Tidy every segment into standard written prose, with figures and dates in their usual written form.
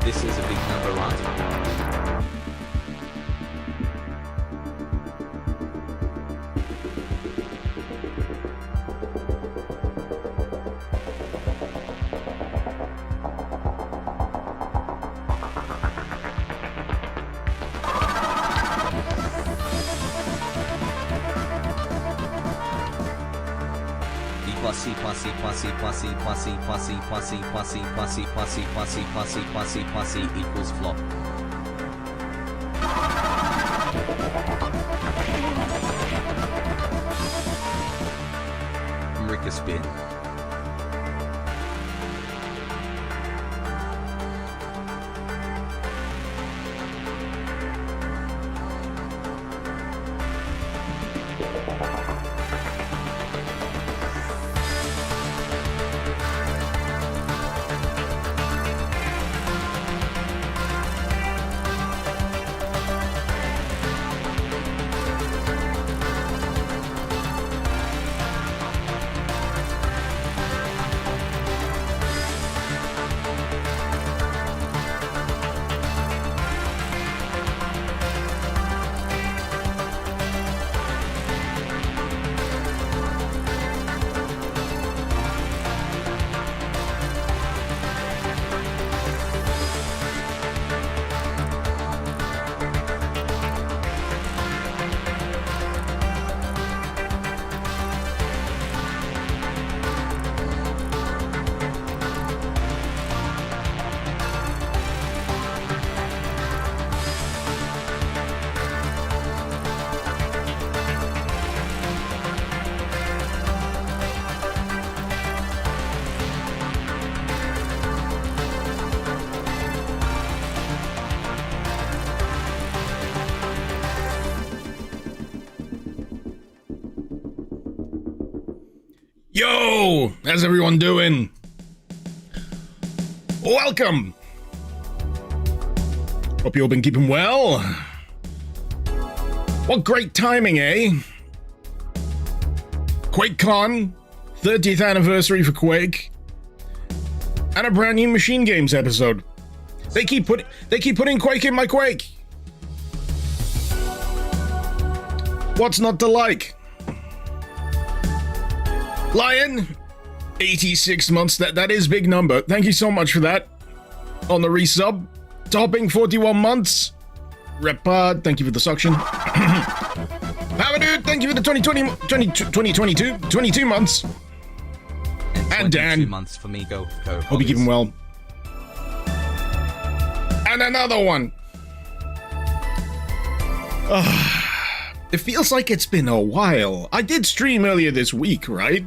This is a big number, right? Posse equals flop. Rick a spin. Yo! How's everyone doing? Welcome! Hope you all been keeping well. What great timing, eh? QuakeCon, 30th anniversary for Quake, and a brand new Machine Games episode. They keep putting Quake in my Quake. What's not to like? Lion, 86 months, that is big number. Thank you so much for that. On the resub. Topping 41 months. Repard, thank you for the suction. Power Dude, thank you for the 22 months. And Dan. 2 months for me, go. Hope you're keeping well. And another one. It feels like it's been a while. I did stream earlier this week, right?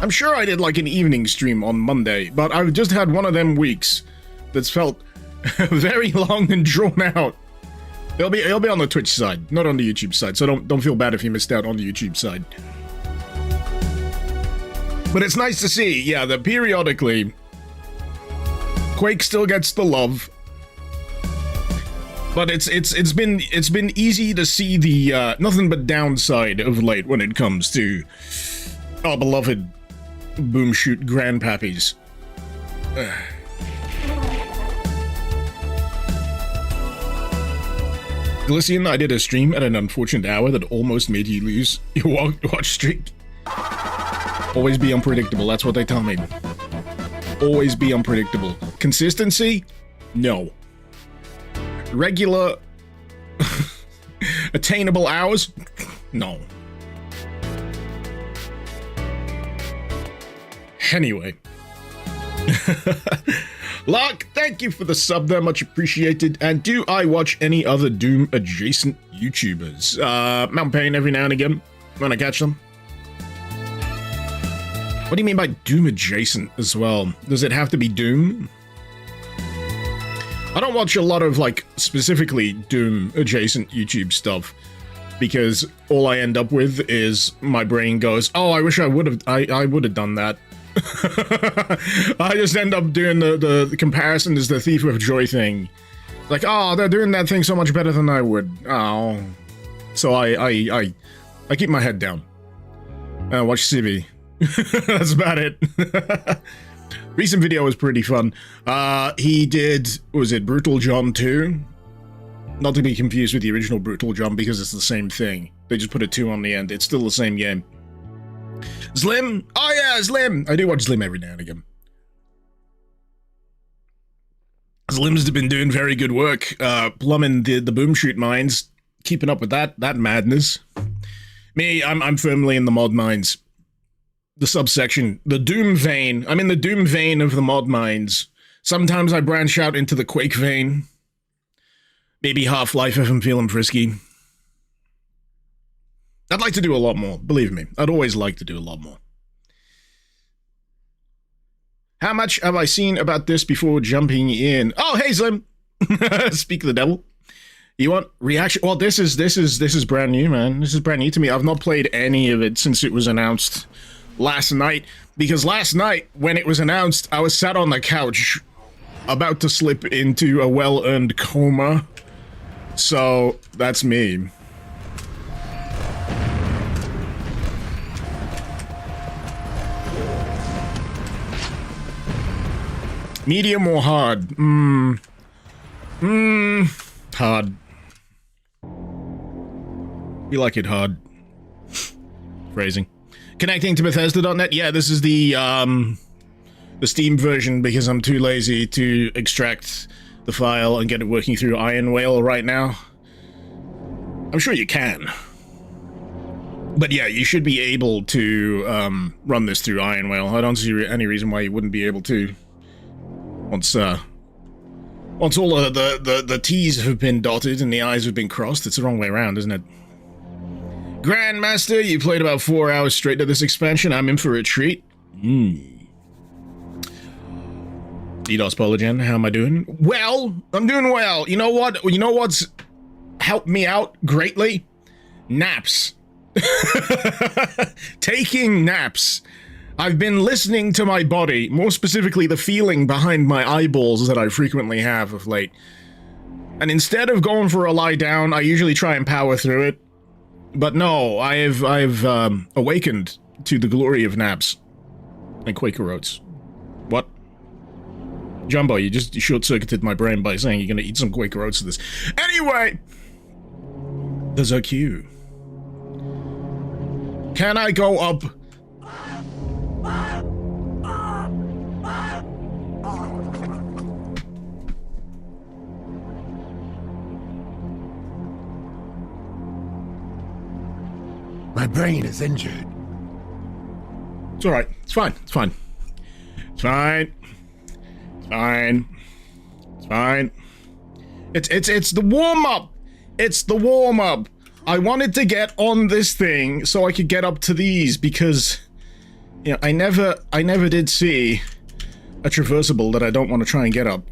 I'm sure I did like an evening stream on Monday, but I've just had one of them weeks that's felt very long and drawn out. It'll be on the Twitch side, not on the YouTube side, so don't feel bad if you missed out on the YouTube side. But it's nice to see, yeah, that periodically Quake still gets the love. But it's been easy to see the nothing but downside of late when it comes to our beloved boom shoot grandpappies. Glician, I did a stream at an unfortunate hour that almost made you lose your watch streak. Always be unpredictable, that's what they tell me. Always be unpredictable. Consistency? No. Regular, attainable hours? No. Anyway. Lark, thank you for the sub there, much appreciated. And do I watch any other Doom adjacent YouTubers? Mountain Pain every now and again, when I catch them. What do you mean by Doom adjacent as well? Does it have to be Doom? I don't watch a lot of, like, specifically Doom adjacent YouTube stuff, because all I end up with is my brain goes, oh, I wish I would have done that. I just end up doing the comparison is the Thief of Joy thing. Like, oh, they're doing that thing so much better than I would. Oh. So I keep my head down. And watch Civi. That's about it. Recent video was pretty fun. He did, was it Brutal John 2? Not to be confused with the original Brutal John because it's the same thing. They just put a 2 on the end. It's still the same game. Slim? Oh yeah, Slim! I do watch Slim every now and again. Slim's been doing very good work, plumbing the boom shoot mines, keeping up with that madness. Me, I'm firmly in the mod mines. The subsection, the Doom vein. I'm in the Doom vein of the mod mines. Sometimes I branch out into the Quake vein. Maybe Half-Life if I'm feeling frisky. I'd like to do a lot more, believe me. I'd always like to do a lot more. How much have I seen about this before jumping in? Oh, hey, Slim! Speak of the devil. You want reaction? Well, this is brand new, man. This is brand new to me. I've not played any of it since it was announced last night. Because last night, when it was announced, I was sat on the couch, about to slip into a well-earned coma. So, that's me. Medium or hard? Hard. We like it hard. Phrasing. Connecting to Bethesda.net? Yeah, this is the Steam version because I'm too lazy to extract the file and get it working through Iron Whale right now. I'm sure you can. But yeah, you should be able to run this through Iron Whale. I don't see any reason why you wouldn't be able to. Once all the T's have been dotted and the I's have been crossed, it's the wrong way around, isn't it? Grandmaster, you played about 4 hours straight to this expansion. I'm in for a treat. DDoS Polygen, how am I doing? Well, I'm doing well. You know what? You know what's helped me out greatly? Naps. Taking naps. I've been listening to my body, more specifically the feeling behind my eyeballs that I frequently have of late. And instead of going for a lie down, I usually try and power through it. But no, I've awakened to the glory of naps and Quaker oats. What? Jumbo, you just short-circuited my brain by saying you're gonna eat some Quaker oats to this. Anyway! There's a queue. Can I go up? My brain is injured. It's alright. It's fine. It's fine. It's fine. It's fine. It's fine. It's the warm-up. It's the warm-up. I wanted to get on this thing so I could get up to these because, you know, I never did see a traversable that I don't want to try and get up.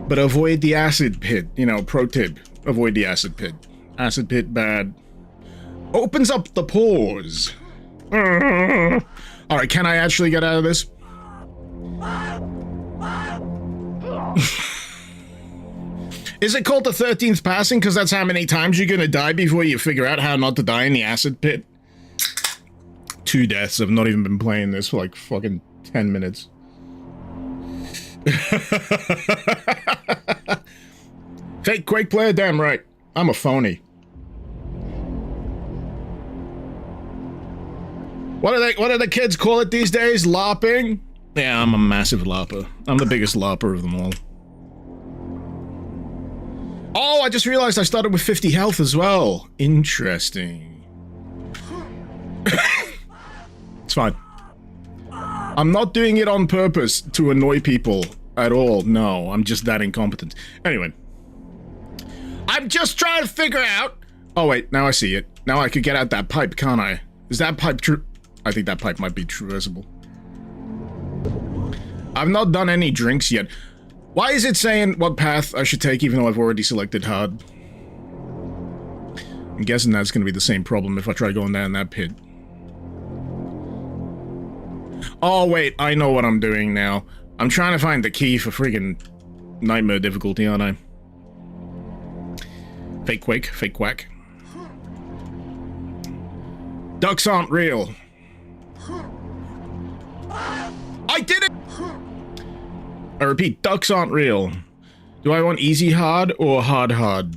But avoid the acid pit. You know, pro tip. Avoid the acid pit. Acid pit bad. Opens up the pores. Alright, can I actually get out of this? Is it called the 13th passing because that's how many times you're gonna die before you figure out how not to die in the acid pit? 2 deaths. I've not even been playing this for like fucking 10 minutes. Fake Quake player? Damn right. I'm a phony. What do the kids call it these days? LARPing? Yeah, I'm a massive LARPer. I'm the biggest LARPer of them all. Oh, I just realized I started with 50 health as well. Interesting. It's fine. I'm not doing it on purpose to annoy people at all. No, I'm just that incompetent. Anyway. I'm just trying to figure out... Oh, wait. Now I see it. Now I could get out that pipe, can't I? Is that pipe true? I think that pipe might be traversable. I've not done any drinks yet. Why is it saying what path I should take even though I've already selected hard? I'm guessing that's going to be the same problem if I try going down that pit. Oh, wait. I know what I'm doing now. I'm trying to find the key for friggin' nightmare difficulty, aren't I? Fake Quake, fake Quack. Ducks aren't real. I did it! I repeat, ducks aren't real. Do I want easy hard or hard hard?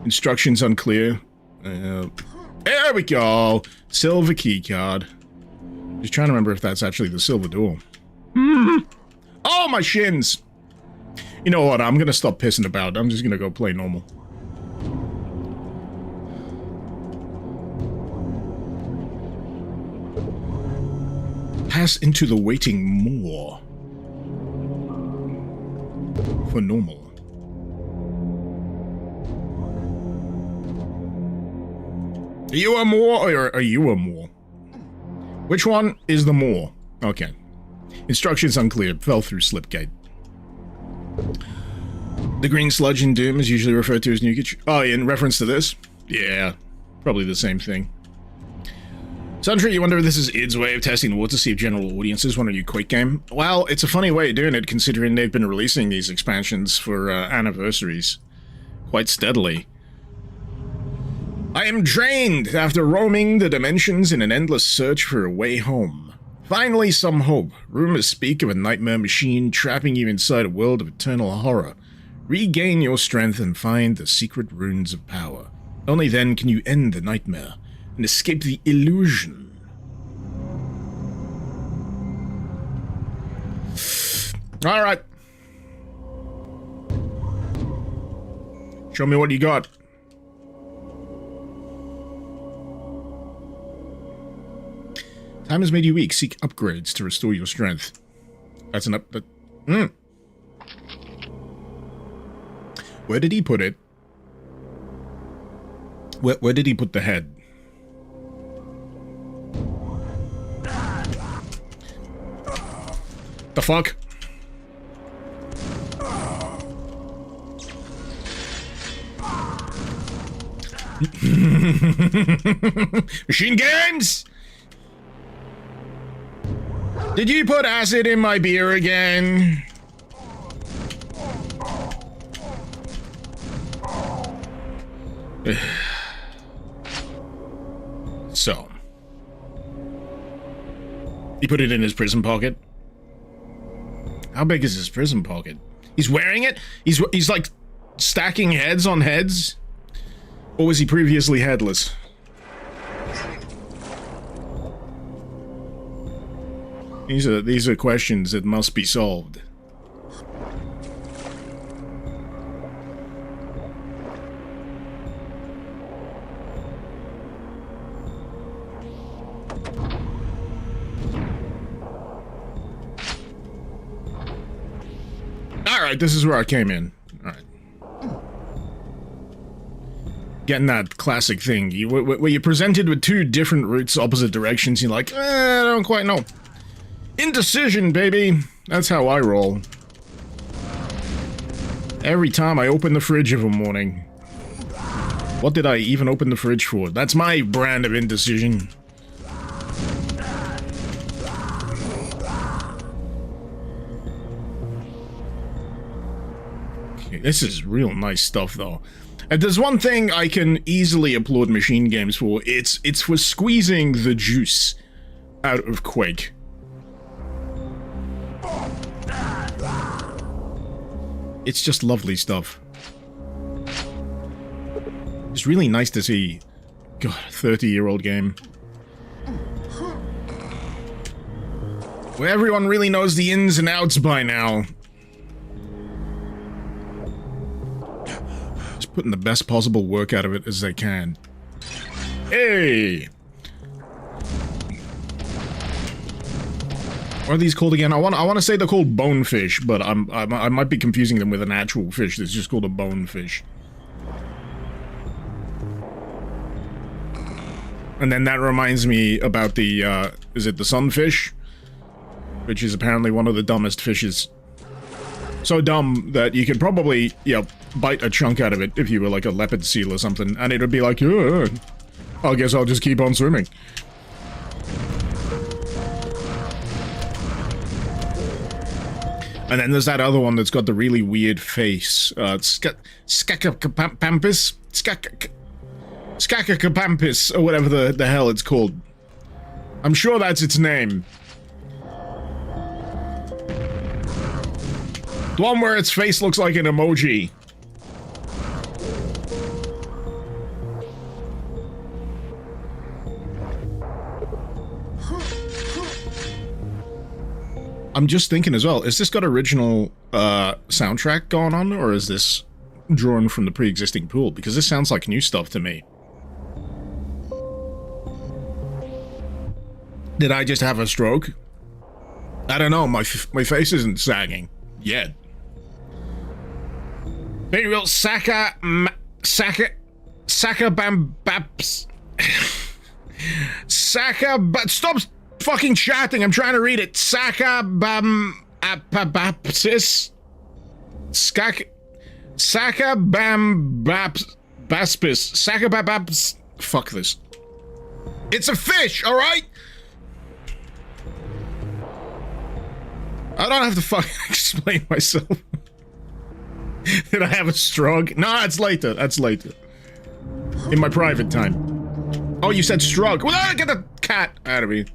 Instructions unclear. There we go! Silver key card. Just trying to remember if that's actually the silver door. Oh, my shins! You know what, I'm gonna stop pissing about. I'm just gonna go play normal. Pass into the waiting moor. For normal. Are you a moor or are you a moor? Which one is the moor? Okay. Instructions unclear. Fell through slipgate. The green sludge in Doom is usually referred to as nukage. Oh, in reference to this? Yeah. Probably the same thing. Sundry, you wonder if this is id's way of testing the water to see if general audiences want a new Quake game? Well, it's a funny way of doing it, considering they've been releasing these expansions for anniversaries quite steadily. I am drained after roaming the dimensions in an endless search for a way home. Finally, some hope. Rumors speak of a nightmare machine trapping you inside a world of eternal horror. Regain your strength and find the secret runes of power. Only then can you end the nightmare and escape the illusion. All right. Show me what you got. Time has made you weak. Seek upgrades to restore your strength. That's an up... Where did he put it? Where did he put the head? The fuck? Machine guns! Did you put acid in my beer again? So. He put it in his prison pocket. How big is his prison pocket? He's wearing it? He's like stacking heads on heads? Or was he previously headless? These are questions that must be solved. Alright, this is where I came in. Alright. Getting that classic thing. Where you're presented with two different routes, opposite directions, you're like, I don't quite know. Indecision, baby. That's how I roll. Every time I open the fridge of a morning. What did I even open the fridge for? That's my brand of indecision. Okay, this is real nice stuff, though. If there's one thing I can easily applaud machine games for, it's for squeezing the juice out of Quake. It's just lovely stuff. It's really nice to see. God, 30-year-old game. Where everyone really knows the ins and outs by now. Just putting the best possible work out of it as they can. Hey! What are these called again? I want to say they're called bonefish, but I might be confusing them with an actual fish that's just called a bonefish. And then that reminds me about the, is it the sunfish? Which is apparently one of the dumbest fishes. So dumb that you could probably, bite a chunk out of it if you were like a leopard seal or something, and it would be like, I guess I'll just keep on swimming. And then there's that other one that's got the really weird face. Skakapampus? Skakapampus, or whatever the hell it's called. I'm sure that's its name. The one where its face looks like an emoji. I'm just thinking as well, is this got original soundtrack going on, or is this drawn from the pre-existing pool? Because this sounds like new stuff to me. Did I just have a stroke? I don't know, my face isn't sagging yet. Very real Saka Bambaps. Stop fucking chatting, I'm trying to read it. Saka Bambapsis. Saka Bambaspis. Saka Babaps. Fuck this. It's a fish, alright? I don't have to fucking explain myself. Did I have a stroke? Nah, it's later. That's later. In my private time. Oh, you said stroke. Well, get the cat out of here.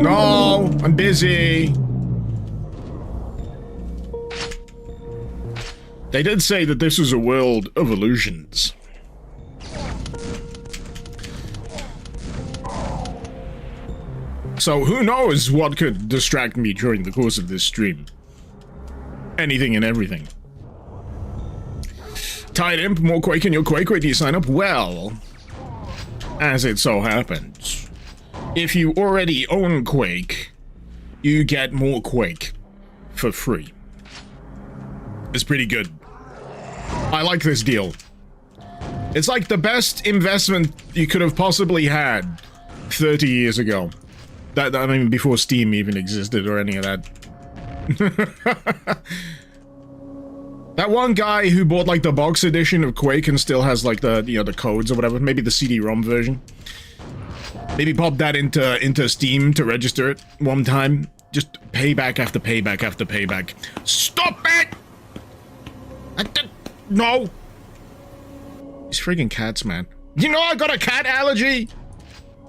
No, I'm busy. They did say that this was a world of illusions. So who knows what could distract me during the course of this stream. Anything and everything. Tied Imp, more Quake in your Quake. Where do you sign up? Well, as it so happens, if you already own Quake, you get more Quake for free. It's pretty good. I like this deal. It's like the best investment you could have possibly had 30 years ago. I mean, before Steam even existed or any of that. That one guy who bought like the box edition of Quake and still has like the, the codes or whatever, maybe the CD-ROM version. Maybe pop that into Steam to register it one time. Just payback after payback after payback. Stop it! No! These friggin' cats, man. You know I got a cat allergy!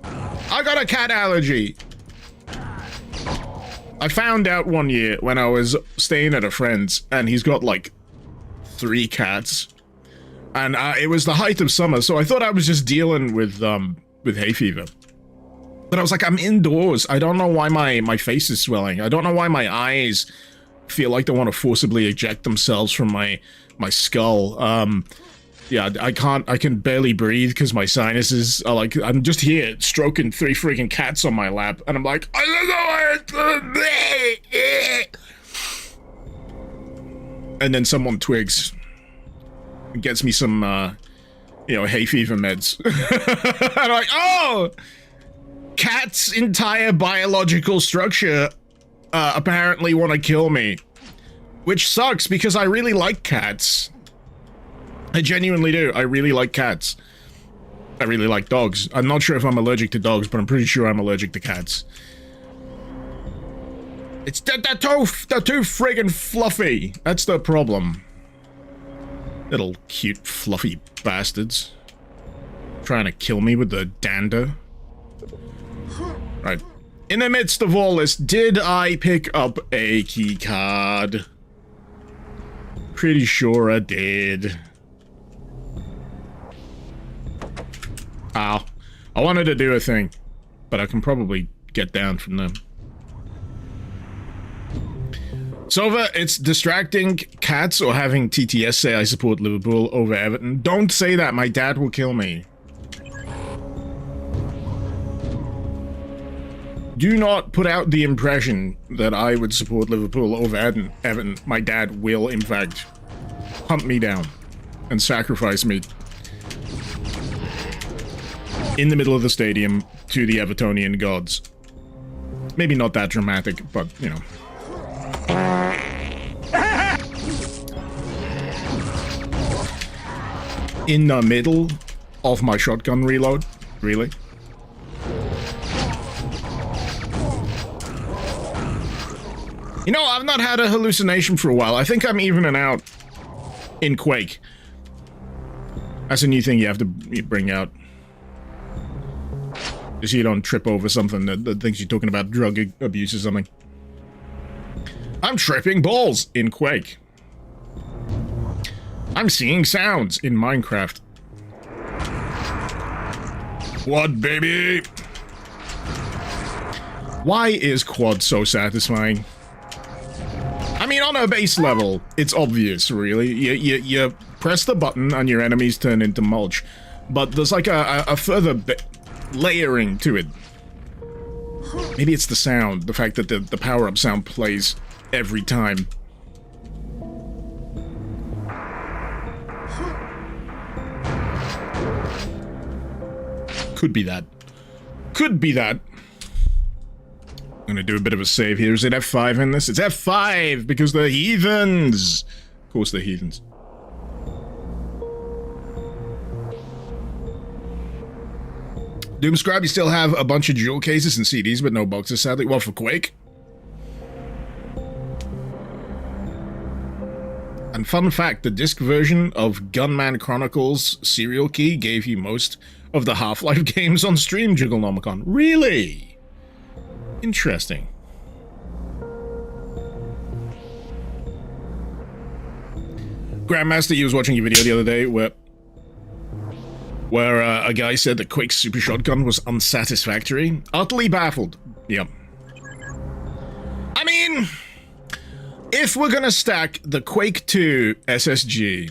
I got a cat allergy! I found out one year when I was staying at a friend's, and he's got like 3 cats. And it was the height of summer, so I thought I was just dealing with hay fever. But I was like, I'm indoors. I don't know why my face is swelling. I don't know why my eyes feel like they want to forcibly eject themselves from my skull. Yeah, I can barely breathe because my sinuses are like, I'm just here stroking 3 freaking cats on my lap, and I'm like, I don't know. And then someone twigs and gets me some, hay fever meds. I'm like, oh! Cat's entire biological structure apparently want to kill me. Which sucks, because I really like cats. I genuinely do. I really like cats. I really like dogs. I'm not sure if I'm allergic to dogs, but I'm pretty sure I'm allergic to cats. It's they're too friggin' fluffy. That's the problem. Little cute fluffy bastards. Trying to kill me with the dander. Right. In the midst of all this, did I pick up a key card? pretty sure I did. Ow. I wanted to do a thing, but I can probably get down from them. Sova, it's distracting cats or having TTS say I support Liverpool over Everton. Don't say that, my dad will kill me. Do not put out the impression that I would support Liverpool over Everton. My dad will, in fact, hunt me down and sacrifice me in the middle of the stadium to the Evertonian gods. Maybe not that dramatic, but, you know. In the middle of my shotgun reload? Really? You know, I've not had a hallucination for a while. I think I'm evening out in Quake. That's a new thing you have to bring out. Just so you don't trip over something that thinks you're talking about drug abuse or something. I'm tripping balls in Quake. I'm seeing sounds in Minecraft. What, baby? Why is quad so satisfying? I mean, on a base level, it's obvious, really. You press the button and your enemies turn into mulch. But there's like a further layering to it. Maybe it's the sound, the fact that the power-up sound plays every time. Could be that. Could be that. I'm gonna do a bit of a save here. Is it F5 in this? It's F5 because they're heathens. Of course they're heathens. Doomscribe, you still have a bunch of jewel cases and CDs, but no boxes, sadly. Well, for Quake. And fun fact, the disc version of Gunman Chronicles Serial Key gave you most of the Half-Life games on stream, Jigglenomicon. Really? Interesting. Grandmaster, you was watching your video the other day where a guy said that Quake's super shotgun was unsatisfactory. Utterly baffled. Yep. I mean, if we're gonna stack the Quake 2 SSG,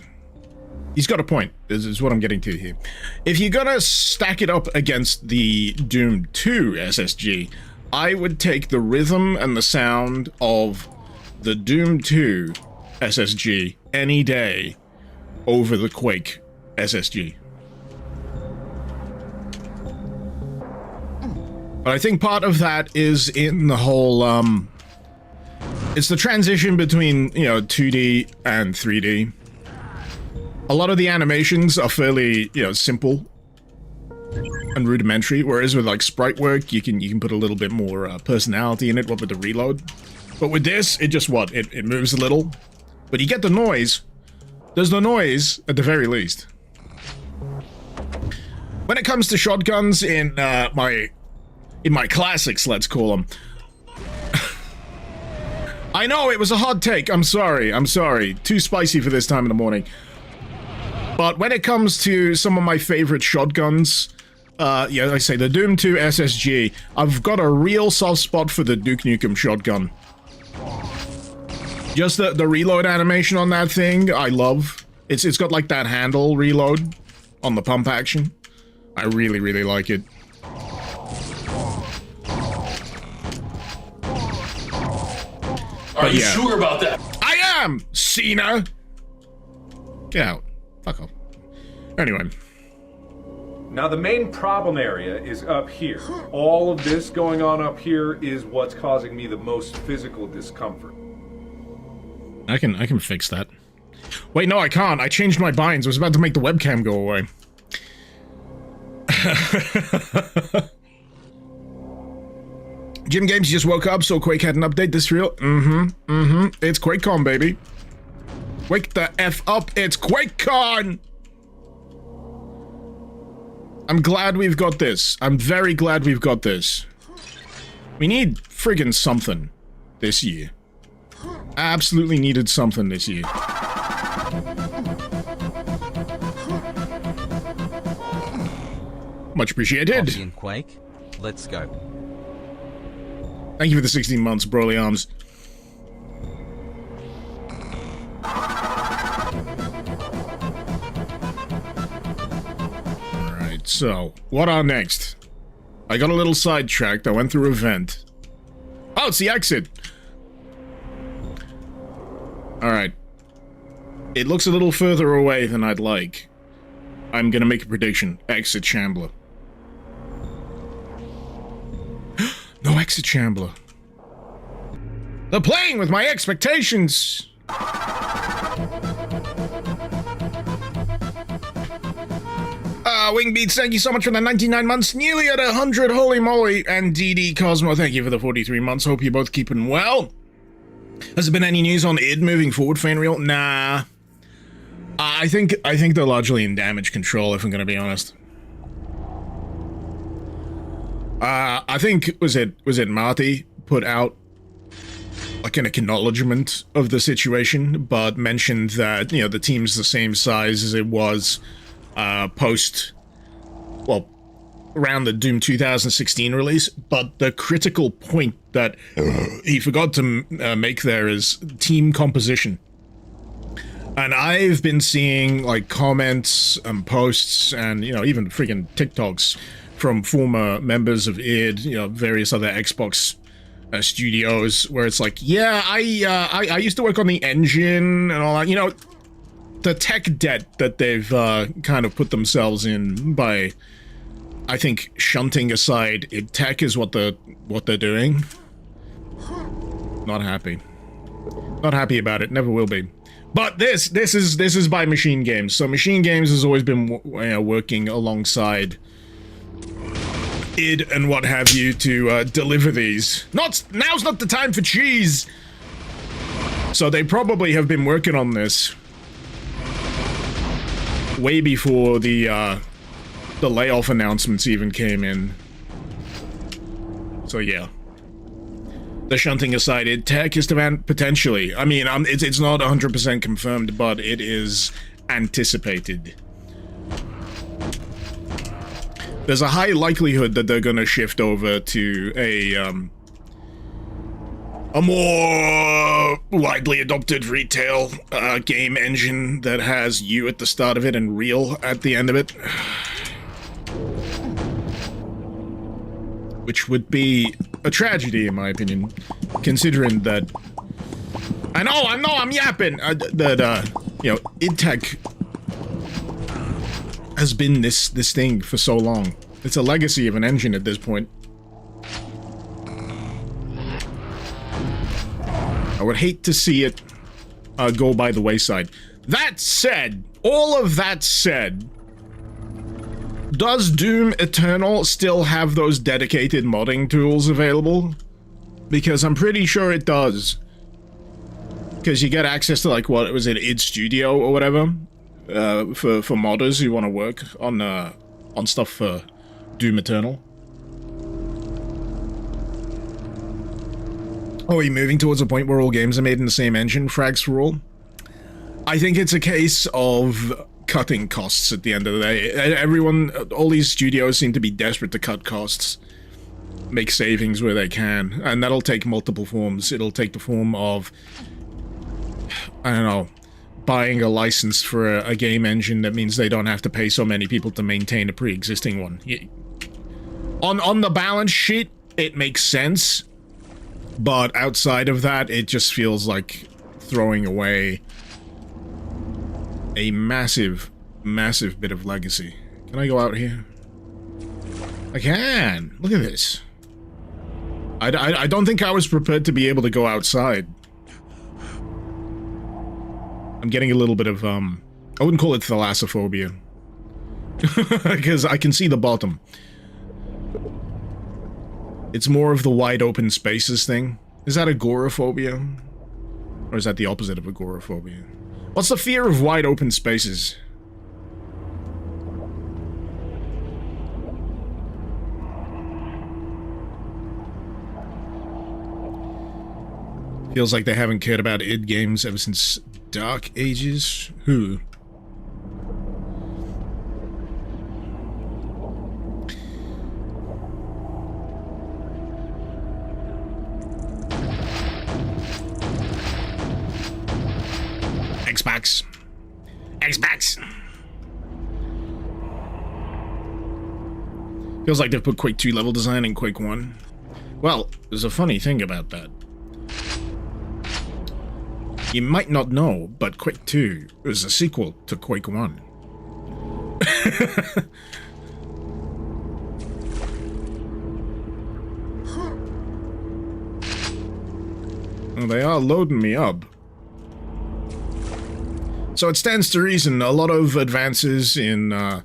he's got a point. This is what I'm getting to here. If you're gonna stack it up against the Doom 2 SSG, I would take the rhythm and the sound of the Doom 2 SSG any day over the Quake SSG. But I think part of that is in the whole, it's the transition between, you know, 2D and 3D. A lot of the animations are fairly, you know, simple and rudimentary, whereas with, like, sprite work, you can put a little bit more personality in it, what with the reload. But with this, it just, what, it moves a little. But you get the noise. There's the noise, at the very least. When it comes to shotguns in my classics, let's call them. I know, it was a hot take. I'm sorry. Too spicy for this time in the morning. But when it comes to some of my favorite shotguns, yeah, like I say, the Doom 2 SSG, I've got a real soft spot for the Duke Nukem shotgun. Just the reload animation on that thing, I love. It's got like that handle reload on the pump action. I really, really like it. Are you sure about that? I am, Cena! Get out. Fuck off. Anyway. Now the main problem area is up here. All of this going on up here is what's causing me the most physical discomfort. I can fix that. Wait, no, I can't. I changed my binds. I was about to make the webcam go away. Jim Games just woke up, so Quake had an update. This real? It's QuakeCon, baby. Wake the F up. It's QuakeCon! I'm glad we've got this. I'm very glad we've got this. We need friggin' something this year. Absolutely needed something this year. Much appreciated. Copy and Quake. Let's go. Thank you for the 16 months, Broly Arms. Alright, so, what are next? I got a little sidetracked. I went through a vent. Oh, it's the exit! Alright. It looks a little further away than I'd like. I'm gonna make a prediction. Exit Shambler. No exit Shambler. They're playing with my expectations! Wingbeats, thank you so much for the 99 months, nearly at 100, holy moly. And DD Cosmo, thank you for the 43 months, hope you're both keeping well. Has there been any news on id moving forward, Fanreal? Nah. I think they're largely in damage control, if I'm gonna be honest. I think, was it Marty put out like an acknowledgement of the situation, but mentioned that, you know, the team's the same size as it was around the Doom 2016 release, but the critical point that he forgot to make there is team composition. And I've been seeing, like, comments and posts and, you know, even freaking TikToks from former members of id, you know, various other Xbox studios, where it's like, yeah, I used to work on the engine and all that, you know, the tech debt that they've kind of put themselves in by, I think, shunting aside id tech is what they're doing. Not happy. Not happy about it. Never will be. But this is by Machine Games. So Machine Games has always been working alongside id and what have you to deliver these. Now's not the time for cheese. So they probably have been working on this way before the layoff announcements even came in. So yeah. The shunting aside, id tech is demand potentially. I mean, it's not 100% confirmed, but it is anticipated. There's a high likelihood that they're gonna shift over to a more widely adopted retail game engine that has you at the start of it and real at the end of it. Which would be a tragedy, in my opinion, considering that... I know, I'm yapping! You know, id Tech has been this thing for so long. It's a legacy of an engine at this point. I would hate to see it go by the wayside. That said, all of that said, does Doom Eternal still have those dedicated modding tools available? Because I'm pretty sure it does. Because you get access to, like, what was it, id Studio or whatever, for modders who want to work on stuff for Doom Eternal. Oh, are you moving towards a point where all games are made in the same engine, frags for all? I think it's a case of cutting costs at the end of the day. Everyone, all these studios seem to be desperate to cut costs, make savings where they can, and that'll take multiple forms. It'll take the form of, I don't know, buying a license for a game engine that means they don't have to pay so many people to maintain a pre-existing one. On the balance sheet, it makes sense, but outside of that, it just feels like throwing away a massive bit of legacy. Can I go out here? I can! Look at this. I don't think I was prepared to be able to go outside. I'm getting a little bit of, I wouldn't call it thalassophobia. Because I can see the bottom. It's more of the wide open spaces thing. Is that agoraphobia? Or is that the opposite of agoraphobia? What's the fear of wide open spaces? Feels like they haven't cared about id games ever since Dark Ages. Who? Xbox. Xbox. Feels like they've put Quake 2 level design in Quake 1. Well, there's a funny thing about that. You might not know, but Quake 2 is a sequel to Quake 1. Well, they are loading me up. So it stands to reason a lot of advances in, I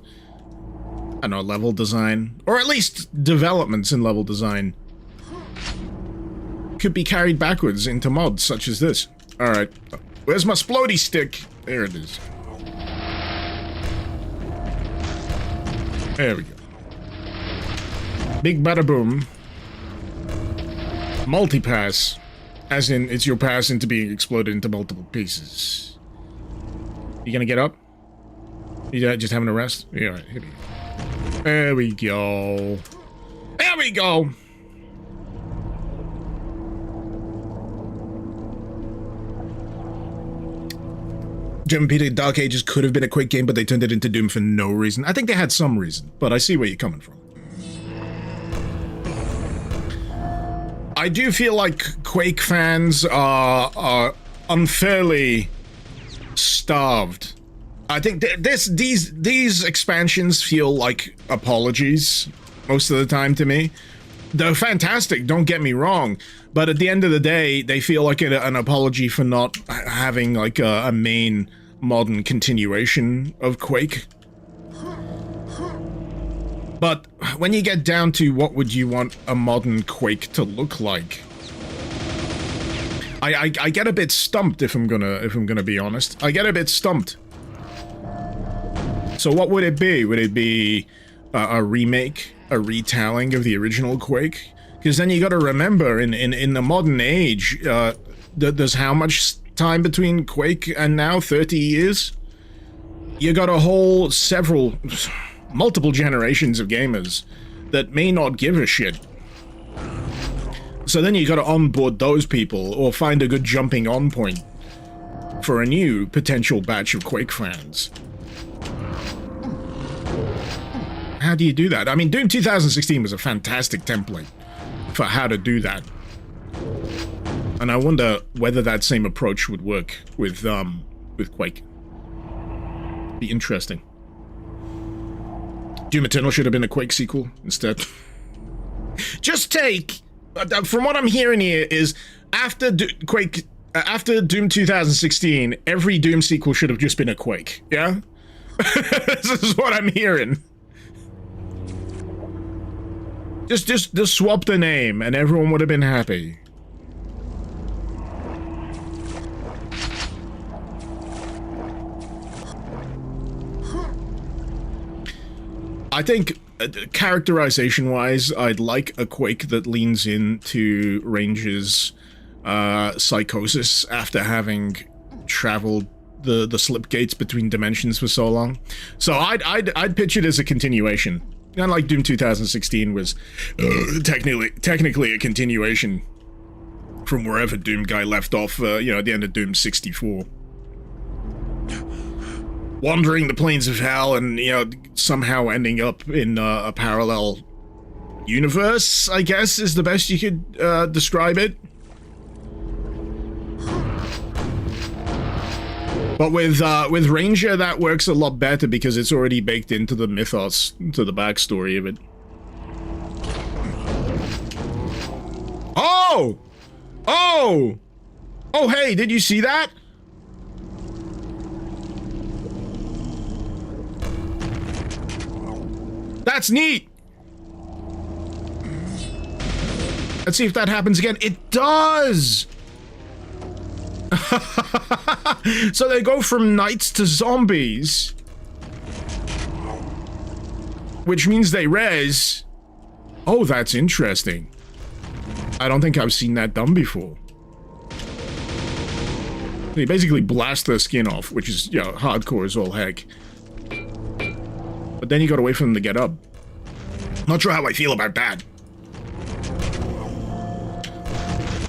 don't know, level design, or at least developments in level design, could be carried backwards into mods such as this. Alright, where's my splody stick? There it is. There we go. Big bada boom. Multi-pass, as in it's your pass into being exploded into multiple pieces. You gonna get up? You just having a rest? Yeah, alright, here we go. There we go. There we go! Jim Peter, Dark Ages could have been a Quake game, but they turned it into Doom for no reason. I think they had some reason, but I see where you're coming from. I do feel like Quake fans are unfairly starved. I think these expansions feel like apologies most of the time to me. They're fantastic, don't get me wrong, but at the end of the day, they feel like an apology for not having like a main modern continuation of Quake. But when you get down to what would you want a modern Quake to look like, I get a bit stumped if I'm gonna be honest. I get a bit stumped. So what would it be? Would it be a remake, a retelling of the original Quake? Because then you got to remember, in the modern age, there's how much time between Quake and now? 30 years. You got a whole multiple generations of gamers that may not give a shit. So then you got to onboard those people or find a good jumping on point for a new potential batch of Quake fans. How do you do that? I mean, Doom 2016 was a fantastic template for how to do that. And I wonder whether that same approach would work with Quake. Be interesting. Doom Eternal should have been a Quake sequel instead. Just take, from what I'm hearing here, is after after Doom 2016, every Doom sequel should have just been a Quake. Yeah, this is what I'm hearing. Just swap the name, and everyone would have been happy. I think, characterization-wise, I'd like a Quake that leans into Ranger's psychosis after having traveled the slip gates between dimensions for so long. So I'd pitch it as a continuation. Unlike Doom 2016 was technically a continuation from wherever Doom guy left off, at the end of Doom 64. Wandering the plains of hell and, somehow ending up in a parallel universe, I guess, is the best you could describe it. But with Ranger, that works a lot better because it's already baked into the mythos, to the backstory of it. Oh! Oh! Oh, hey, did you see that? That's neat! Let's see if that happens again. It does! So they go from knights to zombies, which means they res. Oh, that's interesting. I don't think I've seen that done before. You basically blast their skin off, which is, you know, hardcore as all heck. But then you gotta wait for them to get up. Not sure how I feel about that.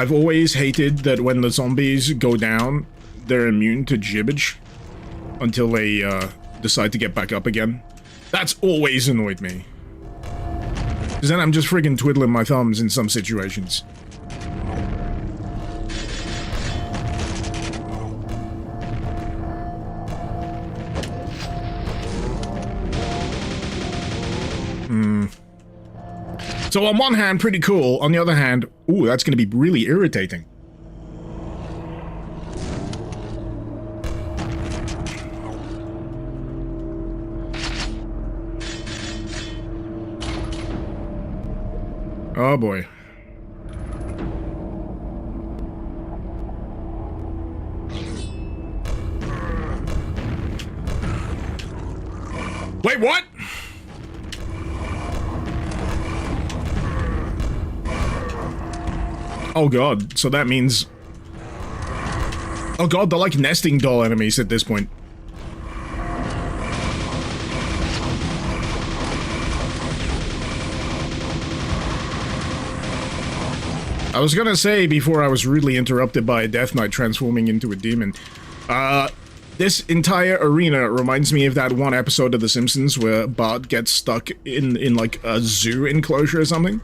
I've always hated that when the zombies go down, they're immune to gibbage until they decide to get back up again. That's always annoyed me. Because then I'm just friggin' twiddling my thumbs in some situations. So on one hand, pretty cool. On the other hand, ooh, that's going to be really irritating. Oh boy. Wait, what? Oh god, so that means... Oh god, they're like nesting doll enemies at this point. I was gonna say, before I was rudely interrupted by a Death Knight transforming into a demon, this entire arena reminds me of that one episode of The Simpsons where Bart gets stuck in like a zoo enclosure or something.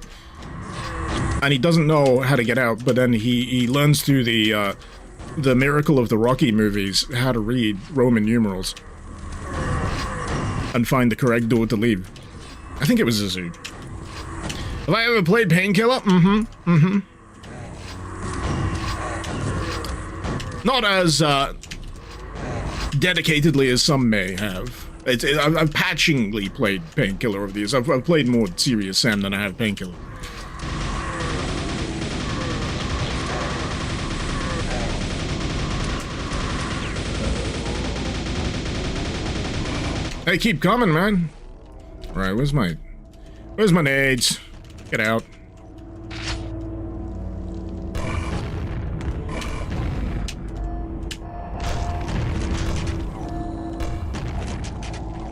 And he doesn't know how to get out, but then he learns through the miracle of the Rocky movies how to read Roman numerals. And find the correct door to leave. I think it was a zoo. Have I ever played Painkiller? Not as, dedicatedly as some may have. I've patchingly played Painkiller over the years. I've played more Serious Sam than I have Painkiller. Hey, keep coming, man. Right, where's my nades? Get out.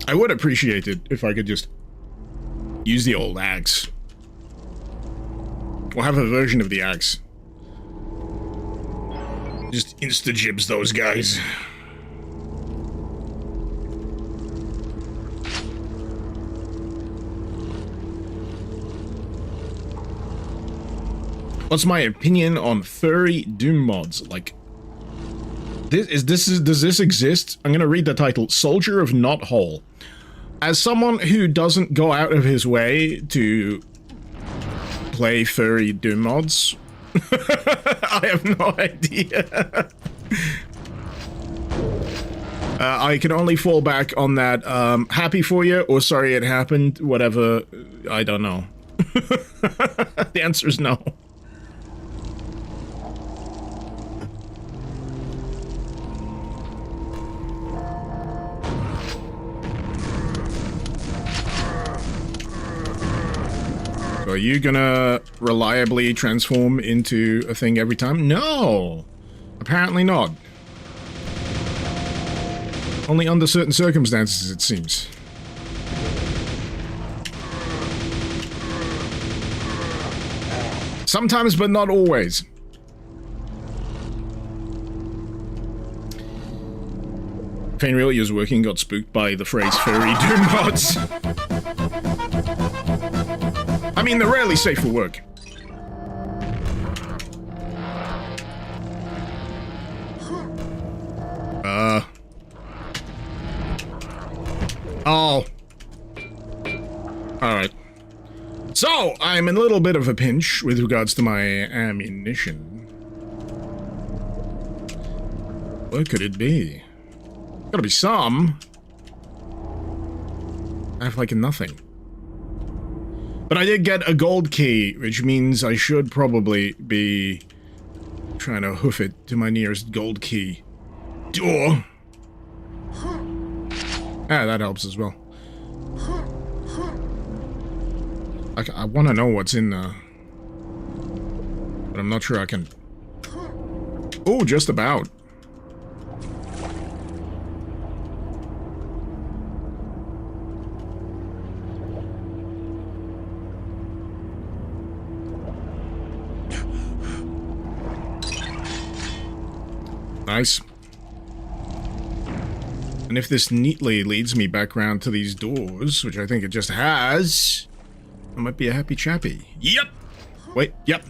I would appreciate it if I could just use the old axe. Or have a version of the axe. Just insta-jibs those guys. What's my opinion on furry Doom mods? Like, does this exist? I'm gonna read the title: Soldier of Knot Hole. As someone who doesn't go out of his way to play furry Doom mods, I have no idea. I can only fall back on that happy for you or sorry it happened, whatever. I don't know. The answer is no. Are you gonna reliably transform into a thing every time? No! Apparently not. Only under certain circumstances, it seems. Sometimes, but not always. Fane really is working, got spooked by the phrase furry Doom mods. I mean, they're rarely safe for work. Oh. Alright. So, I'm in a little bit of a pinch with regards to my ammunition. What could it be? Gotta be some. I have, like, nothing. But I did get a gold key, which means I should probably be trying to hoof it to my nearest gold key door. Ah, that helps as well. I want to know what's in there. But I'm not sure I can... Oh, just about. Nice. And if this neatly leads me back round to these doors, which I think it just has, I might be a happy chappy. Yep! Wait, yep.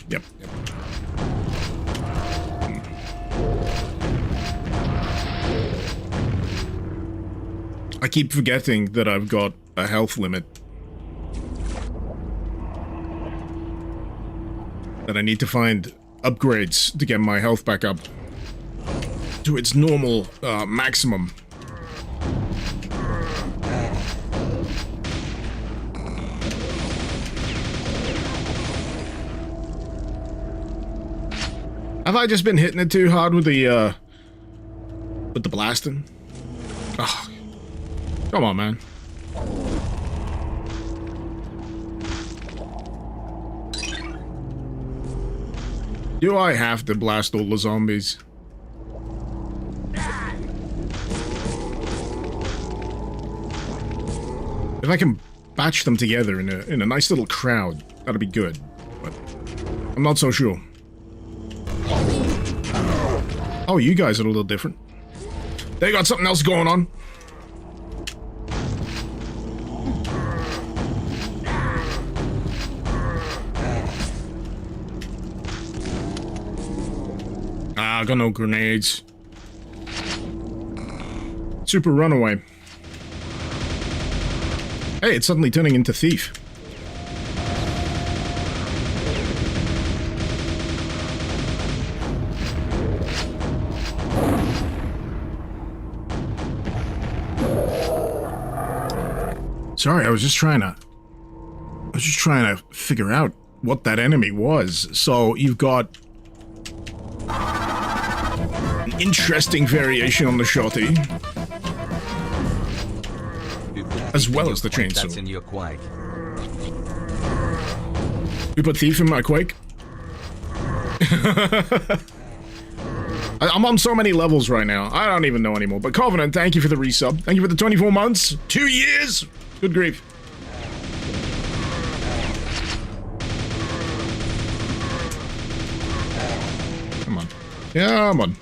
I keep forgetting that I've got a health limit. That I need to find upgrades to get my health back up to its normal maximum. Have I just been hitting it too hard with the blasting? Oh, come on, man. Do I have to blast all the zombies? If I can batch them together in a nice little crowd, that'd be good. But I'm not so sure. Oh, you guys are a little different. They got something else going on. I got no grenades. Super runaway. Hey, it's suddenly turning into thief. Sorry, I was just trying to figure out what that enemy was. So you've got an interesting variation on the shotty, as well as the chainsaw. That's in your Quake. You put thief in my Quake? I'm on so many levels right now. I don't even know anymore. But Covenant, thank you for the resub. Thank you for the 24 months. 2 years. Good grief. Come on. Come on.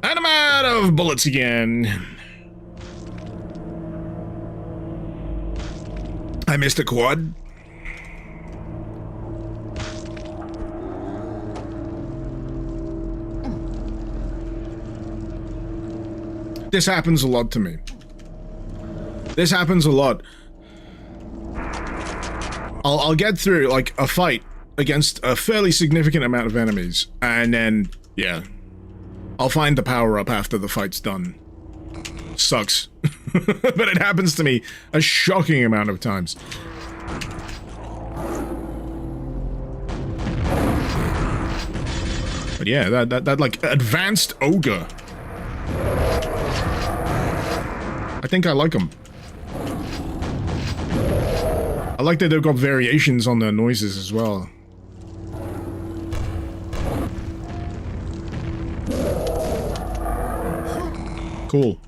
And I'm out of bullets again. I missed a quad. This happens a lot to me. This happens a lot. I'll get through, like, a fight against a fairly significant amount of enemies, and then, yeah, I'll find the power-up after the fight's done. Sucks. But it happens to me a shocking amount of times. But yeah, that like, advanced ogre. I think I like them. I like that they've got variations on their noises as well. Cool.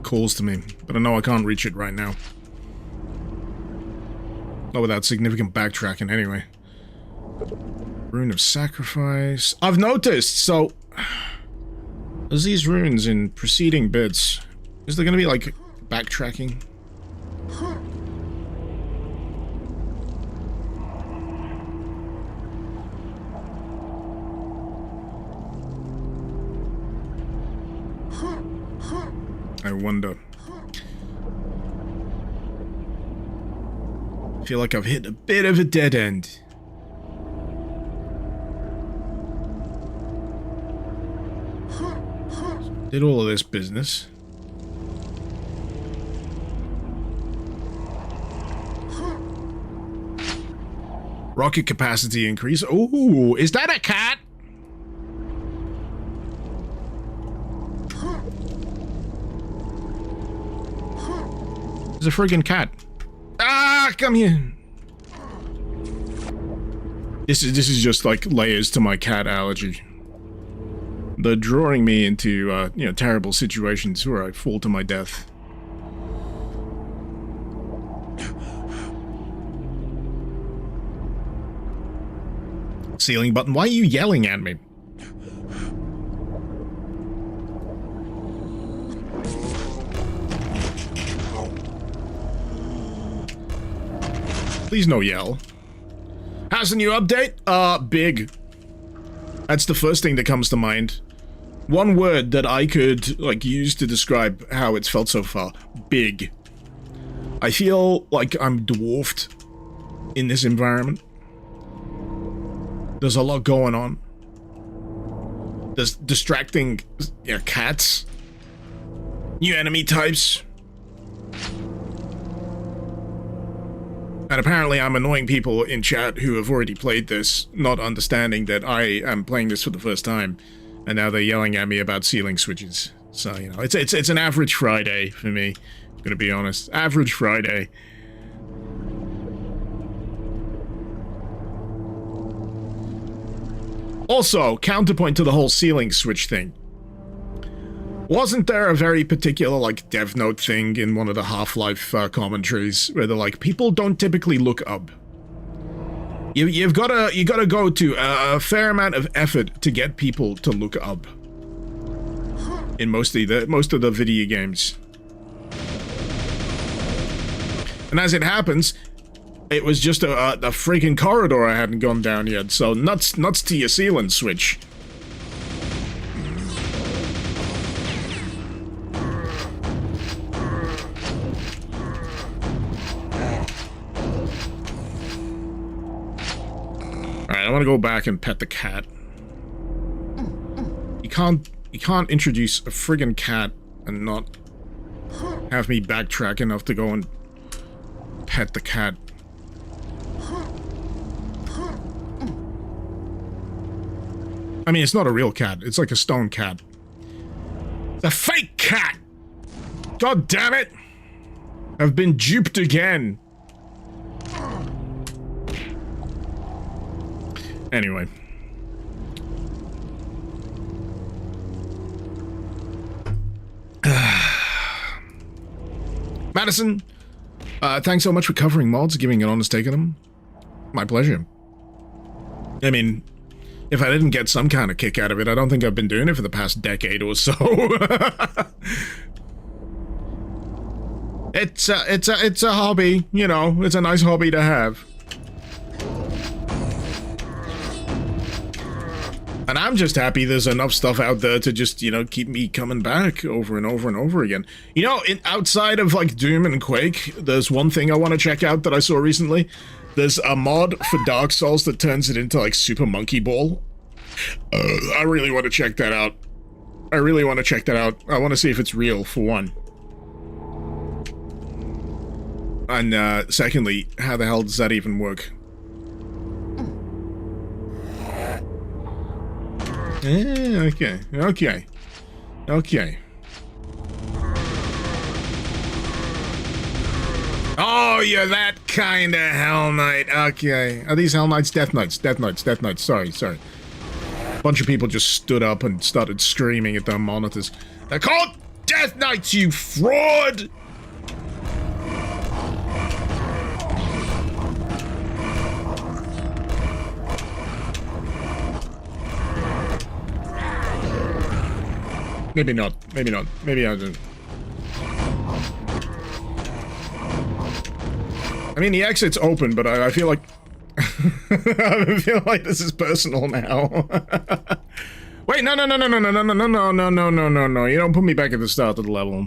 Calls to me, but I know I can't reach it right now. Not without significant backtracking anyway. Rune of Sacrifice. I've noticed, so... There's these runes in preceding bits. Is there gonna be, like, backtracking? I wonder. I feel like I've hit a bit of a dead end. Did all of this business. Rocket capacity increase. Ooh, is that a cat? It's a friggin' cat. Ah, come here. This is just like layers to my cat allergy. They're drawing me into, you know, terrible situations where I fall to my death. ceiling button. Why are you yelling at me? Please no yell. How's the new update? Big. That's the first thing that comes to mind. One word that I could, like, use to describe how it's felt so far. Big. I feel like I'm dwarfed in this environment. There's a lot going on. There's distracting, cats. New enemy types. And apparently I'm annoying people in chat who have already played this, not understanding that I am playing this for the first time, and now they're yelling at me about ceiling switches. So, you know, it's an average Friday for me, I'm gonna be honest. Average Friday. Also, counterpoint to the whole ceiling switch thing. Wasn't there a very particular, like, Dev Note thing in one of the Half-Life commentaries where they're like, people don't typically look up. You gotta go to a fair amount of effort to get people to look up. In most of the video games. And as it happens, it was just a freaking corridor I hadn't gone down yet, so nuts to your ceiling switch. Alright, I want to go back and pet the cat. You can't introduce a friggin' cat and not have me backtrack enough to go and pet the cat. I mean, it's not a real cat. It's like a stone cat. It's a fake cat! God damn it! I've been duped again. Anyway. Madison, thanks so much for covering mods, giving an honest take on them. My pleasure. I mean, if I didn't get some kind of kick out of it, I don't think I've been doing it for the past decade or so. It's a hobby, you know, it's a nice hobby to have. And I'm just happy there's enough stuff out there to just, you know, keep me coming back over and over and over again. You know, outside of, like, Doom and Quake, there's one thing I want to check out that I saw recently. There's a mod for Dark Souls that turns it into, like, Super Monkey Ball. I really want to check that out. I want to see if it's real, for one. And, secondly, how the hell does that even work? Okay. Oh, you're that kind of Hell Knight. Okay. Are these Hell Knights? Death Knights. Sorry. Bunch of people just stood up and started screaming at their monitors. They're called Death Knights, you fraud! Maybe not. Maybe I do. I mean, the exit's open, but I feel like... I feel like this is personal now. Wait, no. You don't put me back at the start of the level.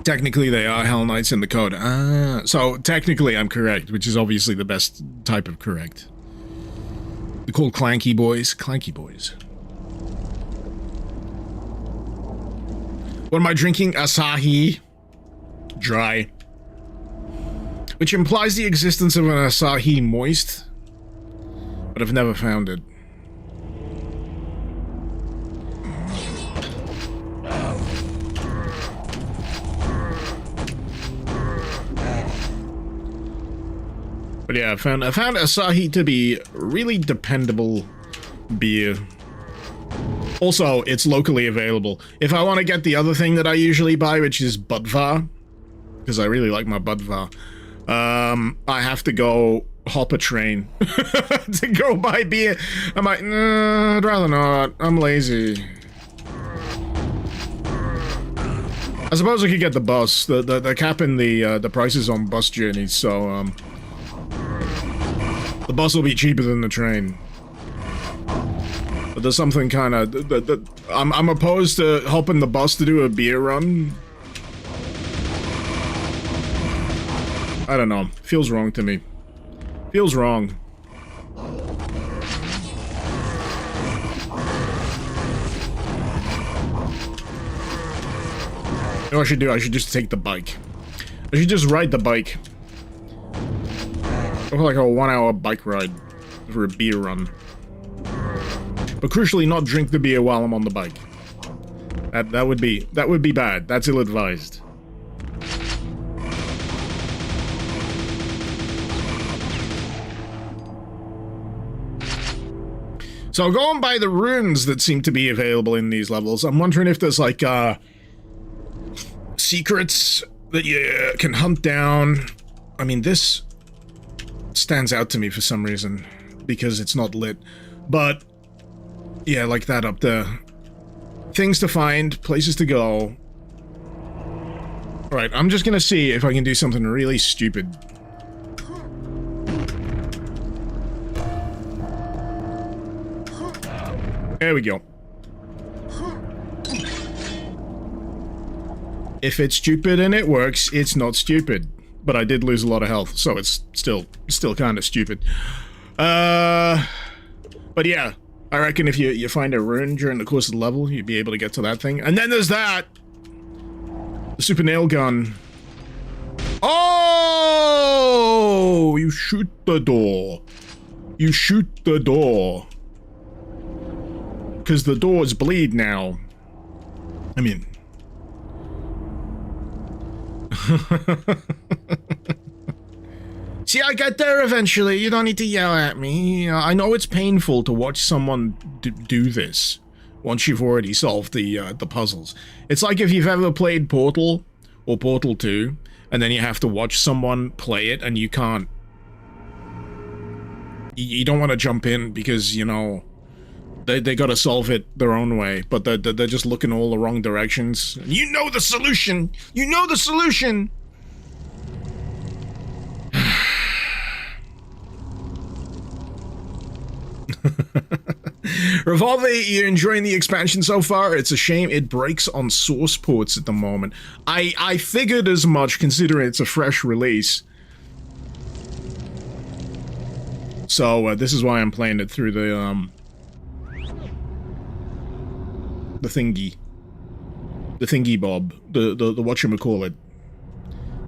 Technically, they are Hell Knights in the code. So technically I'm correct, which is obviously the best type of correct. They're called Clanky Boys. Clanky Boys. What am I drinking? Asahi. Dry. Which implies the existence of an Asahi moist. But I've never found it. But yeah, I found Asahi to be really dependable beer. Also, it's locally available. If I want to get the other thing that I usually buy, which is Budvar, because I really like my Budvar, I have to go hop a train to go buy beer. I'm like, nah, I'd rather not. I'm lazy. I suppose I could get the bus. They're capping the prices on bus journeys, so the bus will be cheaper than the train. But there's something kind of I'm opposed to hopping the bus to do a beer run. I don't know. Feels wrong to me. Feels wrong. You know what I should do? I should just take the bike. I should just ride the bike. Go for like a 1-hour bike ride for a beer run. But crucially, not drink the beer while I'm on the bike. That would be bad. That's ill-advised. So going by the runes that seem to be available in these levels, I'm wondering if there's like secrets that you can hunt down. I mean, this stands out to me for some reason because it's not lit. But yeah, like that up there. Things to find, places to go. Alright, I'm just gonna see if I can do something really stupid. There we go. If it's stupid and it works, it's not stupid. But I did lose a lot of health, so it's still kind of stupid. But yeah, I reckon if you find a rune during the course of the level, you'd be able to get to that thing. And then there's that! The super nail gun. Oh! You shoot the door. You shoot the door. Because the doors bleed now. I mean... See, I get there eventually. You don't need to yell at me. I know it's painful to watch someone do this once you've already solved the puzzles. It's like if you've ever played Portal or Portal 2, and then you have to watch someone play it and you can't... You don't want to jump in because, you know, they gotta solve it their own way, but they're just looking all the wrong directions. You know the solution! You know the solution! Revolve, you're enjoying the expansion so far? It's a shame it breaks on source ports at the moment. I figured as much, considering it's a fresh release. So, this is why I'm playing it through the thingy. The thingy bob. The whatchamacallit.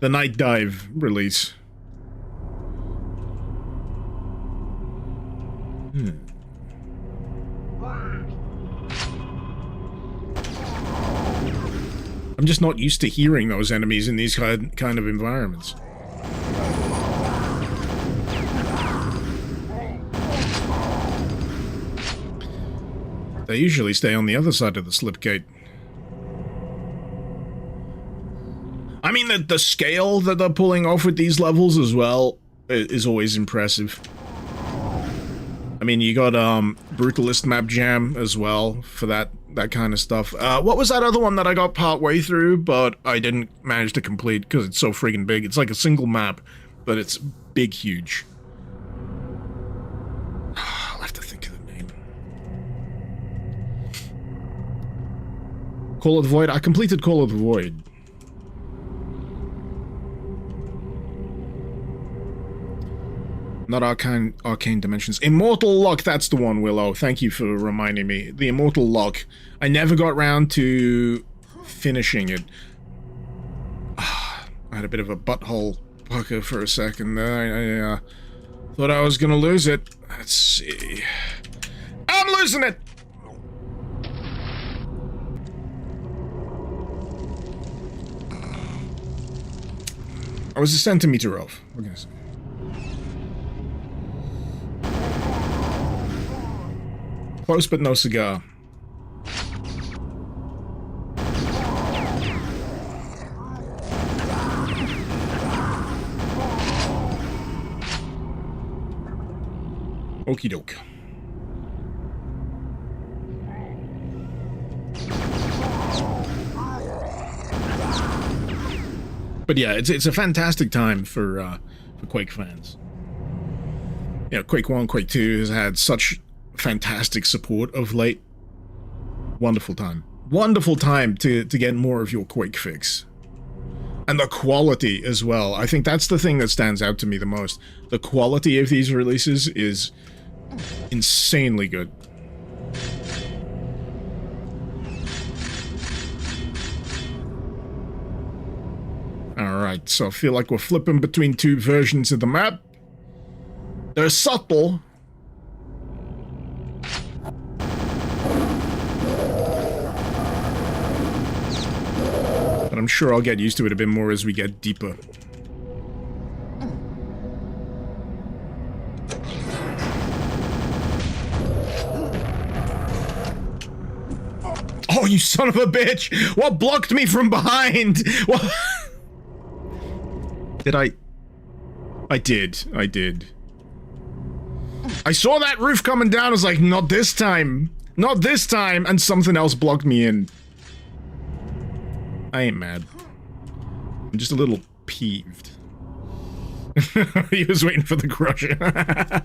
The Night Dive release. I'm just not used to hearing those enemies in these kind of environments. They usually stay on the other side of the slipgate. I mean, the scale that they're pulling off with these levels as well is always impressive. I mean, you got Brutalist Map Jam as well for that kind of stuff. What was that other one that I got part way through, but I didn't manage to complete because it's so friggin' big? It's like a single map, but it's big, huge. I'll have to think of the name. Call of the Void. I completed Call of the Void. Not Arcane Dimensions. Immortal Lock, that's the one, Willow. Thank you for reminding me. The Immortal Lock. I never got round to finishing it. I had a bit of a butthole pucker for a second there. I thought I was gonna lose it. Let's see. I'm losing it! I was a centimeter off. We're gonna see. Close but no cigar. Okie doke. But yeah, it's a fantastic time for Quake fans. Yeah, Quake 1, Quake 2 has had such fantastic support of late. Wonderful time. Wonderful time to get more of your Quake fix. And the quality as well. I think that's the thing that stands out to me the most. The quality of these releases is insanely good. Alright, so I feel like we're flipping between two versions of the map. They're subtle. But I'm sure I'll get used to it a bit more as we get deeper. Oh, you son of a bitch! What blocked me from behind? What? Did I did. I saw that roof coming down, I was like, not this time! Not this time! And something else blocked me in. I ain't mad. I'm just a little peeved. He was waiting for the crusher. Are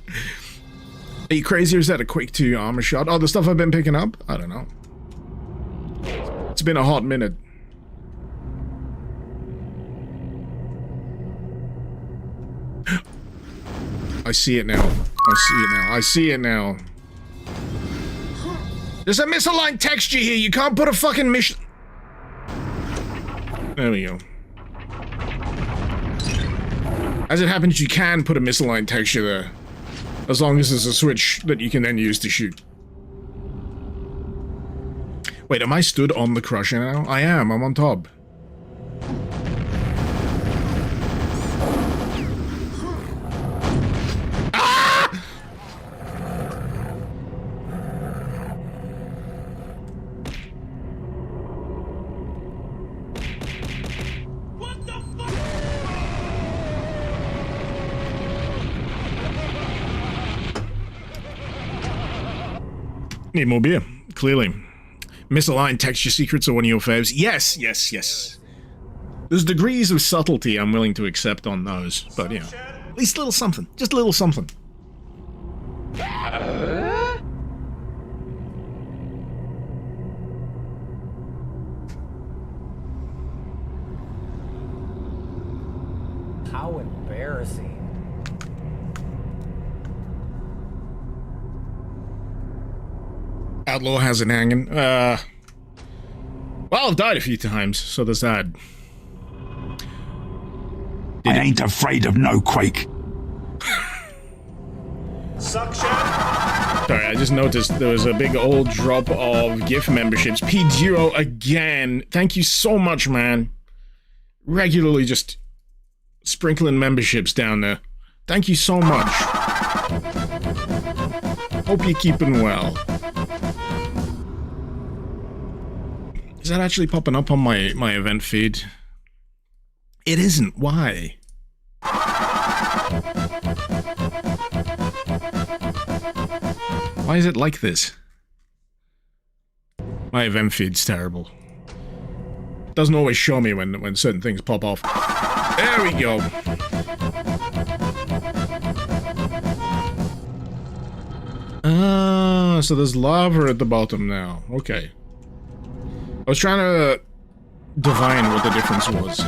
you crazy or is that a Quake 2 armor shot? Oh, the stuff I've been picking up? I don't know. It's been a hot minute. I see it now. I see it now. There's a misaligned texture here. You can't put a fucking mission. There we go. As it happens, you can put a misaligned texture there. As long as there's a switch that you can then use to shoot. Wait, am I stood on the crusher now? I am. I'm on top. Need more beer, clearly. Misaligned texture secrets are one of your faves. Yes, yes, yes. There's degrees of subtlety I'm willing to accept on those, but you know, at least a little something. Just a little something. How embarrassing. Outlaw has it hanging. Well, I've died a few times, so there's that. I ain't afraid of no Quake. Suction. Sorry, I just noticed there was a big old drop of GIF memberships. P0 again. Thank you so much, man. Regularly just sprinkling memberships down there. Thank you so much. Hope you're keeping well. Is that actually popping up on my event feed? It isn't. Why? Why is it like this? My event feed's terrible. Doesn't always show me when certain things pop off. There we go. Ah, so there's lava at the bottom now. Okay. I was trying to divine what the difference was.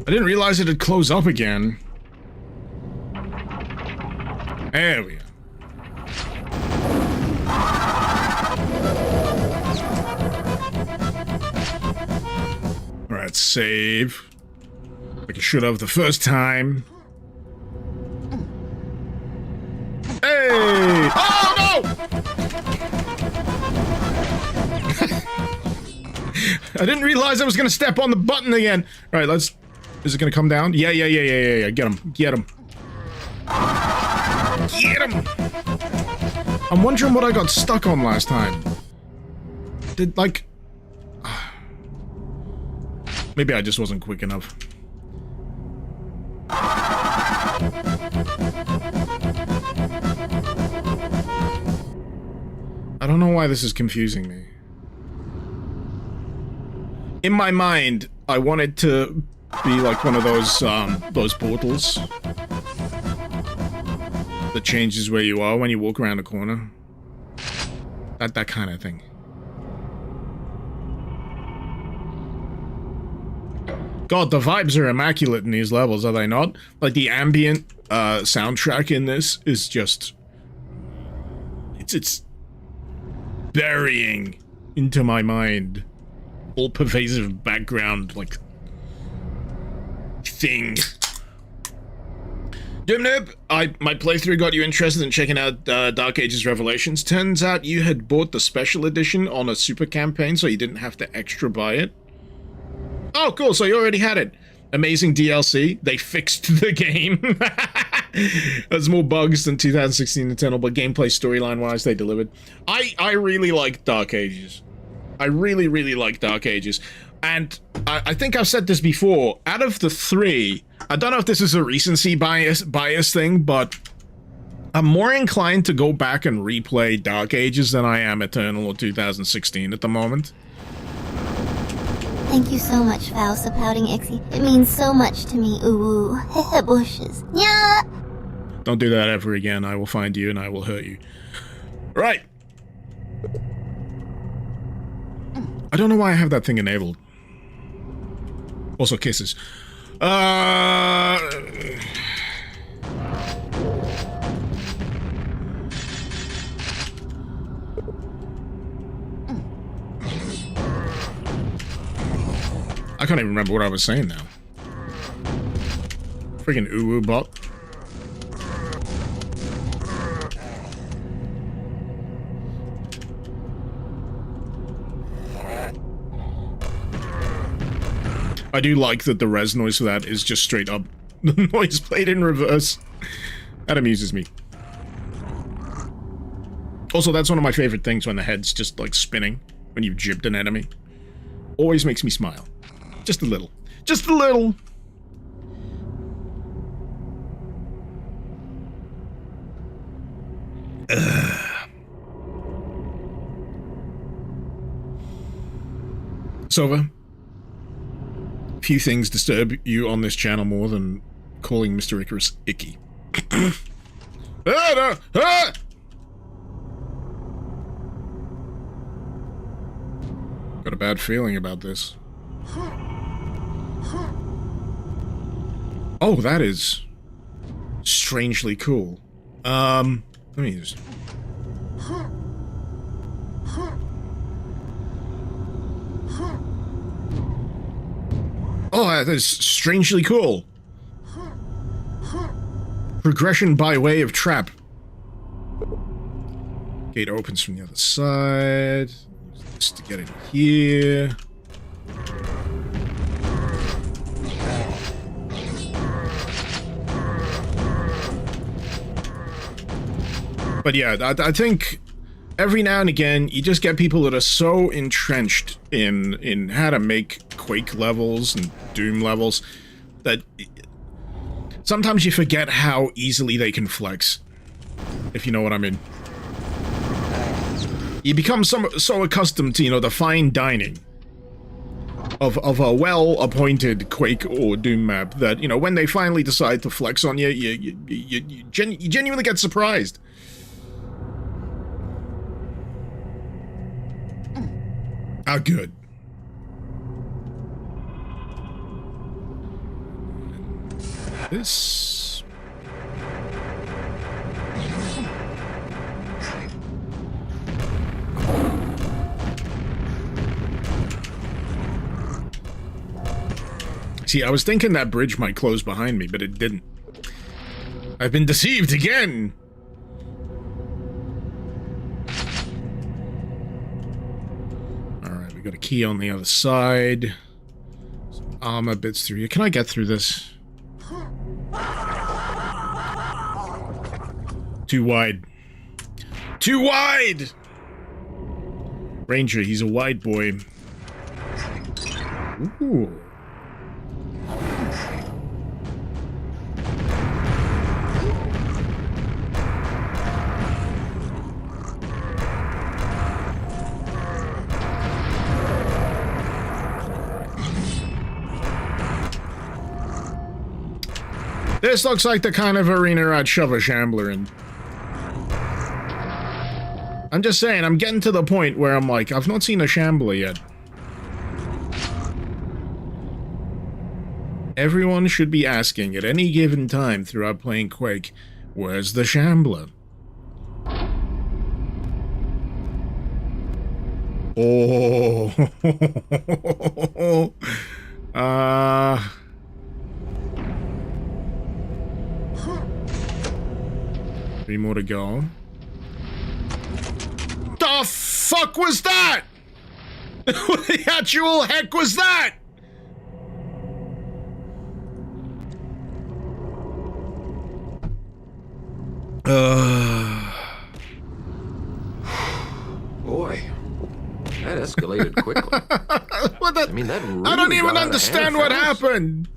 I didn't realize it'd close up again. There we go. Alright, save. Like I should have the first time. Hey! Oh no! I didn't realize I was gonna step on the button again. Alright, let's... Is it gonna come down? Yeah. Get him. Get him. Get him! I'm wondering what I got stuck on last time. Did, like... Maybe I just wasn't quick enough. I don't know why this is confusing me. In my mind, I want it to be like one of those portals that changes where you are when you walk around a corner. That kind of thing. God, the vibes are immaculate in these levels, are they not? Like, the ambient soundtrack in this is just... It's burying into my mind. All-pervasive background, like... thing. Doomnoob, my playthrough got you interested in checking out Dark Ages Revelations. Turns out you had bought the special edition on a super campaign, so you didn't have to extra buy it. Oh, cool, so you already had it. Amazing DLC. They fixed the game. There's more bugs than 2016 Nintendo, but gameplay storyline-wise, they delivered. I really like Dark Ages. I really, really like Dark Ages. And I think I've said this before, out of the three, I don't know if this is a recency bias thing, but I'm more inclined to go back and replay Dark Ages than I am Eternal or 2016 at the moment. Thank you so much, Faust, pouting Ixie. It means so much to me. Ooh, bushes. Yeah. Don't do that ever again. I will find you and I will hurt you. Right. I don't know why I have that thing enabled. Also kisses. I can't even remember what I was saying now. Freaking uwu bot. I do like that the res noise for that is just straight up the noise played in reverse. That amuses me. Also, that's one of my favorite things when the head's just like spinning when you've jibbed an enemy. Always makes me smile. Just a little. Just a little! Sova, few things disturb you on this channel more than calling Mr. Icarus icky. Got a bad feeling about this. Oh, that is strangely cool. Let me just... Oh, that is strangely cool. Progression by way of trap. Gate opens from the other side. Use this to get in here. But yeah, I think every now and again, you just get people that are so entrenched in how to make Quake levels and Doom levels that sometimes you forget how easily they can flex, if you know what I mean. You become so accustomed to, you know, the fine dining of a well-appointed Quake or Doom map that, you know, when they finally decide to flex on you, you genuinely get surprised. How good. This... See, I was thinking that bridge might close behind me, but it didn't. I've been deceived again! Alright, we got a key on the other side. Some armor bits through here. Can I get through this? Too wide. Too wide! Ranger, he's a wide boy. Ooh. This looks like the kind of arena I'd shove a shambler in. I'm just saying, I'm getting to the point where I'm like, I've not seen a shambler yet. Everyone should be asking at any given time throughout playing Quake, where's the shambler? Oh. 3 more to go. The fuck was that? What the actual heck was that? Boy, that escalated quickly. What the? I mean, that really I don't even got out of understand hand what fast. happened.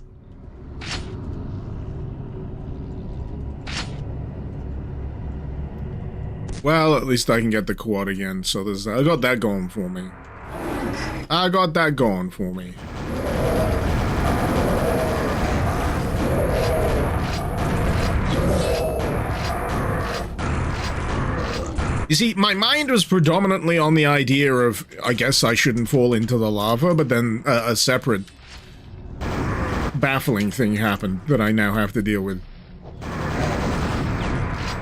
Well, at least I can get the quad again, so there's I got that going for me. I got that going for me. You see, my mind was predominantly on the idea of, I guess I shouldn't fall into the lava, but then a separate baffling thing happened that I now have to deal with.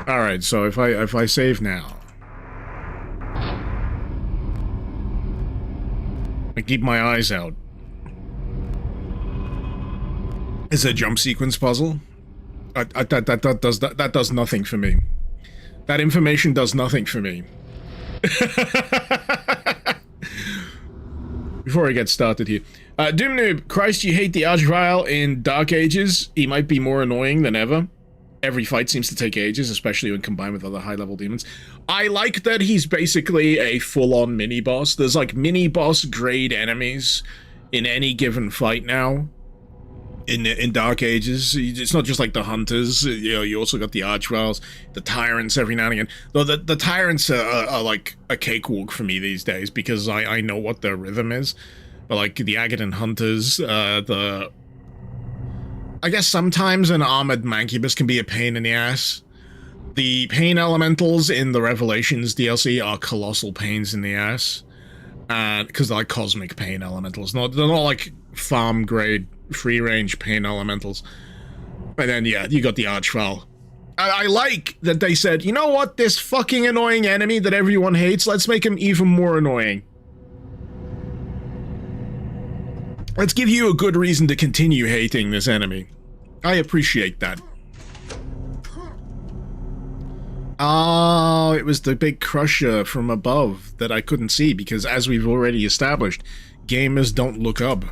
Alright, so if I save now, I keep my eyes out. It's a jump sequence puzzle. That does nothing for me. That information does nothing for me. Before I get started here. Doom Noob, Christ, you hate the Archvile in Dark Ages. He might be more annoying than ever. Every fight seems to take ages, especially when combined with other high-level demons. I like that he's basically a full-on mini-boss. There's like mini-boss grade enemies in any given fight now. In Dark Ages, it's not just like the hunters. You know, you also got the archviles, the tyrants every now and again. Though the tyrants are like a cakewalk for me these days because I know what their rhythm is. But like the Agadan hunters, I guess sometimes an armored mancubus can be a pain in the ass. The pain elementals in the Revelations DLC are colossal pains in the ass. Because they're like cosmic pain elementals. They're not like farm grade free range pain elementals. And then yeah, you got the Archvile. I like that they said, you know what, this fucking annoying enemy that everyone hates, let's make him even more annoying. Let's give you a good reason to continue hating this enemy. I appreciate that. Oh, it was the big crusher from above that I couldn't see because, as we've already established, gamers don't look up.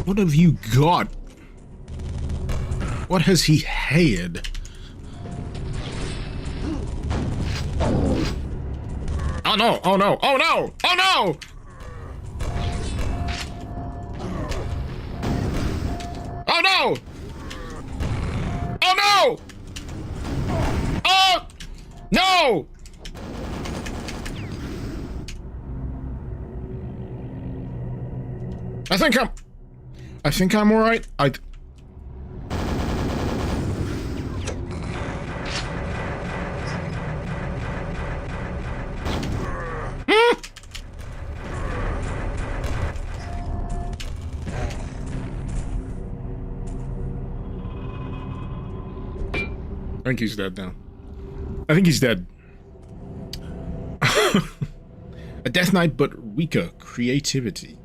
What have you got? What has he had? Oh no, oh no, oh no, oh no! Oh no! Oh no! Oh! No! I think I'm alright. I think he's dead now. I think he's dead. A Death Knight, but weaker creativity.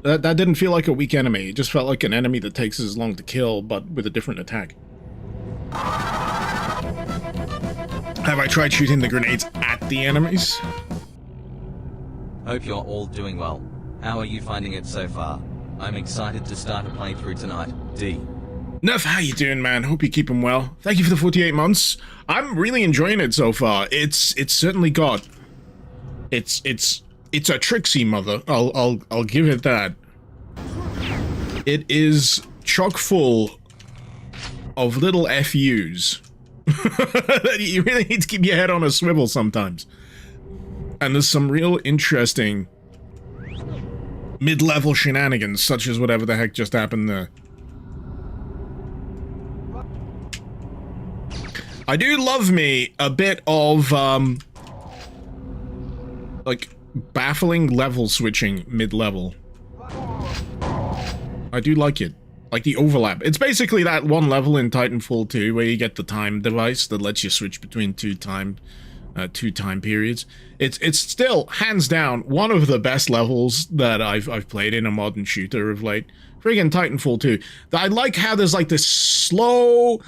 That didn't feel like a weak enemy. It just felt like an enemy that takes as long to kill, but with a different attack. Have I tried shooting the grenades at the enemies? Hope you're all doing well. How are you finding it so far? I'm excited to start a playthrough tonight. D. Nuff, how you doing, man? Hope you're keeping well. Thank you for the 48 months. I'm really enjoying it so far. It's certainly got... It's a tricksy mother. I'll give it that. It is chock full of little FUs. You really need to keep your head on a swivel sometimes. And there's some real interesting mid-level shenanigans, such as whatever the heck just happened there. I do love me a bit of, like, baffling level switching mid-level. I do like it. Like the overlap. It's basically that one level in Titanfall 2 where you get the time device that lets you switch between two time periods. It's still, hands down, one of the best levels that I've played in a modern shooter of late. Friggin' Titanfall 2. I like how there's like this slow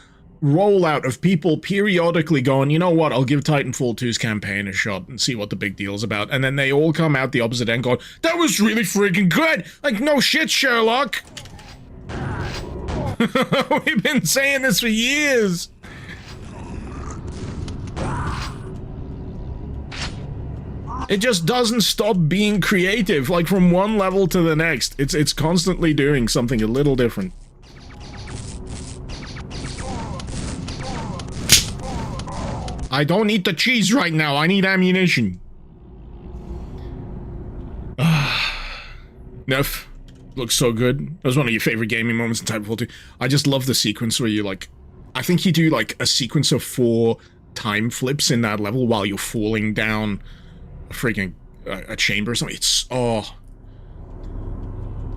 rollout of people periodically going, you know what, I'll give Titanfall 2's campaign a shot and see what the big deal's about. And then they all come out the opposite end going, that was really friggin' good! Like, no shit, Sherlock! We've been saying this for years! It just doesn't stop being creative, like from one level to the next. It's constantly doing something a little different. I don't need the cheese right now, I need ammunition. Neff, looks so good. That was one of your favorite gaming moments in Titanfall 2. I just love the sequence where you like... I think you do like a sequence of 4 time flips in that level while you're falling down a freaking a chamber or something. It's... oh...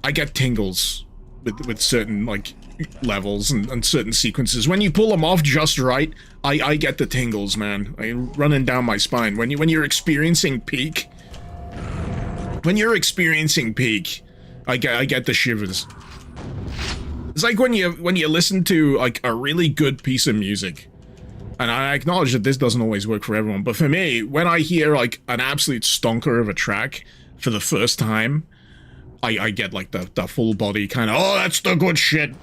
I get tingles with certain like levels and certain sequences. When you pull them off just right, I get the tingles, man. Running down my spine. When you're experiencing peak... When you're experiencing peak, I get the shivers. It's like when you listen to like a really good piece of music. And I acknowledge that this doesn't always work for everyone, but for me, when I hear like an absolute stonker of a track for the first time, I get like the full body kind of, oh, that's the good shit.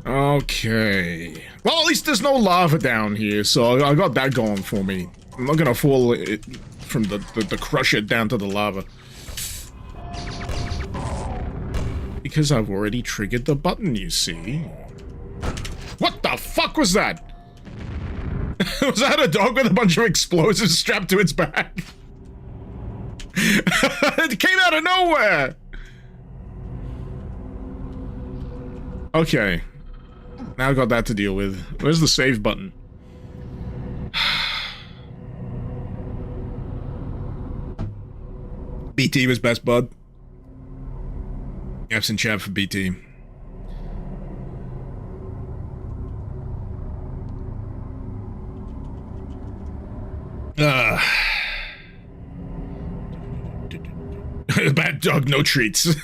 Okay. Well, at least there's no lava down here, so I got that going for me. I'm not gonna fall from the crusher down to the lava. Because I've already triggered the button, you see. What the fuck was that? Was that a dog with a bunch of explosives strapped to its back? It came out of nowhere! Okay. Now I've got that to deal with. Where's the save button? BT was best, bud. F's in chat for BT. Bad dog, no treats.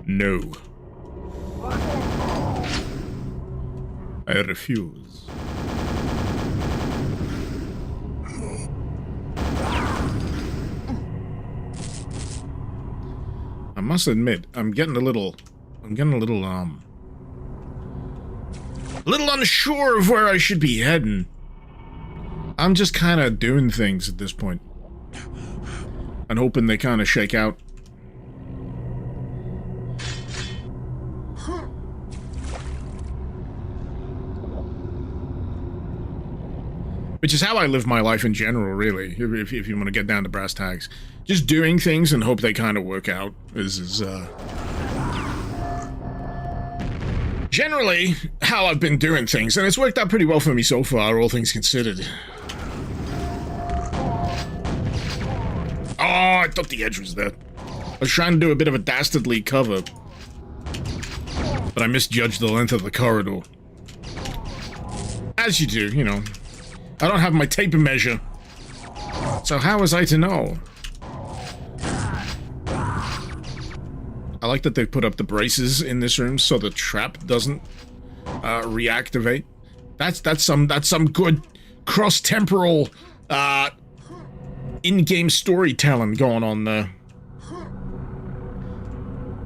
No. I refuse. I must admit, I'm getting a little unsure of where I should be heading. I'm just kind of doing things at this point. And hoping they kind of shake out. Which is how I live my life in general, really, if you want to get down to brass tacks. Just doing things and hope they kind of work out is generally how I've been doing things, and it's worked out pretty well for me so far, all things considered. Oh, I thought the edge was there. I was trying to do a bit of a dastardly cover, but I misjudged the length of the corridor. As you do, you know. I don't have my tape measure. So how was I to know? I like that they put up the braces in this room so the trap doesn't reactivate. That's some good cross-temporal in-game storytelling going on there.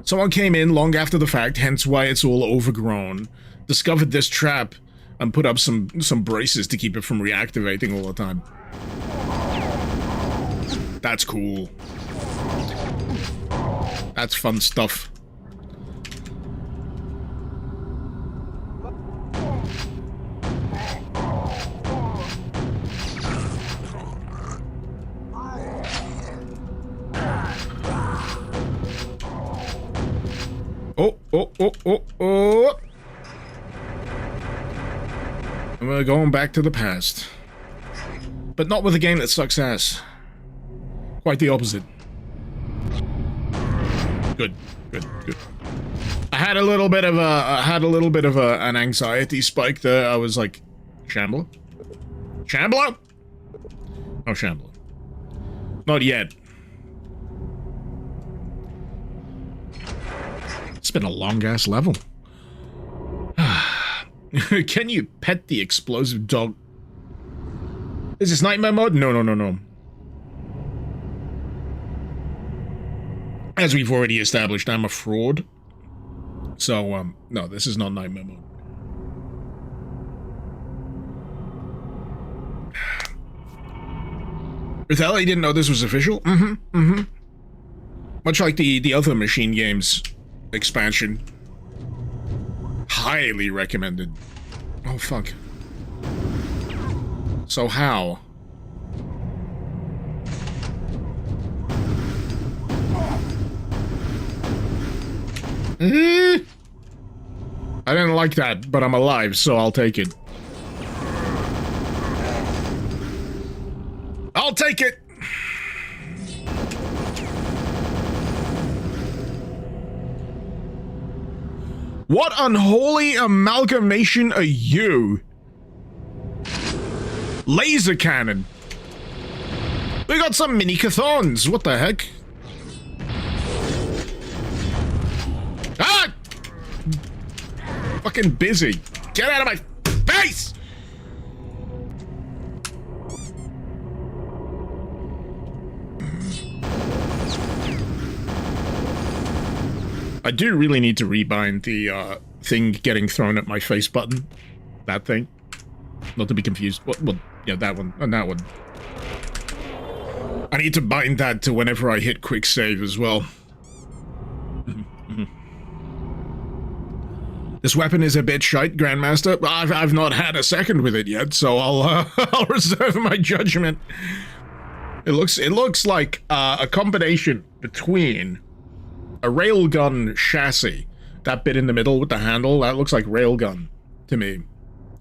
Someone came in long after the fact, hence why it's all overgrown, discovered this trap, and put up some braces to keep it from reactivating all the time. That's cool. That's fun stuff. Oh. And we're going back to the past. But not with a game that sucks ass. Quite the opposite. Good. I had a little bit of an anxiety spike there. I was like, Shambler? Shambler? No Shambler. Not yet. It's been a long-ass level. Can you pet the explosive dog? Is this nightmare mode? No. As we've already established, I'm a fraud. So, no, this is not nightmare mode. Rithella, you didn't know this was official? Much like the other Machine Games expansion. Highly recommended. Oh, fuck. So how? I didn't like that, but I'm alive, so I'll take it. I'll take it! What unholy amalgamation are you? Laser cannon. We got some mini cathons. What the heck? Ah! Fucking busy. Get out of my face! I do really need to rebind the thing getting thrown at my face button. That thing. Not to be confused. What? Yeah, that one. And that one. I need to bind that to whenever I hit quick save as well. This weapon is a bit shite, Grandmaster. I've not had a second with it yet, so I'll reserve my judgment. It looks like a combination between a railgun chassis, that bit in the middle with the handle, that looks like railgun to me.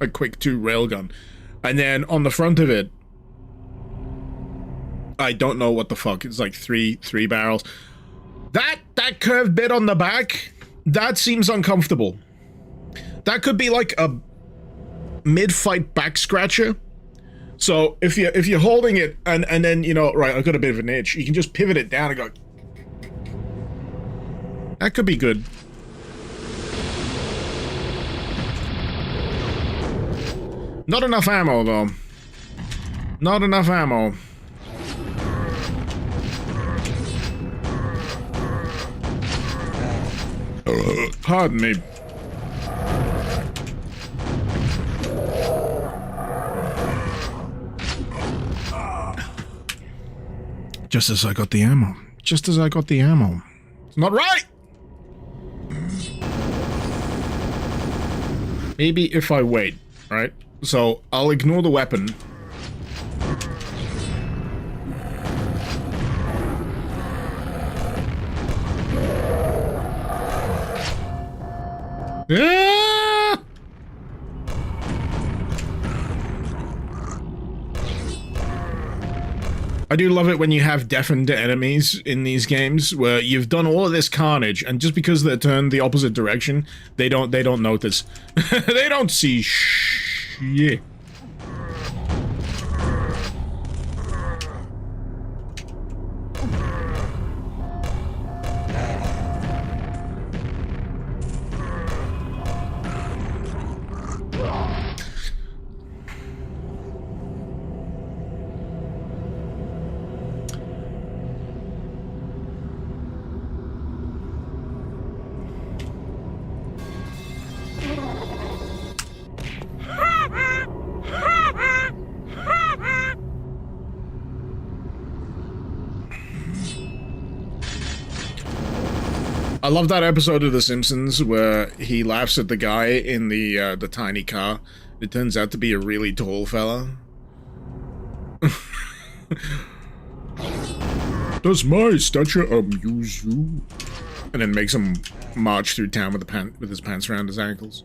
A Quake 2 railgun. And then on the front of it, I don't know what the fuck, it's like three barrels. That curved bit on the back, that seems uncomfortable. That could be like a mid-fight back scratcher. So if you're holding it and then, you know, right, I've got a bit of an itch, you can just pivot it down and go. That could be good. Not enough ammo, though. Not enough ammo. Pardon me. Just as I got the ammo. Just as I got the ammo. It's not right! Maybe if I wait, right? So, I'll ignore the weapon. Ah! I do love it when you have deafened enemies in these games, where you've done all of this carnage, and just because they're turned the opposite direction, they don't notice. They don't see shh. shit. I love that episode of The Simpsons where he laughs at the guy in the tiny car. It turns out to be a really tall fella. Does my stature amuse you? And then makes him march through town with his pants around his ankles.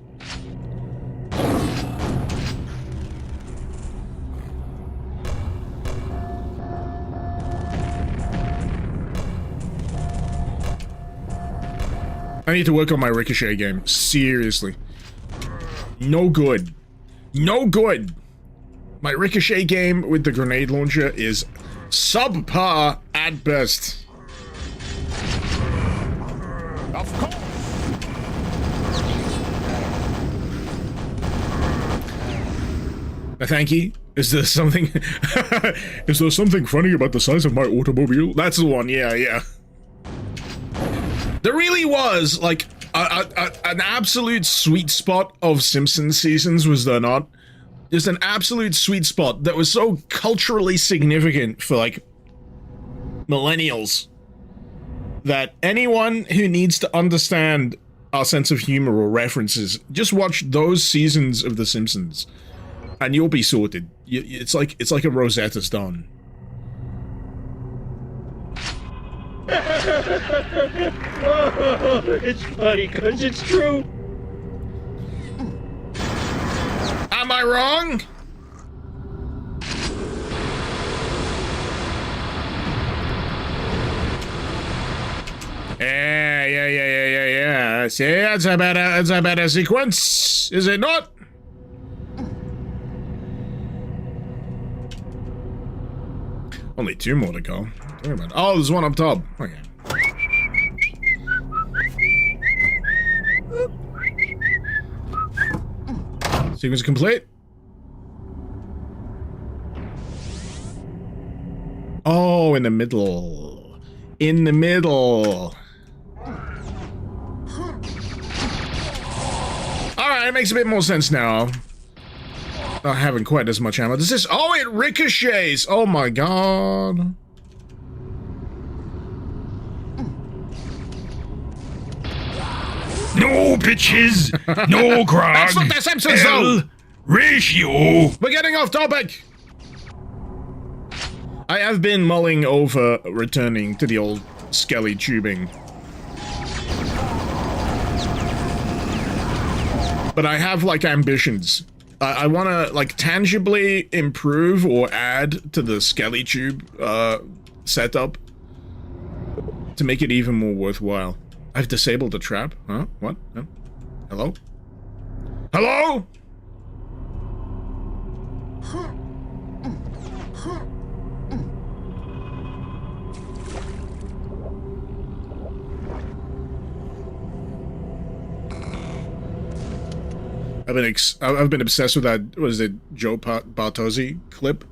I need to work on my ricochet game. Seriously. No good. No good. My ricochet game with the grenade launcher is subpar at best. Of course. Thank you. Is there something... Is there something funny about the size of my automobile? That's the one, yeah. There really was, like, an absolute sweet spot of Simpsons seasons, was there not? Just an absolute sweet spot that was so culturally significant for, like, millennials that anyone who needs to understand our sense of humor or references, just watch those seasons of The Simpsons, and you'll be sorted. It's like a Rosetta Stone. It's funny because it's true. Am I wrong? Yeah. See, it's a better sequence, is it not? Only 2 more to go. Oh, there's one up top. Okay. Sequence complete. Oh, in the middle. In the middle. Alright, it makes a bit more sense now. Not having quite as much ammo. Does this... Oh, it ricochets! Oh my god. No bitches, no grog. That's not the Simpsons, though. Ratio. We're getting off topic. I have been mulling over returning to the old skelly tubing. But I have, like, ambitions. I want to, like, tangibly improve or add to the skelly tube setup to make it even more worthwhile. I've disabled the trap. Huh? What? No? Hello? Hello? I've been obsessed with that, what is it, Joe Bartozzi clip?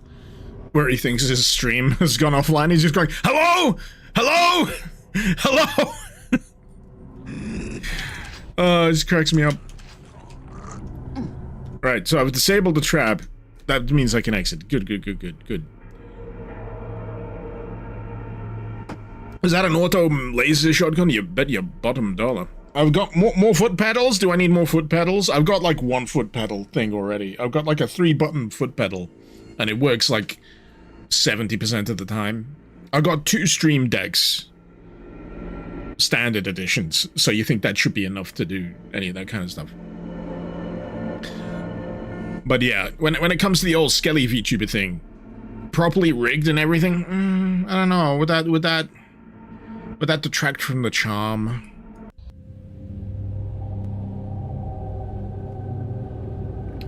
Where he thinks his stream has gone offline. He's just going, hello? Hello? Hello? It just cracks me up. Right, so I've disabled the trap. That means I can exit. Good. Is that an auto laser shotgun? You bet your bottom dollar. I've got more foot pedals. Do I need more foot pedals? I've got like 1 foot pedal thing already. I've got like a 3-button foot pedal, and it works like 70% of the time. I've got 2 stream decks. Standard editions, so you think that should be enough to do any of that kind of stuff. But yeah, when it comes to the old Skelly VTuber thing, properly rigged and everything, I don't know, would that detract from the charm?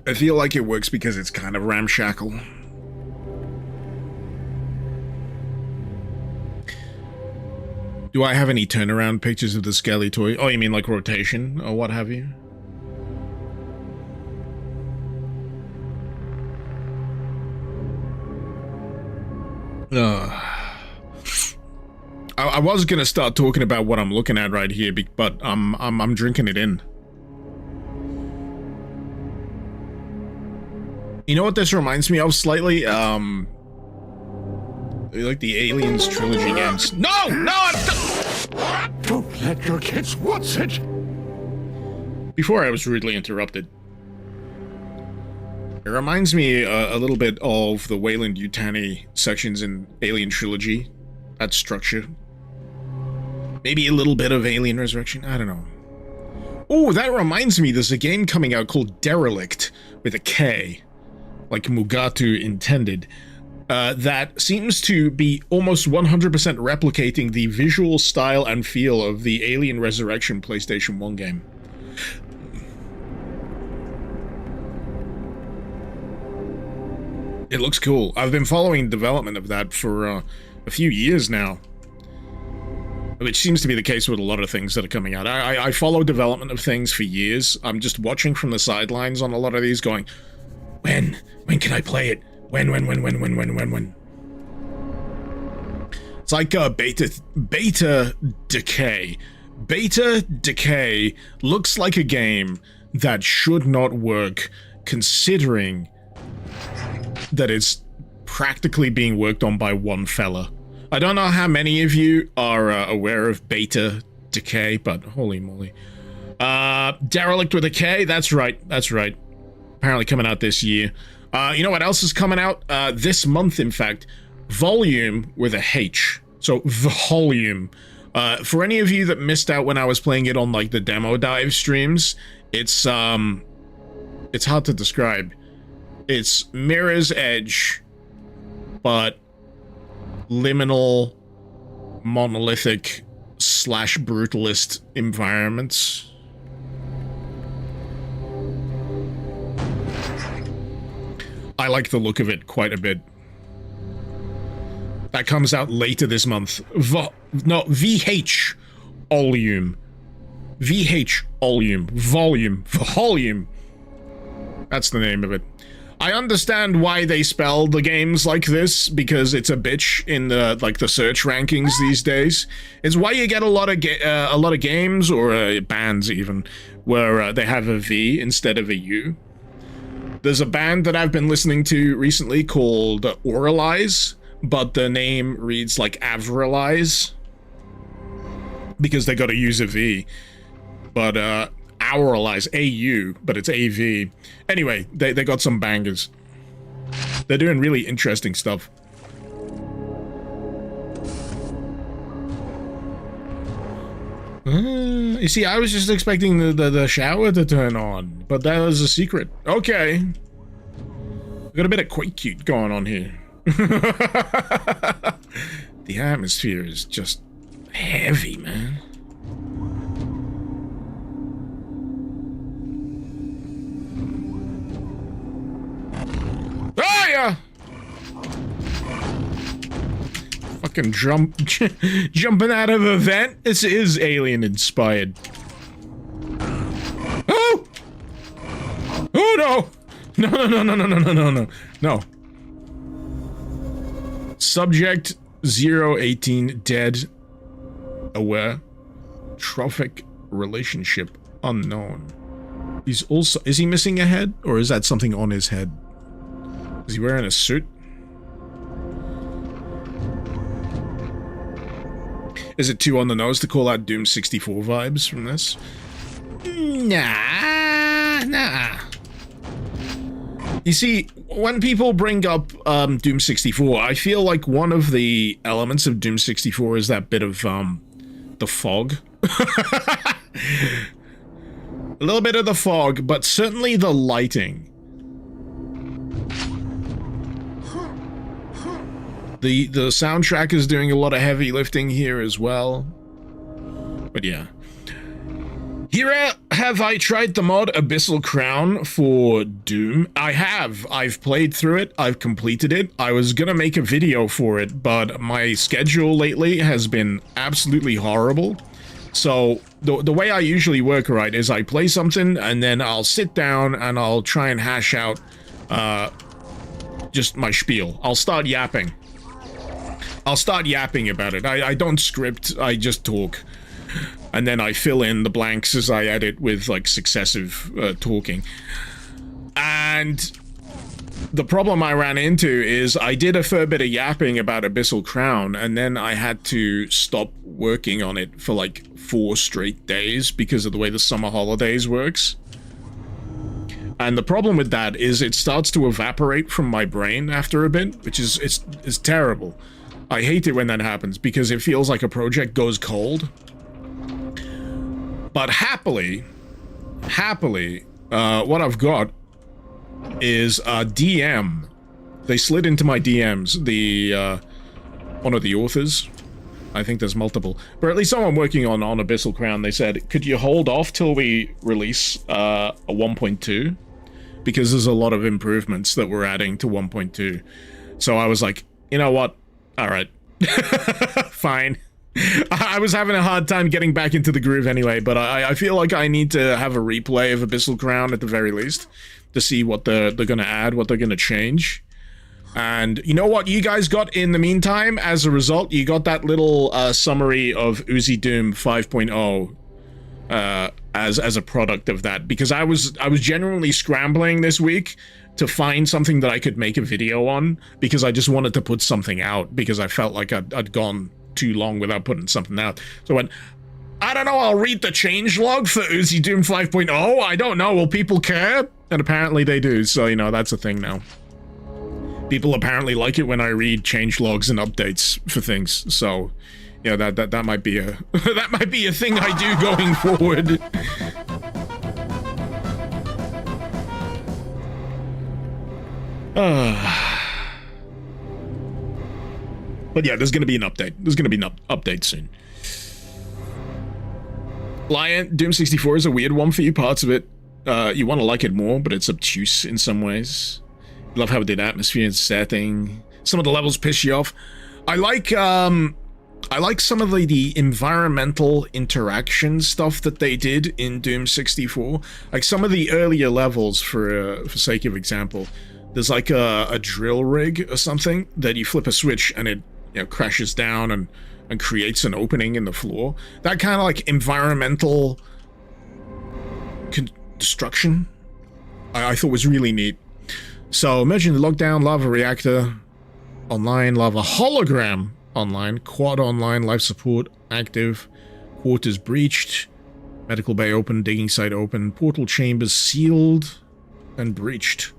I feel like it works because it's kind of ramshackle. Do I have any turnaround pictures of the Skelly toy? Oh, you mean like rotation or what have you? I was gonna start talking about what I'm looking at right here, but I'm drinking it in. You know what this reminds me of slightly? Like the Aliens trilogy games. No! Don't let your kids watch it! Before I was rudely interrupted. It reminds me a little bit of the Weyland-Yutani sections in Alien Trilogy. That structure. Maybe a little bit of Alien Resurrection, I don't know. Oh, that reminds me, there's a game coming out called Derelict, with a K. Like Mugatu intended. That seems to be almost 100% replicating the visual style and feel of the Alien Resurrection PlayStation 1 game. It looks cool. I've been following development of that for a few years now. Which seems to be the case with a lot of things that are coming out. I follow development of things for years. I'm just watching from the sidelines on a lot of these going, when can I play it? When? It's like Beta Decay. Beta Decay looks like a game that should not work, considering that it's practically being worked on by one fella. I don't know how many of you are aware of Beta Decay, but holy moly. Derelict with a K, that's right. Apparently coming out this year. You know what else is coming out? This month, in fact. Volume with a H. So, Volume. For any of you that missed out when I was playing it on, like, the demo dive streams, it's hard to describe. It's Mirror's Edge, but liminal, monolithic, / brutalist environments. I like the look of it quite a bit. That comes out later this month. VH Volume. VH Volume. That's the name of it. I understand why they spell the games like this, because it's a bitch in the the search rankings these days. It's why you get a lot of games or bands even where they have a V instead of a U. There's a band that I've been listening to recently called Oralize, but the name reads like Avrilize because they got to use a V. But Auralize, A-U, but it's A-V. Anyway, they got some bangers. They're doing really interesting stuff. You see, I was just expecting the shower to turn on, but that was a secret. Okay. We got a bit of Quake cute going on here. The atmosphere is just heavy, man. Oh, yeah! Fucking jumping out of a vent. This is alien inspired. Oh! Oh no! No. Subject 018 dead. Aware. Trophic relationship unknown. He's also... Is he missing a head? Or is that something on his head? Is he wearing a suit? Is it too on the nose to call out Doom 64 vibes from this? Nah. You see, when people bring up Doom 64, I feel like one of the elements of Doom 64 is that bit of the fog. A little bit of the fog, but certainly the lighting. The soundtrack is doing a lot of heavy lifting here as well. But yeah. Here, have I tried the mod Abyssal Crown for Doom? I have. I've played through it. I've completed it. I was gonna make a video for it, but my schedule lately has been absolutely horrible. So, the way I usually work, right, is I play something, and then I'll sit down, and I'll try and hash out, just my spiel. I'll start yapping. I'll start yapping about it. I don't script, I just talk. And then I fill in the blanks as I edit with, like, successive talking. And the problem I ran into is I did a fair bit of yapping about Abyssal Crown, and then I had to stop working on it for, like, 4 straight days because of the way the summer holidays works. And the problem with that is it starts to evaporate from my brain after a bit, which is it's terrible. I hate it when that happens because it feels like a project goes cold. But happily, what I've got is a DM. They slid into my DMs, one of the authors. I think there's multiple. But at least someone working on Abyssal Crown, they said, could you hold off till we release a 1.2? Because there's a lot of improvements that we're adding to 1.2. So I was like, you know what? Alright. Fine. I was having a hard time getting back into the groove anyway, but I feel like I need to have a replay of Abyssal Crown at the very least to see what they're gonna add, what they're gonna change. And you know what you guys got in the meantime? As a result, you got that little summary of Uzi Doom 5.0 as a product of that, because I was genuinely scrambling this week to find something that I could make a video on, because I just wanted to put something out, because I felt like I'd gone too long without putting something out. So I went, I don't know, I'll read the changelog for Uzi Doom 5.0. I don't know, will people care? And apparently they do, so you know, that's a thing now. People apparently like it when I read changelogs and updates for things, so yeah, that might be a that might be a thing I do going forward. But yeah, there's gonna be an update. There's gonna be an update soon. Lion, Doom 64 is a weird one for you. Parts of it, you want to like it more, but it's obtuse in some ways. Love how it did atmosphere and setting. Some of the levels piss you off. I like some of the environmental interaction stuff that they did in Doom 64. Like some of the earlier levels, for sake of example, there's like a drill rig or something that you flip a switch and it, you know, crashes down and creates an opening in the floor. That kind of like environmental destruction I thought was really neat. So imagine the lockdown, lava reactor, online, lava hologram, online, quad online, life support, active, quarters breached, medical bay open, digging site open, portal chambers sealed and breached,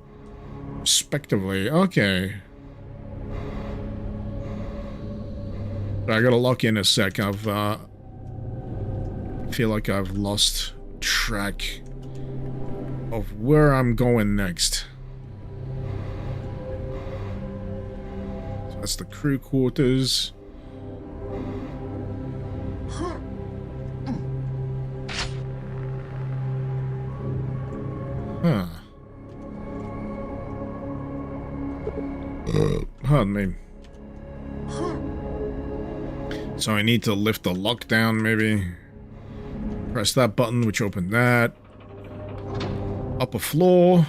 respectively. Okay. I gotta lock in a sec. I feel like I've lost track of where I'm going next. So that's the crew quarters. Huh. Pardon me. So I need to lift the lockdown, maybe. Press that button, which opened that. Upper floor.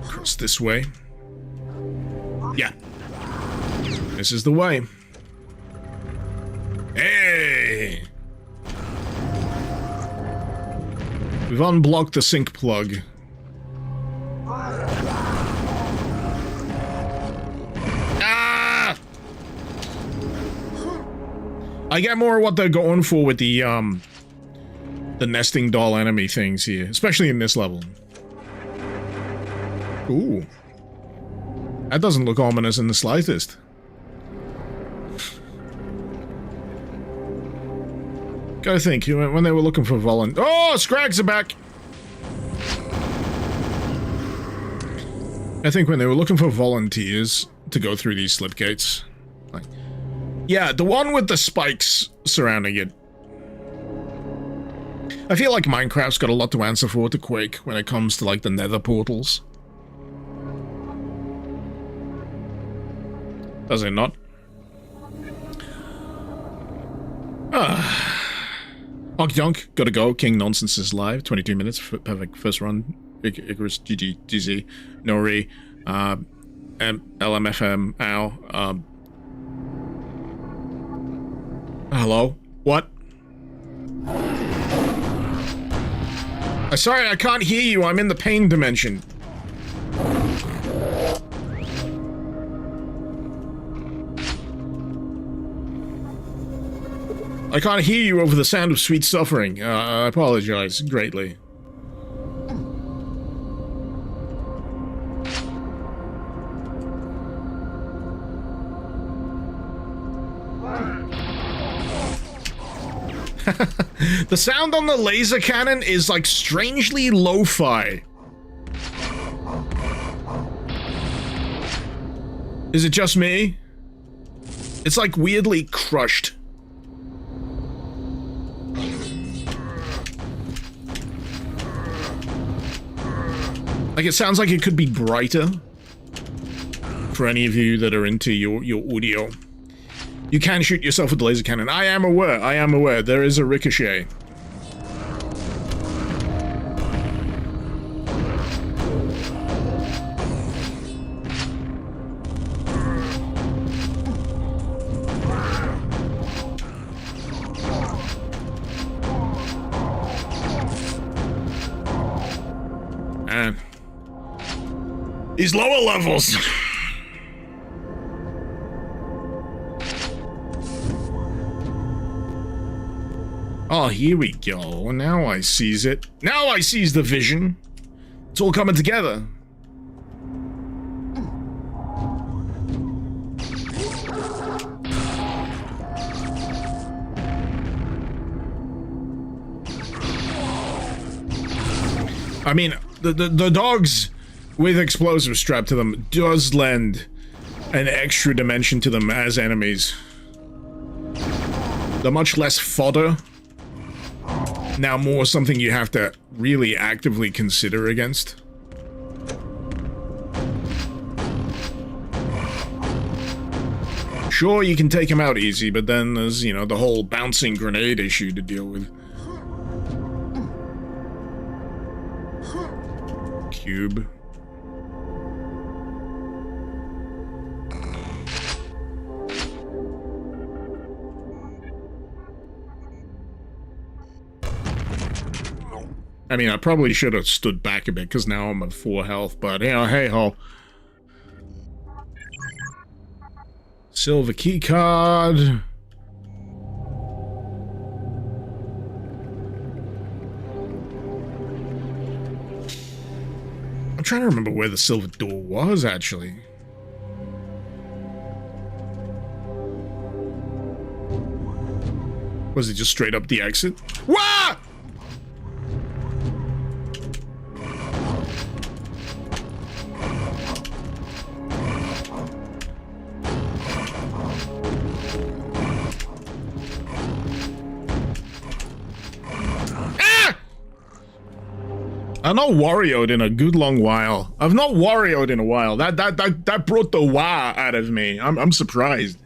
Cross this way. Yeah. This is the way. Hey! We've unblocked the sink plug. I get more of what they're going for with the nesting doll enemy things here, especially in this level. Ooh. That doesn't look ominous in the slightest. Gotta think, when they were looking for Oh, Scrags are back! I think when they were looking for volunteers to go through these slipgates, like, Yeah, the one with the spikes surrounding it. I feel like Minecraft's got a lot to answer for to Quake when it comes to, like, the nether portals. Does it not? Onkdonk, gotta go. King Nonsense is live. 22 minutes. Perfect first run. Icarus, GG, DZ, Nori, LMFM, ow. Hello? What? Sorry, I can't hear you. I'm in the pain dimension. I can't hear you over the sound of sweet suffering. I apologize greatly. The sound on the laser cannon is like strangely lo-fi. Is it just me? It's like weirdly crushed. Like it sounds like it could be brighter. For any of you that are into your audio. You can shoot yourself with the laser cannon. I am aware. There is a ricochet. Man. These lower levels. Oh, here we go. Now I sees it. Now I sees the vision. It's all coming together. I mean, the dogs with explosives strapped to them does lend an extra dimension to them as enemies. They're much less fodder. Now more something you have to really actively consider against. Sure, you can take him out easy, but then there's, you know, the whole bouncing grenade issue to deal with. Cube. I mean, I probably should have stood back a bit, because now I'm at 4 health, but, you know, hey-ho. Silver key card. I'm trying to remember where the silver door was, actually. Was it just straight up the exit? Wah! I've not warioed in a good long while. I've not warioed in a while. That brought the wah out of me. I'm surprised.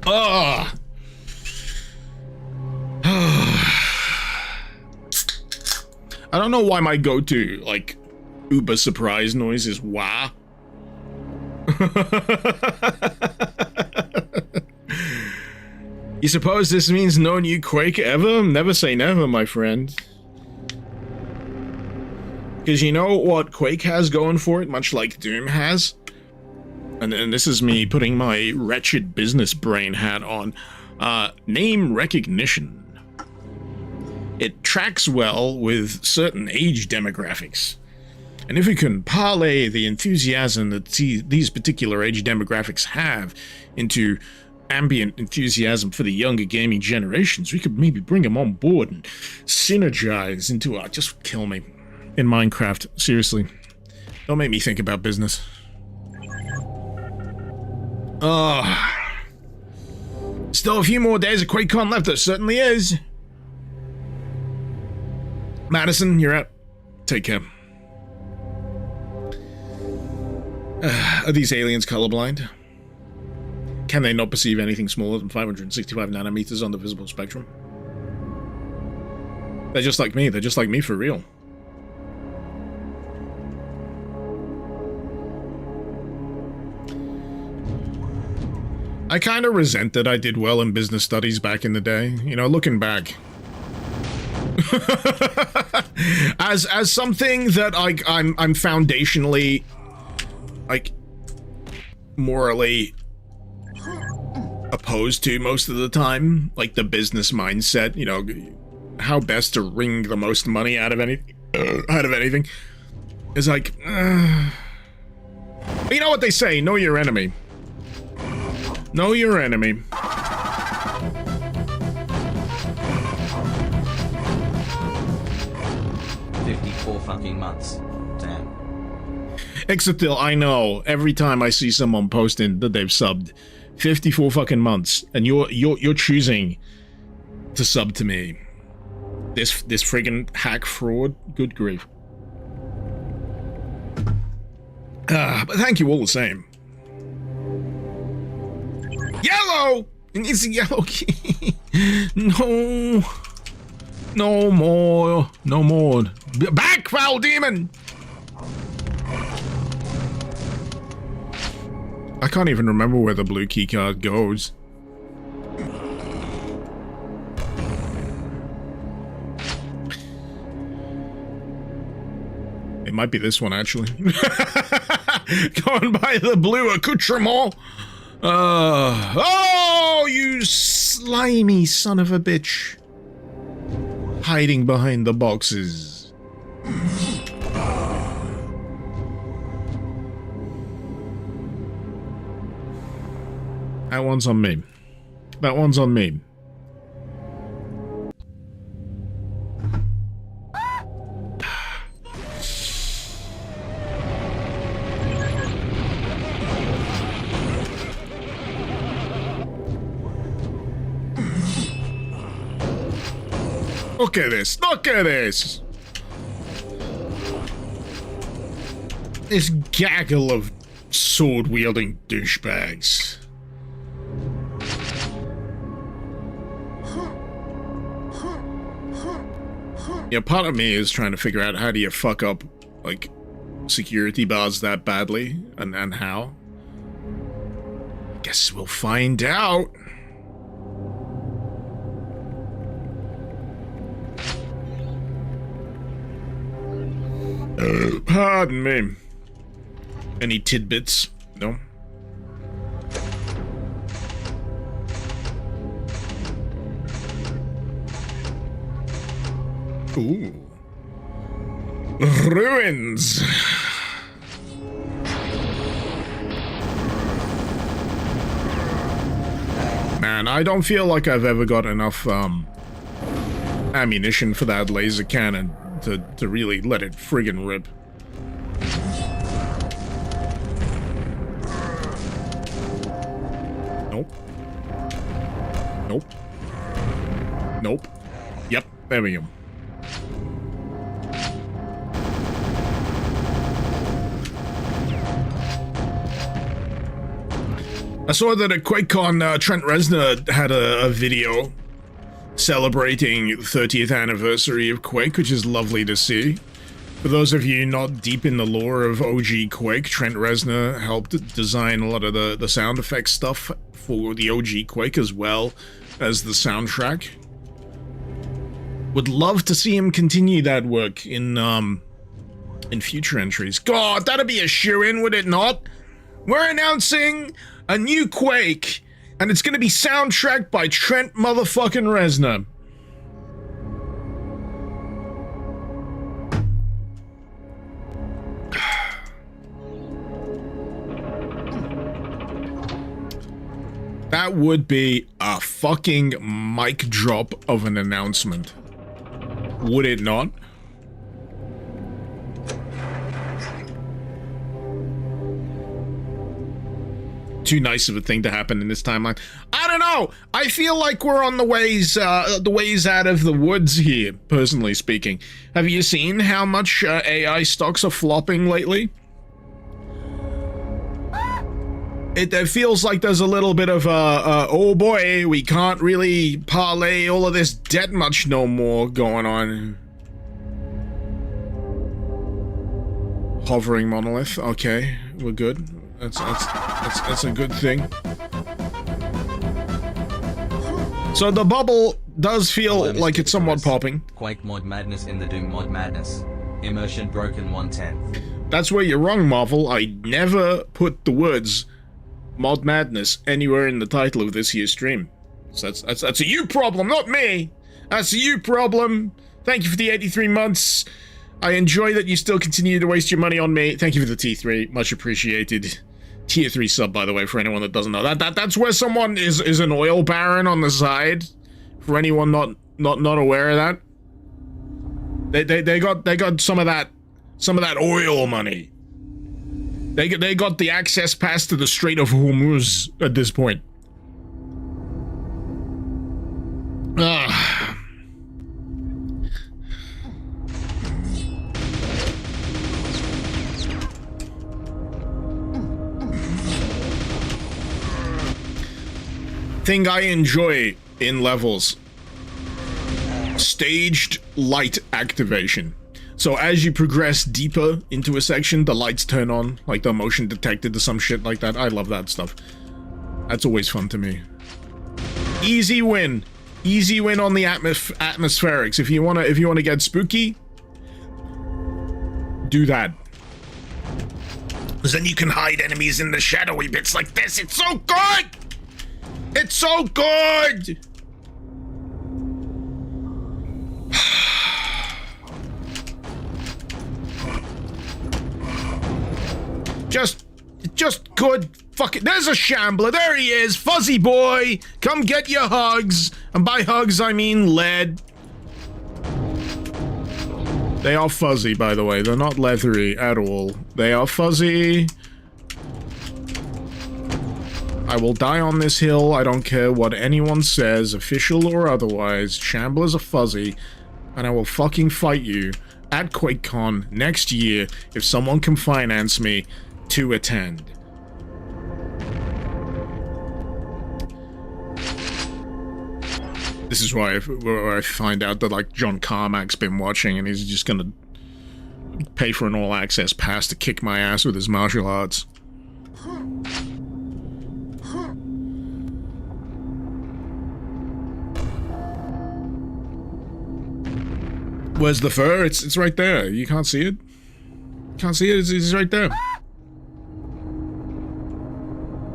Ugh. I don't know why my go-to, like, uber surprise noise is wah. You suppose this means no new Quake ever? Never say never, my friend. Because you know what Quake has going for it, much like Doom has? And this is me putting my wretched business brain hat on. Name recognition. It tracks well with certain age demographics. And if we can parlay the enthusiasm that these particular age demographics have into ambient enthusiasm for the younger gaming generations. We could maybe bring them on board and synergize into our... Just kill me. In Minecraft. Seriously. Don't make me think about business. Still a few more days of QuakeCon left. There certainly is. Madison, you're out. Take care. Are these aliens colorblind? Can they not perceive anything smaller than 565 nanometers on the visible spectrum? They're just like me. They're just like me for real. I kind of resent that I did well in business studies back in the day. You know, looking back. as something that I'm foundationally, like, morally opposed to most of the time, like the business mindset, you know, how best to wring the most money out of anything, is like, you know what they say, know your enemy. Know your enemy. 54 fucking months. Damn. Exatil, I know. Every time I see someone posting that they've subbed, 54 fucking months, and you're choosing to sub to me. This friggin' hack fraud. Good grief. But thank you all the same. Yellow! It's a yellow key. No. No more. No more. Back, foul demon! I can't even remember where the blue key card goes. It might be this one, actually. Going by the blue accoutrement. Oh, you slimy son of a bitch. Hiding behind the boxes. That one's on me. That one's on me. Look at this! Look at this! This gaggle of sword-wielding douchebags. Yeah, part of me is trying to figure out how do you fuck up, like, security bars that badly, and how. Guess we'll find out. Pardon me. Any tidbits? No? Ooh. Ruins! Man, I don't feel like I've ever got enough, ammunition for that laser cannon to really let it friggin' rip. Nope. Nope. Nope. Yep, there we go. I saw that at QuakeCon, Trent Reznor had a video celebrating the 30th anniversary of Quake, which is lovely to see. For those of you not deep in the lore of OG Quake, Trent Reznor helped design a lot of the sound effects stuff for the OG Quake as well as the soundtrack. Would love to see him continue that work in future entries. God, that'd be a shoo-in, would it not? We're announcing a new Quake, and it's gonna be soundtracked by Trent motherfucking Reznor. That would be a fucking mic drop of an announcement. Would it not? Too nice of a thing to happen in this timeline. I don't know. I feel like we're on the ways out of the woods here, personally speaking. Have you seen how much AI stocks are flopping lately? It feels like there's a little bit of oh boy, we can't really parlay all of this debt much no more going on. Hovering monolith. Okay, we're good. That's a good thing. So the bubble does feel like it's somewhat popping. Quake mod madness in the Doom mod madness. Immersion broken 1/10. That's where you're wrong, Marvel. I never put the words mod madness anywhere in the title of this year's stream. So that's a you problem, not me. That's a you problem. Thank you for the 83 months. I enjoy that you still continue to waste your money on me. Thank you for the T3, much appreciated. Tier 3 sub, by the way, for anyone that doesn't know. That's where someone is an oil baron on the side. For anyone not aware of that. They got some of that oil money. They got the access pass to the Strait of Hormuz at this point. Thing I enjoy in levels. Staged light activation. So as you progress deeper into a section, the lights turn on, like the motion detected or some shit like that. I love that stuff. That's always fun to me. Easy win. Easy win on the atmospherics. If you wanna get spooky, do that. Because then you can hide enemies in the shadowy bits like this. It's so good! It's so good! Just good fucking... There's a shambler, there he is, fuzzy boy! Come get your hugs! And by hugs, I mean lead. They are fuzzy, by the way, they're not leathery at all. They are fuzzy. I will die on this hill, I don't care what anyone says, official or otherwise. Shamblers are fuzzy, and I will fucking fight you at QuakeCon next year if someone can finance me to attend. This is where I find out that, like, John Carmack's been watching and he's just gonna pay for an all-access pass to kick my ass with his martial arts. Where's the fur? It's right there. You can't see it? Can't see it? It's right there.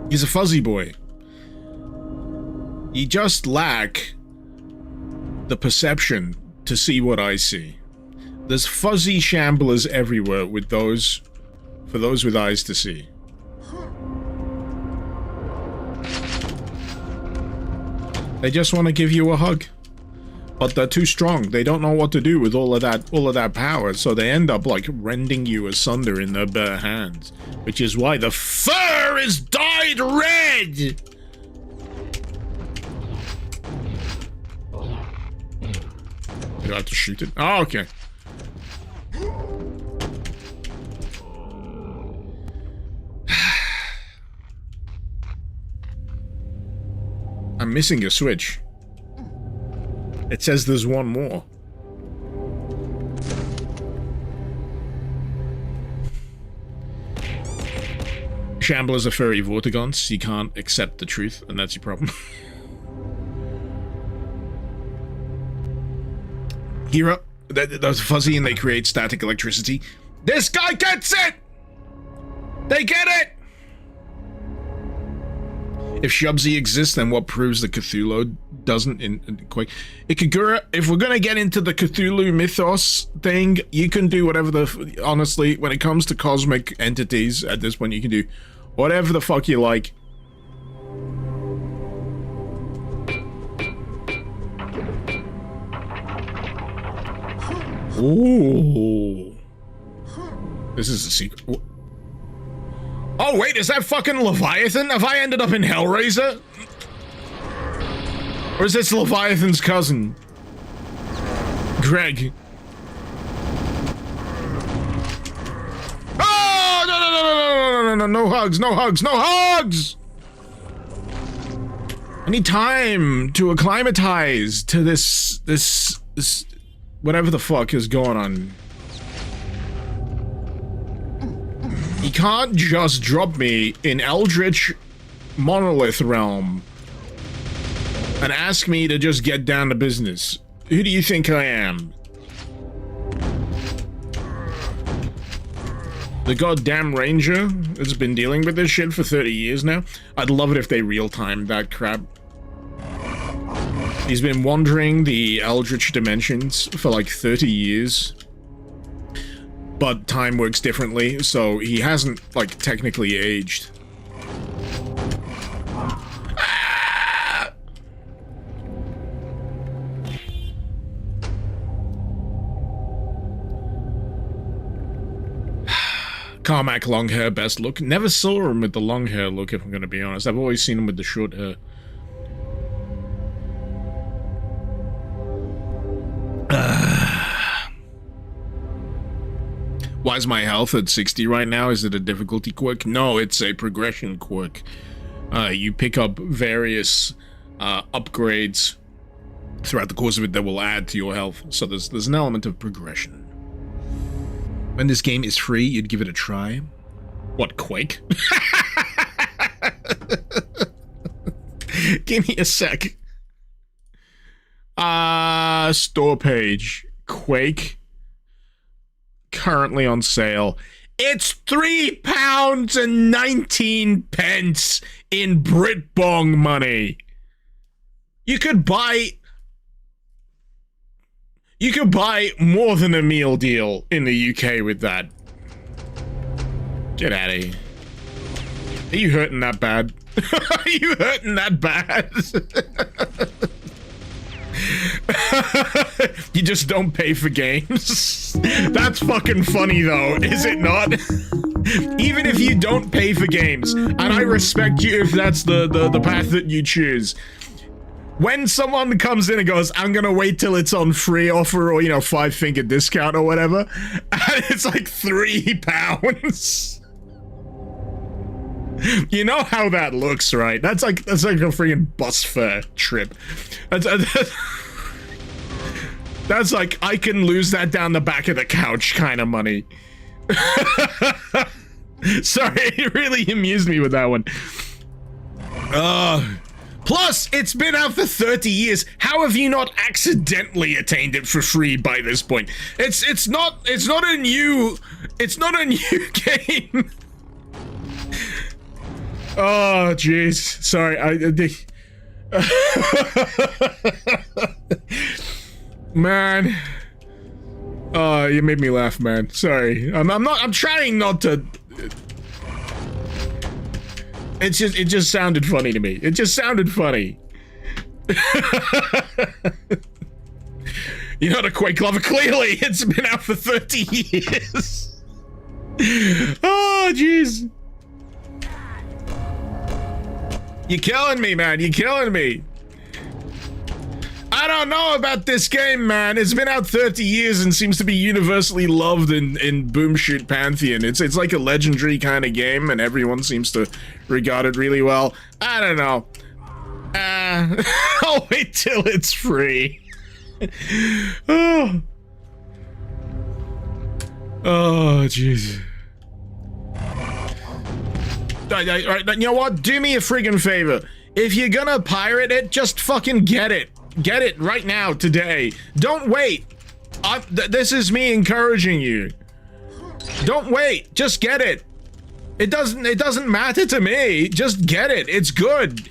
He's a fuzzy boy. You just lack the perception to see what I see. There's fuzzy shamblers everywhere with those... for those with eyes to see. They just want to give you a hug. But they're too strong. They don't know what to do with all of that power, so they end up like rending you asunder in their bare hands. Which is why the fur is dyed red! Do I have to shoot it? Oh, okay. I'm missing a switch. It says there's one more. Shamblers are furry vortigons. You can't accept the truth, and that's your problem. Hero, those fuzzy and they create static electricity. This guy gets it! They get it! If Shubsy exists, then what proves that Cthulhu doesn't in Quake? Ikagura, if we're gonna get into the Cthulhu mythos thing, you can do whatever the... Honestly, when it comes to cosmic entities, at this point, you can do whatever the fuck you like. Ooh. This is a secret. Oh, wait, is that fucking Leviathan? Have I ended up in Hellraiser? Or is this Leviathan's cousin? Greg. Oh, no, no hugs, no hugs, no hugs! I need time to acclimatize to this, whatever the fuck is going on. He can't just drop me in Eldritch Monolith Realm and ask me to just get down to business. Who do you think I am? The goddamn ranger has been dealing with this shit for 30 years now. I'd love it if they real-timed that crap. He's been wandering the Eldritch dimensions for like 30 years. But time works differently, so he hasn't, like, technically aged. Ah! Carmack long hair, best look. Never saw him with the long hair look, if I'm gonna be honest. I've always seen him with the short hair. Why is my health at 60 right now? Is it a difficulty quirk? No, it's a progression quirk. You pick up various upgrades throughout the course of it that will add to your health. So there's an element of progression. When this game is free, you'd give it a try. What, Quake? Give me a sec. Store page. Quake. Currently on sale. It's £3.19 in Britbong money. You could buy more than a meal deal in the UK with that. Get out of here. Are you hurting that bad? Are you hurting that bad? You just don't pay for games? That's fucking funny though, is it not? Even if you don't pay for games, and I respect you if that's the path that you choose, when someone comes in and goes, I'm gonna wait till it's on free offer or, you know, 5-finger discount or whatever, and it's like £3. You know how that looks, right? That's like a freaking bus fare trip. That's like, I can lose that down the back of the couch kind of money. Sorry, it really amused me with that one. Plus, it's been out for 30 years. How have you not accidentally attained it for free by this point? It's not a new game. Oh, jeez. Sorry, man. Oh, you made me laugh, man. Sorry. I'm trying not to. It just sounded funny to me. It just sounded funny. You're not a Quake lover, clearly. It's been out for 30 years. Oh, jeez. You're killing me, man. You're killing me. I don't know about this game, man. It's been out 30 years and seems to be universally loved in Boom Shoot Pantheon. It's like a legendary kind of game, and everyone seems to regard it really well. I don't know. I'll wait till it's free. Oh, jeez. Alright, you know what? Do me a friggin' favor. If you're gonna pirate it, just fucking get it. Get it right now, today. Don't wait. This is me encouraging you. Don't wait. Just get it. It doesn't matter to me. Just get it. It's good.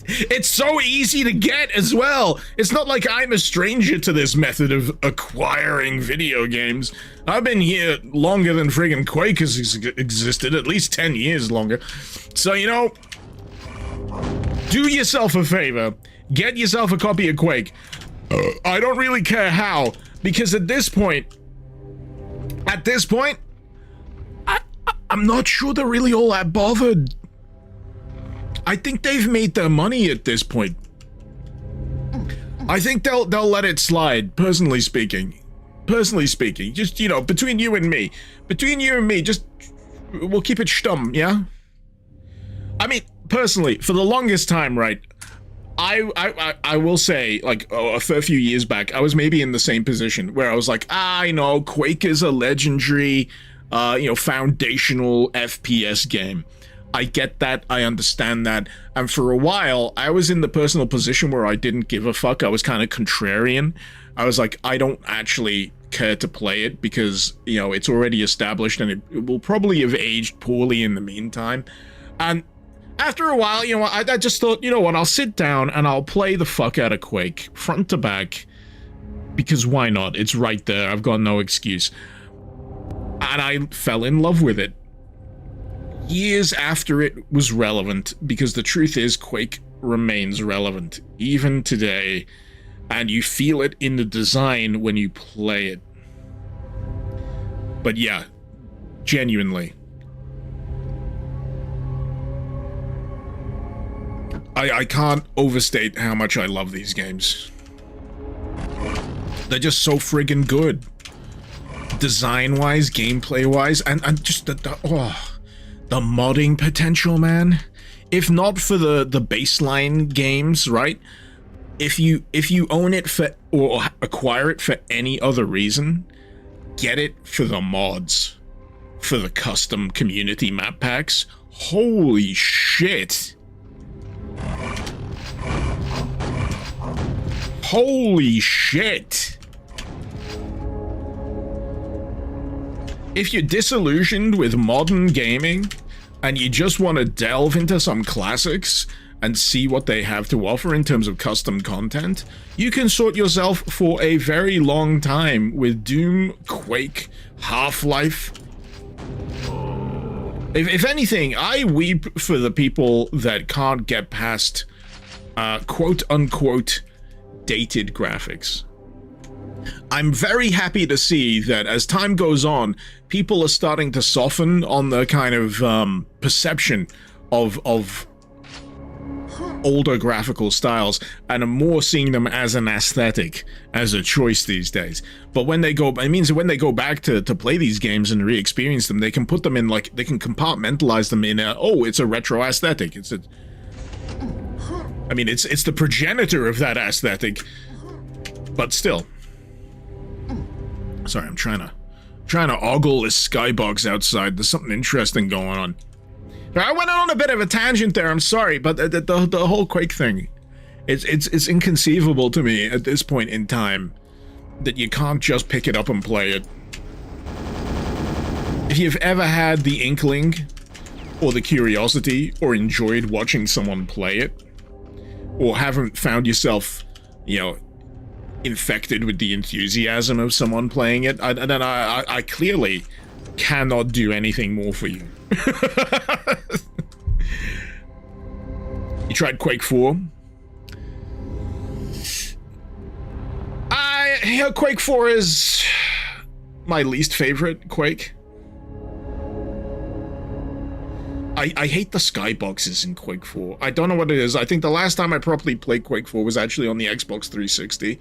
It's so easy to get as well. It's not like I'm a stranger to this method of acquiring video games. I've been here longer than friggin' Quake has existed, at least 10 years longer. So, you know, do yourself a favor. Get yourself a copy of Quake. I don't really care how, because at this point, I'm not sure they're really all that bothered. I think they've made their money at this point. I think they'll let it slide, personally speaking. Just, you know, between you and me, just, we'll keep it stum, yeah? I mean, personally, for the longest time, right, I will say, like, a fair few years back, I was maybe in the same position where I was like, I know, Quake is a legendary, you know, foundational FPS game. I get that, I understand that, and for a while, I was in the personal position where I didn't give a fuck. I was kind of contrarian. I was like, I don't actually care to play it because, you know, it's already established and it will probably have aged poorly in the meantime. And after a while, you know, I just thought, you know what, I'll sit down and I'll play the fuck out of Quake, front to back, because why not? It's right there, I've got no excuse. And I fell in love with it. Years after it was relevant, because the truth is Quake remains relevant, even today, and you feel it in the design when you play it. But yeah, genuinely. I can't overstate how much I love these games. They're just so friggin' good. Design-wise, gameplay-wise, and just the modding potential, man. If not for the baseline games, right? If you own it for or acquire it for any other reason, get it for the mods, for the custom community map packs. Holy shit. Holy shit. If you're disillusioned with modern gaming and you just want to delve into some classics and see what they have to offer in terms of custom content, you can sort yourself for a very long time with Doom, Quake, Half-Life. If anything, I weep for the people that can't get past quote-unquote dated graphics. I'm very happy to see that as time goes on, people are starting to soften on the kind of perception of older graphical styles and are more seeing them as an aesthetic, as a choice these days. But when they go, it means that when they go back to play these games and re-experience them, they can put them in, like, they can compartmentalize them in it's a retro aesthetic. It's the progenitor of that aesthetic, but still. Sorry, I'm trying to ogle this skybox outside. There's something interesting going on. I went on a bit of a tangent there, I'm sorry, but the whole Quake thing, it's inconceivable to me at this point in time that you can't just pick it up and play it. If you've ever had the inkling, or the curiosity, or enjoyed watching someone play it, or haven't found yourself, you know, infected with the enthusiasm of someone playing it, then I clearly cannot do anything more for you. You tried Quake 4? Quake 4 is my least favorite Quake. I hate the skyboxes in Quake 4. I don't know what it is. I think the last time I properly played Quake 4 was actually on the Xbox 360,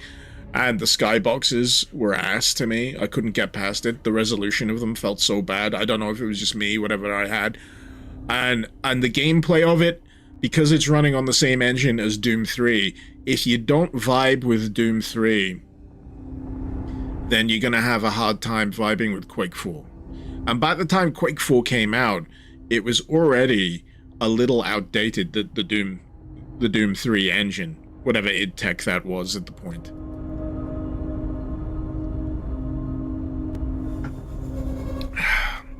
and the skyboxes were ass to me. I couldn't get past it. The resolution of them felt so bad. I don't know if it was just me, whatever I had. And the gameplay of it, because it's running on the same engine as Doom 3, if you don't vibe with Doom 3, then you're gonna have a hard time vibing with Quake 4. And by the time Quake 4 came out, it was already a little outdated, the Doom 3 engine, whatever id Tech that was at the point.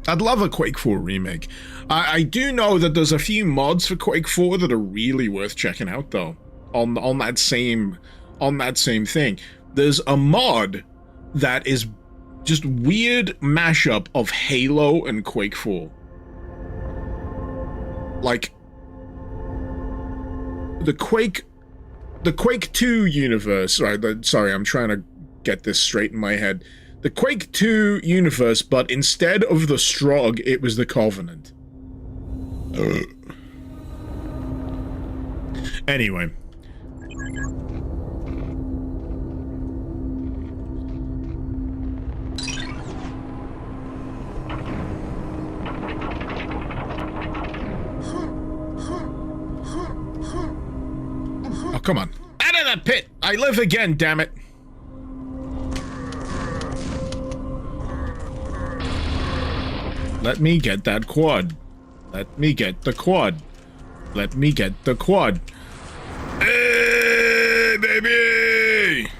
I'd love a Quake 4 remake. I do know that there's a few mods for Quake 4 that are really worth checking out, though. On that same thing, there's a mod that is just weird mashup of Halo and Quake 4. Like, the Quake the Quake 2 universe, right? Sorry, I'm trying to get this straight in my head. The Quake 2 universe, but instead of the Strogg, it was the Covenant. Anyway. Oh, come on. Out of that pit! I live again, damn it! Let me get that quad. Let me get the quad. Let me get the quad. Hey, baby!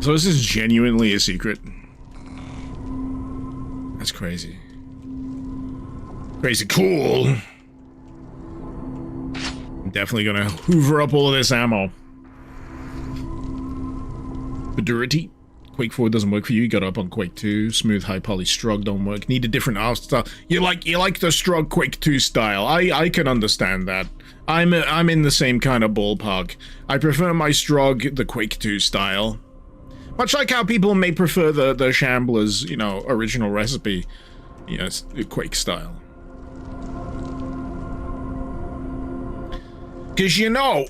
So this is genuinely a secret. That's crazy. Crazy cool. I'm definitely gonna hoover up all of this ammo. Badurity. Quake 4 doesn't work for you. You got up on Quake 2. Smooth high poly Strogg don't work. Need a different art style. You like the Strogg Quake 2 style. I can understand that. I'm in the same kind of ballpark. I prefer my Strogg the Quake 2 style. Much like how people may prefer the Shambler's, you know, original recipe, you know, Quake style. Because you know,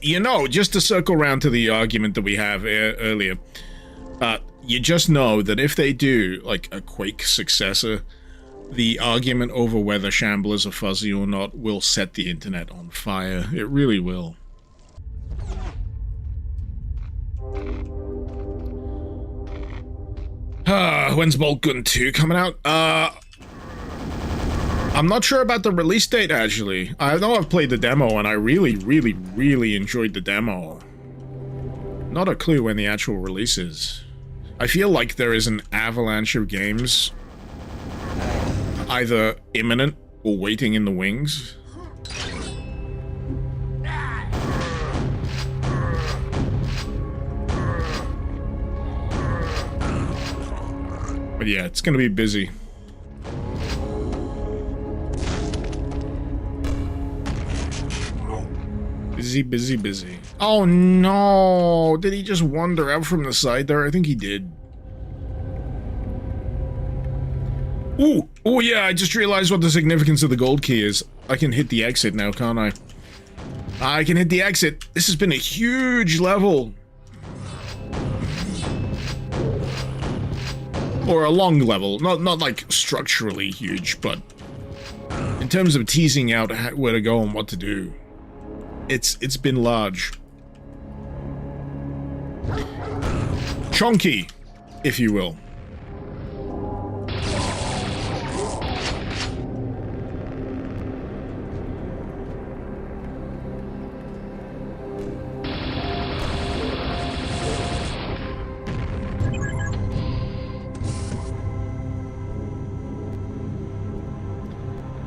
just to circle around to the argument that we have earlier, you just know that if they do, like, a Quake successor, the argument over whether Shamblers are fuzzy or not will set the internet on fire. It really will. When's Bolt Gun 2 coming out? I'm not sure about the release date, actually. I know I've played the demo, and I really, really, really enjoyed the demo. Not a clue when the actual release is. I feel like there is an avalanche of games either imminent or waiting in the wings. But yeah, it's gonna be busy. Busy, busy. Oh no! Did he just wander out from the side there? I think he did. Ooh! Oh yeah, I just realized what the significance of the gold key is. I can hit the exit now, can't I? I can hit the exit. This has been a huge level. Or a long level. Not like structurally huge, but in terms of teasing out where to go and what to do. It's been large. Chunky, if you will.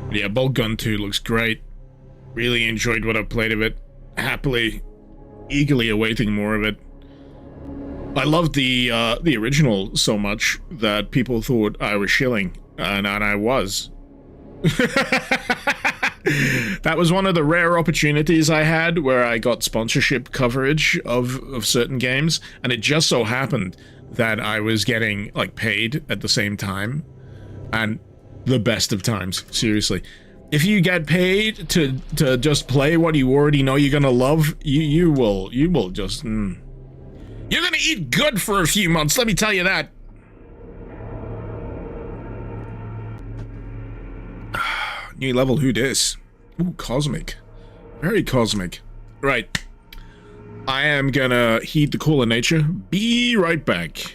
Yeah, Bolt Gun 2 looks great. Really enjoyed what I've played of it. Happily, eagerly awaiting more of it. I loved the original so much that people thought I was shilling, and I was. That was one of the rare opportunities I had where I got sponsorship coverage of certain games, and it just so happened that I was getting, like, paid at the same time, and the best of times, seriously. If you get paid to just play what you already know you're gonna love, you will just... You're gonna eat good for a few months, let me tell you that. New level, who dis? Ooh, cosmic. Very cosmic. Right. I am gonna heed the call of nature. Be right back.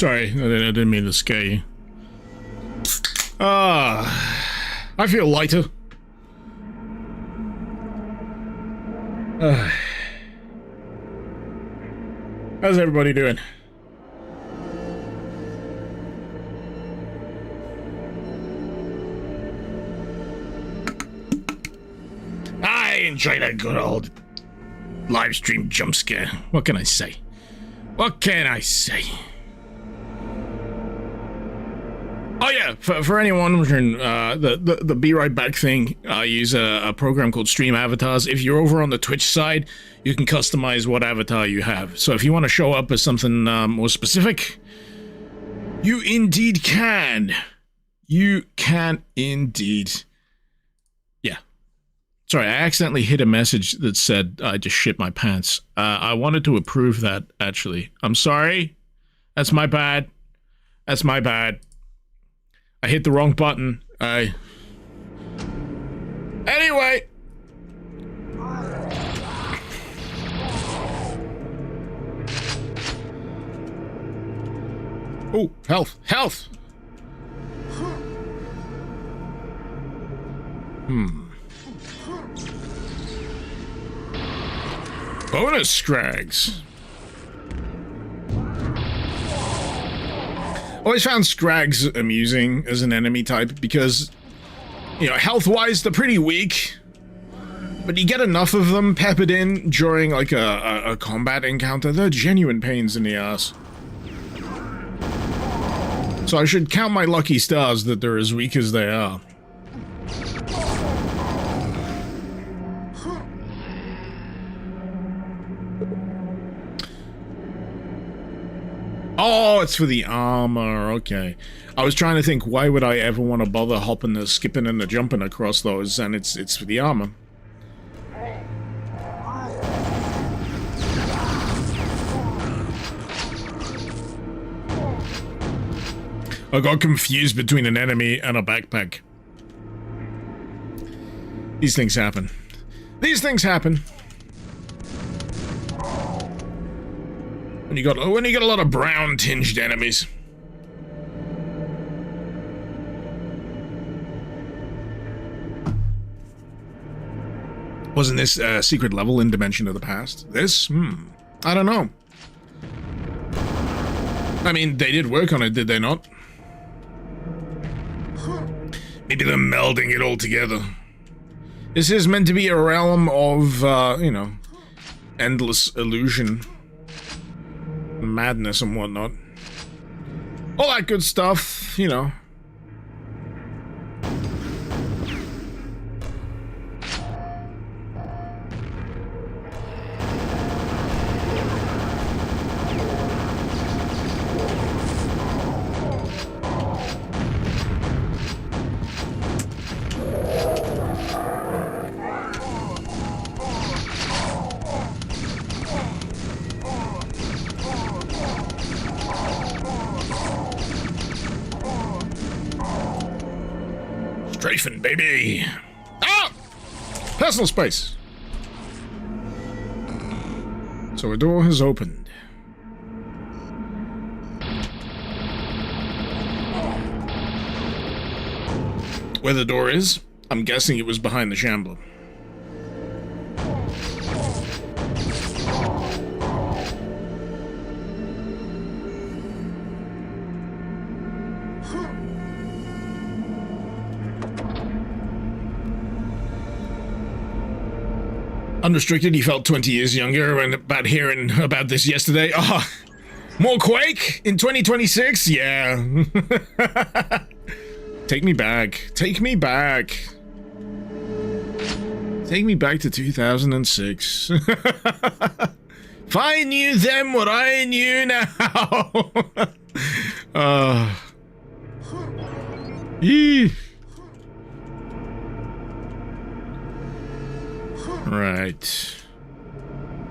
Sorry, I didn't mean to scare you. I feel lighter. How's everybody doing? I enjoyed a good old live stream jump scare. What can I say? What can I say? Oh yeah, for anyone wondering, the Be Right Back thing, I use a program called Stream Avatars. If you're over on the Twitch side, you can customize what avatar you have. So if you want to show up as something more specific, you indeed can. You can indeed. Yeah. Sorry, I accidentally hit a message that said I just shit my pants. I wanted to approve that, actually. I'm sorry. That's my bad. That's my bad. I hit the wrong button. Anyway. Oh, health. Health! Bonus scrags. Always found scrags amusing as an enemy type because, you know, health-wise, they're pretty weak. But you get enough of them peppered in during, like, a combat encounter, they're genuine pains in the ass. So I should count my lucky stars that they're as weak as they are. Oh, it's for the armor, okay. I was trying to think, why would I ever want to bother hopping, the skipping, and the jumping across those, and it's for the armor. I got confused between an enemy and a backpack. These things happen. These things happen. When you got a lot of brown tinged enemies. Wasn't this a secret level in Dimension of the Past? This? I don't know. I mean, they did work on it, did they not? Maybe they're melding it all together. This is meant to be a realm of, you know, endless illusion. Madness and whatnot. All that good stuff, you know. Strafing, baby! Ah! Personal space! So a door has opened. Where the door is, I'm guessing it was behind the shambler. Unrestricted, he felt 20 years younger when about hearing about this yesterday. Oh, more Quake in 2026? Yeah. Take me back. Take me back. Take me back to 2006. If I knew then what I knew now. Eee. Right.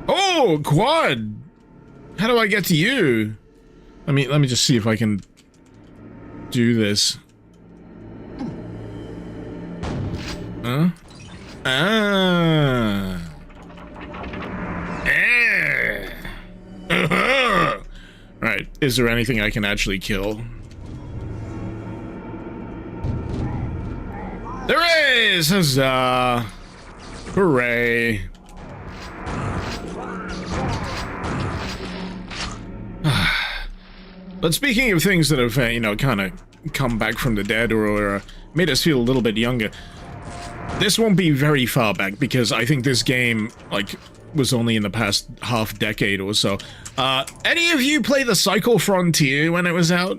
Oh, quad! How do I get to you? Let me just see if I can do this. Huh? Ah. Ah. Right. Is there anything I can actually kill? There is! Huzzah! Hooray! But speaking of things that have, you know, kind of come back from the dead or made us feel a little bit younger, this won't be very far back because I think this game, like, was only in the past half decade or so. Any of you play the Cycle Frontier when it was out?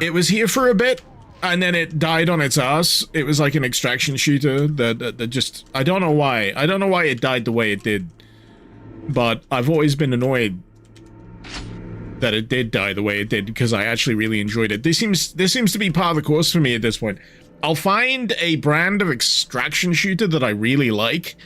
It was here for a bit, and then it died on its ass. It was like an extraction shooter that just... I don't know why. I don't know why it died the way it did. But I've always been annoyed that it did die the way it did, because I actually really enjoyed it. This seems to be par of the course for me at this point. I'll find a brand of extraction shooter that I really like,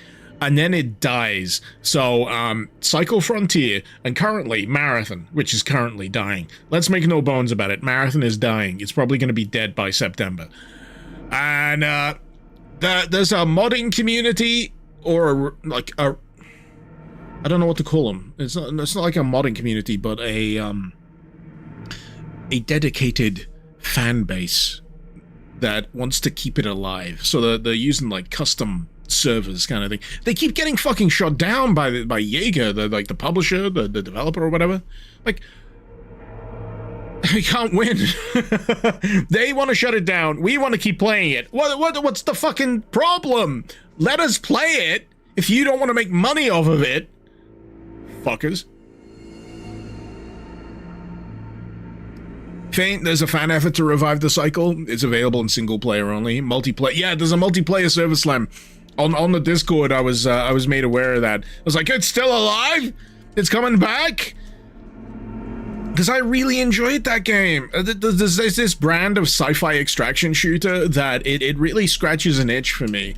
and then it dies. So, Cycle Frontier, and currently Marathon, which is currently dying. Let's make no bones about it. Marathon is dying. It's probably going to be dead by September. And, there's a modding community, or I don't know what to call them. It's not like a modding community, but a dedicated fan base that wants to keep it alive. So they're using like custom servers kind of thing. They keep getting fucking shut down by Jaeger, the publisher, the developer or whatever. Like, we can't win. They want to shut it down. We want to keep playing it. What's the fucking problem? Let us play it if you don't want to make money off of it. Fuckers. Faint, there's a fan effort to revive the cycle. It's available in single player only. Multiplayer, yeah, there's a multiplayer server slam. On the Discord, I was made aware of that. I was like, it's still alive? It's coming back? Because I really enjoyed that game. There's this brand of sci-fi extraction shooter that it really scratches an itch for me.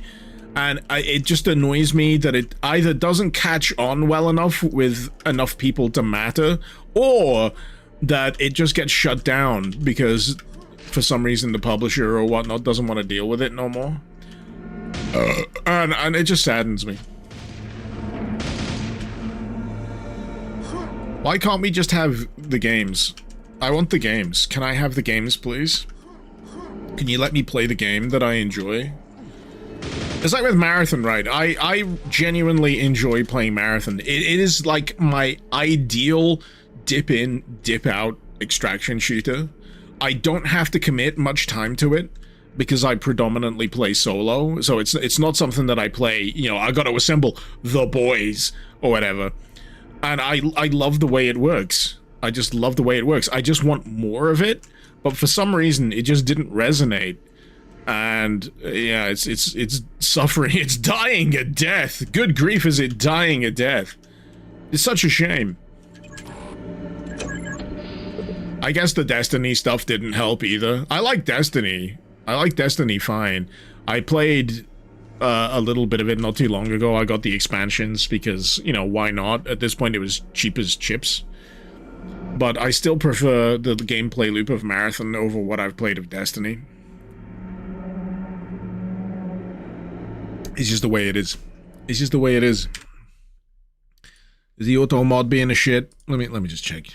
And it just annoys me that it either doesn't catch on well enough with enough people to matter, or that it just gets shut down because for some reason the publisher or whatnot doesn't want to deal with it no more. And it just saddens me. Why can't we just have the games? I want the games. Can I have the games, please? Can you let me play the game that I enjoy? It's like with Marathon, right? I genuinely enjoy playing Marathon. It is like my ideal dip in, dip out extraction shooter. I don't have to commit much time to it because I predominantly play solo. So it's not something that I play, you know, I gotta assemble the boys or whatever. And I love the way it works. I just love the way it works. I just want more of it, but for some reason it just didn't resonate. And yeah, it's suffering. It's dying a death. Good grief, is it dying a death? It's such a shame. I guess the Destiny stuff didn't help either. I like Destiny. I like Destiny fine. I played a little bit of it not too long ago. I got the expansions because, you know, why not? At this point it was cheap as chips. But I still prefer the gameplay loop of Marathon over what I've played of Destiny. It's just the way it is. It's just the way it is. Is the auto mod being a shit? Let me just check.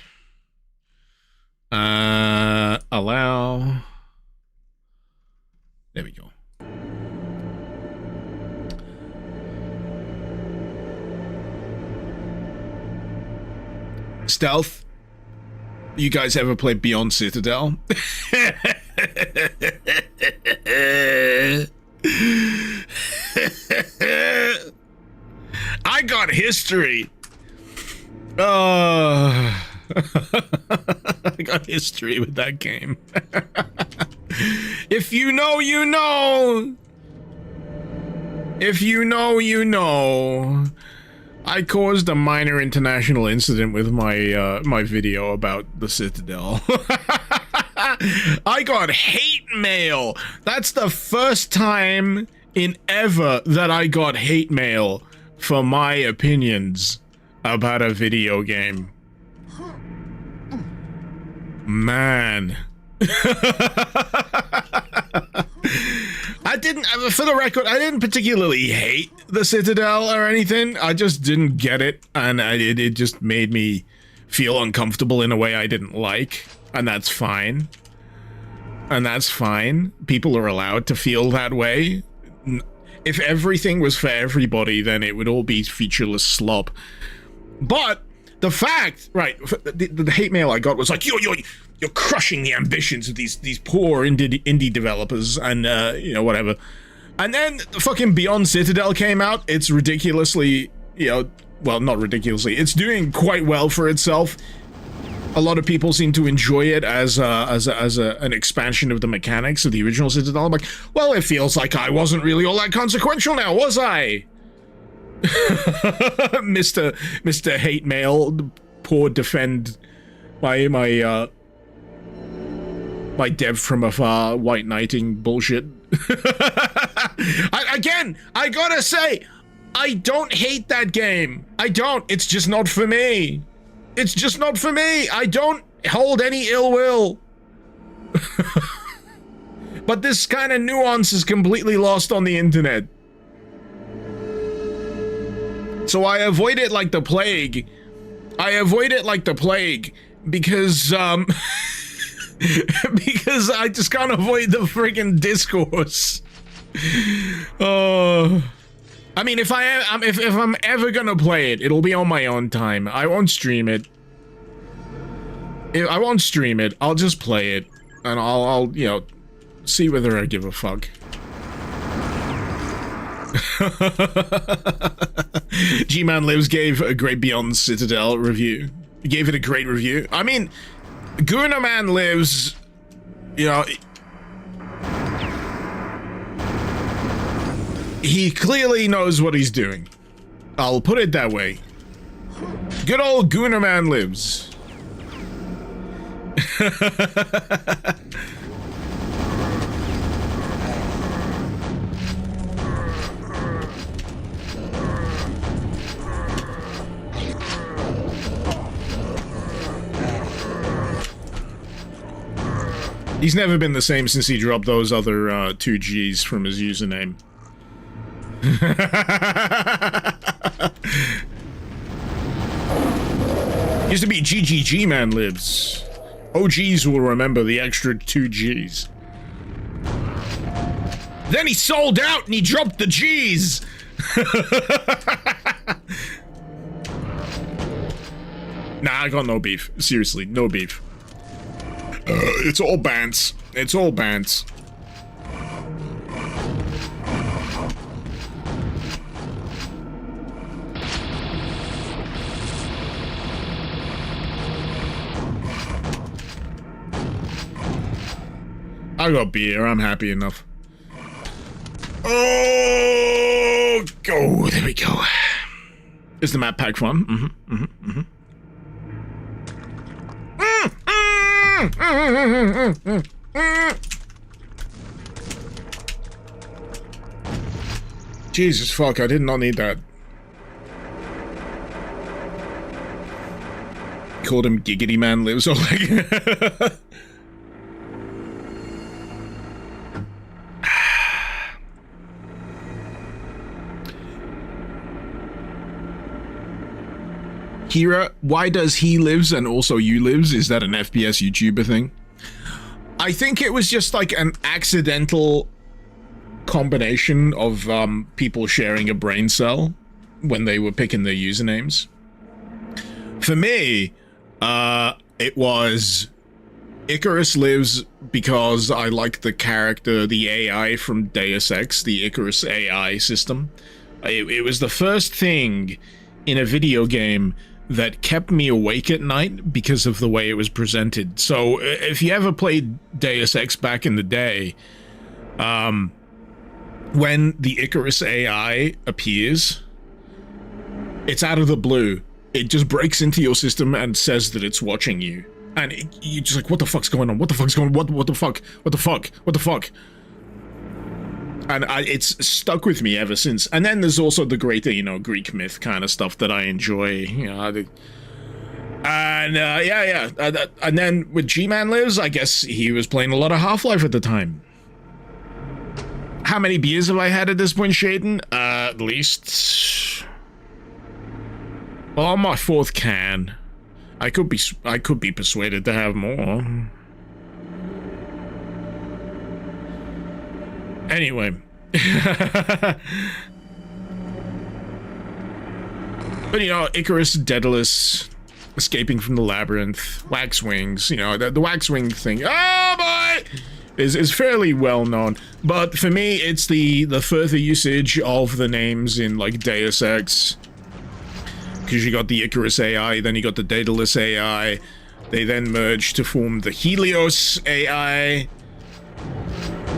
Allow. There we go. Stealth. You guys ever play Beyond Citadel? I got history. I got history with that game. If you know, you know. If you know, you know. I caused a minor international incident with my my video about the Citadel. I got hate mail. That's the first time in ever that I got hate mail for my opinions about a video game. Man. I didn't, for the record, I didn't particularly hate the Citadel or anything. I just didn't get it, and it just made me feel uncomfortable in a way I didn't like, and that's fine. And that's fine. People are allowed to feel that way. If everything was for everybody, then it would all be featureless slop. But the fact, right, the hate mail I got was like, you're crushing the ambitions of these poor indie developers, and you know, whatever. And then fucking Beyond Citadel came out. It's ridiculously, you know, well, not ridiculously. It's doing quite well for itself. A lot of people seem to enjoy it as an expansion of the mechanics of the original Citadel. I'm like, well, it feels like I wasn't really all that consequential now, was I? Mr. Hate Mail, poor defend my dev from afar white knighting bullshit. I gotta say, I don't hate that game. I don't. It's just not for me. It's just not for me. I don't hold any ill will. But this kind of nuance is completely lost on the internet. So I avoid it like the plague. Because, because I just can't avoid the friggin' discourse. I mean, if I'm ever gonna play it, it'll be on my own time. I won't stream it. I won't stream it. I'll just play it, and I'll you know, see whether I give a fuck. G-Man Lives gave a great Beyond Citadel review. He gave it a great review. I mean, Gooner Man Lives, you know, he clearly knows what he's doing. I'll put it that way. Good old Gooner Man Lives. He's never been the same since he dropped those other 2 G's from his username. Used to be GGG Man Lives. OGs will remember the extra 2 G's. Then he sold out and he dropped the G's. Nah, I got no beef. Seriously, no beef. It's all bants. It's all bants. I got beer. I'm happy enough. Oh, go. There we go. Is the map pack fun? Jesus fuck, I did not need that. Called him Giggity Man Lives, or like... Kira, why does he lives and also you lives? Is that an FPS YouTuber thing? I think it was just like an accidental combination of people sharing a brain cell when they were picking their usernames. For me, it was Icarus Lives because I like the character, the AI from Deus Ex, the Icarus AI system. It was the first thing in a video game that kept me awake at night because of the way it was presented. So if you ever played Deus Ex back in the day, when the Icarus AI appears, it's out of the blue. It just breaks into your system and says that it's watching you. And you're just like, what the fuck's going on? What the fuck's going on? What the fuck? What the fuck? What the fuck? And it's stuck with me ever since. And then there's also the greater, you know, Greek myth kind of stuff that I enjoy. You know, and and then with G-Man Lives, I guess he was playing a lot of Half-Life at the time. How many beers have I had at this point, Shaden? At least... well, on my 4th can. I could be persuaded to have more. Anyway. But, you know, Icarus, Daedalus, escaping from the labyrinth, wax wings, you know, the wax wing thing, oh boy, is fairly well known. But for me, it's the further usage of the names in, like, Deus Ex. Because you got the Icarus AI, then you got the Daedalus AI. They then merge to form the Helios AI.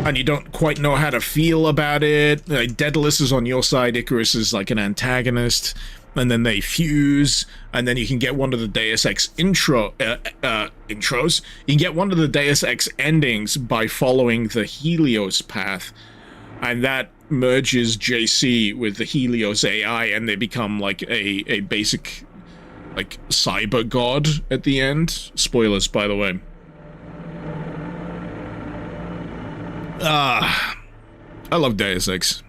And you don't quite know how to feel about it. Like, Daedalus is on your side, Icarus is like an antagonist. And then they fuse, and then you can get one of the Deus Ex intros. You can get one of the Deus Ex endings by following the Helios path. And that merges JC with the Helios AI, and they become like a basic, like, cyber god at the end. Spoilers, by the way. I love Deus Ex.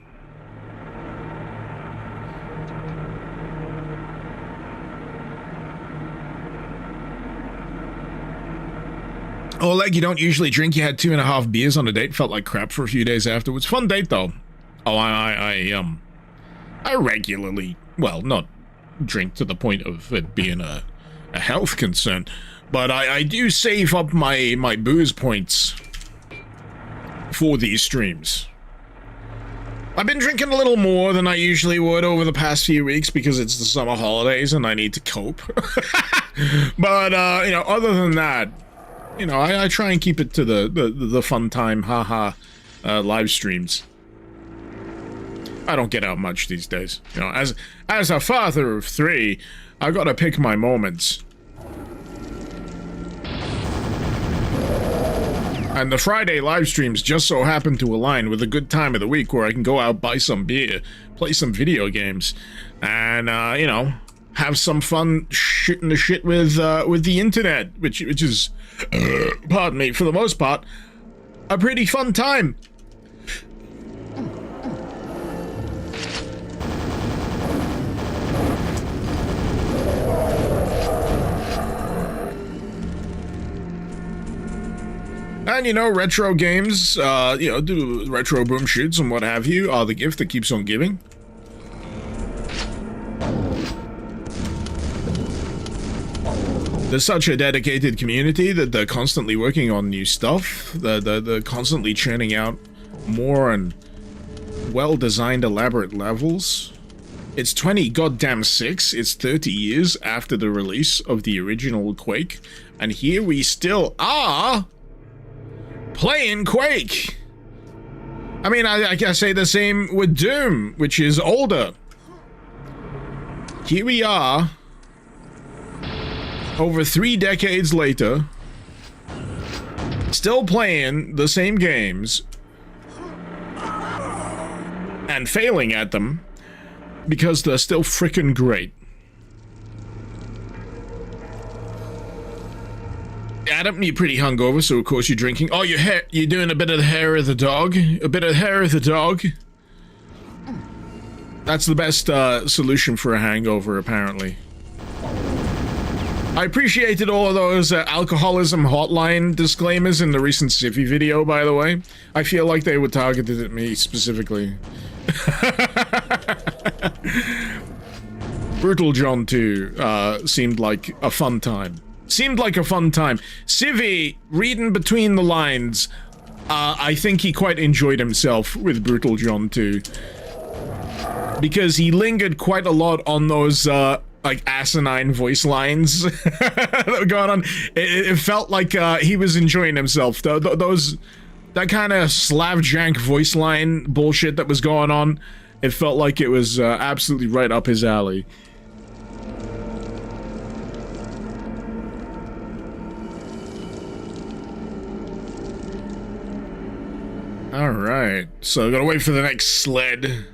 Oh, like, you don't usually drink. You had 2.5 beers on a date. Felt like crap for a few days afterwards. Fun date, though. Oh, I regularly, well, not drink to the point of it being a health concern, but I do save up my booze points for these streams. I've been drinking a little more than I usually would over the past few weeks because it's the summer holidays and I need to cope. But, you know, other than that, you know, I try and keep it to the fun time, haha, live streams. I don't get out much these days. You know, as a father of 3, I gotta pick my moments. And the Friday live streams just so happen to align with a good time of the week where I can go out, buy some beer, play some video games, and, you know, have some fun shooting the shit with the internet, which is, pardon me, for the most part, a pretty fun time. And, you know, retro games, you know, do retro boom shoots and what have you, are the gift that keeps on giving. There's such a dedicated community that they're constantly working on new stuff. They're constantly churning out more and well-designed, elaborate levels. It's 20/6. It's 30 years after the release of the original Quake, and here we still are playing Quake. I mean, I can say the same with Doom, which is older. Here we are, over 3 decades later, still playing the same games and failing at them because they're still frickin' great. Adam, you're pretty hungover, so of course you're drinking. Oh, you're doing a bit of the hair of the dog? A bit of hair of the dog? That's the best solution for a hangover, apparently. I appreciated all of those alcoholism hotline disclaimers in the recent Siffy video, by the way. I feel like they were targeted at me specifically. Brutal John 2 seemed like a fun time. Civvy, reading between the lines, I think he quite enjoyed himself with Brutal John 2. Because he lingered quite a lot on those, like, asinine voice lines that were going on. It felt like he was enjoying himself. That kind of Slavjank voice line bullshit that was going on, it felt like it was absolutely right up his alley. Alright, so gotta wait for the next sled.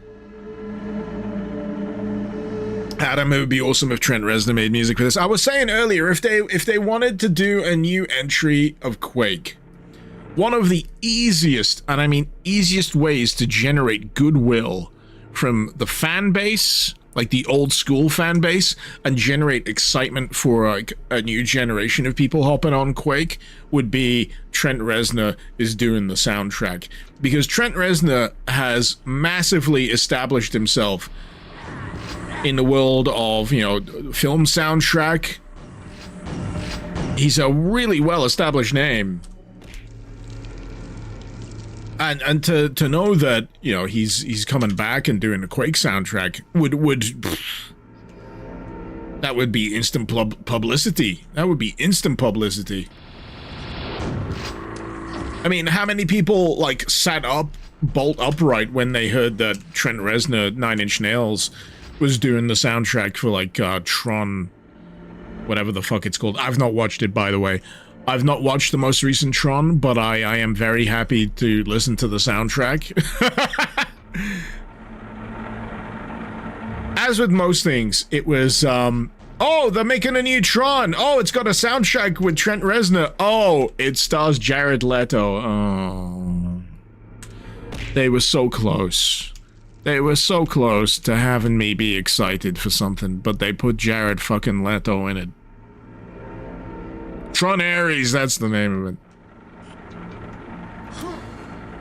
Adam, it would be awesome if Trent Reznor made music for this. I was saying earlier, if they wanted to do a new entry of Quake, one of the easiest, and I mean easiest ways to generate goodwill from the fan base like the old school fan base and generate excitement for like a new generation of people hopping on Quake would be Trent Reznor is doing the soundtrack, because Trent Reznor has massively established himself in the world of, you know, film soundtrack. He's a really well-established name. And to know that, you know, he's coming back and doing the Quake soundtrack that would be instant publicity. That would be instant publicity. I mean, how many people like sat up bolt upright when they heard that Trent Reznor, Nine Inch Nails, was doing the soundtrack for like Tron, whatever the fuck it's called. I've not watched it, by the way. I've not watched the most recent Tron, but I am very happy to listen to the soundtrack. As with most things, it was, oh, they're making a new Tron. Oh, it's got a soundtrack with Trent Reznor. Oh, it stars Jared Leto. Oh. They were so close. They were so close to having me be excited for something, but they put Jared fucking Leto in it. Tron Ares, that's the name of it.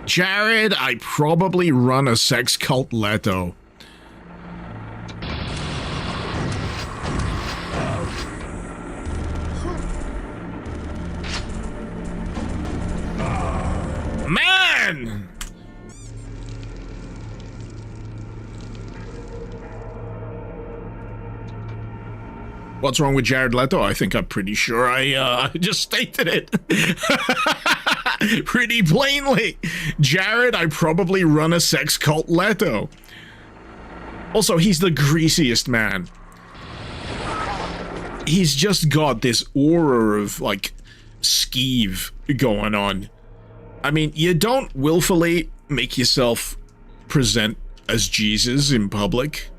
Jared, I probably run a sex cult Leto. Man! What's wrong with Jared Leto? I think I'm pretty sure I just stated it. Pretty plainly. Jared, I probably run a sex cult Leto. Also, he's the greasiest man. He's just got this aura of, like, skeeve going on. I mean, you don't willfully make yourself present as Jesus in public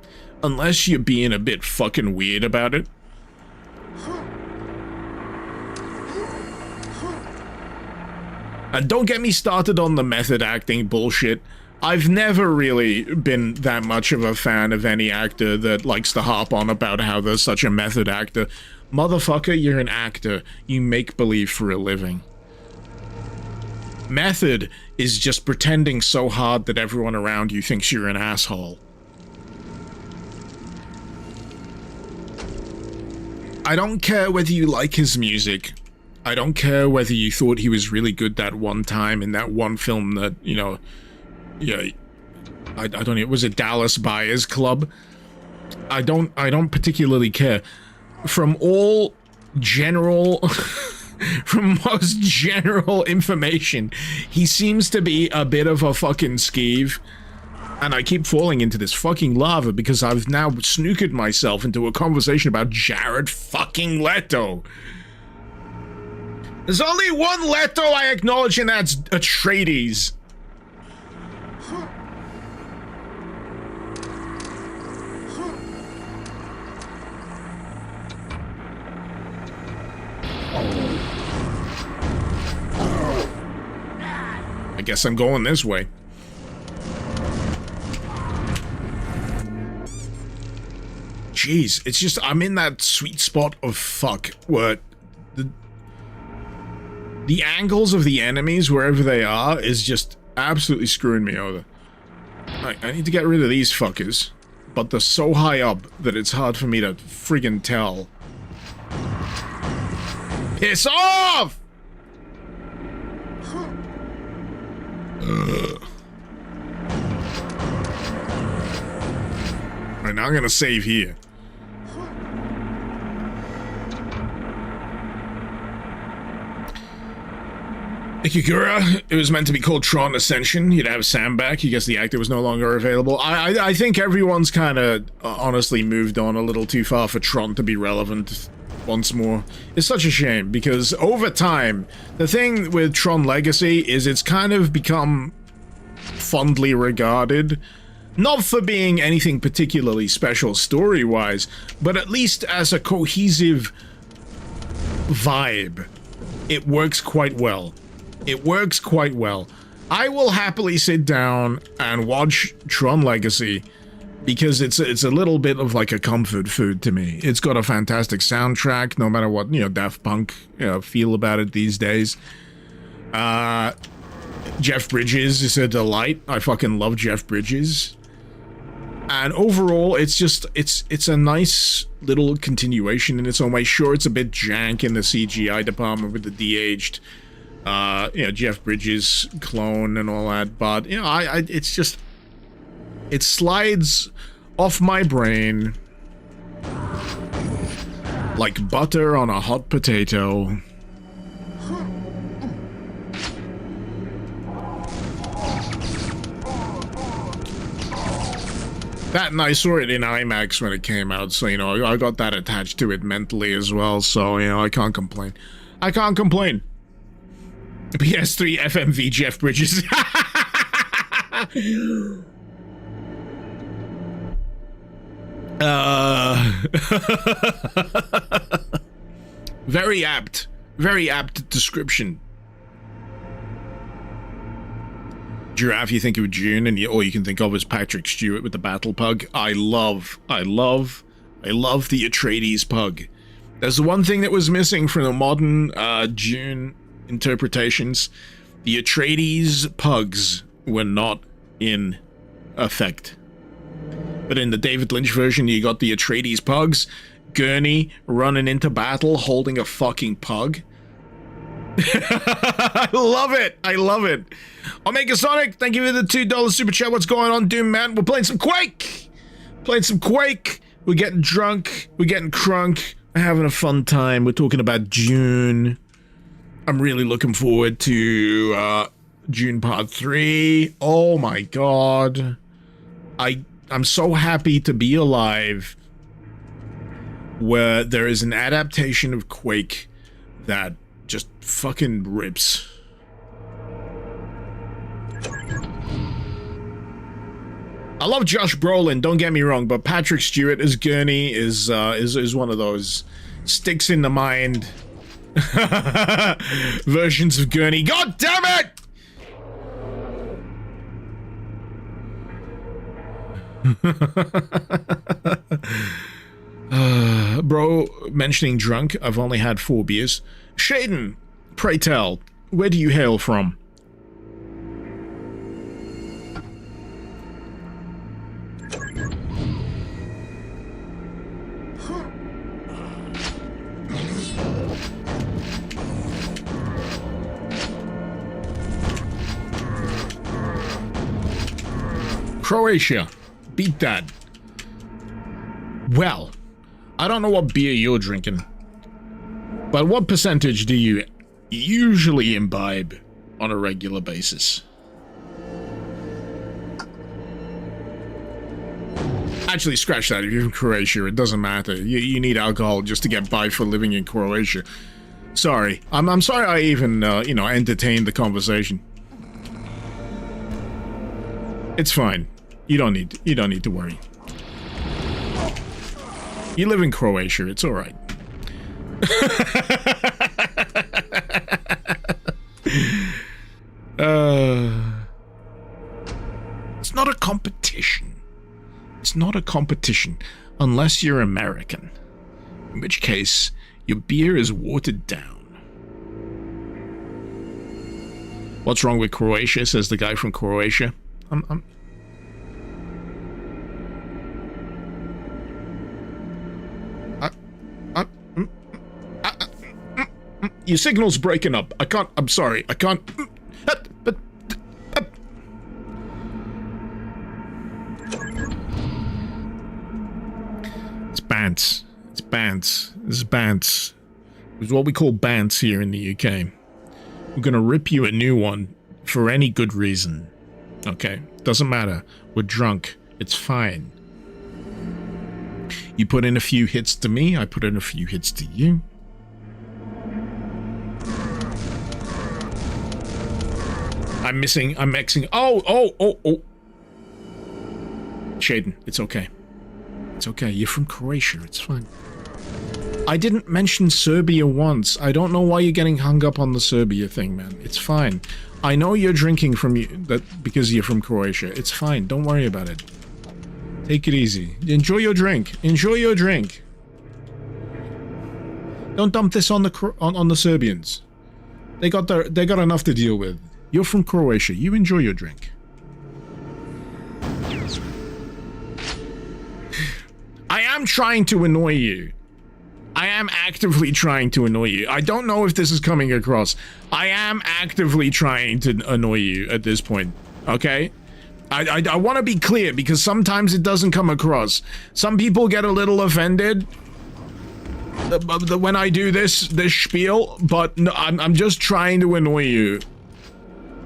unless you're being a bit fucking weird about it. And don't get me started on the method acting bullshit. I've never really been that much of a fan of any actor that likes to harp on about how they're such a method actor. Motherfucker, you're an actor. You make believe for a living. Method is just pretending so hard that everyone around you thinks you're an asshole. I don't care whether you like his music. I don't care whether you thought he was really good that one time in that one film that, you know, yeah, I don't know, was it Dallas Buyers Club? I don't particularly care. From all general, from most general information, he seems to be a bit of a fucking skeeve. And I keep falling into this fucking lava because I've now snookered myself into a conversation about Jared fucking Leto. There's only one Leto I acknowledge, and that's Atreides. I guess I'm going this way. Jeez, it's just, I'm in that sweet spot of fuck where the angles of the enemies, wherever they are, is just absolutely screwing me over. I need to get rid of these fuckers, but they're so high up that it's hard for me to friggin' tell. Piss off! Alright, now I'm gonna save here. Ikigura, it was meant to be called Tron Ascension. You'd have Sam back. You guess the actor was no longer available. I think everyone's kind of honestly moved on a little too far for Tron to be relevant once more. It's such a shame, because over time, the thing with Tron Legacy is it's kind of become fondly regarded, not for being anything particularly special story-wise, but at least as a cohesive vibe. It works quite well. It works quite well. I will happily sit down and watch Tron Legacy because it's a little bit of like a comfort food to me. It's got a fantastic soundtrack, no matter what, you know, Daft Punk, you know, feel about it these days. Jeff Bridges is a delight. I fucking love Jeff Bridges. And overall, it's just, it's a nice little continuation in its own way. Sure, it's a bit jank in the CGI department with the de-aged, you know, Jeff Bridges clone and all that, but, you know, it's just, it slides off my brain like butter on a hot potato. That, and I saw it in IMAX when it came out, so, you know, I got that attached to it mentally as well, so, you know, I can't complain. I can't complain. PS3 FMV Jeff Bridges. Very apt description. Giraffe, you think of June, and all you can think of is Patrick Stewart with the battle pug. I love the Atreides pug. There's the one thing that was missing from the modern June interpretations. The Atreides pugs were not in effect. But in the David Lynch version, you got the Atreides pugs, Gurney running into battle holding a fucking pug. I love it. I love it. Omega Sonic, thank you for the $2 super chat. What's going on, Doom Man? We're playing some Quake. We're getting drunk. We're getting crunk. We're having a fun time. We're talking about June. I'm really looking forward to June Part 3. Oh my god. I'm so happy to be alive where there is an adaptation of Quake that just fucking rips. I love Josh Brolin, don't get me wrong, but Patrick Stewart as Gurney is one of those sticks in the mind versions of Gurney. God damn it! Bro, mentioning drunk, I've only had 4 beers. Shaden, pray tell, where do you hail from? Croatia. Beat that. Well, I don't know what beer you're drinking, but what percentage do you usually imbibe on a regular basis? Actually, scratch that. If you're from Croatia, it doesn't matter. You need alcohol just to get by for living in Croatia. Sorry. I'm sorry I even, you know, entertained the conversation. It's fine. You don't need to worry. You live in Croatia, it's alright. It's not a competition. It's not a competition unless you're American. In which case, your beer is watered down. What's wrong with Croatia, says the guy from Croatia. Your signal's breaking up. I'm sorry. I can't. It's bants. It's bants. This is bants. It's what we call bants here in the UK. We're gonna rip you a new one for any good reason. Okay? Doesn't matter. We're drunk. It's fine. You put in a few hits to me, I put in a few hits to you. I'm mixing. Oh. Shaden, it's okay. It's okay. You're from Croatia. It's fine. I didn't mention Serbia once. I don't know why you're getting hung up on the Serbia thing, man. It's fine. I know you're drinking from that because you're from Croatia. It's fine. Don't worry about it. Take it easy. Enjoy your drink. Enjoy your drink. Don't dump this on the Serbians. They got enough to deal with. You're from Croatia. You enjoy your drink. I am trying to annoy you. I am actively trying to annoy you. I don't know if this is coming across. I am actively trying to annoy you at this point. Okay? I want to be clear because sometimes it doesn't come across. Some people get a little offended when I do this spiel, but no, I'm just trying to annoy you.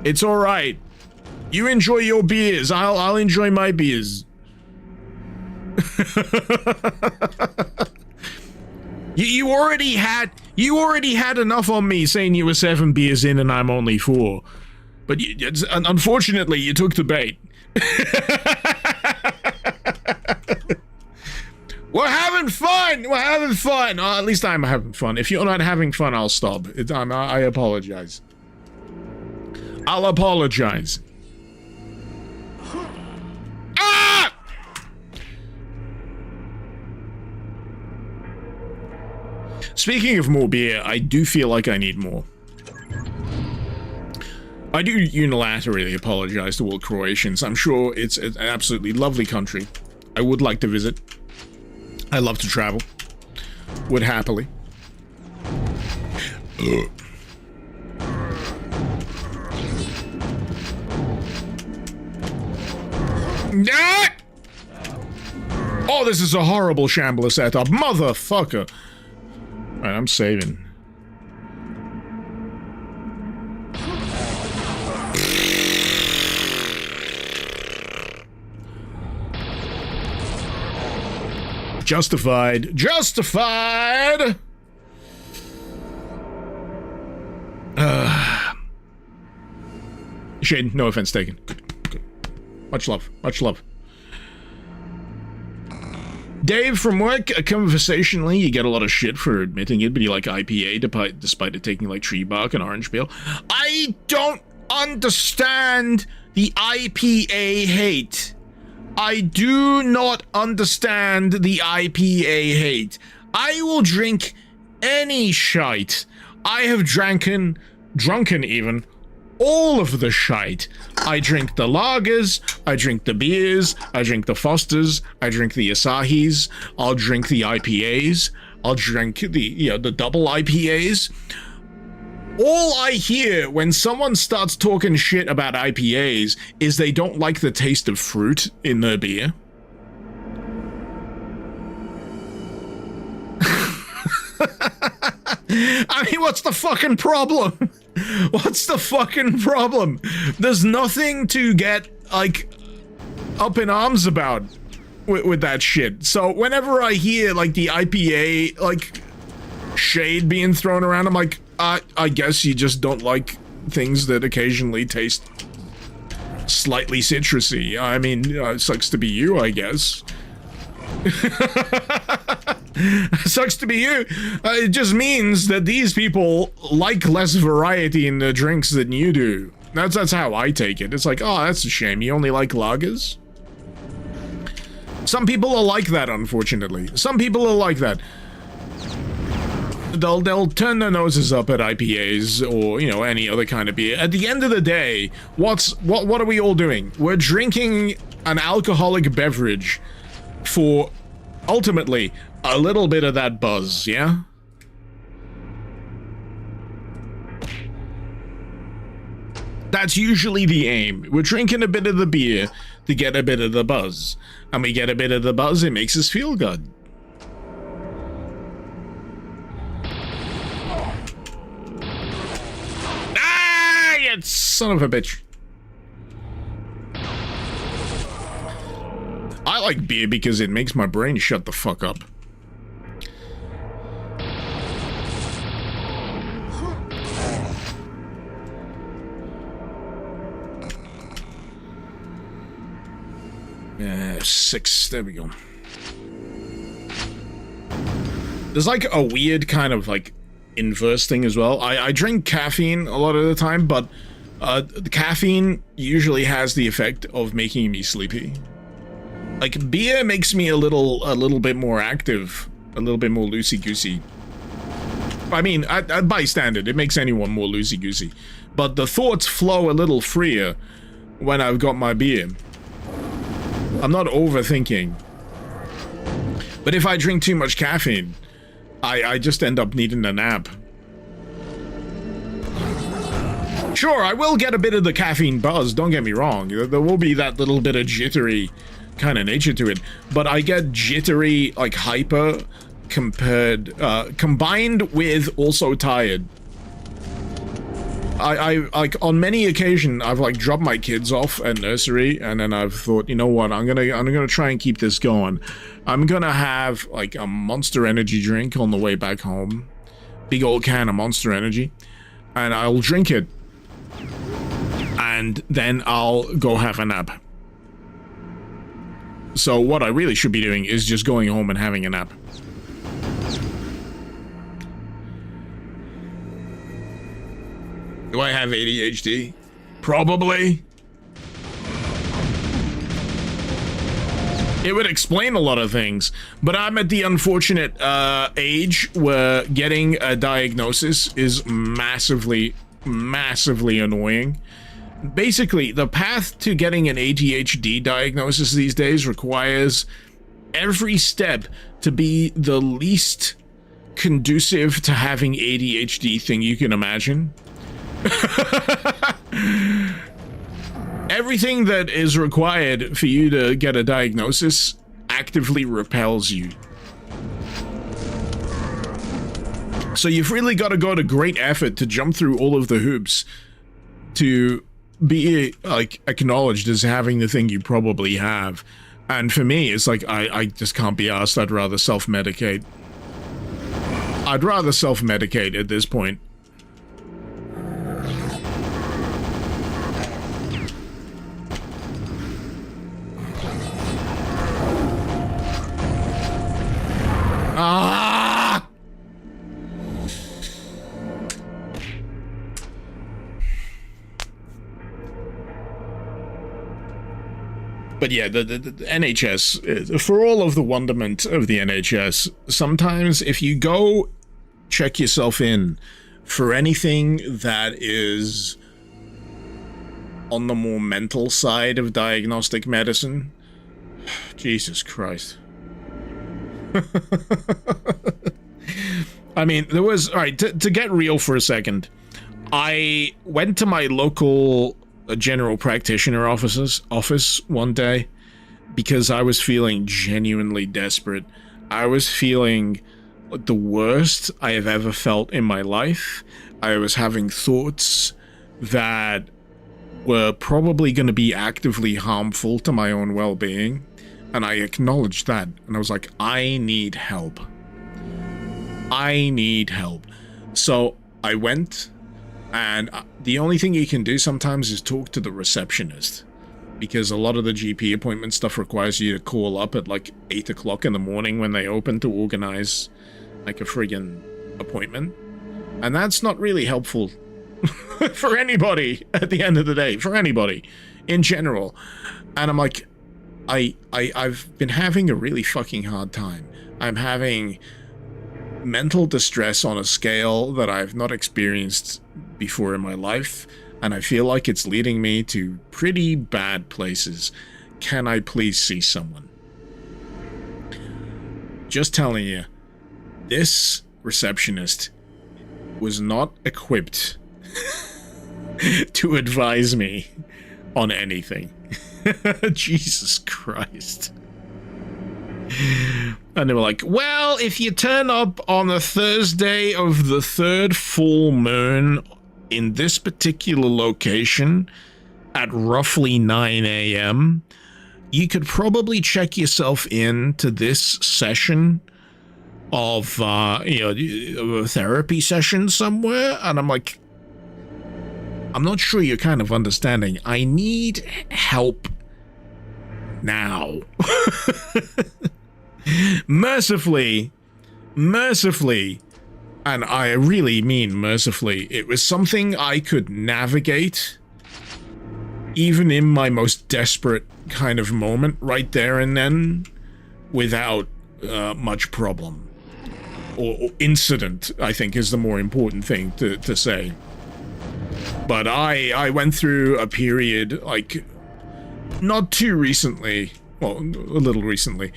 It's all right. You enjoy your beers. I'll enjoy my beers. You already had enough on me saying you were 7 beers in and I'm only 4. But unfortunately, you took the bait. We're having fun! We're having fun! At least I'm having fun. If you're not having fun, I'll stop. I apologize. I'll apologize. Ah! Speaking of more beer, I do feel like I need more. I do unilaterally apologize to all Croatians. I'm sure it's an absolutely lovely country. I would like to visit. I love to travel. Would happily. Oh, this is a horrible shambler setup. Motherfucker. Alright, I'm saving. Justified. Justified! Shade, no offense taken. Good. Much love. Much love. Dave from work, conversationally, you get a lot of shit for admitting it, but you like IPA despite it taking like tree bark and orange peel. I don't understand the IPA hate. I do not understand the IPA hate. I will drink any shite. I have drunken even, all of the shite. I drink the lagers, I drink the beers, I drink the Fosters, I drink the Asahis, I'll drink the IPAs, I'll drink the double IPAs. All I hear when someone starts talking shit about IPAs is they don't like the taste of fruit in their beer. I mean, what's the fucking problem? What's the fucking problem? There's nothing to get, like, up in arms about with that shit. So whenever I hear, like, the IPA, like, shade being thrown around, I'm like, I guess you just don't like things that occasionally taste slightly citrusy. I mean, it sucks to be you, I guess. Sucks to be you. It just means that these people like less variety in their drinks than you do. That's how I take it. It's like, oh, that's a shame. You only like lagers? Some people are like that, unfortunately. Some people are like that. They'll turn their noses up at IPAs or, you know, any other kind of beer. At the end of the day, what are we all doing? We're drinking an alcoholic beverage for, ultimately, a little bit of that buzz, yeah? That's usually the aim. We're drinking a bit of the beer to get a bit of the buzz. And we get a bit of the buzz, it makes us feel good. Son of a bitch. I like beer because it makes my brain shut the fuck up. Yeah, 6. There we go. There's like a weird kind of like inverse thing as well. I drink caffeine a lot of the time, but the caffeine usually has the effect of making me sleepy. Like, beer makes me a little bit more active, a little bit more loosey-goosey. I mean, by standard, it makes anyone more loosey-goosey. But the thoughts flow a little freer when I've got my beer. I'm not overthinking. But if I drink too much caffeine, I just end up needing a nap. Sure, I will get a bit of the caffeine buzz, don't get me wrong. There will be that little bit of jittery kind of nature to it. But I get jittery, like hyper, combined with also tired. I like on many occasions I've like dropped my kids off at nursery and then I've thought, you know what, I'm gonna try and keep this going. I'm gonna have like a Monster Energy drink on the way back home, big old can of Monster Energy, and I'll drink it, and then I'll go have a nap. So what I really should be doing is just going home and having a nap. Do I have ADHD? Probably. It would explain a lot of things, but I'm at the unfortunate age where getting a diagnosis is massively annoying. Basically, the path to getting an ADHD diagnosis these days requires every step to be the least conducive to having ADHD thing you can imagine. Everything that is required for you to get a diagnosis actively repels you. So you've really got to go to great effort to jump through all of the hoops to be like acknowledged as having the thing you probably have. And for me, it's like I just can't be asked. I'd rather self-medicate. I'd rather self-medicate at this point. Ah! But yeah, the NHS, for all of the wonderment of the NHS, sometimes if you go check yourself in for anything that is on the more mental side of diagnostic medicine, Jesus Christ. I mean, there was, all right, to get real for a second, I went to my local general practitioner office one day because I was feeling genuinely desperate. I was feeling the worst I have ever felt in my life. I was having thoughts that were probably going to be actively harmful to my own well-being. And I acknowledged that, and I was like, I need help. I need help. So I went, and the only thing you can do sometimes is talk to the receptionist, because a lot of the GP appointment stuff requires you to call up at like 8 o'clock in the morning when they open to organize like a friggin' appointment. And that's not really helpful for anybody at the end of the day, for anybody in general. And I'm like, I've been having a really fucking hard time. I'm having mental distress on a scale that I've not experienced before in my life, and I feel like it's leading me to pretty bad places. Can I please see someone? Just telling you, this receptionist was not equipped to advise me on anything. Jesus Christ. And they were like, well, if you turn up on the Thursday of the third full moon in this particular location at roughly 9 a.m., you could probably check yourself into this session of, a therapy session somewhere. And I'm like, I'm not sure you're kind of understanding. I need help now. Mercifully, and I really mean mercifully, it was something I could navigate even in my most desperate kind of moment, right there and then, without much problem. Or incident, I think, is the more important thing to say. But I went through a period, like, not too recently, well, a little recently,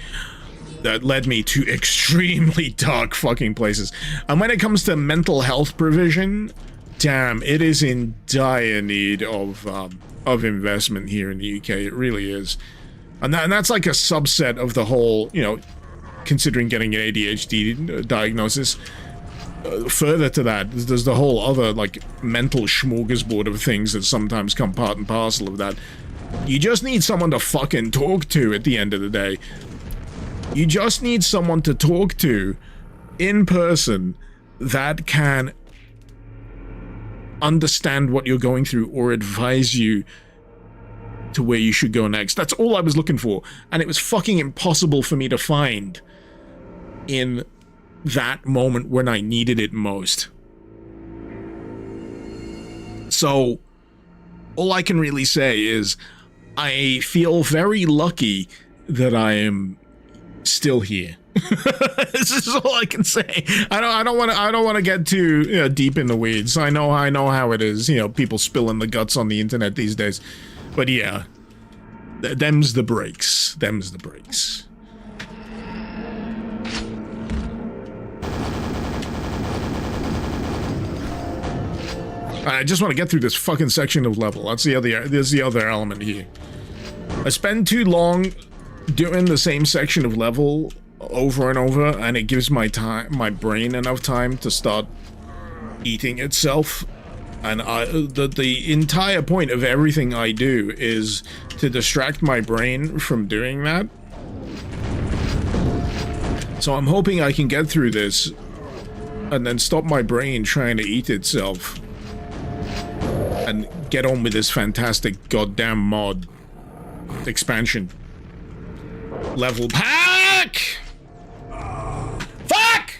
that led me to extremely dark fucking places. And when it comes to mental health provision, damn, it is in dire need of investment here in the UK. It really is. And that's like a subset of the whole, you know, considering getting an ADHD diagnosis. Further to that, there's the whole other, like, mental smorgasbord of things that sometimes come part and parcel of that. You just need someone to fucking talk to at the end of the day. You just need someone to talk to in person that can understand what you're going through or advise you to where you should go next. That's all I was looking for, and it was fucking impossible for me to find in that moment when I needed it most. So all I can really say is I feel very lucky that I am still here. This is all I can say. I don't want to get too, you know, deep in the weeds. I know how it is, you know, people spilling the guts on the internet these days. But yeah, them's the breaks. Them's the breaks. I just want to get through this fucking section of level. There's the other element here. I spend too long doing the same section of level over and over, and it gives my brain enough time to start eating itself. And the entire point of everything I do is to distract my brain from doing that. So I'm hoping I can get through this and then stop my brain trying to eat itself and get on with this fantastic goddamn mod expansion. Level pack! Fuck!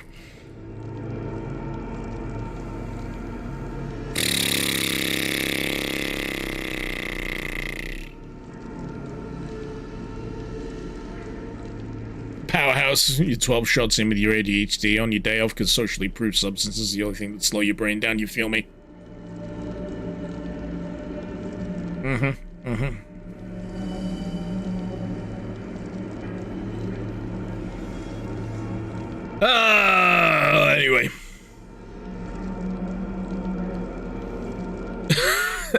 Powerhouse, you're 12 shots in with your ADHD on your day off because socially proved substances are the only thing that slow your brain down, you feel me? Anyway.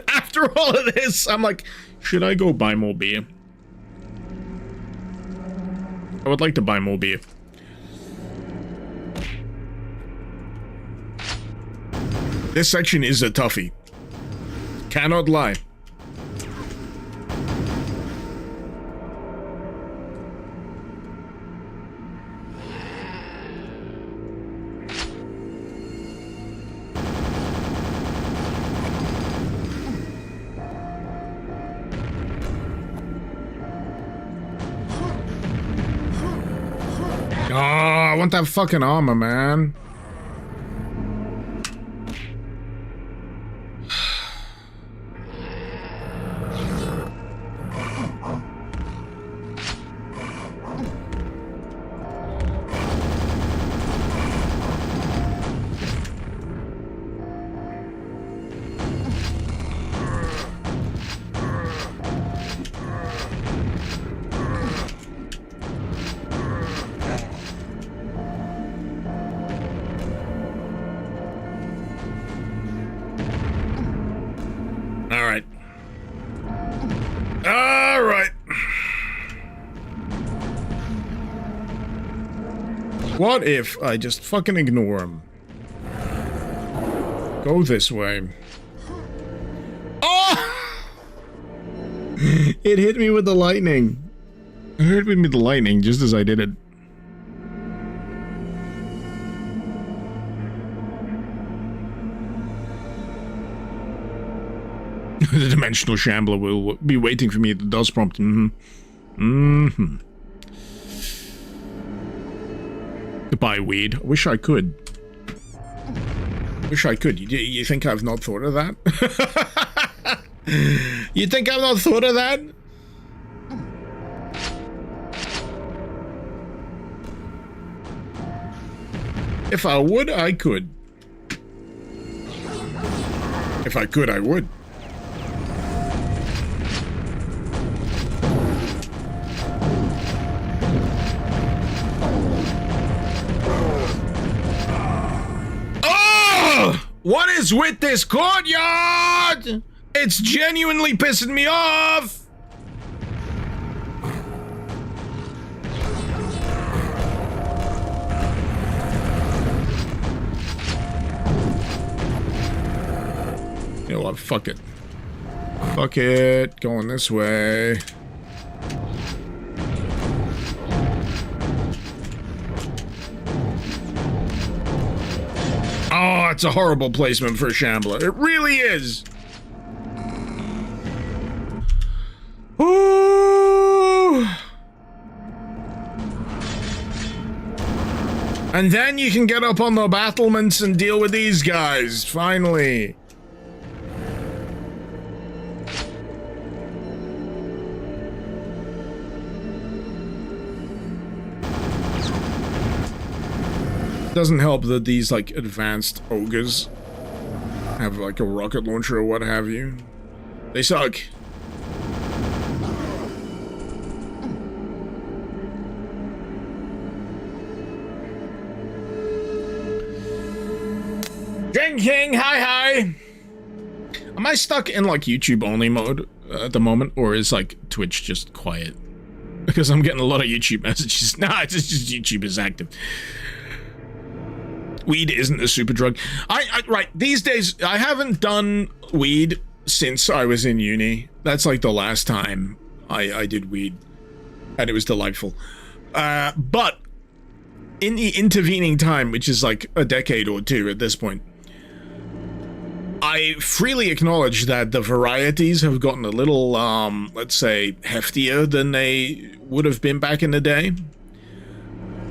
After all of this, I'm like, should I go buy more beer? I would like to buy more beer. This section is a toughie. Cannot lie. I want that fucking armor, man. What if I just fucking ignore him? Go this way. Oh! It hit me with the lightning. It hit me with the lightning just as I did it. The dimensional shambler will be waiting for me at the DOS prompt. To buy weed. I wish I could. Wish I could. You think I've not thought of that? You think I've not thought of that? If I would, I could. If I could, I would. Oh! What is with this courtyard? It's genuinely pissing me off! You know what? Fuck it. Fuck it. Going this way. Oh, it's a horrible placement for a shambler. It really is. Ooh. And then you can get up on the battlements and deal with these guys, finally. Doesn't help that these, like, advanced ogres have, like, a rocket launcher or what have you. They suck. Drinking, hi. Am I stuck in, like, YouTube only mode at the moment, or is, like, Twitch just quiet? Because I'm getting a lot of YouTube messages. Nah, it's just YouTube is active. Weed isn't a super drug. Right, these days, I haven't done weed since I was in uni. That's like the last time I did weed, and it was delightful. But in the intervening time, which is like a decade or two at this point, I freely acknowledge that the varieties have gotten a little, let's say, heftier than they would have been back in the day.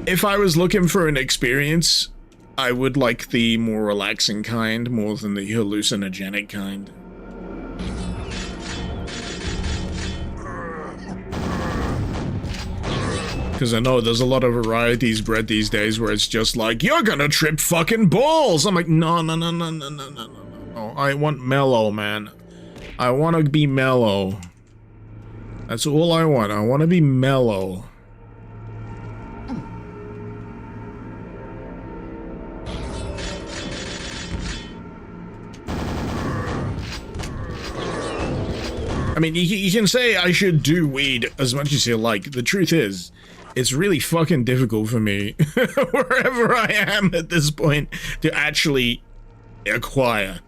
If I was looking for an experience, I would like the more relaxing kind more than the hallucinogenic kind. Because I know there's a lot of varieties bred these days where it's just like, you're gonna trip fucking balls! I'm like, no. I want mellow, man. I want to be mellow. That's all I want. I want to be mellow. I mean, you can say I should do weed as much as you like. The truth is, it's really fucking difficult for me, wherever I am at this point, to actually acquire.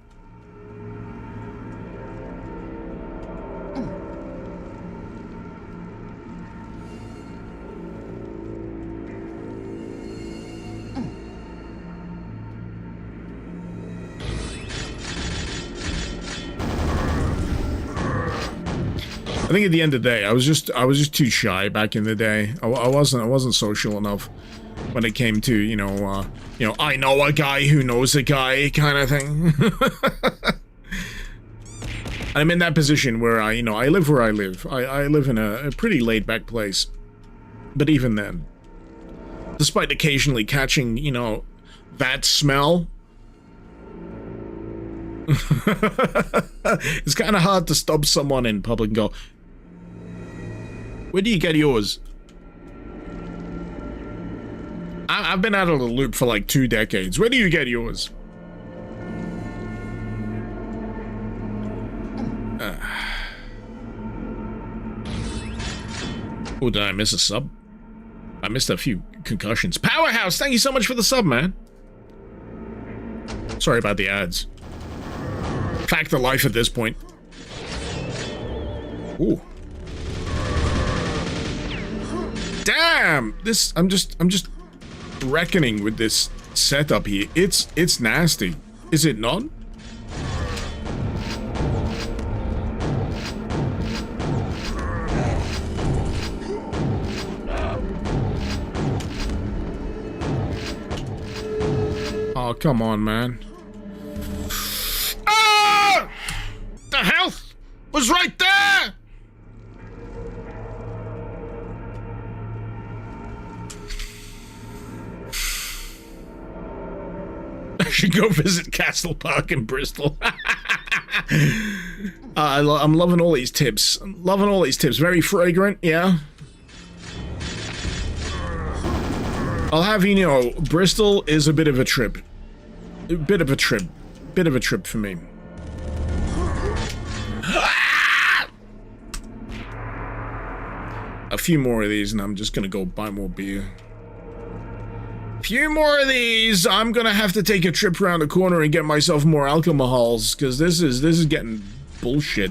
I think at the end of the day, I was just too shy back in the day. I wasn't social enough when it came to, you know, I know a guy who knows a guy kind of thing. I'm in that position where I live where I live. I live in a pretty laid back place. But even then, despite occasionally catching, you know, that smell, it's kind of hard to stop someone in public and go, where do you get yours? I've been out of the loop for like 2 decades. Where do you get yours? Oh, did I miss a sub? I missed a few concussions. Powerhouse, thank you so much for the sub, man. Sorry about the ads. Fact of life at this point. Ooh. Damn! I'm just reckoning with this setup here. It's nasty. Is it not? Oh, come on, man. Ah! The health! was right there! I should go visit Castle Park in Bristol. I'm loving all these tips. I'm loving all these tips. Very fragrant, yeah. I'll have you know, Bristol is a bit of a trip. A bit of a trip. Bit of a trip for me. A few more of these and I'm just gonna go buy more beer. Few more of these, I'm gonna have to take a trip around the corner and get myself more alcohols, because this is getting bullshit.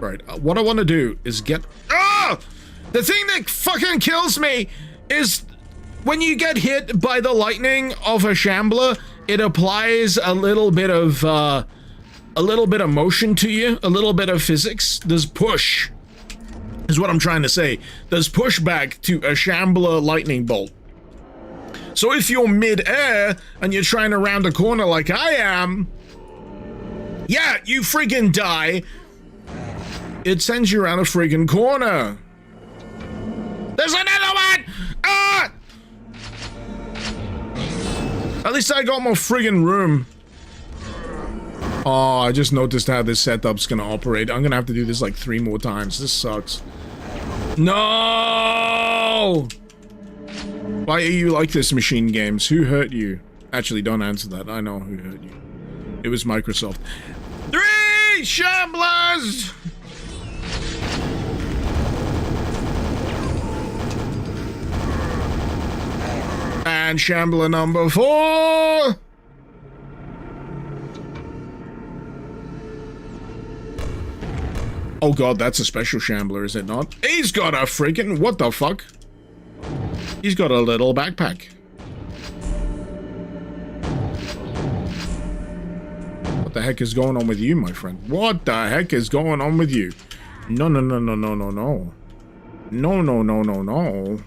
Right, what I want to do is get... Ah! The thing that fucking kills me is when you get hit by the lightning of a shambler, it applies a little bit of motion to you, a little bit of physics. There's push, is what I'm trying to say. There's pushback to a shambler lightning bolt. So if you're mid-air and you're trying to round a corner like I am, yeah, you freaking die. It sends you around a friggin' corner. There's another one! Ah! At least I got more friggin' room. Oh, I just noticed how this setup's gonna operate. I'm gonna have to do this like 3 more times. This sucks. No! Why are you like this, Machine Games? Who hurt you? Actually, don't answer that. I know who hurt you. It was Microsoft. 3 shamblers! And shambler number 4. Oh god, that's a special shambler, is it not? He's got a freaking... What the fuck? He's got a little backpack. What the heck is going on with you, my friend? What the heck is going on with you? No, no, no, no, no, no, no. No, no, no, no, no.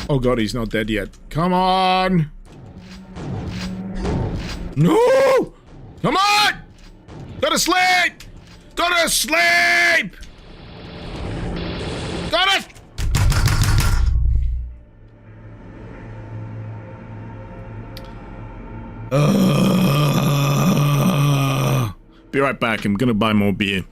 Oh god, he's not dead yet. Come on! No! Come on! Gotta sleep! Gotta sleep! Gotta... Be right back. I'm gonna buy more beer.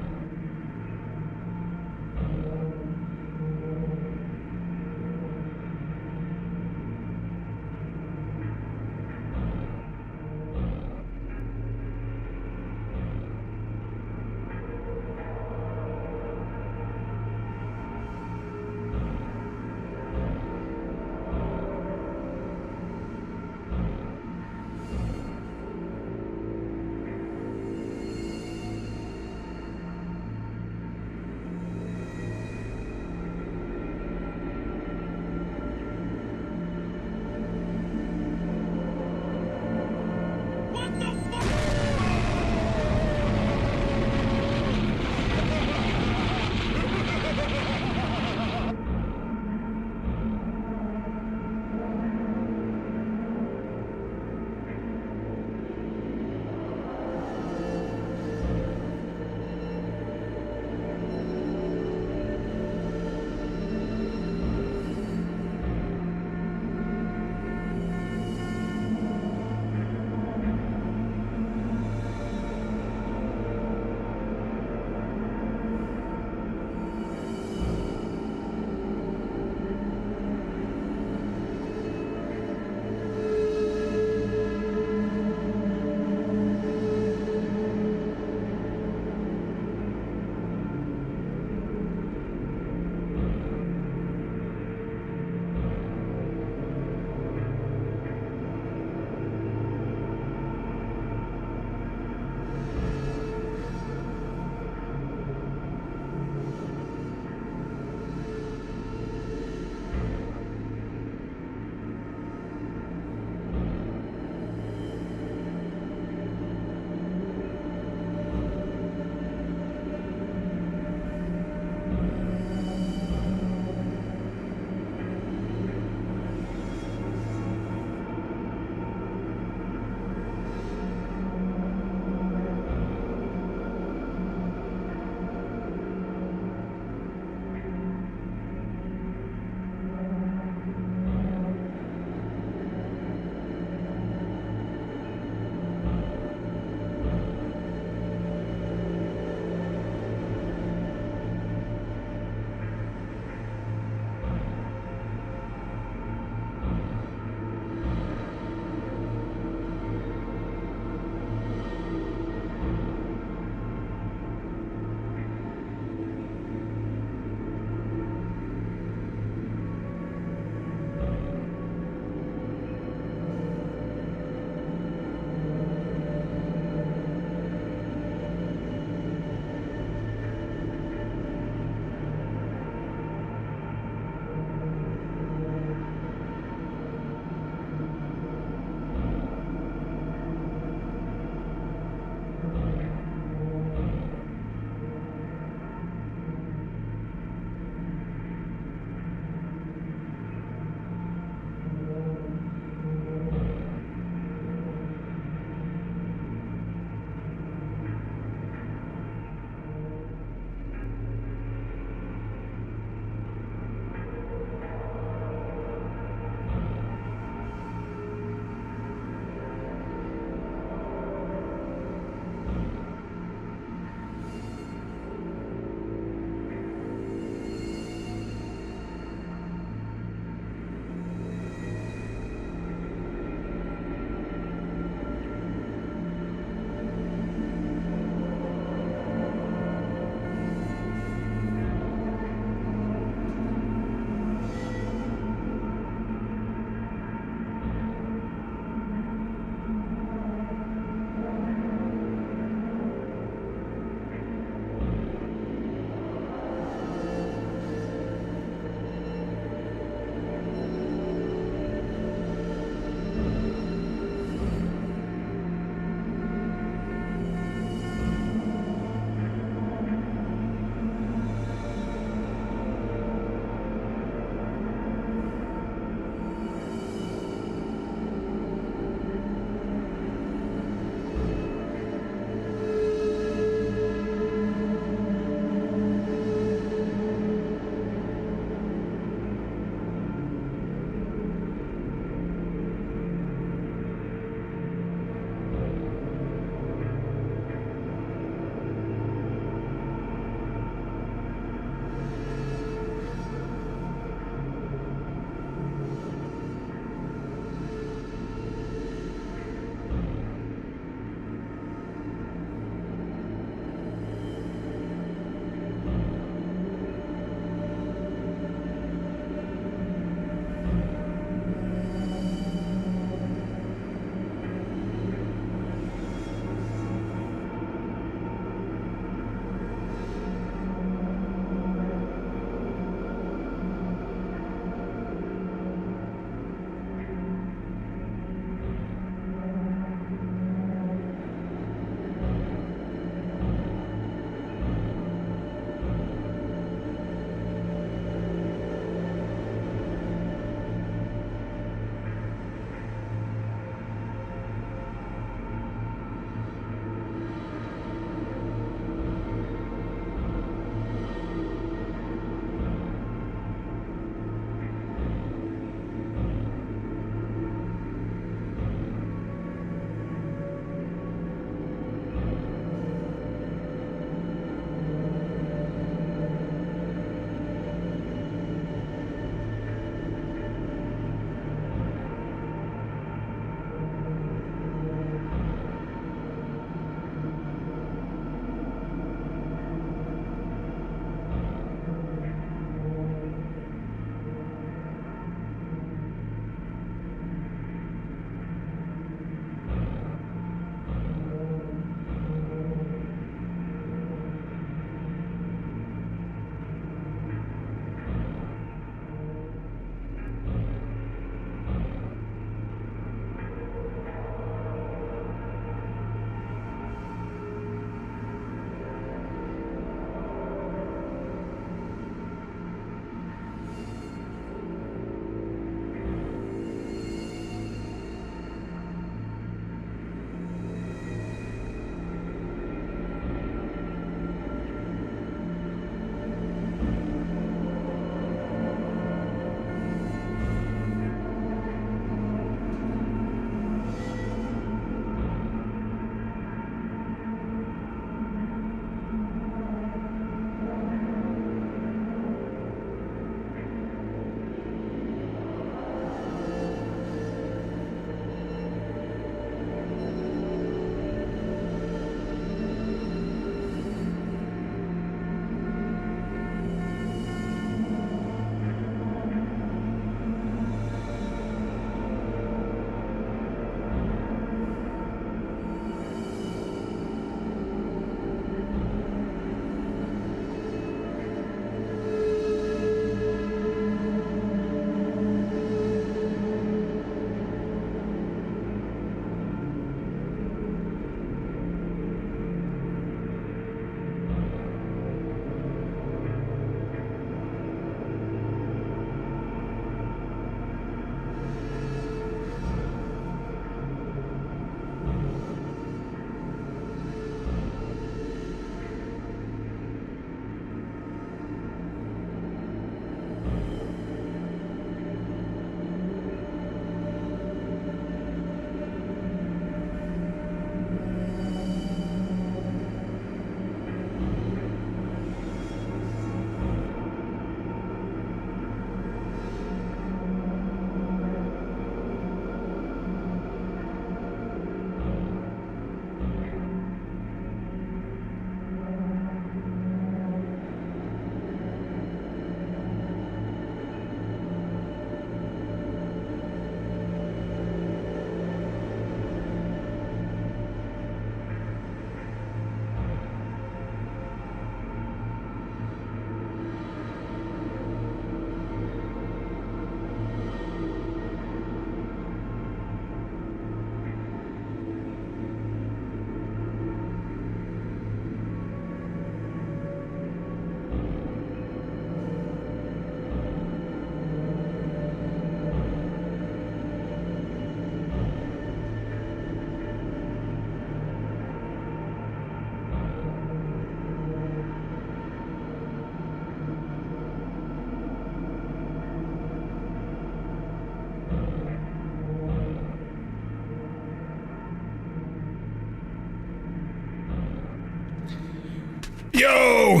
Yo!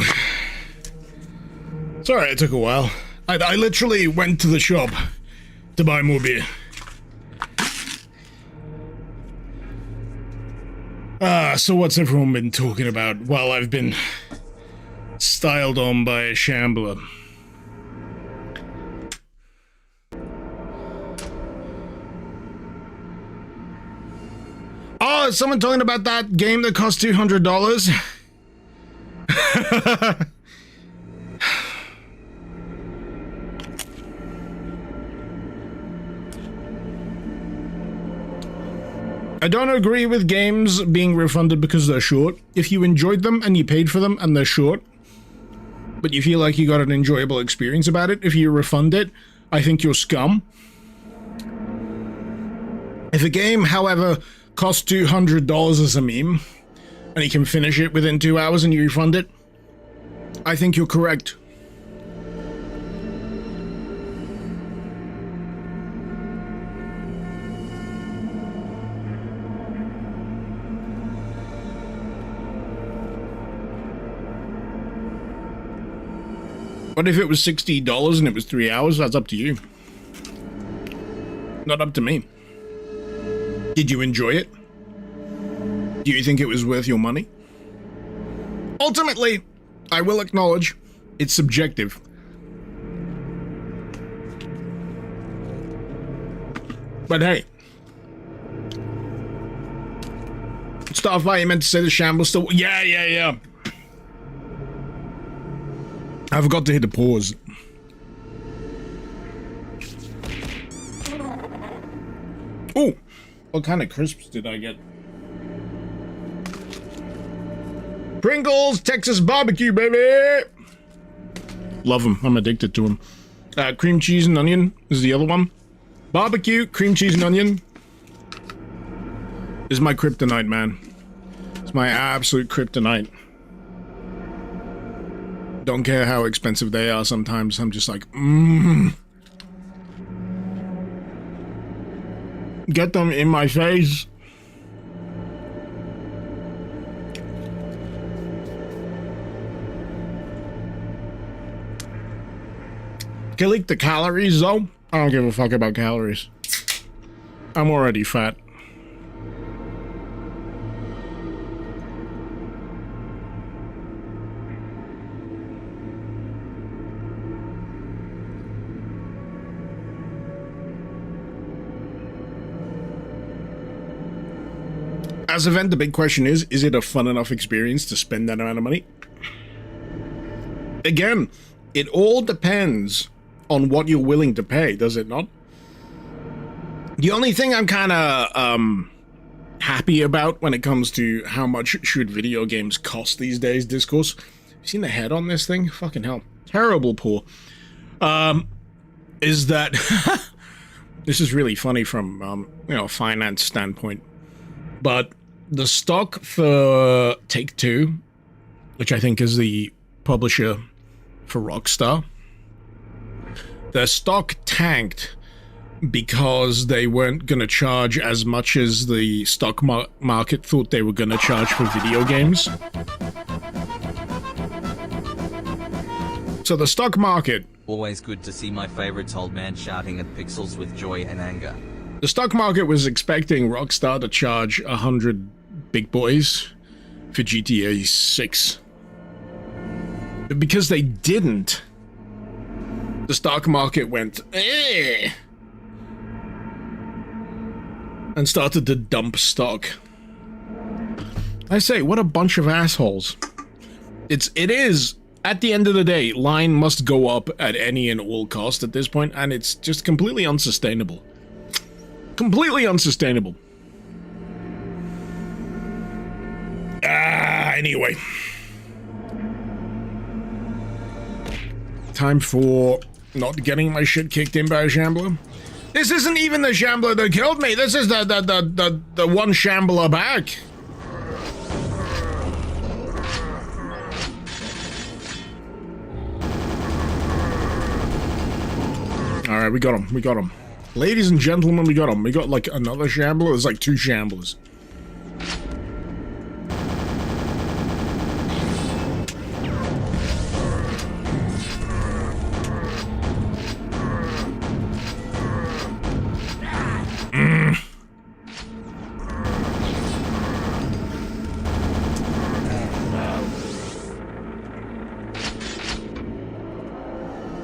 Sorry it took a while. I literally went to the shop to buy more beer. So what's everyone been talking about while I've been styled on by a shambler? Oh, is someone talking about that game that cost $200? I don't agree with games being refunded because they're short. If you enjoyed them and you paid for them and they're short, but you feel like you got an enjoyable experience about it, if you refund it, I think you're scum. If a game, however, costs $200 as a meme, and you can finish it within 2 hours and you refund it, I think you're correct. But if it was $60 and it was 3 hours, that's up to you. Not up to me. Did you enjoy it? Do you think it was worth your money? Ultimately, I will acknowledge, it's subjective. But hey. Starfire, you meant to say the shamble still... Yeah. I forgot to hit the pause. Oh, what kind of crisps did I get? Pringles, Texas barbecue, baby! Love them. I'm addicted to them. Cream cheese and onion is the other one. Barbecue, cream cheese and onion is my kryptonite, man. It's my absolute kryptonite. Don't care how expensive they are sometimes. I'm just like, Get them in my face. Delete the calories, though. I don't give a fuck about calories. I'm already fat. As a vent, the big question is it a fun enough experience to spend that amount of money? Again, it all depends on what you're willing to pay, does it not? The only thing I'm kind of happy about when it comes to how much should video games cost these days, Discourse. You seen the head on this thing? Fucking hell. Terrible poor. Is that... this is really funny from, a finance standpoint. But the stock for Take-Two, which I think is the publisher for Rockstar, their stock tanked because they weren't going to charge as much as the stock market thought they were going to charge for video games. So the stock market... Always good to see my favorites old man shouting at pixels with joy and anger. The stock market was expecting Rockstar to charge 100 big boys for GTA 6. But because they didn't, the stock market went, eh, and started to dump stock. I say, what a bunch of assholes. It is, at the end of the day, line must go up at any and all cost at this point, and it's just completely unsustainable. Completely unsustainable. Anyway. Time for not getting my shit kicked in by a shambler. This isn't even the shambler that killed me. This is the one shambler back. Alright, we got him. We got him. Ladies and gentlemen, we got him. We got like another shambler. There's like 2 shamblers.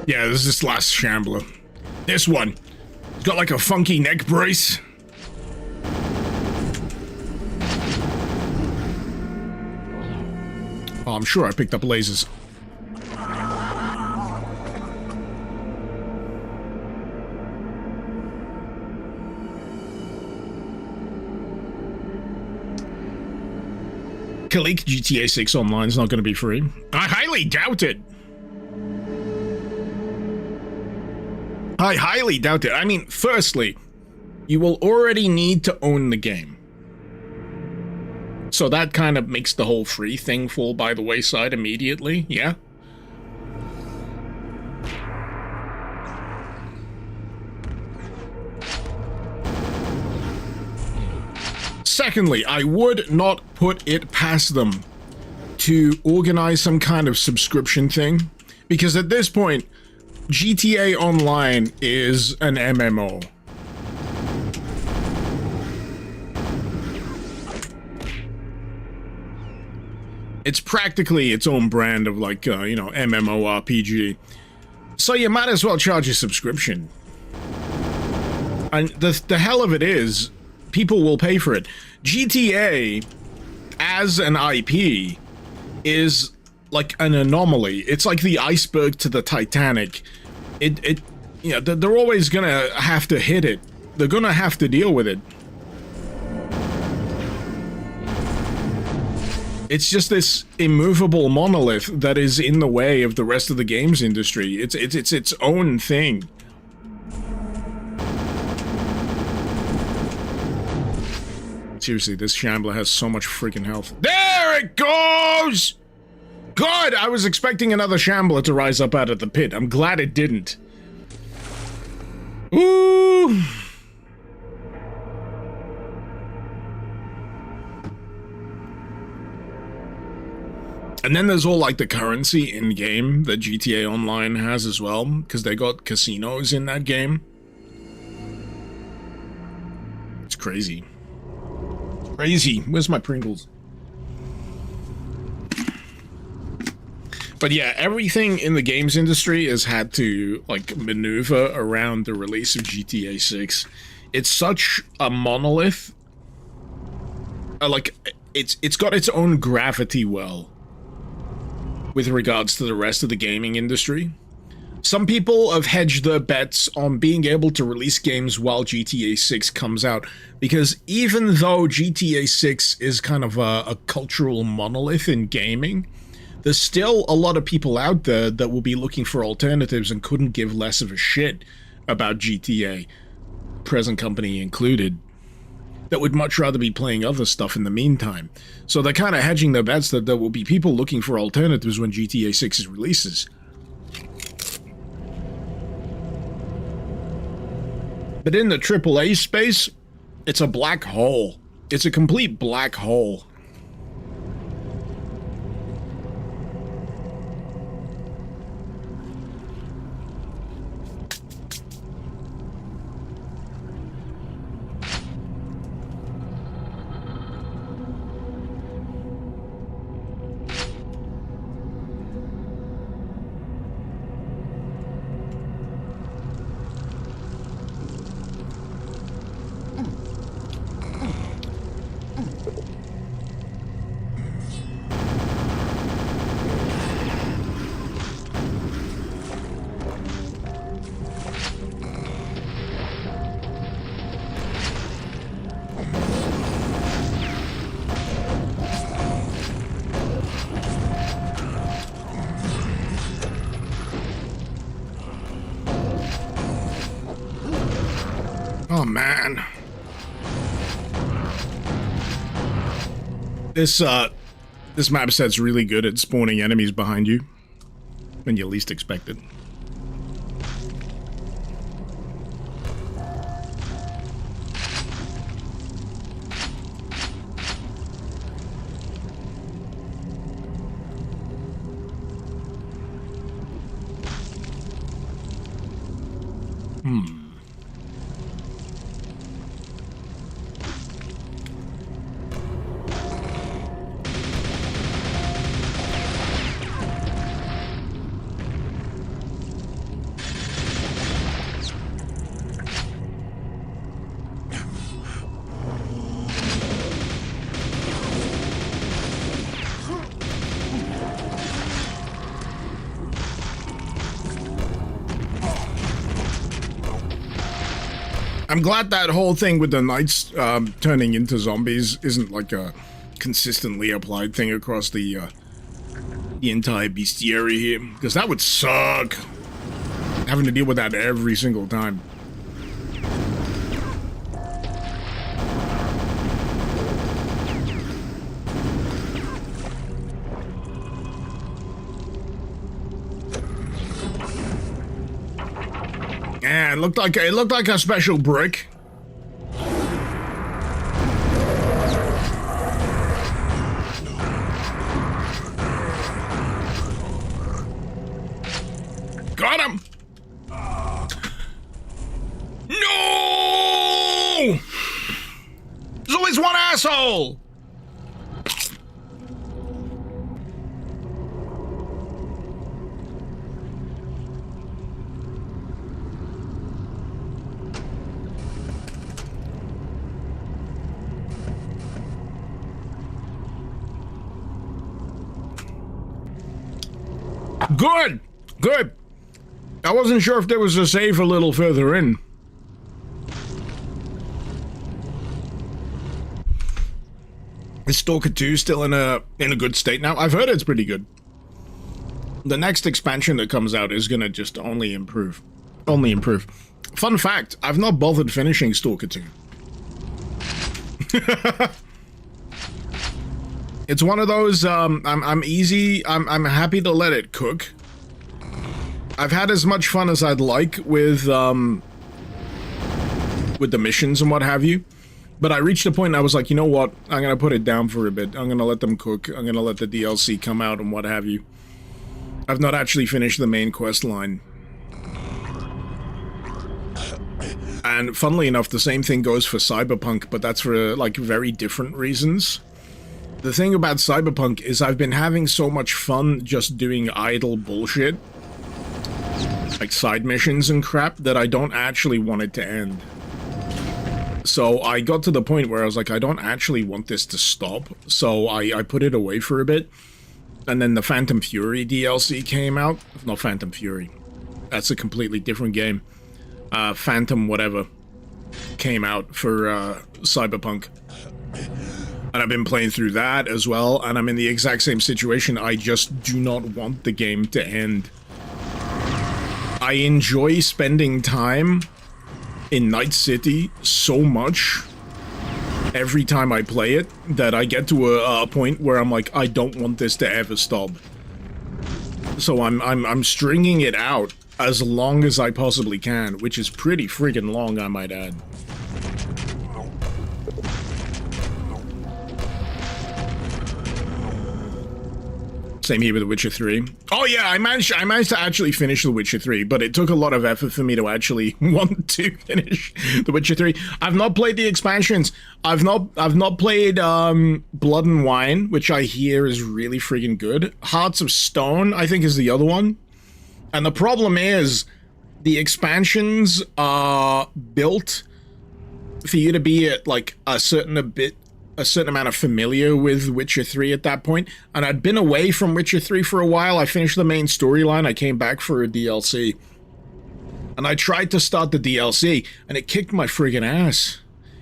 Yeah, this is this last shambler. This one. It's got like a funky neck brace. Oh, I'm sure I picked up lasers. Kalik GTA 6 Online is not going to be free. I highly doubt it. I highly doubt it. I mean, firstly, you will already need to own the game. So that kind of makes the whole free thing fall by the wayside immediately, yeah? Secondly, I would not put it past them to organize some kind of subscription thing, because at this point, GTA Online is an MMO. It's practically its own brand of like, you know, MMORPG. So you might as well charge a subscription. And the hell of it is, people will pay for it. GTA, as an IP, is like an anomaly. It's like the iceberg to the Titanic. You know, they're always gonna have to hit it. They're gonna have to deal with it. It's just this immovable monolith that is in the way of the rest of the games industry. It's its own thing. Seriously, this shambler has so much freaking health. There it goes! Good! I was expecting another shambler to rise up out of the pit. I'm glad it didn't. Ooh! And then there's all like the currency in game that GTA Online has as well, because they got casinos in that game. It's crazy. Crazy. Where's my Pringles? But yeah, everything in the games industry has had to like maneuver around the release of GTA 6. It's such a monolith. Like it's got its own gravity well with regards to the rest of the gaming industry. Some people have hedged their bets on being able to release games while GTA 6 comes out, because even though GTA 6 is kind of a cultural monolith in gaming, there's still a lot of people out there that will be looking for alternatives and couldn't give less of a shit about GTA, present company included, that would much rather be playing other stuff in the meantime. So they're kind of hedging their bets that there will be people looking for alternatives when GTA 6 releases. But in the AAA space, it's a black hole. It's a complete black hole. Oh man. This map set's really good at spawning enemies behind you when you least expect it. I'm glad that whole thing with the knights turning into zombies isn't like a consistently applied thing across the entire bestiary here, because that would suck. Having to deal with that every single time. Yeah, it looked like a special brick. Got him! No! There's always one asshole! Good! Good! I wasn't sure if there was a save a little further in. Is Stalker 2 still in a good state now? I've heard it's pretty good. The next expansion that comes out is gonna just only improve. Only improve. Fun fact, I've not bothered finishing Stalker 2. It's one of those, I'm happy to let it cook. I've had as much fun as I'd like with the missions and what have you. But I reached a point and I was like, you know what? I'm gonna put it down for a bit. I'm gonna let them cook. I'm gonna let the DLC come out and what have you. I've not actually finished the main quest line. And funnily enough, the same thing goes for Cyberpunk, but that's for, like, very different reasons. The thing about Cyberpunk is I've been having so much fun just doing idle bullshit, like side missions and crap, that I don't actually want it to end. So I got to the point where I was like, I don't actually want this to stop, so I put it away for a bit. And then the Phantom Fury DLC came out. Not Phantom Fury. That's a completely different game. Phantom whatever came out for Cyberpunk. And I've been playing through that as well, and I'm in the exact same situation. I just do not want the game to end. I enjoy spending time in Night City so much every time I play it that I get to a point where I'm like, I don't want this to ever stop. So I'm stringing it out as long as I possibly can, which is pretty freaking long, I might add. Same here with The Witcher 3. Oh yeah, I managed to actually finish The Witcher 3, but it took a lot of effort for me to actually want to finish The Witcher 3. I've not played the expansions. I've not played Blood and Wine, which I hear is really freaking good. Hearts of Stone, I think, is the other one. And the problem is, the expansions are built for you to be at like a certain amount of familiar with Witcher 3 at that point, and I'd been away from Witcher 3 for a while. I finished the main storyline, I came back for a DLC, and I tried to start the DLC, and it kicked my friggin' ass.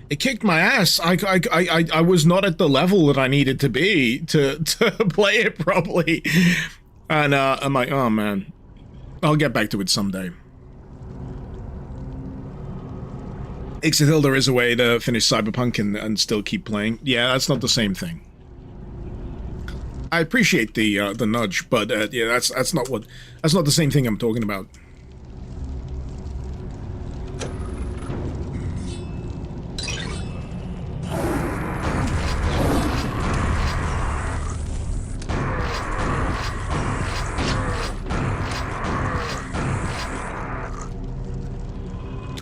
It kicked my ass. I was not at the level that I needed to be to play it properly, and I'm like, oh man, I'll get back to it someday. Ixithil, there is a way to finish Cyberpunk and still keep playing. Yeah, that's not the same thing. I appreciate the nudge, but yeah, that's not the same thing I'm talking about.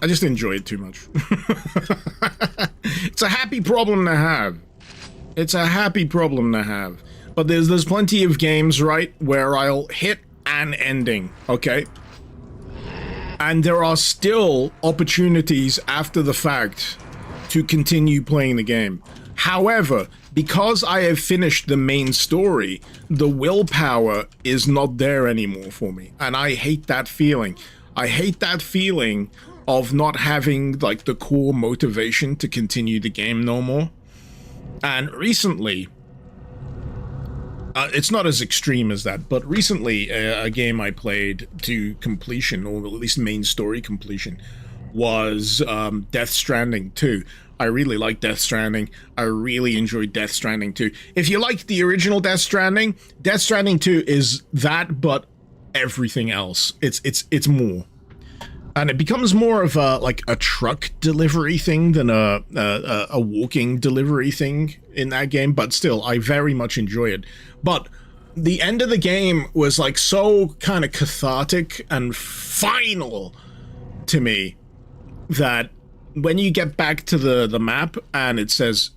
I just enjoy it too much. It's a happy problem to have. It's a happy problem to have. But there's plenty of games, right, where I'll hit an ending, okay? And there are still opportunities after the fact to continue playing the game. However, because I have finished the main story, the willpower is not there anymore for me. And I hate that feeling. I hate that feeling of not having like the core motivation to continue the game no more. And recently, it's not as extreme as that, but recently a game I played to completion, or at least main story completion, was Death Stranding 2. I really like Death Stranding. I really enjoyed Death Stranding 2. If you like the original Death Stranding 2 is that, but everything else. It's more. And it becomes more of a like a truck delivery thing than a walking delivery thing in that game, but still, I very much enjoy it. But the end of the game was like so kind of cathartic and final to me that when you get back to the map and it says,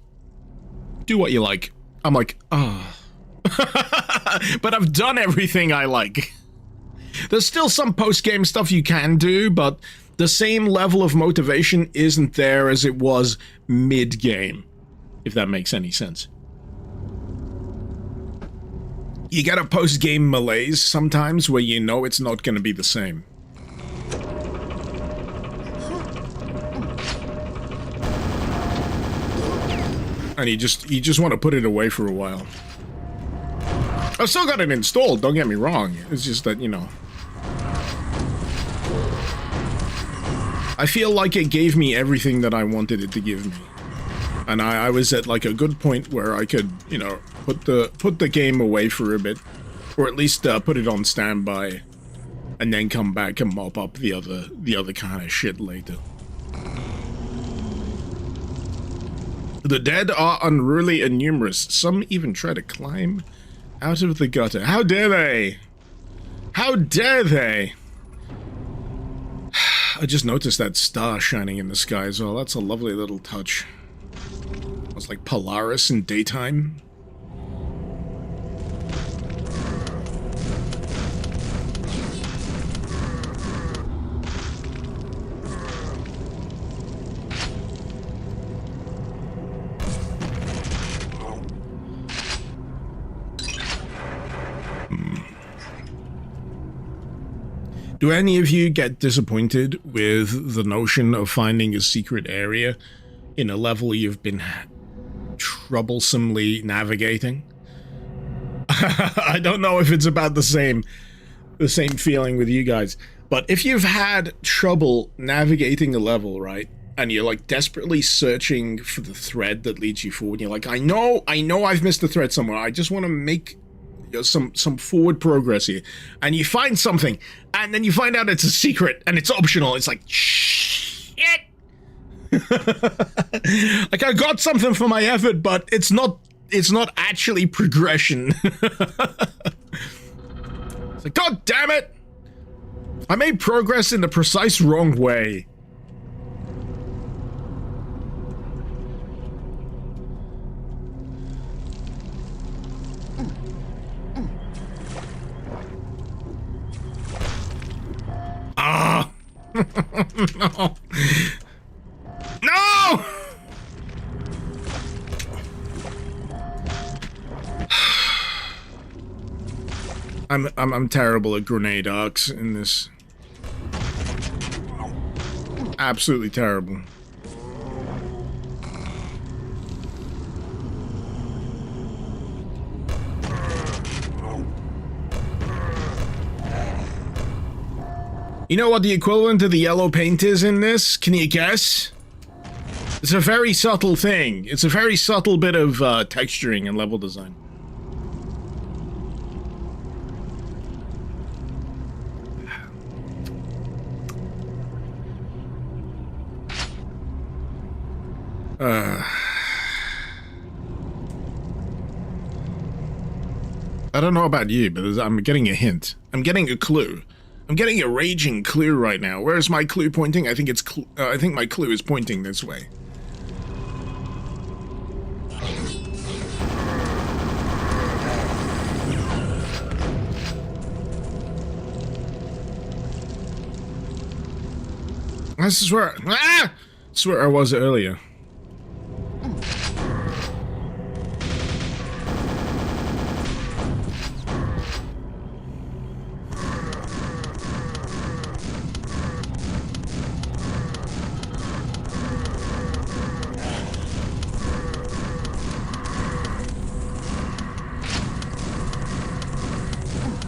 do what you like, I'm like, ah. Oh. But I've done everything I like. There's still some post-game stuff you can do, but the same level of motivation isn't there as it was mid-game, if that makes any sense. You get a post-game malaise sometimes where you know it's not going to be the same. And you just want to put it away for a while. I've still got it installed, don't get me wrong. It's just that, you know, I feel like it gave me everything that I wanted it to give me. And I was at like a good point where I could, you know, put the game away for a bit, or at least put it on standby, and then come back and mop up the other kind of shit later. The dead are unruly and numerous. Some even try to climb out of the gutter. How dare they? How dare they? I just noticed that star shining in the sky as well. That's a lovely little touch. It's like Polaris in daytime. Do any of you get disappointed with the notion of finding a secret area in a level you've been troublesomely navigating? I don't know if it's about the same feeling with you guys, but if you've had trouble navigating a level, right, and you're like desperately searching for the thread that leads you forward, you're like, I know I've missed a thread somewhere, I just want to make some forward progress here, and you find something, and then you find out it's a secret and it's optional. It's like, shit. Like, I got something for my effort, but it's not actually progression. It's like, god damn it, I made progress in the precise wrong way. Ah! No! No! I'm terrible at grenade arcs in this. Absolutely terrible. You know what the equivalent of the yellow paint is in this? Can you guess? It's a very subtle thing. It's a very subtle bit of texturing and level design. I don't know about you, but I'm getting a hint. I'm getting a clue. I'm getting a raging clue right now. Where's my clue pointing? I think it's I think my clue is pointing this way. This is where this is where I was earlier.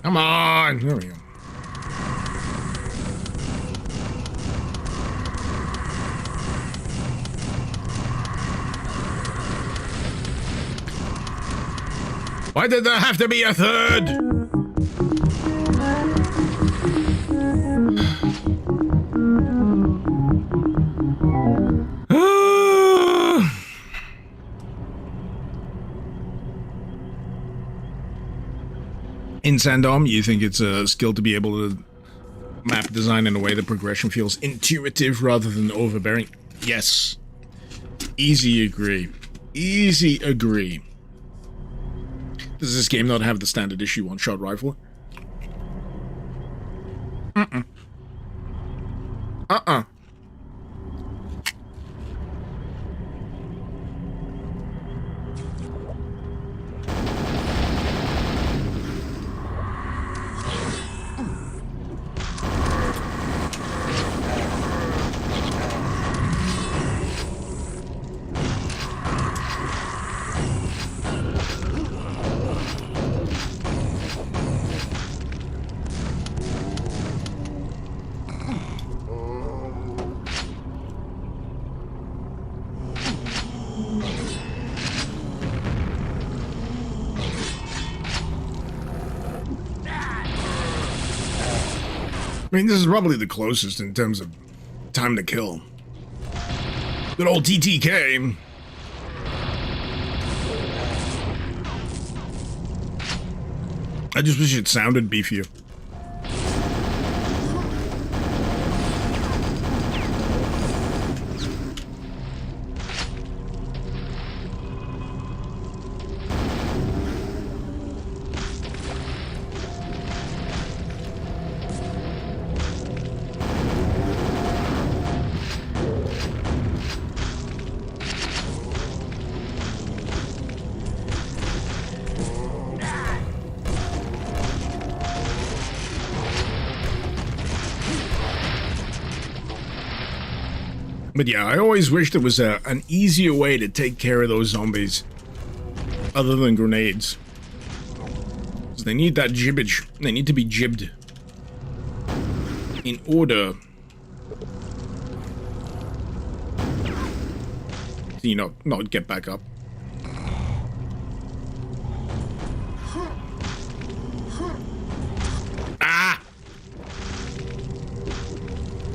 Come on! There we go. Why did there have to be a third? In Sandom, you think it's a skill to be able to map design in a way the progression feels intuitive rather than overbearing? Yes. Easy agree. Easy agree. Does this game not have the standard issue one-shot rifle? I mean, this is probably the closest in terms of time to kill. Good old TTK. I just wish it sounded beefier. But yeah, I always wished there was an easier way to take care of those zombies. Other than grenades. Because they need that gibbage. They need to be jibbed. In order... to, you know, not get back up. Ah!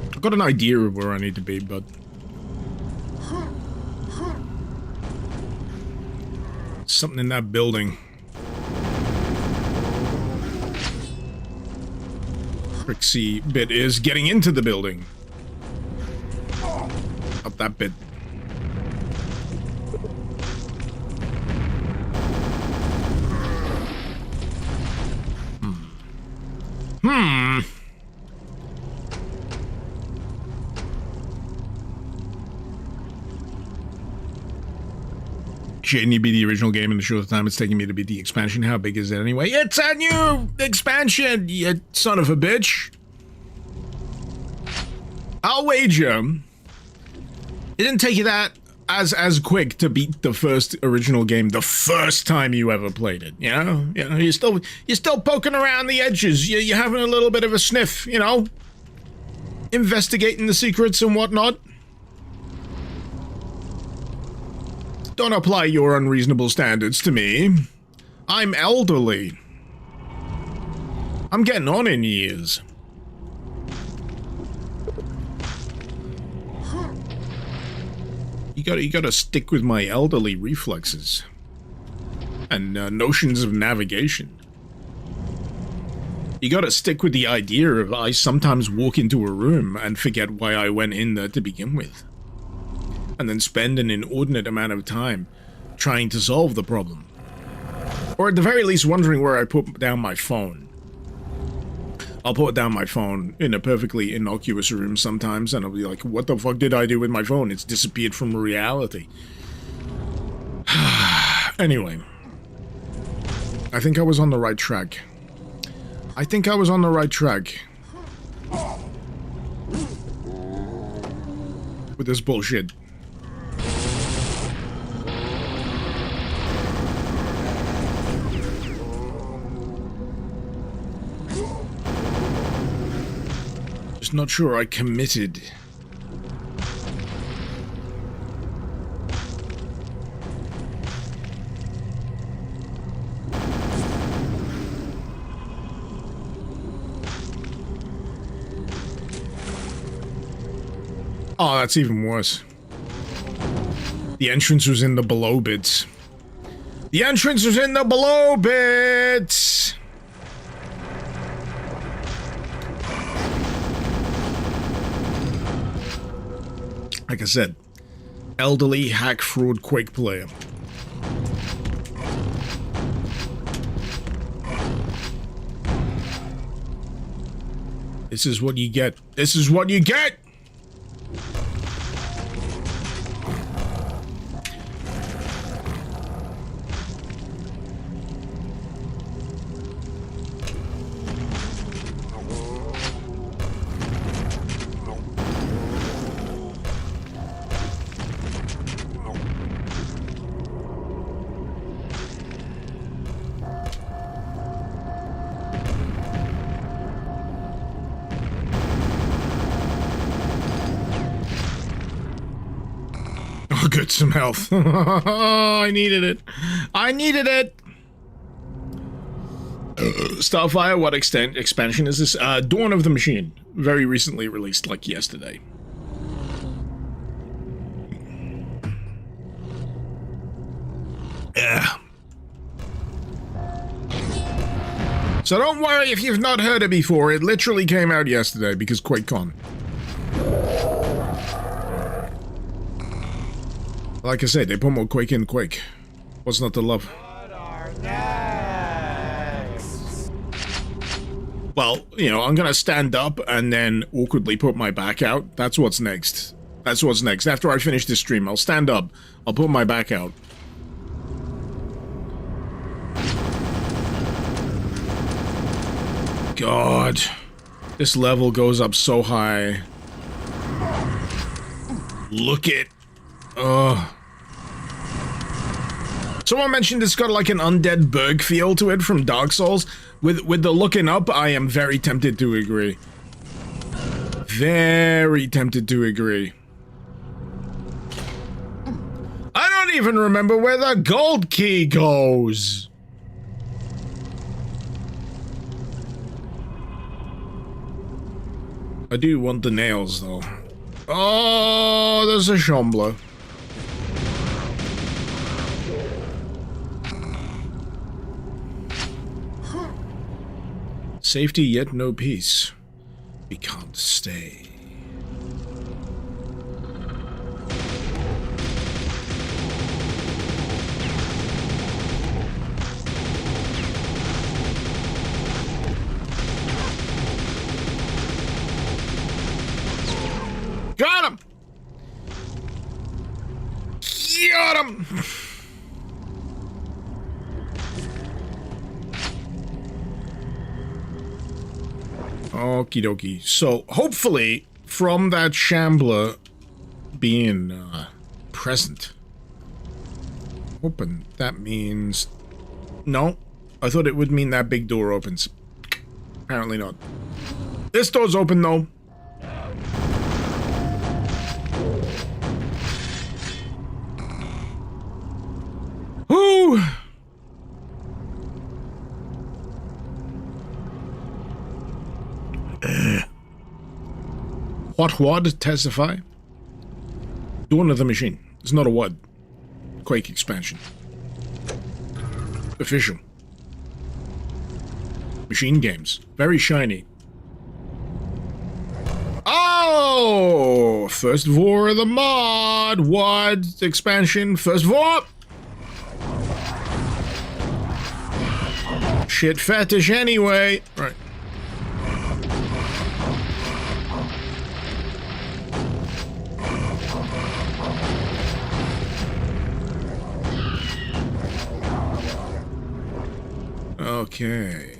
I've got an idea of where I need to be, but... something in that building. Tricksy bit is getting into the building. Up that bit. Shouldn't it be the original game in the short time it's taking me to beat the expansion? How big is it anyway? It's a new expansion, you son of a bitch. I'll wager it didn't take you that as quick to beat the first original game the first time you ever played it. You know, you're still poking around the edges. You're having a little bit of a sniff. You know, investigating the secrets and whatnot. Don't apply your unreasonable standards to me. I'm elderly. I'm getting on in years. You gotta stick with my elderly reflexes. And notions of navigation. You gotta stick with the idea of I sometimes walk into a room and forget why I went in there to begin with. And then spend an inordinate amount of time trying to solve the problem. Or at the very least wondering where I put down my phone. I'll put down my phone in a perfectly innocuous room sometimes and I'll be like, what the fuck did I do with my phone? It's disappeared from reality. Anyway. I think I was on the right track. With this bullshit. Just not sure I committed. Oh, that's even worse. The entrance was in the below bits. The entrance was in the below bits! Like I said, elderly hack fraud Quake player. This is what you get. This is what you get! Good, some health. I needed it. I needed it. Starfire, what expansion is this? Dawn of the Machine. Very recently released, like yesterday. Yeah. So don't worry if you've not heard it before. It literally came out yesterday because QuakeCon. Like I said, they put more Quake in Quake. What's not to love? What are next? Well, you know, I'm gonna stand up and then awkwardly put my back out. That's what's next. That's what's next. After I finish this stream, I'll stand up. I'll put my back out. God. This level goes up so high. Look it. Ugh. Someone mentioned it's got like an undead Berg feel to it from Dark Souls. With the looking up, I am very tempted to agree. Very tempted to agree. I don't even remember where the gold key goes. I do want the nails though. Oh, there's a Shambler. Safety yet no peace. We can't stay. Got him! Got him! Okie dokie. So, hopefully, from that Shambler being present, open, that means... No, I thought it would mean that big door opens. Apparently not. This door's open, though. Whoo! What testify? Dawn of the Machine. It's not a WUD. Quake expansion. Official. Machine games. Very shiny. Oh! First Vor of the mod. WUD expansion. First Vor! Shit fetish anyway. Right. Okay.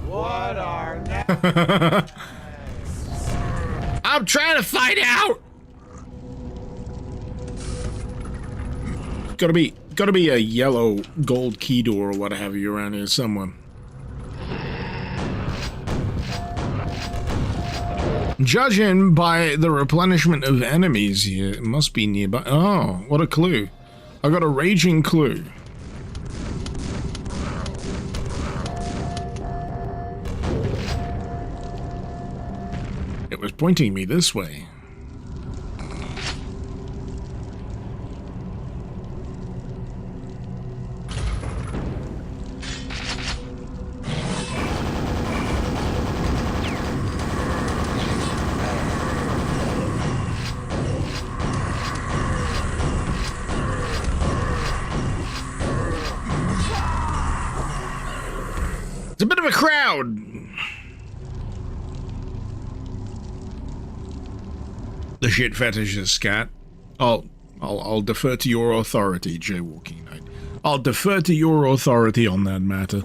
What are next? I'm trying to find out! Gotta be a yellow gold key door or what have you around here somewhere. Judging by the replenishment of enemies here, it must be nearby. Oh, what a clue. I got a raging clue. It was pointing me this way. It's a bit of a crowd. The shit fetish is scat. I'll defer to your authority, Jaywalking Knight. I'll defer to your authority on that matter.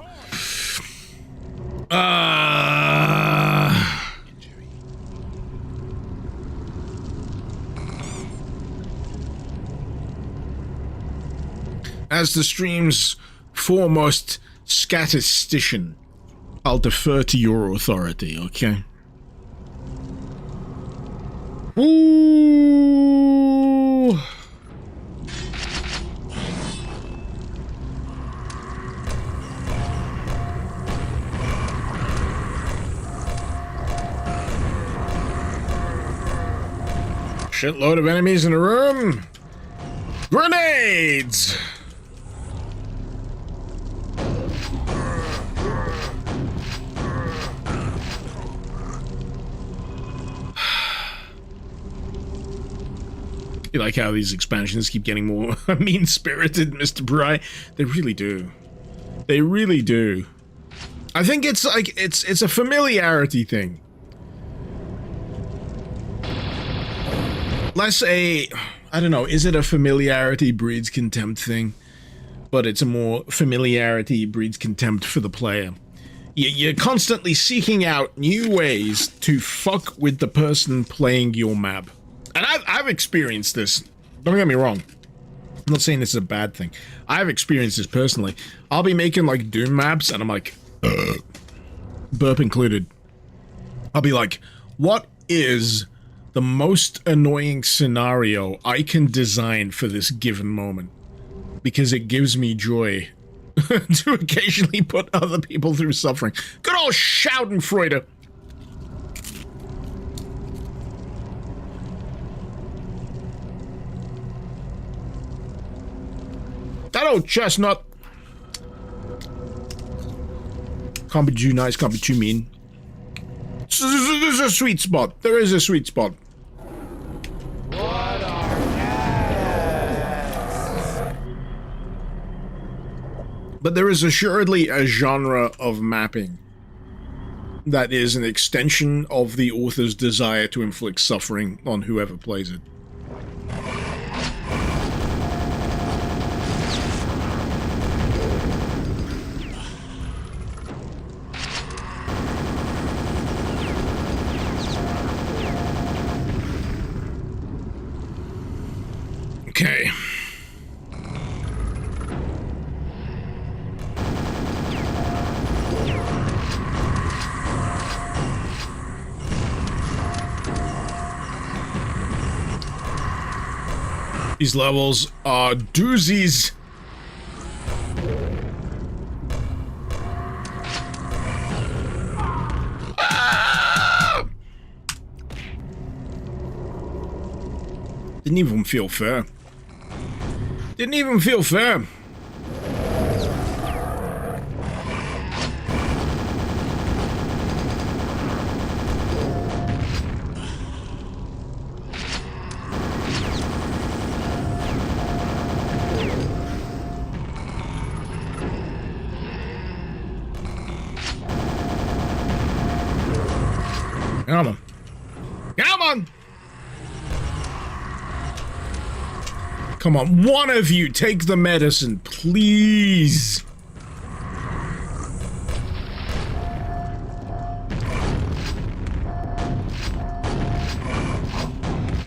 As the stream's foremost statistician, I'll defer to your authority, okay? Ooh. Shitload of enemies in the room. Grenades! You like how these expansions keep getting more mean-spirited, Mr. Bry? They really do. They really do. I think it's like, it's a familiarity thing. Less a, I don't know, is it a familiarity breeds contempt thing? But it's a more familiarity breeds contempt for the player. You're constantly seeking out new ways to fuck with the person playing your map. And I've experienced this. Don't get me wrong. I'm not saying this is a bad thing. I've experienced this personally. I'll be making like Doom maps and I'm like, burp included. I'll be like, what is the most annoying scenario I can design for this given moment? Because it gives me joy to occasionally put other people through suffering. Good old Schadenfreude. That old chestnut. Can't be too nice, can't be too mean. There's a sweet spot. There is a sweet spot. What are next? But there is assuredly a genre of mapping that is an extension of the author's desire to inflict suffering on whoever plays it. Okay. These levels are doozies. Didn't even feel fair. Didn't even feel fair. Come on. Come on! Come on, one of you take the medicine, please.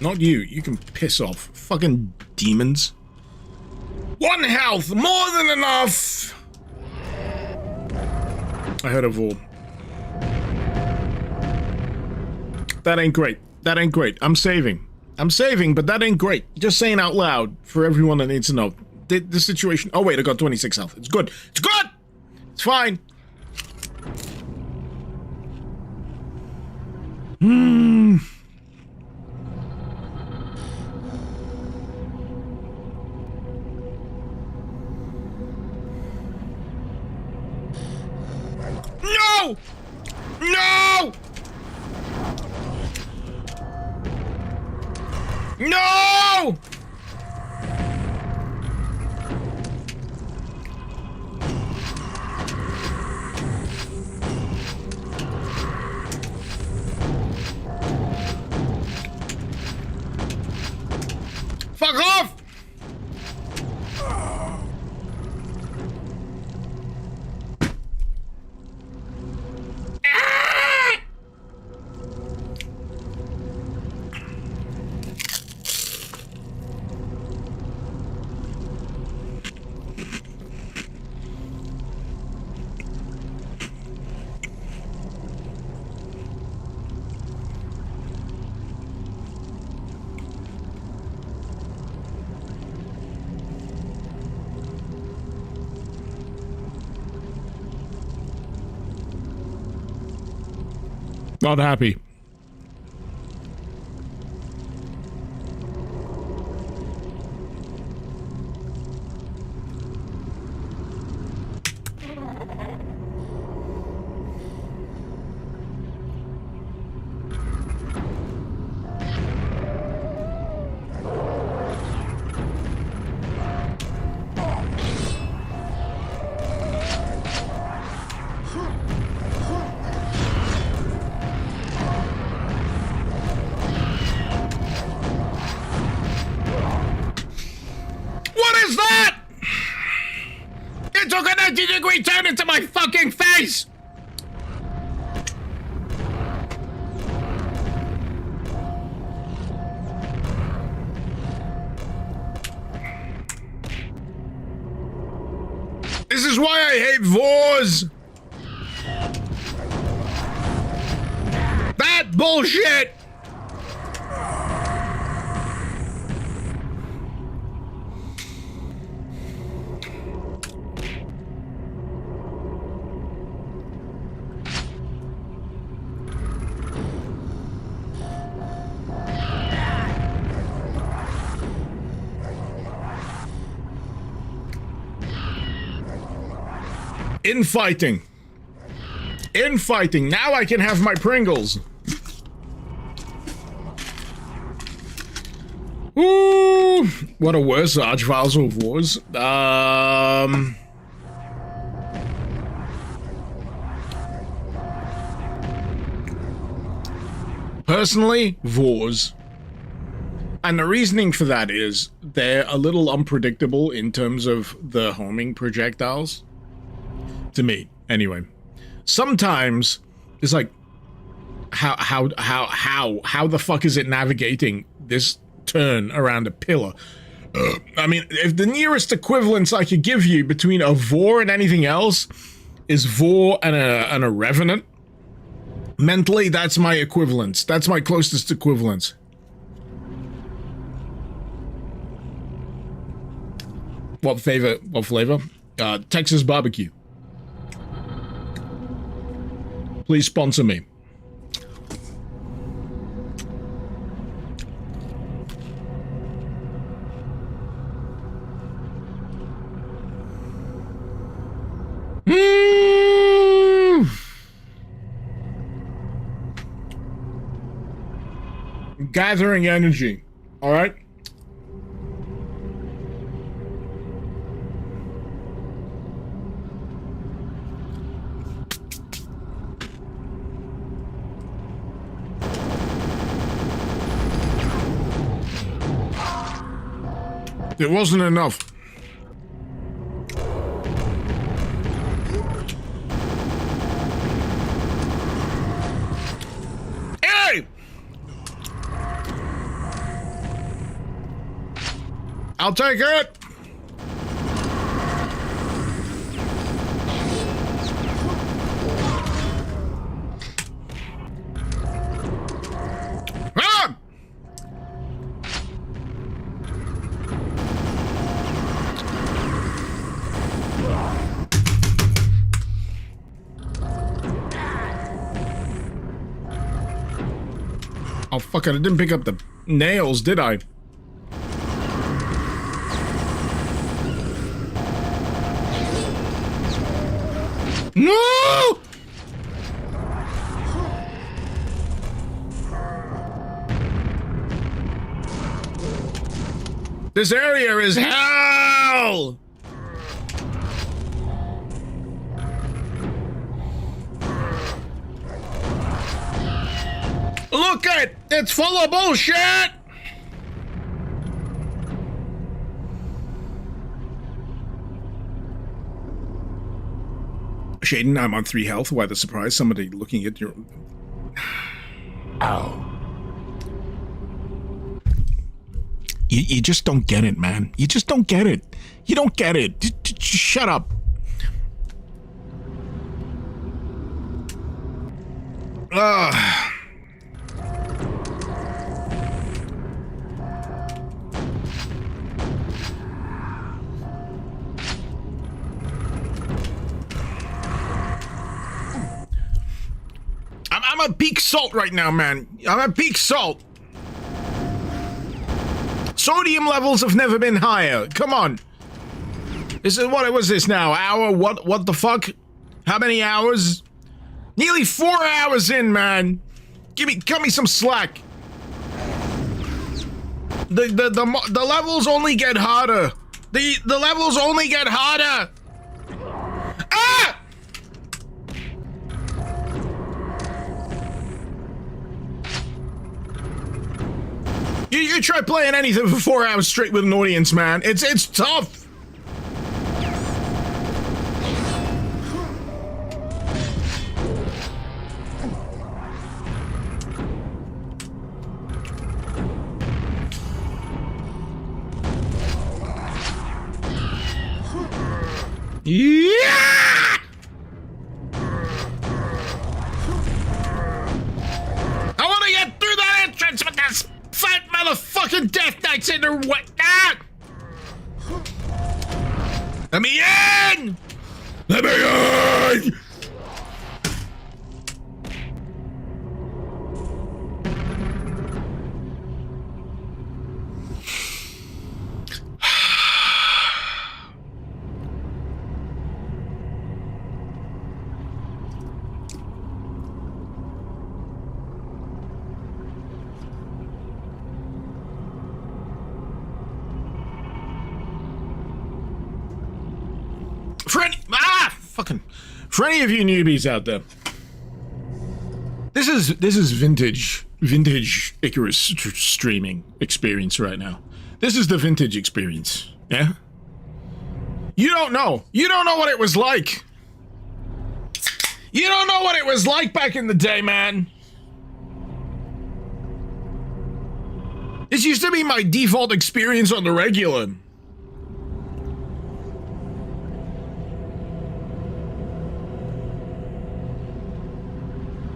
Not you. You can piss off. Fucking demons. 1 health, more than enough. I heard a Vor. That ain't great. That ain't great. I'm saving. I'm saving, but that ain't great. Just saying out loud for everyone that needs to know. The situation... Oh, wait, I got 26 health. It's good. It's good! It's fine. No! No! No! Fuck off! Not happy. Took a 90-degree turn into my fucking face! This is why I hate Vors! That bullshit! Infighting. Infighting. Now I can have my Pringles. Ooh. What a worse Archviles of Wars. Personally, Vors. And the reasoning for that is they're a little unpredictable in terms of the homing projectiles. To me, anyway. Sometimes it's like, how the fuck is it navigating this turn around a pillar? I mean, if the nearest equivalence I could give you between a Vor and anything else is Vor and a Revenant, mentally, that's my equivalence. That's my closest equivalence. What flavor? What flavor? Texas barbecue. Please sponsor me. Gathering energy. All right. It wasn't enough. Hey! I'll take it! Fuck, I didn't pick up the nails, did I? No! This area is hell! Look at it! It's full of bullshit! Shaden, I'm on 3 health. Why the surprise? Somebody looking at your... Ow. You just don't get it, man. You just don't get it. You don't get it. Just shut up. I'm at peak salt right now, man. I'm at peak salt. Sodium levels have never been higher. Come on. This is what was this now? Hour? What the fuck? How many hours? Nearly 4 hours in, man. Cut me some slack. The levels only get harder. The levels only get harder. Ah! You try playing anything for 4 hours straight with an audience, man. It's tough. Yeah! I want to get through that entrance with this fat motherfucking Death Knights in their way. Ah! Let me in! Let me in! For any of you newbies out there, this is vintage Icarus streaming experience right now. This is the vintage experience, yeah? You don't know what it was like. You don't know what it was like back in the day, man. This used to be my default experience on the regular.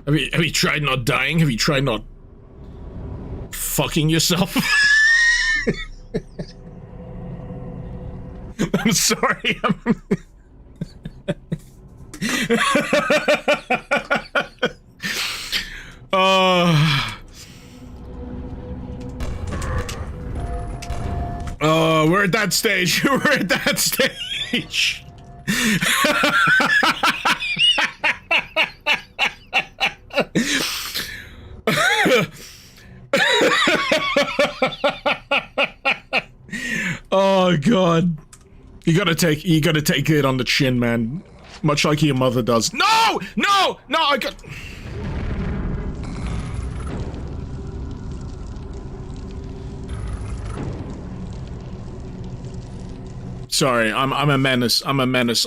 Have you tried not dying? Have you tried not fucking yourself? I'm sorry. We're at that stage. We're at that stage. Oh god. You gotta take it on the chin, man. Much like your mother does. No! I got... Sorry, I'm a menace.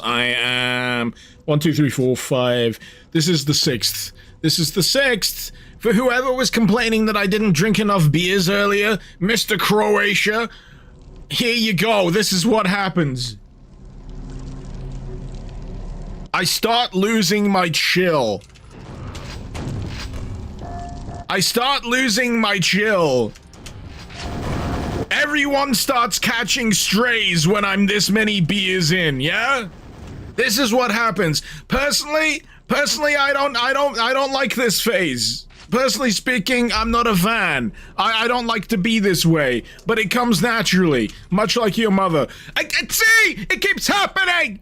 I am 1, 2, 3, 4, 5. This is the 6th. For whoever was complaining that I didn't drink enough beers earlier, Mr. Croatia, here you go. This is what happens. I start losing my chill. Everyone starts catching strays when I'm this many beers in, yeah? This is what happens. Personally, I don't like this phase. Personally speaking, I'm not a fan. I don't like to be this way, but it comes naturally, much like your mother. I can see! It keeps happening!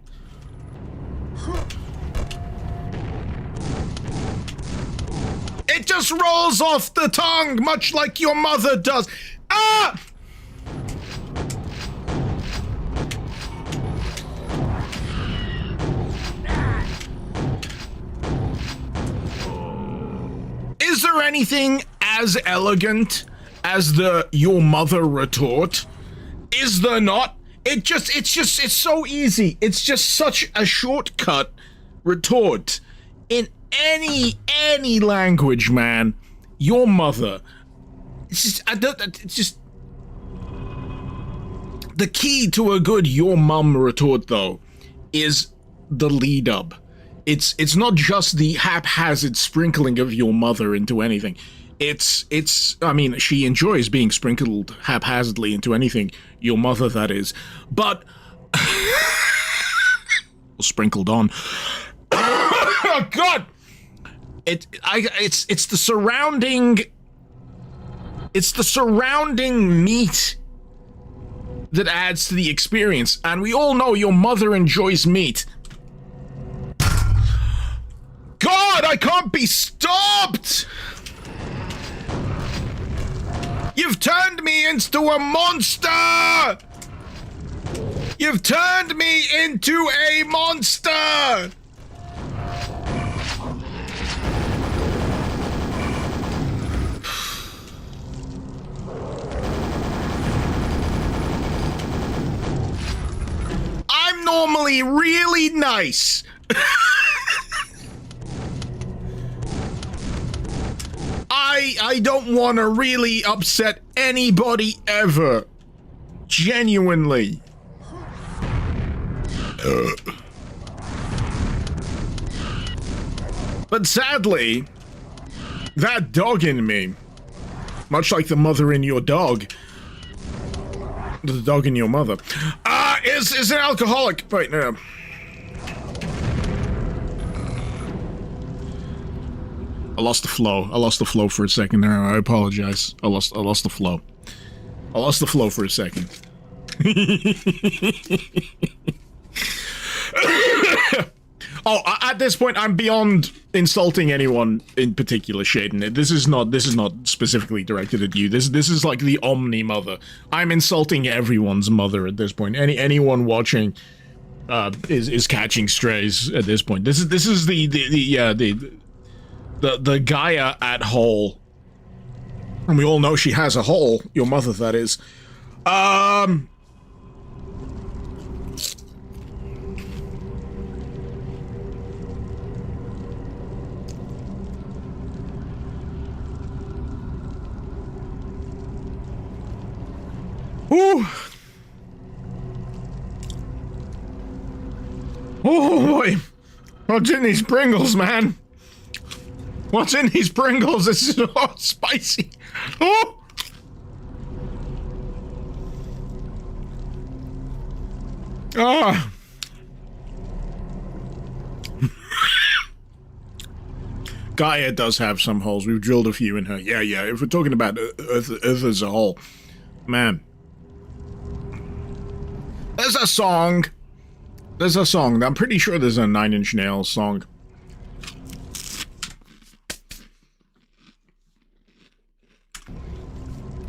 It just rolls off the tongue, much like your mother does. Ah! Is there anything as elegant as the your mother retort? Is there not? It's so easy. It's just such a shortcut retort. In any language, man, your mother. It's just the key to a good your mum retort, though, is the lead up. It's not just the haphazard sprinkling of your mother into anything. I mean, she enjoys being sprinkled haphazardly into anything, your mother, that is. But sprinkled on. Oh God! It's the surrounding meat that adds to the experience, and we all know your mother enjoys meat. God, I can't be stopped! You've turned me into a monster! You've turned me into a monster! I'm normally really nice. I don't want to really upset anybody ever. Genuinely. But sadly, that dog in me, much like the mother in your dog, the dog in your mother, is an alcoholic. Wait, no. I lost the flow for a second there. I apologize. I lost the flow. I lost the flow for a second. Oh, at this point, I'm beyond insulting anyone in particular, Shaden. This is not specifically directed at you. This is like the Omni mother. I'm insulting everyone's mother at this point. Anyone watching is catching strays at this point. This is the Gaia at hole. And we all know she has a hole. Your mother, that is. Ooh. Oh boy. What's in these Pringles, man? What's in these Pringles? This is so spicy. Oh! Ah! Gaia does have some holes. We've drilled a few in her. Yeah. If we're talking about Earth as a whole, man. There's a song. I'm pretty sure there's a 9 Inch Nails song.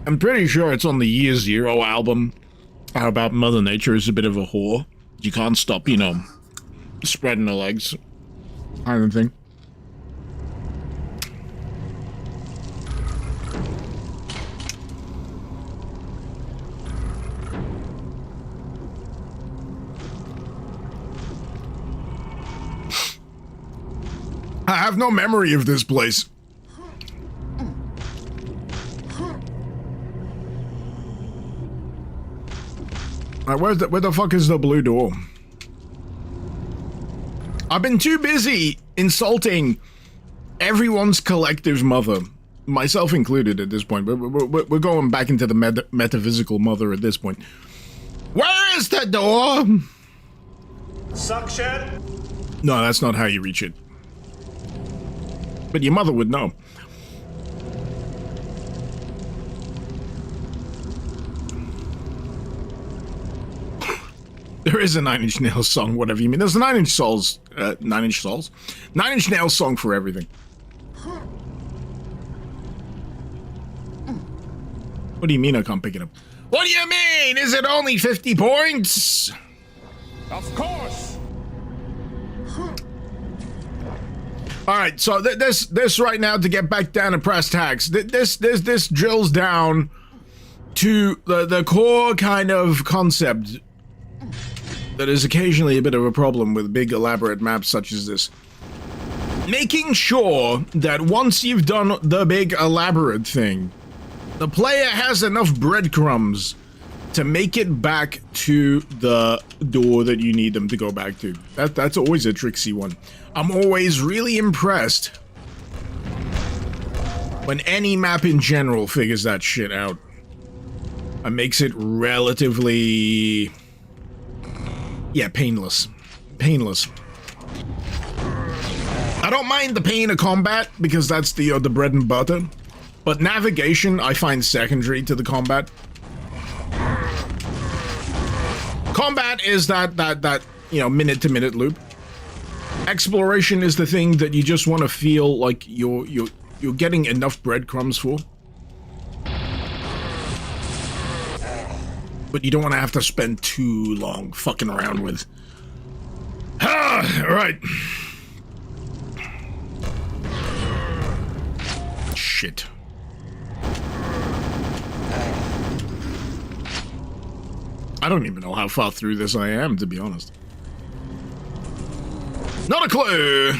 I'm pretty sure it's on the Year Zero album. How about Mother Nature is a bit of a whore. You can't stop, spreading her legs. Kind of thing. I have no memory of this place. Where the fuck is the blue door? I've been too busy insulting everyone's collective mother, myself included at this point. We're going back into the metaphysical mother at this point. Where is the door? Suction? No, that's not how you reach it. But your mother would know. There is a Nine Inch Nails song, whatever you mean. There's a Nine Inch Nails song for everything. What do you mean I can't pick it up? What do you mean? Is it only 50 points? Of course. Alright, so this right now, to get back down to brass tacks, this drills down to the core kind of concept that is occasionally a bit of a problem with big elaborate maps such as this. Making sure that once you've done the big elaborate thing, the player has enough breadcrumbs to make it back to the door that you need them to go back to. That's always a tricksy one. I'm always really impressed when any map in general figures that shit out and makes it relatively, yeah, painless. Painless. I don't mind the pain of combat because that's the bread and butter. But navigation, I find secondary to the combat. Combat is that you know, minute-to-minute loop. Exploration is the thing that you just want to feel like you're getting enough breadcrumbs for. But you don't want to have to spend too long fucking around with. Alright. Shit. I don't even know how far through this I am, to be honest. Not a clue!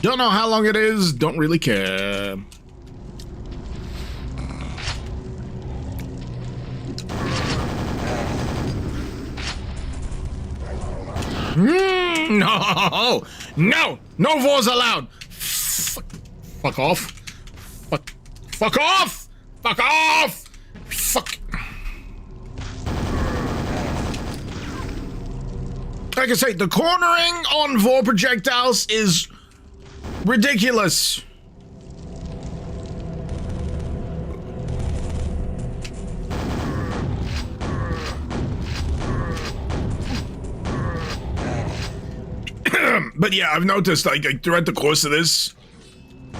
Don't know how long it is, don't really care. No! No! No wars allowed! Fuck off. Fuck off! Fuck off! Fuck. Like I say, the cornering on Vor projectiles is ridiculous. But yeah, I've noticed, like throughout the course of this,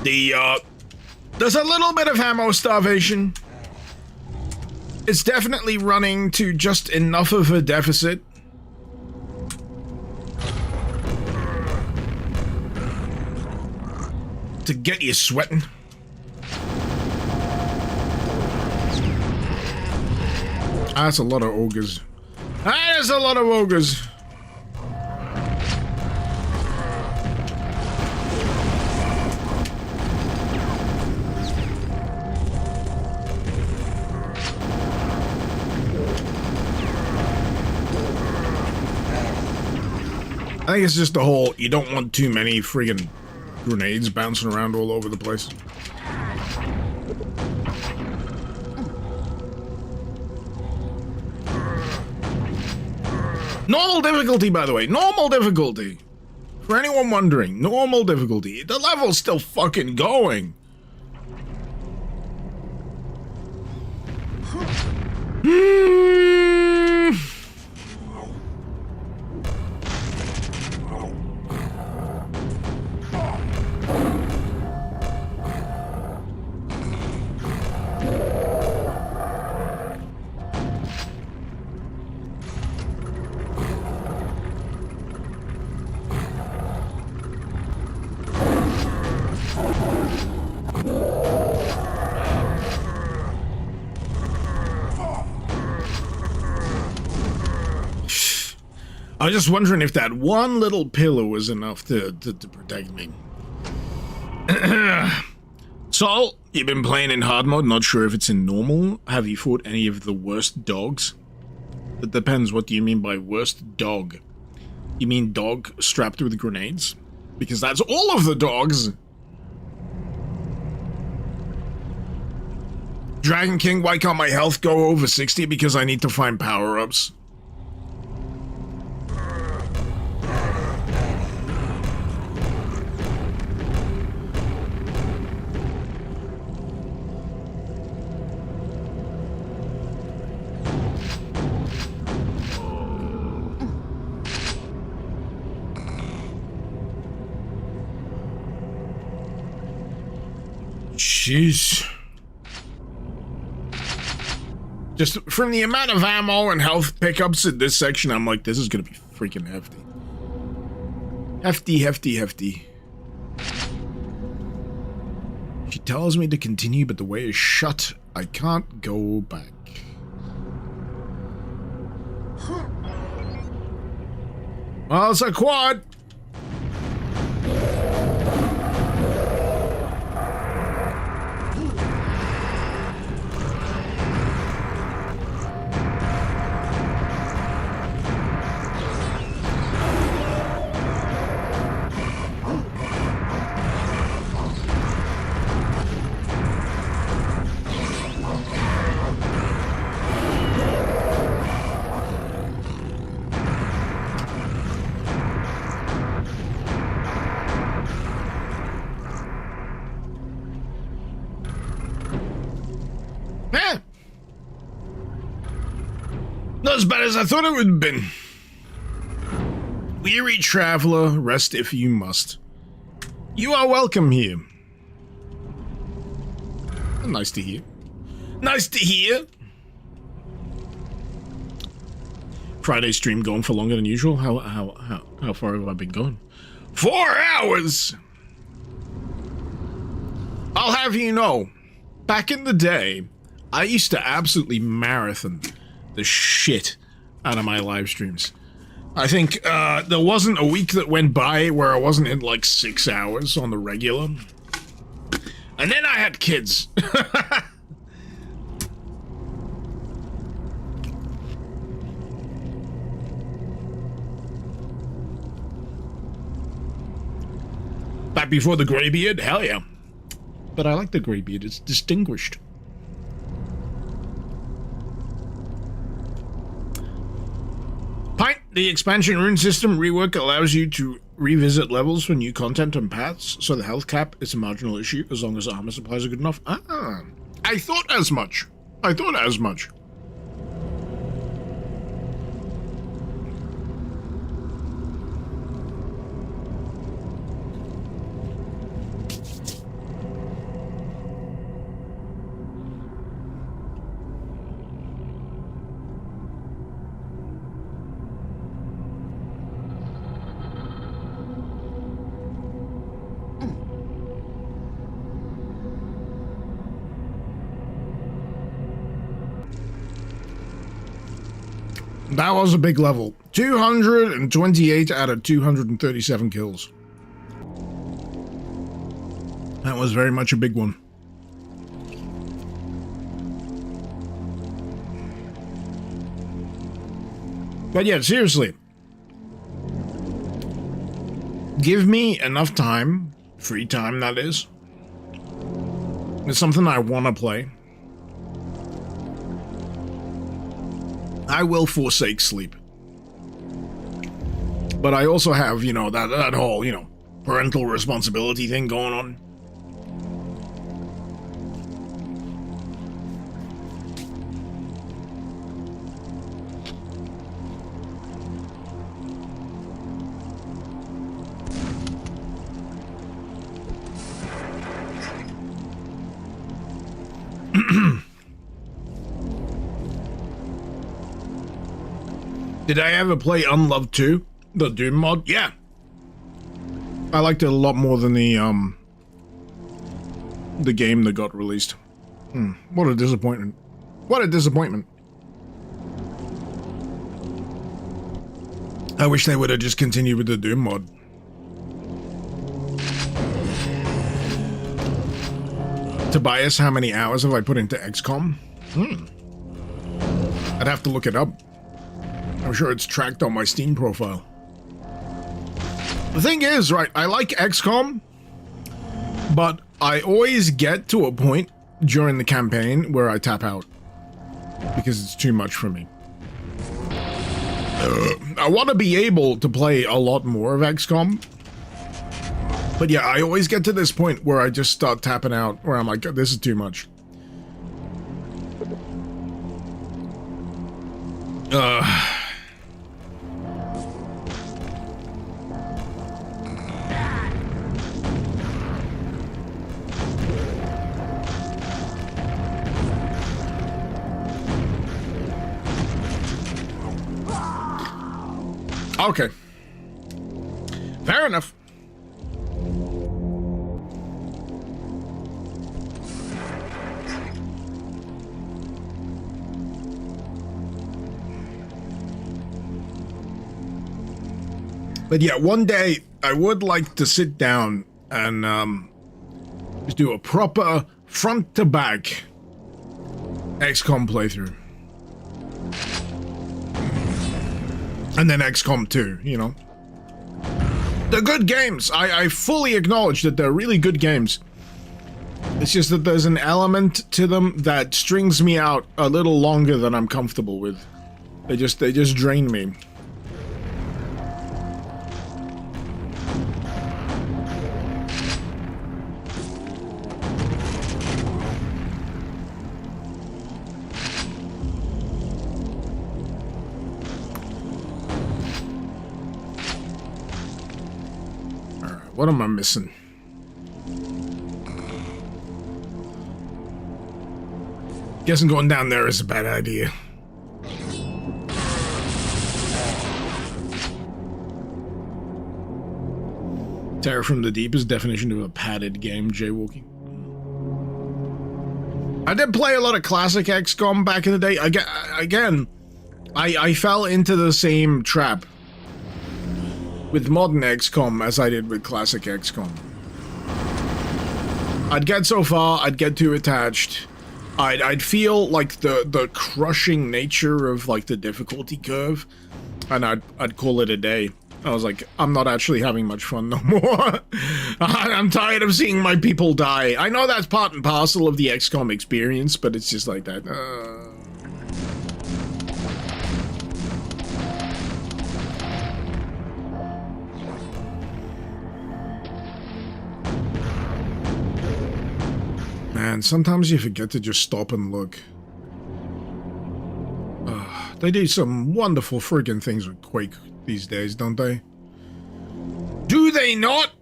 there's a little bit of ammo starvation. It's definitely running to just enough of a deficit. To get you sweating. That's a lot of ogres. That is a lot of ogres. I think it's just the whole, you don't want too many friggin' grenades bouncing around all over the place. Normal difficulty, by the way. Normal difficulty. For anyone wondering, normal difficulty. The level's still fucking going. I was just wondering if that one little pillow was enough to protect me. So, you've been playing in hard mode, not sure if it's in normal. Have you fought any of the worst dogs? It depends, what do you mean by worst dog? You mean dog strapped with grenades? Because that's all of the dogs! Dragon King, why can't my health go over 60? Because I need to find power-ups. jeez. Just from the amount of ammo and health pickups in this section, I'm like, this is gonna be freaking hefty. Hefty, hefty, hefty. She tells me to continue, but the way is shut. I can't go back. Well, it's a quad. Not as bad as I thought it would have been. Weary traveler, rest if you must. You are welcome here. Nice to hear. Nice to hear. Friday stream going for longer than usual. How far have I been going? 4 hours. I'll have you know, back in the day, I used to absolutely marathon the shit out of my live streams. I think there wasn't a week that went by where I wasn't in like 6 hours on the regular. And then I had kids. Back before the graybeard? Hell yeah. But I like the graybeard, it's distinguished. Pint, the expansion rune system rework allows you to revisit levels for new content and paths, so the health cap is a marginal issue as long as armor supplies are good enough. Ah, I thought as much. I thought as much. That was a big level. 228 out of 237 kills. That was very much a big one. But yeah, seriously. Give me enough time, free time that is. It's something I want to play. I will forsake sleep. But I also have, you know, that whole, you know, parental responsibility thing going on. Did I ever play Unloved 2? The Doom mod? Yeah. I liked it a lot more than the game that got released. What a disappointment. What a disappointment. I wish they would have just continued with the Doom mod. Tobias, how many hours have I put into XCOM? I'd have to look it up. I'm sure it's tracked on my Steam profile. The thing is, right, I like XCOM, but I always get to a point during the campaign where I tap out. Because it's too much for me. I want to be able to play a lot more of XCOM. But yeah, I always get to this point where I just start tapping out, where I'm like, this is too much. Okay. Fair enough. But yeah, one day I would like to sit down and just do a proper front to back XCOM playthrough. And then XCOM 2, you know. They're good games. I fully acknowledge that they're really good games. It's just that there's an element to them that strings me out a little longer than I'm comfortable with. They just drain me. What am I missing? Guessing going down there is a bad idea. Terror from the Deep is definition of a padded game, jaywalking. I did play a lot of classic XCOM back in the day. Again, I fell into the same trap with modern XCOM as I did with classic XCOM. I'd get so far, I'd get too attached. I'd feel like the crushing nature of like the difficulty curve, and I'd call it a day. I was like, I'm not actually having much fun no more. I'm tired of seeing my people die. I know that's part and parcel of the XCOM experience, but it's just like that. Man, sometimes you forget to just stop and look. They do some wonderful friggin' things with Quake these days, don't they? Do they not?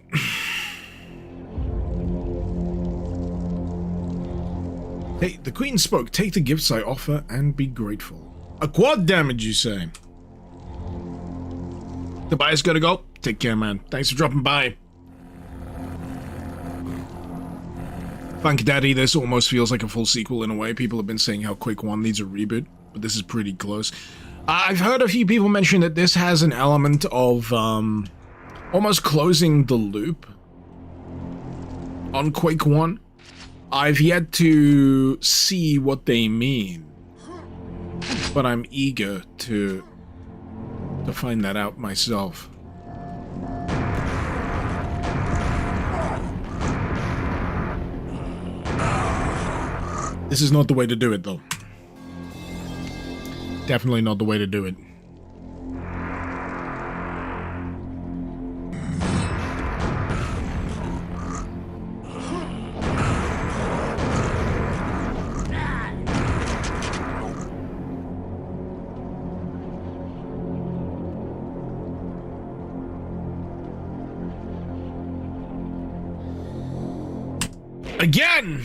Hey, the Queen spoke. Take the gifts I offer and be grateful. A quad damage, you say? Tobias gotta go. Take care, man. Thanks for dropping by. Thank Daddy, this almost feels like a full sequel in a way. People have been saying how Quake 1 needs a reboot, but this is pretty close. I've heard a few people mention that this has an element of almost closing the loop on Quake 1. I've yet to see what they mean, but I'm eager to find that out myself. This is not the way to do it, though. Definitely not the way to do it. Again!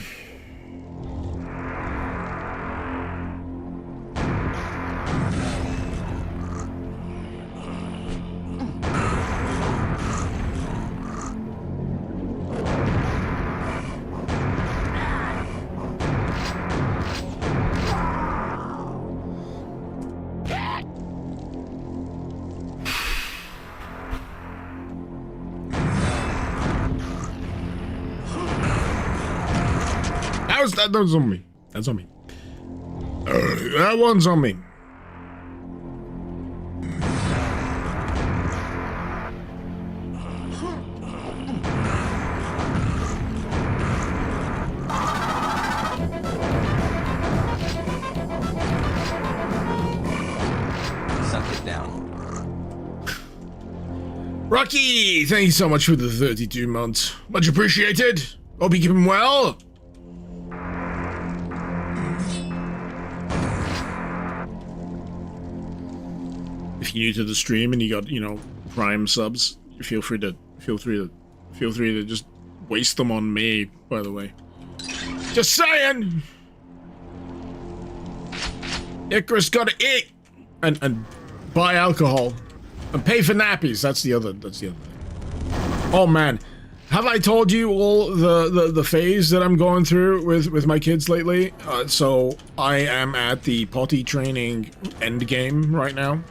That one's on me. That's on me. That one's on me. Suck it down. Rocky, thank you so much for the 32 months. Much appreciated. Hope you keep him well. If you're new to the stream and you got, you know, Prime subs, feel free to just waste them on me, by the way. Just saying. Icarus gotta eat and buy alcohol. And pay for nappies. That's the other thing. Oh man, have I told you all the phase that I'm going through with my kids lately? So I am at the potty training end game right now.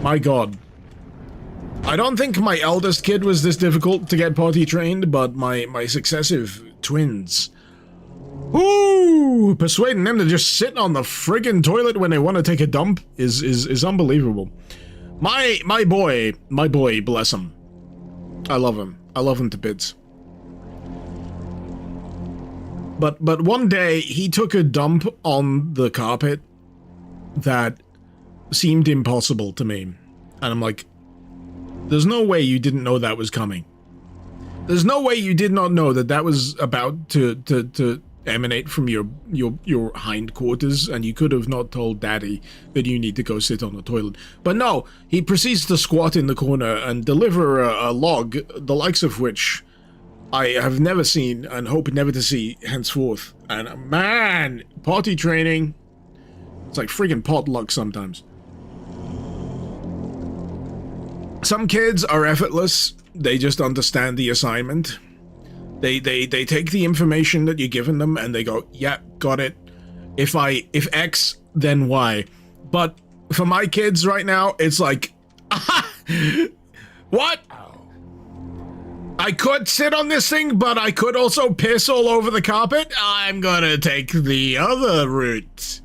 My god. I don't think my eldest kid was this difficult to get potty trained, but my successive twins. Ooh, persuading them to just sit on the friggin' toilet when they want to take a dump is unbelievable. My boy, bless him. I love him. I love him to bits. But one day he took a dump on the carpet that seemed impossible to me. And I'm like, there's no way you didn't know that was coming. There's no way you did not know that was about to emanate from your hindquarters, and you could have not told Daddy that you need to go sit on the toilet. But no, he proceeds to squat in the corner and deliver a log, the likes of which I have never seen and hope never to see henceforth. And man, potty training, it's like friggin' potluck sometimes. Some kids are effortless. They just understand the assignment. They take the information that you're giving them and they go, yeah, got it. If X, then Y. But for my kids right now, it's like, what? I could sit on this thing, but I could also piss all over the carpet. I'm gonna take the other route,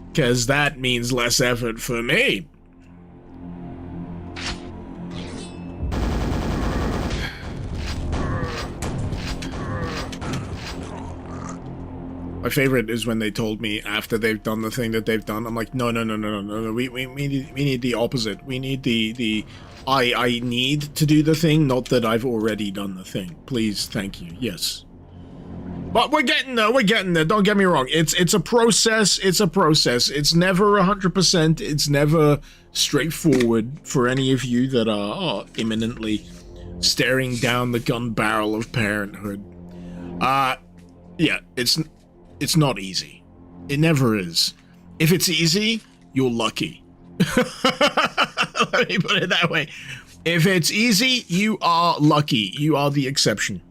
because that means less effort for me. My favorite is when they told me after they've done the thing that they've done. I'm like, no. We need the opposite. We need the I need to do the thing, not that I've already done the thing. Please, thank you. Yes. But we're getting there. We're getting there. Don't get me wrong. It's a process. It's a process. It's never 100%. It's never straightforward for any of you that are imminently staring down the gun barrel of parenthood. Yeah, it's not easy. It never is. If it's easy, you're lucky. Let me put it that way. If it's easy, you are lucky. You are the exception.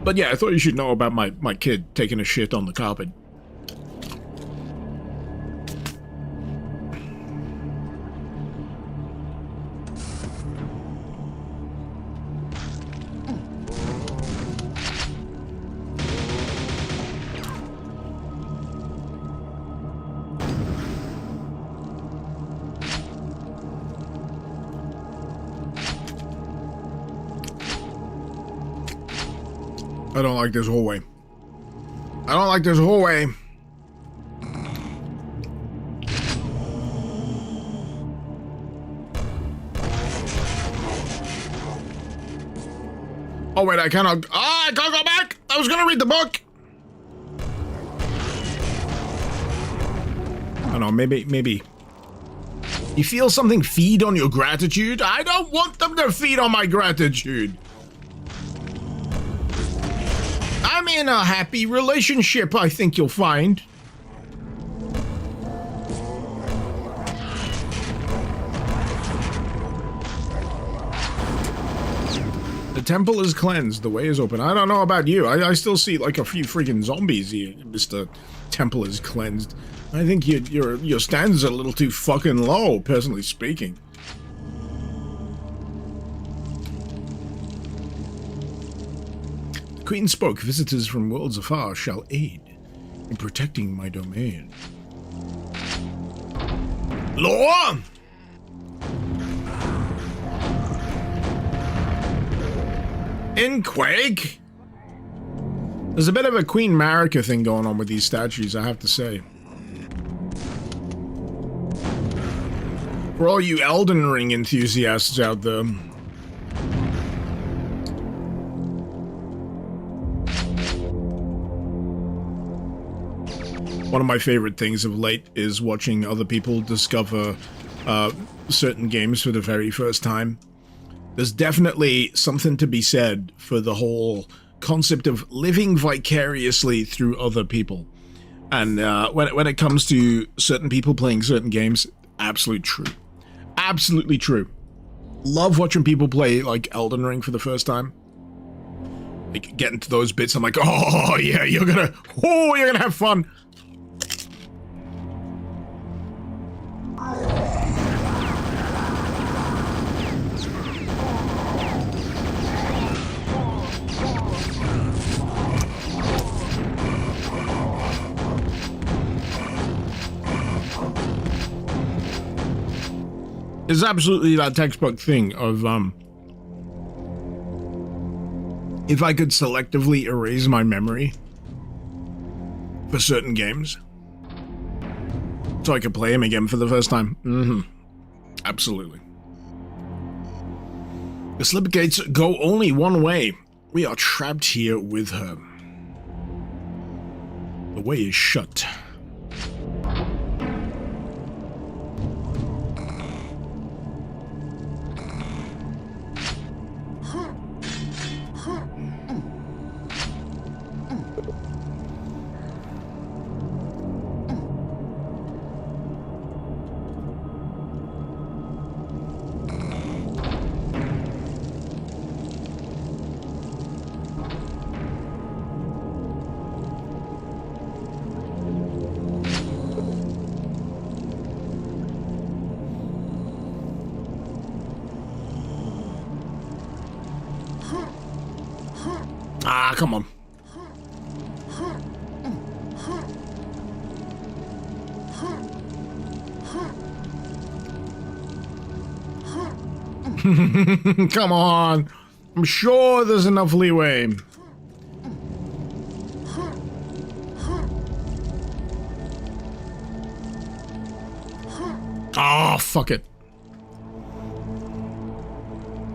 But yeah, I thought you should know about my kid taking a shit on the carpet. I don't like this hallway. I don't like this hallway. Oh wait, I cannot. I can't go back. I was gonna read the book. I don't know. Maybe. You feel something feed on your gratitude? I don't want them to feed on my gratitude. I'm in a happy relationship, I think you'll find. The temple is cleansed, the way is open. I don't know about you. I still see like a few freaking zombies here, Mr. Temple is cleansed. I think your standards are a little too fucking low, personally speaking. The Queen spoke, visitors from worlds afar shall aid in protecting my domain. Law! In Quake? There's a bit of a Queen Marika thing going on with these statues, I have to say. For all you Elden Ring enthusiasts out there. One of my favorite things of late is watching other people discover certain games for the very first time. There's definitely something to be said for the whole concept of living vicariously through other people. And when it comes to certain people playing certain games, absolutely true. Absolutely true. Love watching people play like Elden Ring for the first time. Like getting to those bits, I'm like, oh yeah, you're gonna have fun. It's absolutely that textbook thing of, if I could selectively erase my memory for certain games, so I could play them again for the first time. Absolutely. The slip gates go only one way. We are trapped here with her. The way is shut. Ah, come on. Come on. I'm sure there's enough leeway. Oh, fuck it.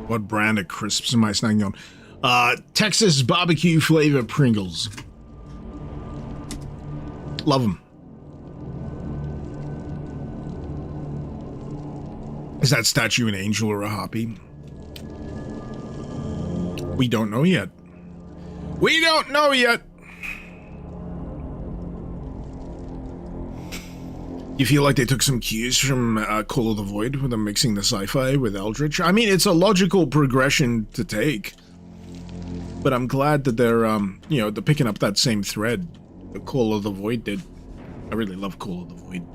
What brand of crisps am I snacking on? Texas barbecue flavor Pringles. Love them. Is that statue an angel or a harpy? We don't know yet. We don't know yet. You feel like they took some cues from Call of the Void with them mixing the sci-fi with Eldritch? I mean, it's a logical progression to take. But I'm glad that they're, you know, they're picking up that same thread that Call of the Void did. I really love Call of the Void.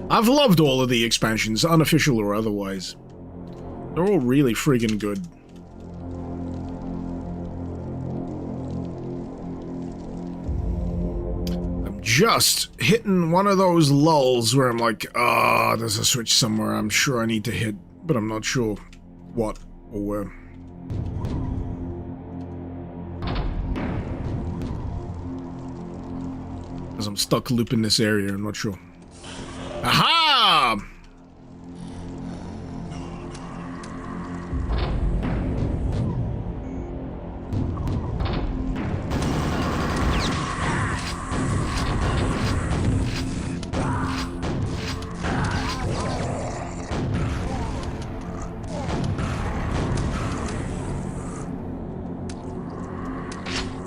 I've loved all of the expansions, unofficial or otherwise. They're all really friggin' good. I'm just hitting one of those lulls where I'm like, ah, there's a switch somewhere I'm sure I need to hit, but I'm not sure what or where. Because I'm stuck looping this area, I'm not sure. Aha!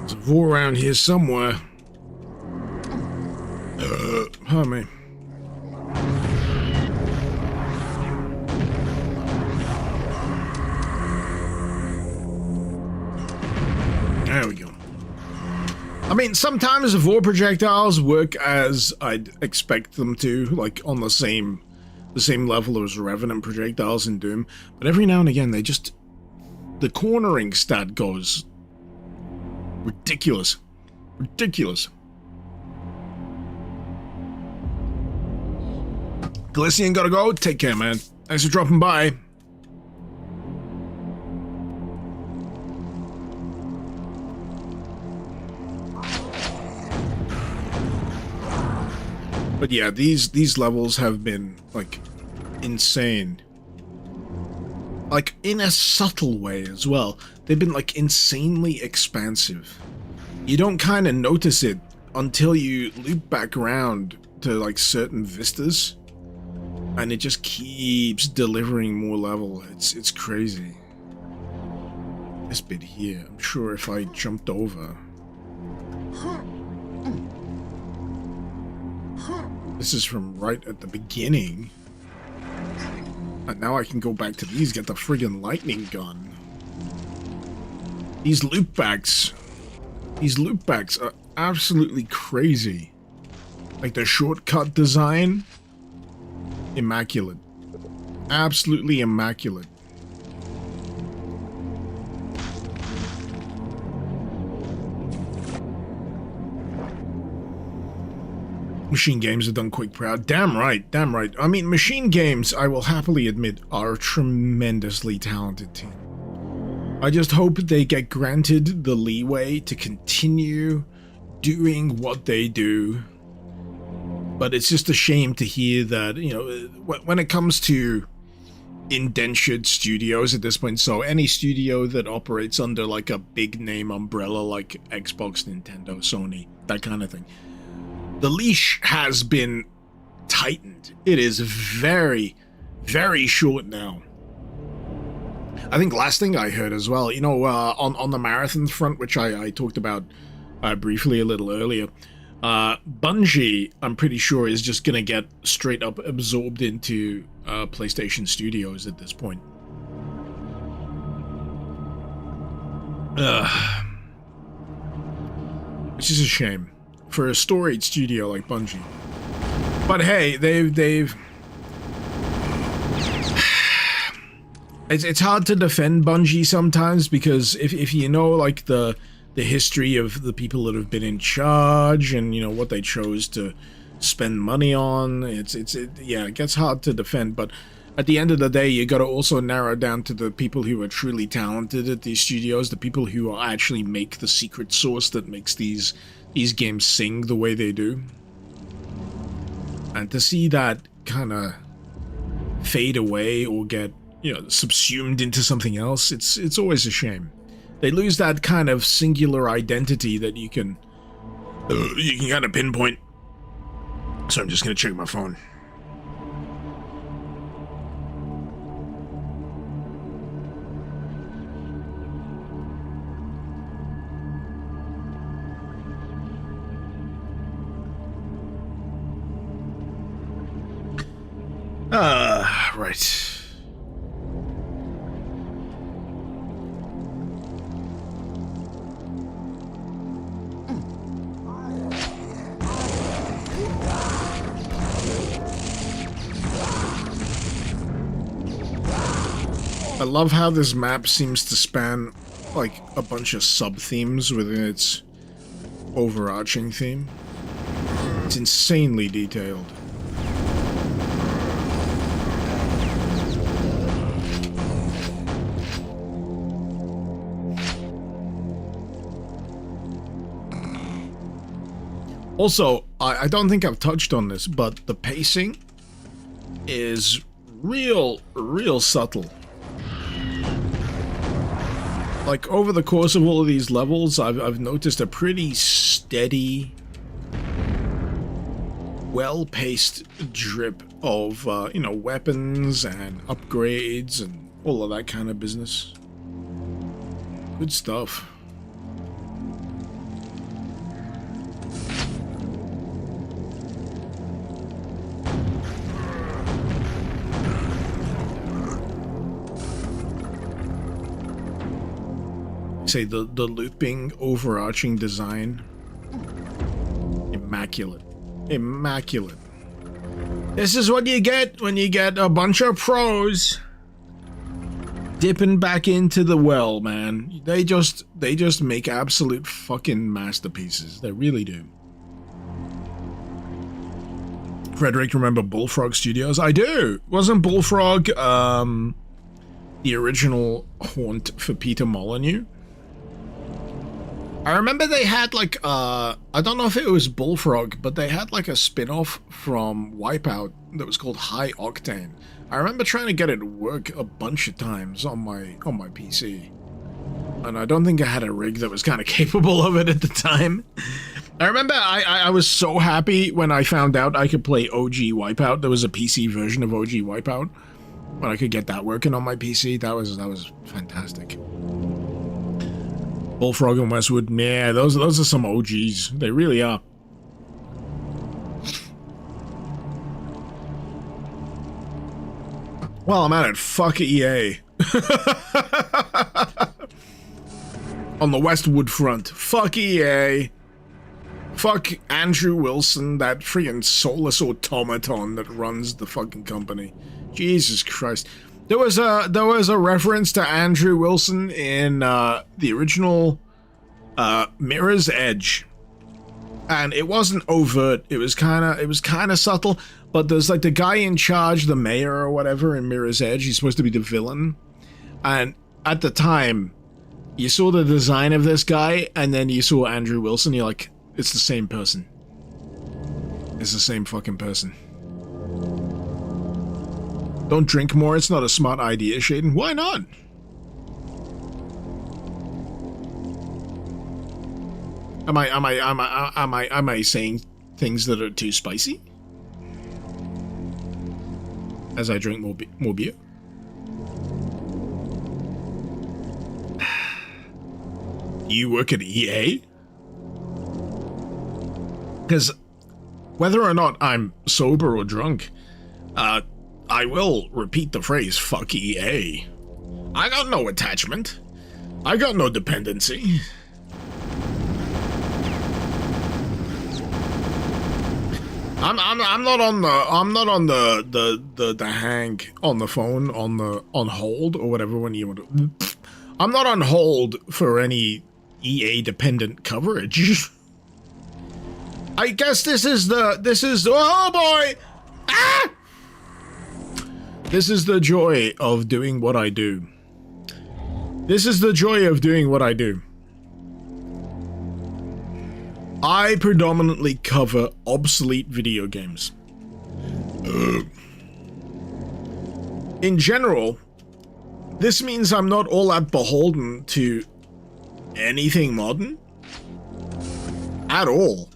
There's a Vor around here somewhere. Pardon me. There we go. I mean, sometimes the Vor projectiles work as I'd expect them to, like on the same level as Revenant projectiles in Doom, but every now and again they just, the cornering stat goes ridiculous. Ridiculous. Galician gotta go. Take care, man. Thanks for dropping by. But yeah, these levels have been like insane. Like in a subtle way as well. They've been like insanely expansive. You don't kind of notice it until you loop back around to like certain vistas. And it just keeps delivering more level. It's crazy. This bit here, I'm sure if I jumped over. This is from right at the beginning. And now I can go back to these, get the friggin' lightning gun. These loopbacks are absolutely crazy. Like the shortcut design, immaculate. Absolutely immaculate. Machine Games have done Quake proud. Damn right, damn right. I mean, Machine Games, I will happily admit, are a tremendously talented team. I just hope they get granted the leeway to continue doing what they do. But it's just a shame to hear that, you know, when it comes to indentured studios at this point, so any studio that operates under like a big name umbrella like Xbox, Nintendo, Sony, that kind of thing, the leash has been tightened. It is very, very short now. I think last thing I heard as well, you know, on the marathon front, which I talked about briefly a little earlier, Bungie, I'm pretty sure, is just gonna get straight up absorbed into PlayStation Studios at this point. Which is a shame for a storied studio like Bungie. But hey, they've it's hard to defend Bungie sometimes, because if you know like the history of the people that have been in charge and you know what they chose to spend money on, it gets hard to defend. But at the end of the day, you got to also narrow down to the people who are truly talented at these studios, the people who actually make the secret sauce that makes these games sing the way they do. And to see that kind of fade away or get, you know, subsumed into something else, it's always a shame. They lose that kind of singular identity that you can kind of pinpoint. So I'm just gonna check my phone. Right. I love how this map seems to span like a bunch of sub-themes within its overarching theme. It's insanely detailed. Also, I don't think I've touched on this, but the pacing is real subtle. Like, over the course of all of these levels, I've noticed a pretty steady, well-paced drip of, you know, weapons and upgrades and all of that kind of business. Good stuff. Say the looping overarching design, immaculate. This is what you get when you get a bunch of pros dipping back into the well, man. They just make absolute fucking masterpieces. They really do. Frederick, remember Bullfrog Studios? I do. Wasn't Bullfrog the original haunt for Peter Molyneux? I remember they had like, I don't know if it was Bullfrog, but they had like a spin-off from Wipeout that was called High Octane. I remember trying to get it to work a bunch of times on my PC. And I don't think I had a rig that was kind of capable of it at the time. I remember I was so happy when I found out I could play OG Wipeout. There was a PC version of OG Wipeout. When I could get that working on my PC, that was fantastic. Bullfrog and Westwood, yeah, those are some OGs. They really are. Well, I'm at it. Fuck EA. On the Westwood front. Fuck EA. Fuck Andrew Wilson, that freaking soulless automaton that runs the fucking company. Jesus Christ. There was a reference to Andrew Wilson in the original Mirror's Edge. And it wasn't overt, it was kinda subtle, but there's like the guy in charge, the mayor or whatever in Mirror's Edge, he's supposed to be the villain. And at the time, you saw the design of this guy, and then you saw Andrew Wilson, you're like, it's the same person. It's the same fucking person. Don't drink more, it's not a smart idea, Shaden. Why not? Am I saying things that are too spicy? As I drink more beer? You work at EA? Because whether or not I'm sober or drunk, I will repeat the phrase, fuck EA. I got no attachment. I got no dependency. I'm not on the hang on the phone on hold or whatever when you want to. I'm not on hold for any EA dependent coverage. I guess this is oh boy! Ah! This is the joy of doing what I do. This is the joy of doing what I do. I predominantly cover obsolete video games. In general, this means I'm not all that beholden to anything modern. At all.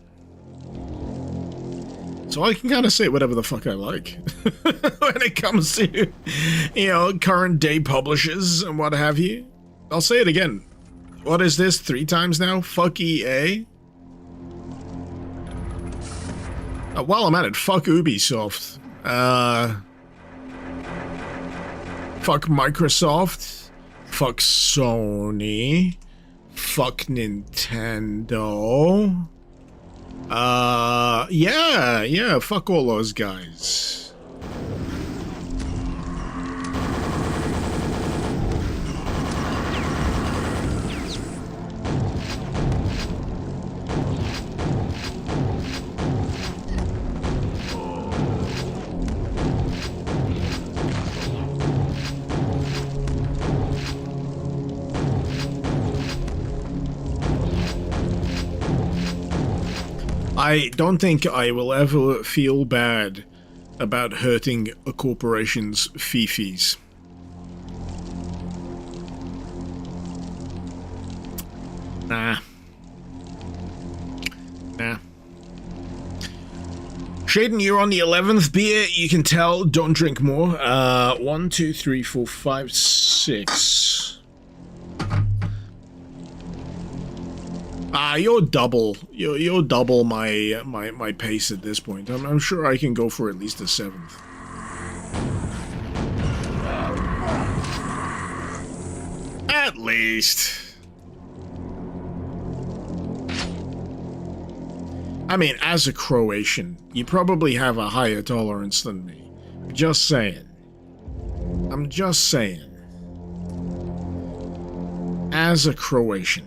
So I can kind of say whatever the fuck I like. When it comes to, you know, current day publishers and what have you. I'll say it again. What is this, 3 times now? Fuck EA. While I'm at it, fuck Ubisoft. Fuck Microsoft. Fuck Sony. Fuck Nintendo. Yeah, fuck all those guys. I don't think I will ever feel bad about hurting a corporation's fifis. Nah. Shaden, you're on the 11th beer. You can tell. Don't drink more. 1, 2, 3, 4, 5, 6. You're double. You're double my pace at this point. I'm sure I can go for at least a 7th. At least. I mean, as a Croatian, you probably have a higher tolerance than me. Just saying. I'm just saying. As a Croatian.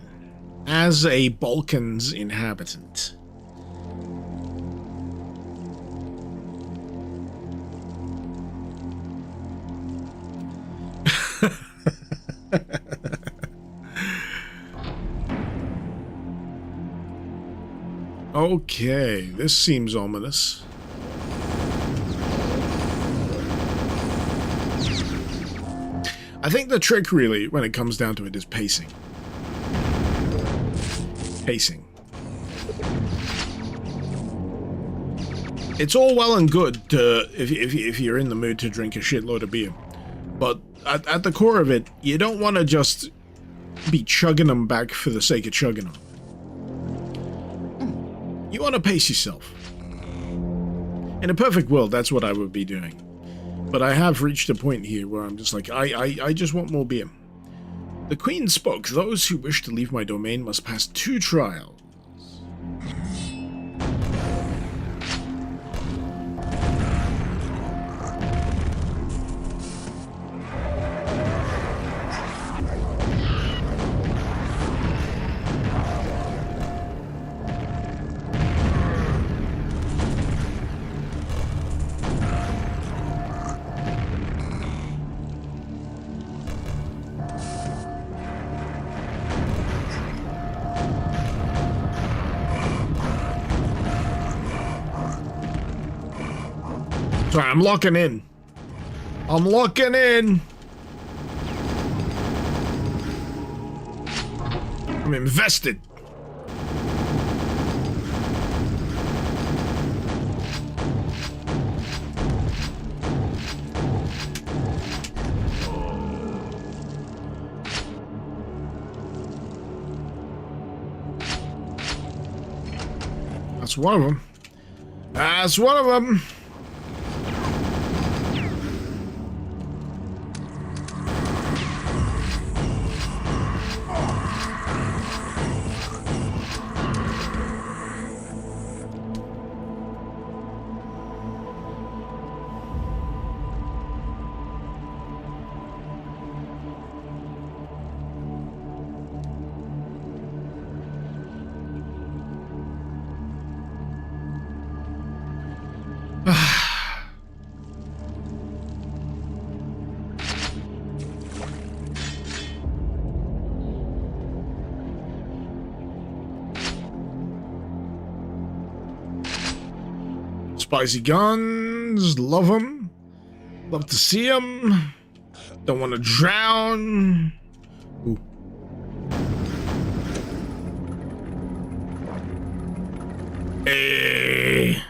As a Balkans inhabitant. Okay, this seems ominous. I think the trick really, when it comes down to it, is pacing. Pacing. It's all well and good to, if you're in the mood to drink a shitload of beer, but at the core of it, you don't want to just be chugging them back for the sake of chugging them. You want to pace yourself. In a perfect world, that's what I would be doing. But I have reached a point here where I'm just like, I just want more beer. The Queen spoke. Those who wish to leave my domain must pass 2 trials. Sorry, I'm locking in. I'm locking in. I'm invested. That's one of them. That's one of them. Spicy guns, love them. Love to see them. Don't want to drown. Ooh. Hey.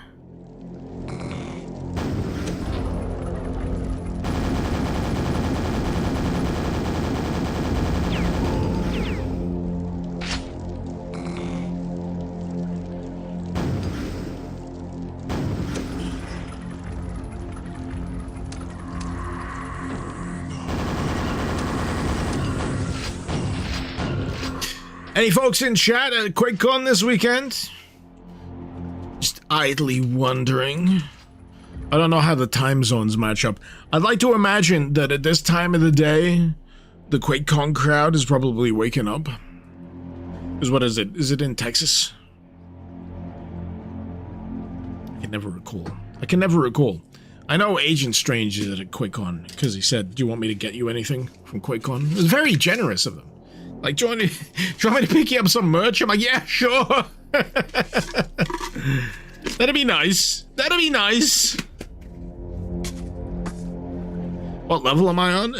Any folks in chat at QuakeCon this weekend? Just idly wondering. I don't know how the time zones match up. I'd like to imagine that at this time of the day, the QuakeCon crowd is probably waking up. Because what is it? Is it in Texas? I can never recall. I know Agent Strange is at QuakeCon because he said, "Do you want me to get you anything from QuakeCon?" It was very generous of him. Like, do you want me to pick you up some merch? I'm like, yeah, sure. That'd be nice. That'd be nice. What level am I on?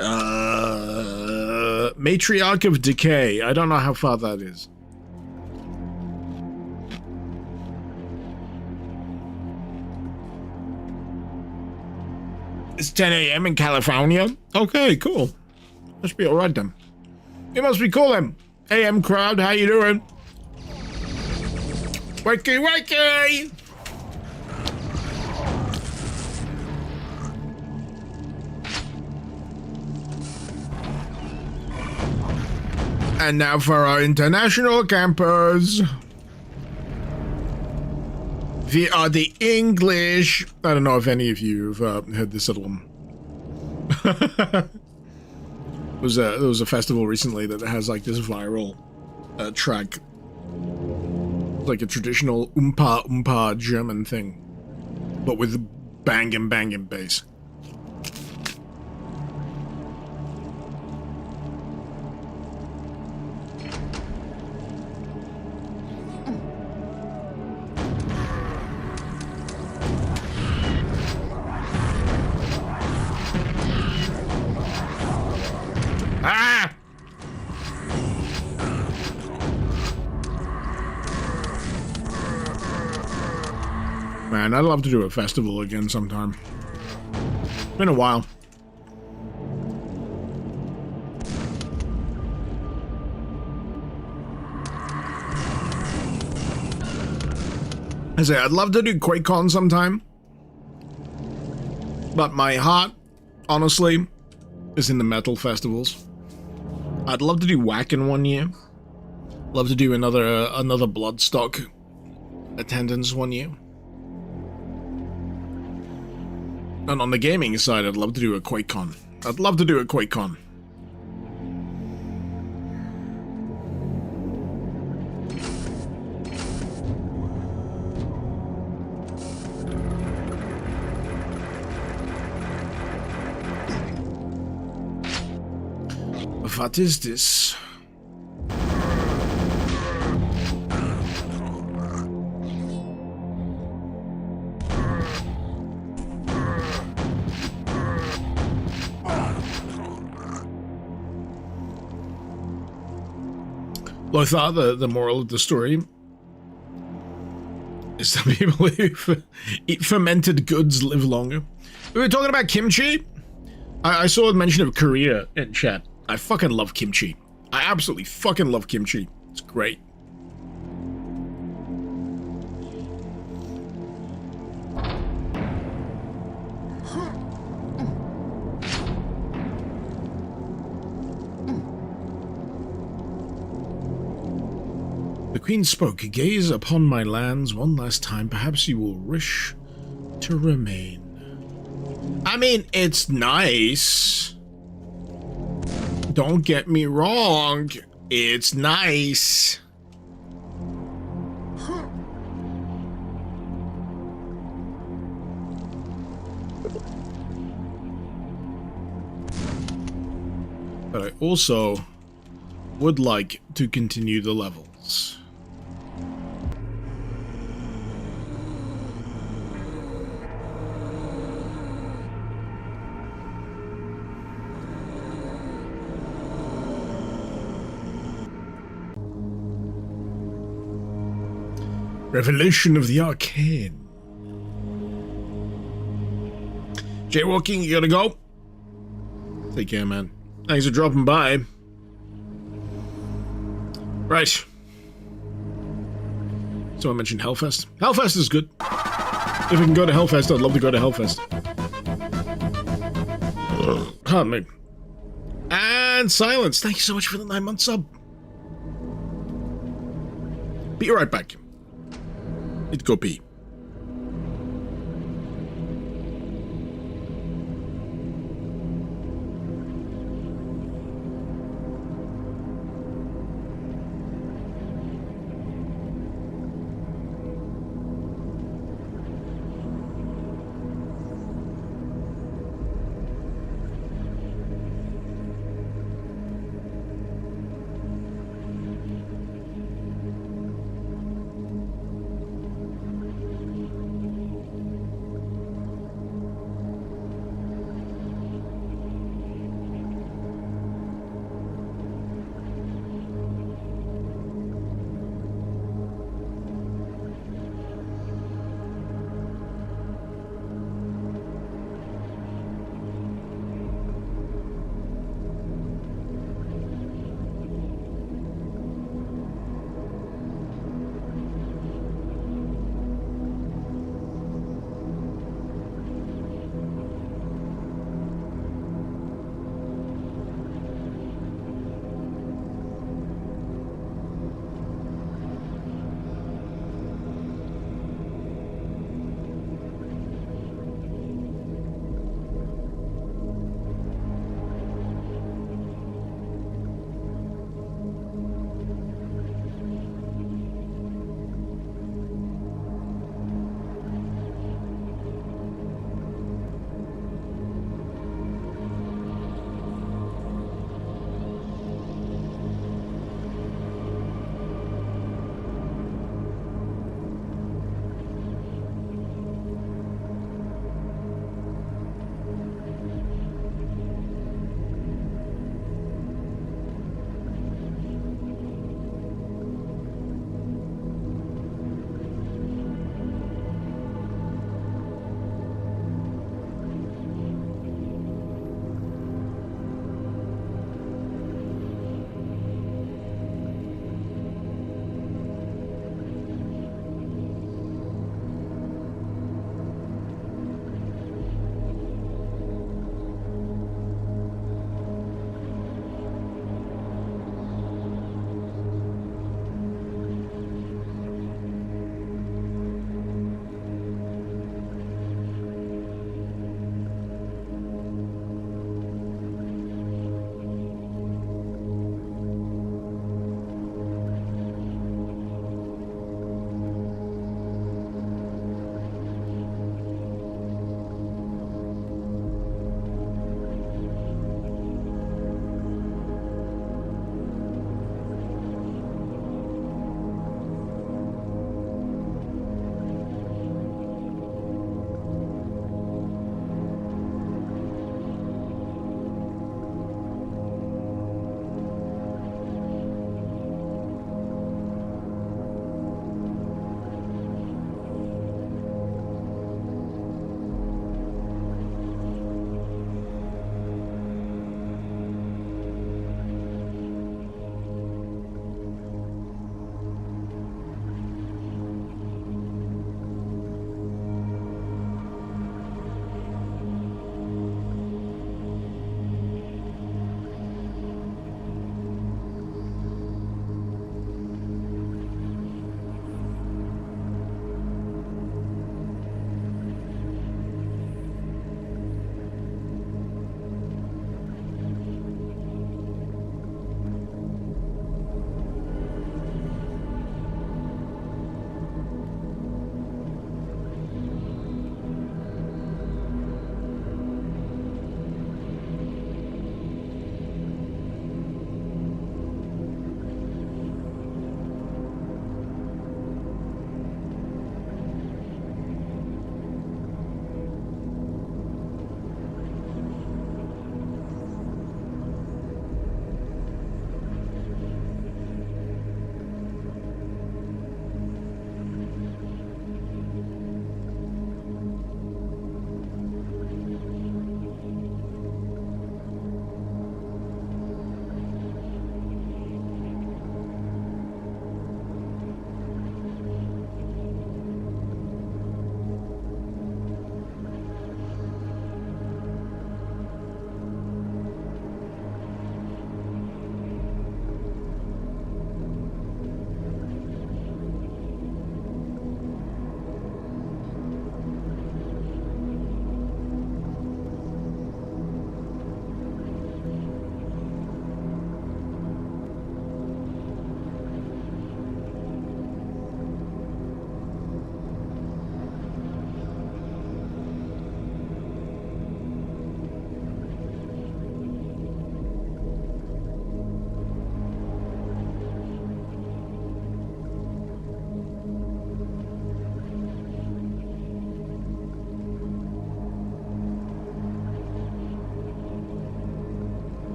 Matriarch of Decay. I don't know how far that is. It's 10 a.m. in California. Okay, cool. Must be alright then. It must be cool then. AM crowd, how you doing? Wakey, wakey! And now for our international campers. We are the English. I don't know if any of you have heard this little one. There was a festival recently that has like this viral track, like a traditional oompa German thing, but with banging bass. Man, I'd love to do a festival again sometime. Been a while. I say I'd love to do QuakeCon sometime, but my heart honestly, is in the metal festivals. I'd love to do Wacken one year. Love to do another Bloodstock attendance one year. And on the gaming side, I'd love to do a QuakeCon. I'd love to do a QuakeCon. What is this? Lothar, the moral of the story is that people who eat fermented goods live longer. We were talking about kimchi. I saw a mention of Korea in chat. I fucking love kimchi. I absolutely fucking love kimchi. It's great. The queen spoke. Gaze upon my lands one last time. Perhaps you will wish to remain. I mean, it's nice. Don't get me wrong. It's nice. But I also would like to continue the levels. Revelation of the Arcane. Jaywalking, you gotta go? Take care, man. Thanks for dropping by. Right. Someone mentioned Hellfest. Hellfest is good. If we can go to Hellfest, I'd love to go to Hellfest. Pardon me. And Silence, thank you so much for the 9-month sub. Be right back. Need to go pee.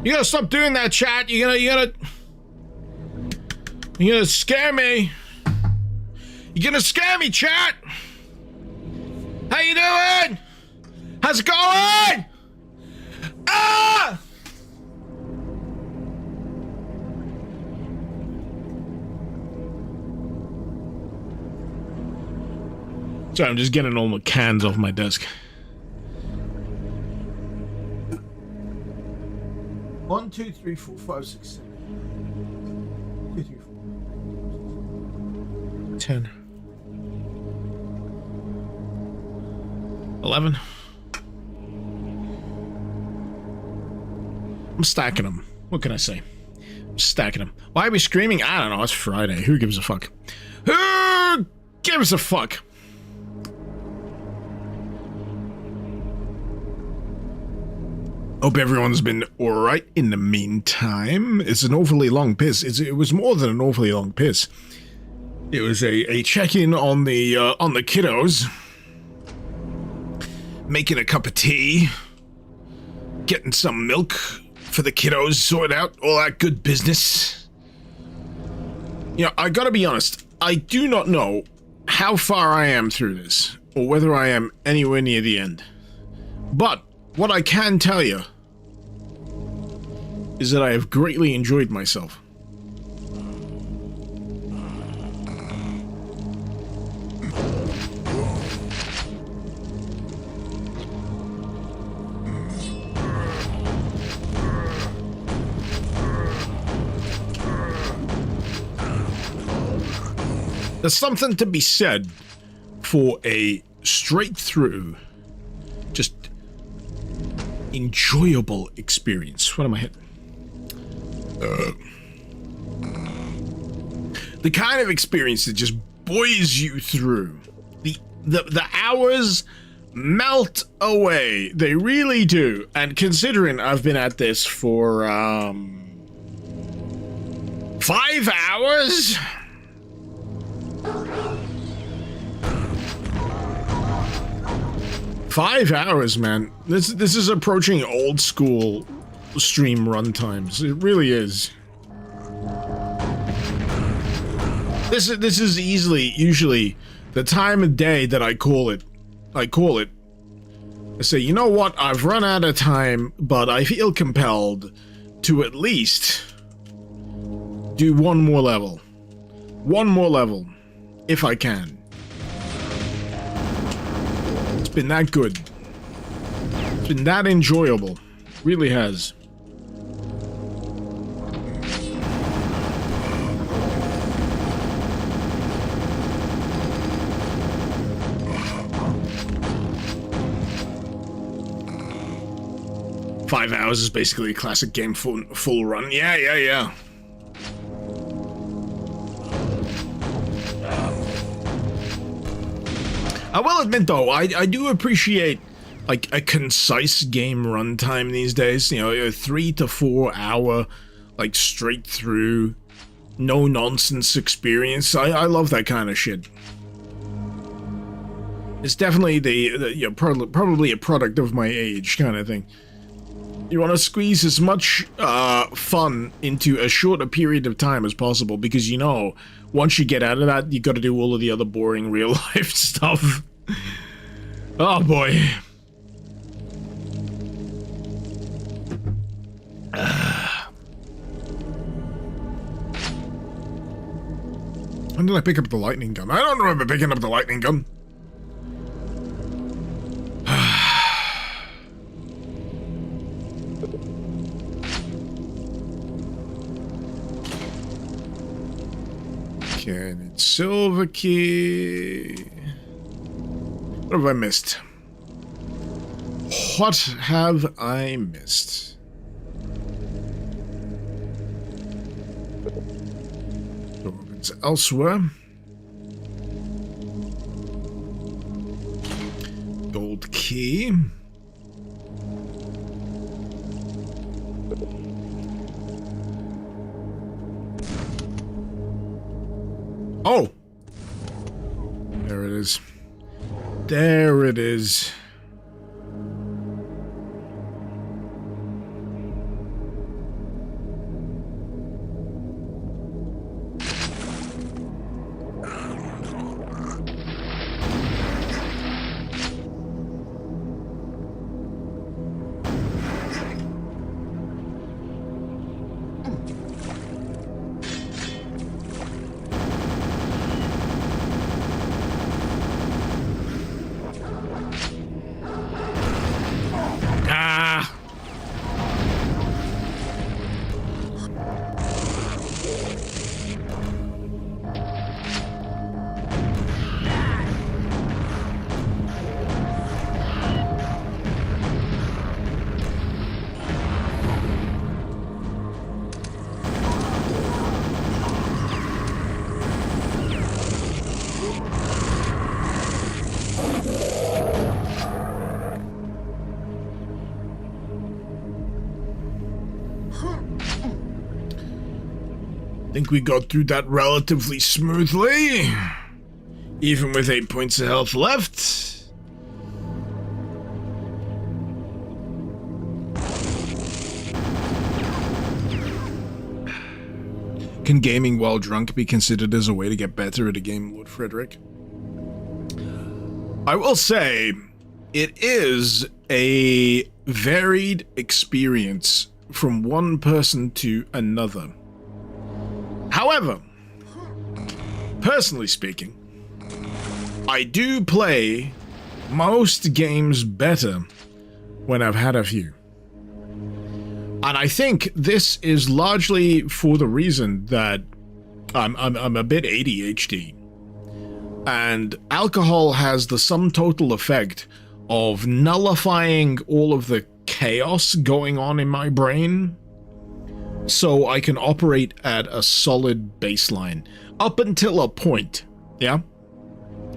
You gotta stop doing that, chat. You gotta scare me. You're gonna scare me, chat. How you doing? How's it going? Ah! Sorry, I'm just getting all the cans off my desk. 1, 2, 3, 4, 5, 6, 7. 2, 3, 4. 10. 11. I'm stacking them. What can I say? I'm stacking them. Why are we screaming? I don't know. It's Friday. Who gives a fuck? Who gives a fuck? Hope everyone's been alright in the meantime. It's an awfully long piss. It was more than an awfully long piss. It was a check-in on the kiddos. Making a cup of tea. Getting some milk for the kiddos, sorted out, all that good business. You know, I gotta be honest, I do not know how far I am through this, or whether I am anywhere near the end. But what I can tell you is that I have greatly enjoyed myself. There's something to be said for a straight-through, just enjoyable experience. What am I hitting? The kind of experience that just buoys you through. The hours melt away. They really do. And considering I've been at this for 5 hours? Five hours, man. This is approaching old school stream run times. It really is. This is usually the time of day that I call it. I say, you know what? I've run out of time, but I feel compelled to at least do one more level. One more level, if I can. It's been that good. It's been that enjoyable. Really has. Five hours is basically a classic game full run. Yeah. I will admit though, I do appreciate like a concise game runtime these days. You know, a 3 to 4 hour, like straight through, no nonsense experience. I love that kind of shit. It's definitely the probably a product of my age kind of thing. You want to squeeze as much fun into a shorter period of time as possible, because you know, once you get out of that, you got to do all of the other boring real life stuff. Oh boy. When did I pick up the lightning gun? I don't remember picking up the lightning gun. Okay, I need silver key. What have I missed? What have I missed? It's elsewhere. Gold key. Oh! There it is. There it is. think we got through that relatively smoothly, even with 8 points of health left. Can gaming while drunk be considered as a way to get better at a game, Lord Frederick? I will say, it is a varied experience from one person to another. However, personally speaking, I do play most games better when I've had a few. And I think this is largely for the reason that I'm a bit ADHD. And alcohol has the sum total effect of nullifying all of the chaos going on in my brain, so I can operate at a solid baseline up until a point. Yeah,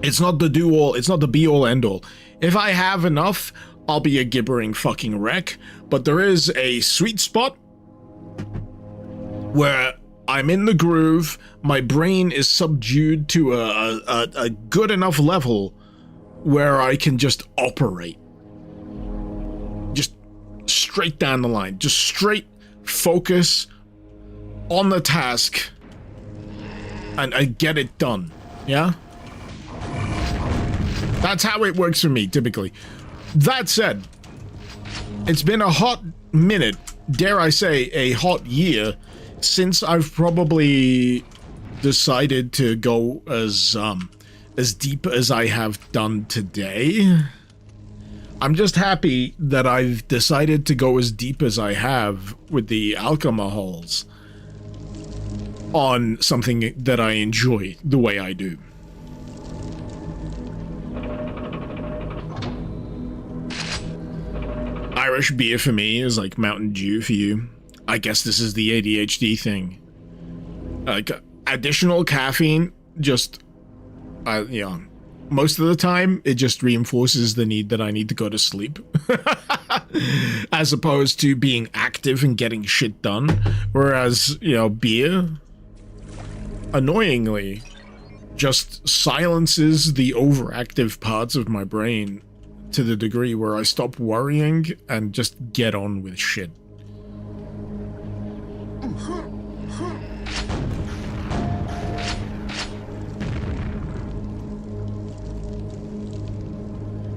it's not the do-all, it's not the be-all end-all. If I have enough, I'll be a gibbering fucking wreck, but there is a sweet spot where I'm in the groove, my brain is subdued to a good enough level where I can just operate. Just straight down the line, just straight focus on the task, and I get it done, yeah? That's how it works for me, typically. That said, it's been a hot minute, dare I say a hot year, since I've probably decided to go as deep as I have done today. I'm just happy that I've decided to go as deep as I have with the alcohols on something that I enjoy the way I do. Irish beer for me is like Mountain Dew for you. I guess this is the ADHD thing. Like, additional caffeine just, you know, most of the time, it just reinforces the need that I need to go to sleep. As opposed to being active and getting shit done. Whereas, you know, beer, annoyingly, just silences the overactive parts of my brain to the degree where I stop worrying and just get on with shit.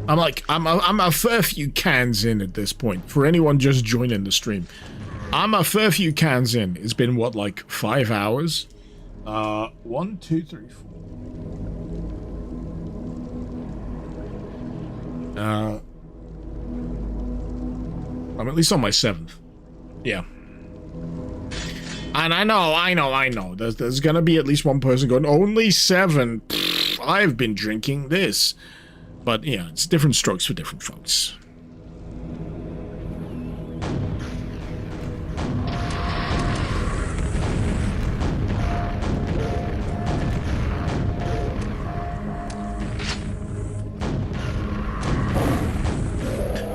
I'm a fair few cans in at this point. For anyone just joining the stream, I'm a fair few cans in. It's been what, like 5 hours? 1, 2, 3, 4. I'm at least on my 7th. Yeah. And I know. There's gonna be at least one person going, only 7? Pfft, I've been drinking this. But yeah, it's different strokes for different folks.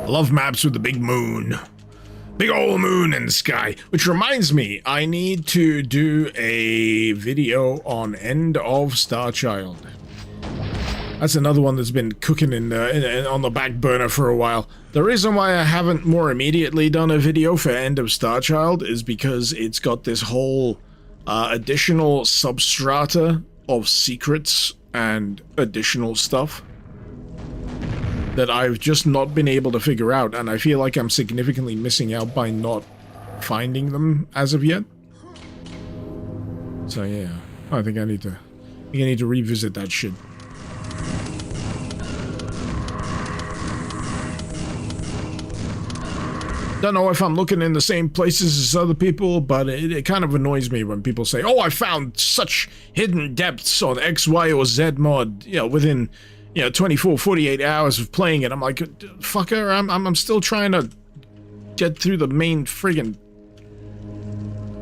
I love maps with the big moon. Big old moon in the sky. Which reminds me, I need to do a video on End of Starchild. That's another one that's been cooking on the back burner for a while. The reason why I haven't more immediately done a video for End of Starchild is because it's got this whole additional substrata of secrets and additional stuff that I've just not been able to figure out, and I feel like I'm significantly missing out by not finding them as of yet. So yeah, I think I need to revisit that shit. Don't know if I'm looking in the same places as other people, but it kind of annoys me when people say, oh, I found such hidden depths on X, Y, or Z mod, you know, within, you know, 24, 48 hours of playing it. I'm like, fucker, I'm still trying to get through the main friggin'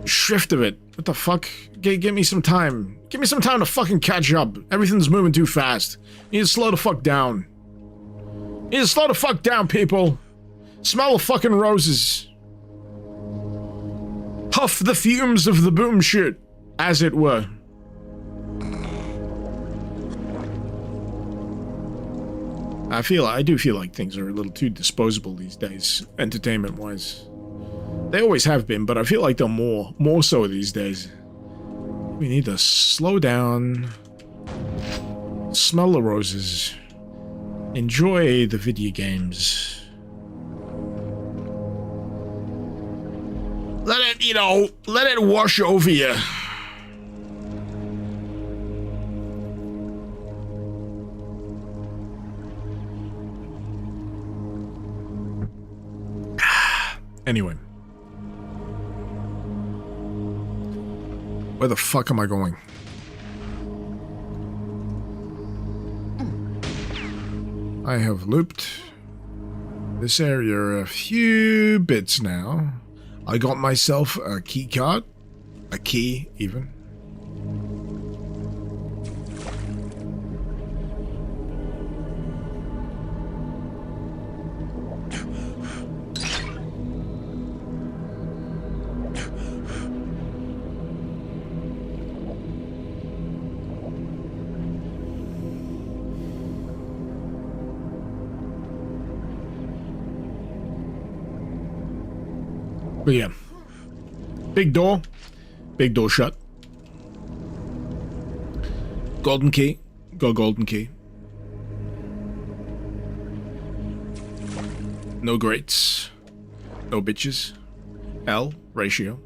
shrift of it. What the fuck? Give me some time. Give me some time to fucking catch up. Everything's moving too fast. You need to slow the fuck down. You need to slow the fuck down, people. Smell the fucking roses. Huff the fumes of the boom shit. as it were. I do feel like things are a little too disposable these days, entertainment-wise. They always have been, but I feel like they're more so these days. We need to slow down, smell the roses, enjoy the video games. Let it, let it wash over you. Anyway. Where the fuck am I going? I have looped this area a few bits now. I got myself a key card. A key, even. But yeah, big door shut. Golden key, got golden key. No grates, no bitches. L ratio.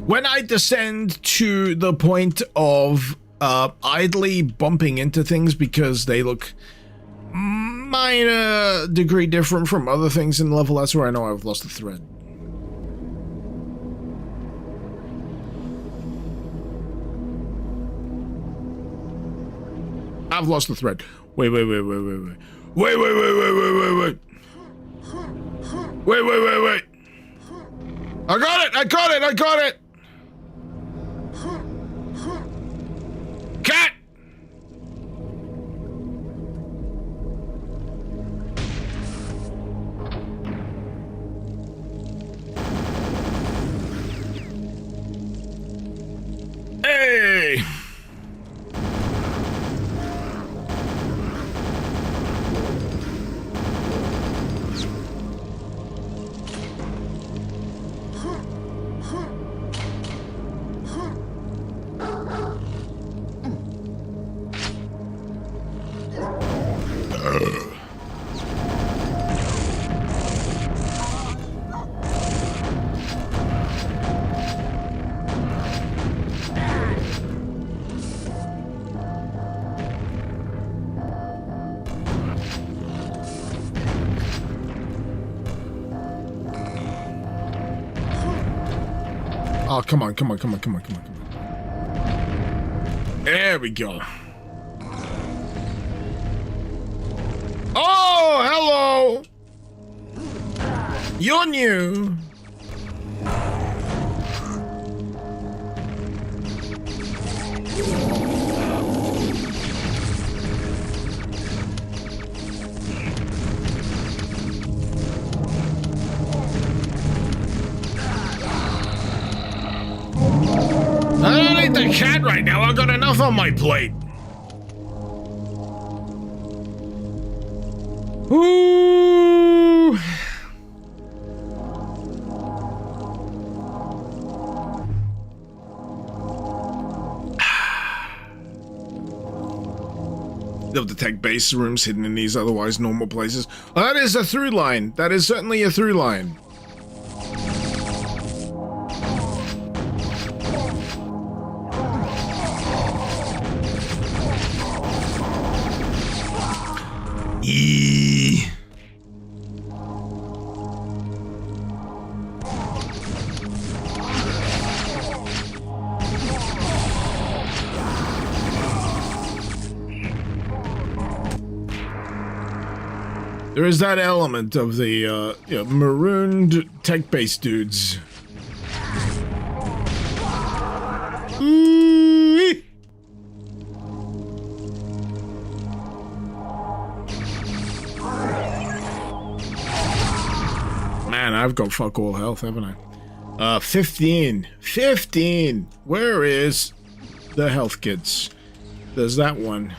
When I descend to the point of idly bumping into things because they look minor degree different from other things in the level, that's where I know I've lost the thread. I've lost the thread. Wait. Wait. I got it! Cat! Hey! Oh, come on. There we go. Oh, hello! You're new. I don't need the cat right now. I've got enough on my plate. Ooh. They'll detect base rooms hidden in these otherwise normal places. That is a through line. That is certainly a through line. There is that element of the marooned tech-based dudes. I've got fuck all health, haven't I? 15. 15! Where is the health kits? There's that one.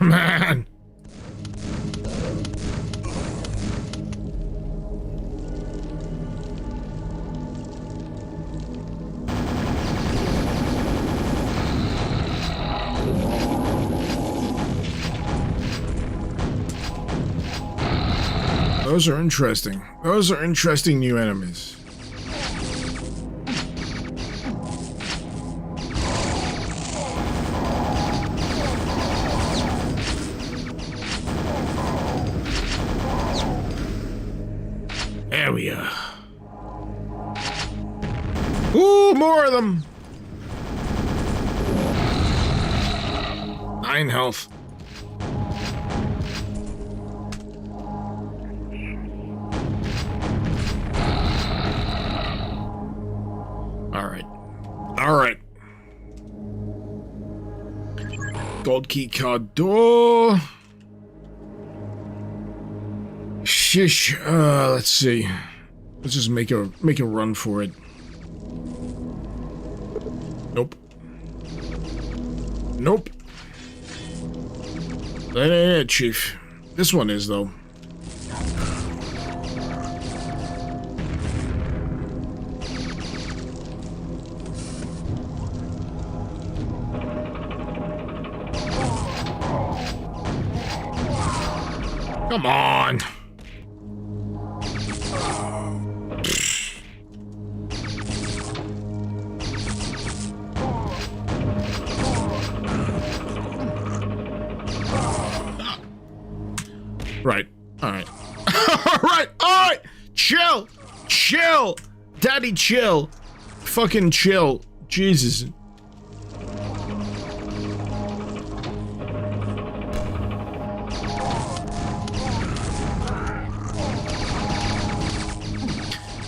Man. Those are interesting. Those are interesting new enemies. There we are. Ooh, more of them. 9 health. Alright. Gold key card door. Shish. Let's see. Let's just make a run for it. Nope. Nope. That ain't it, Chief. This one is, though. Come on. Right. All right. All right. All right. Chill. Chill. Daddy, chill. Fucking chill. Jesus.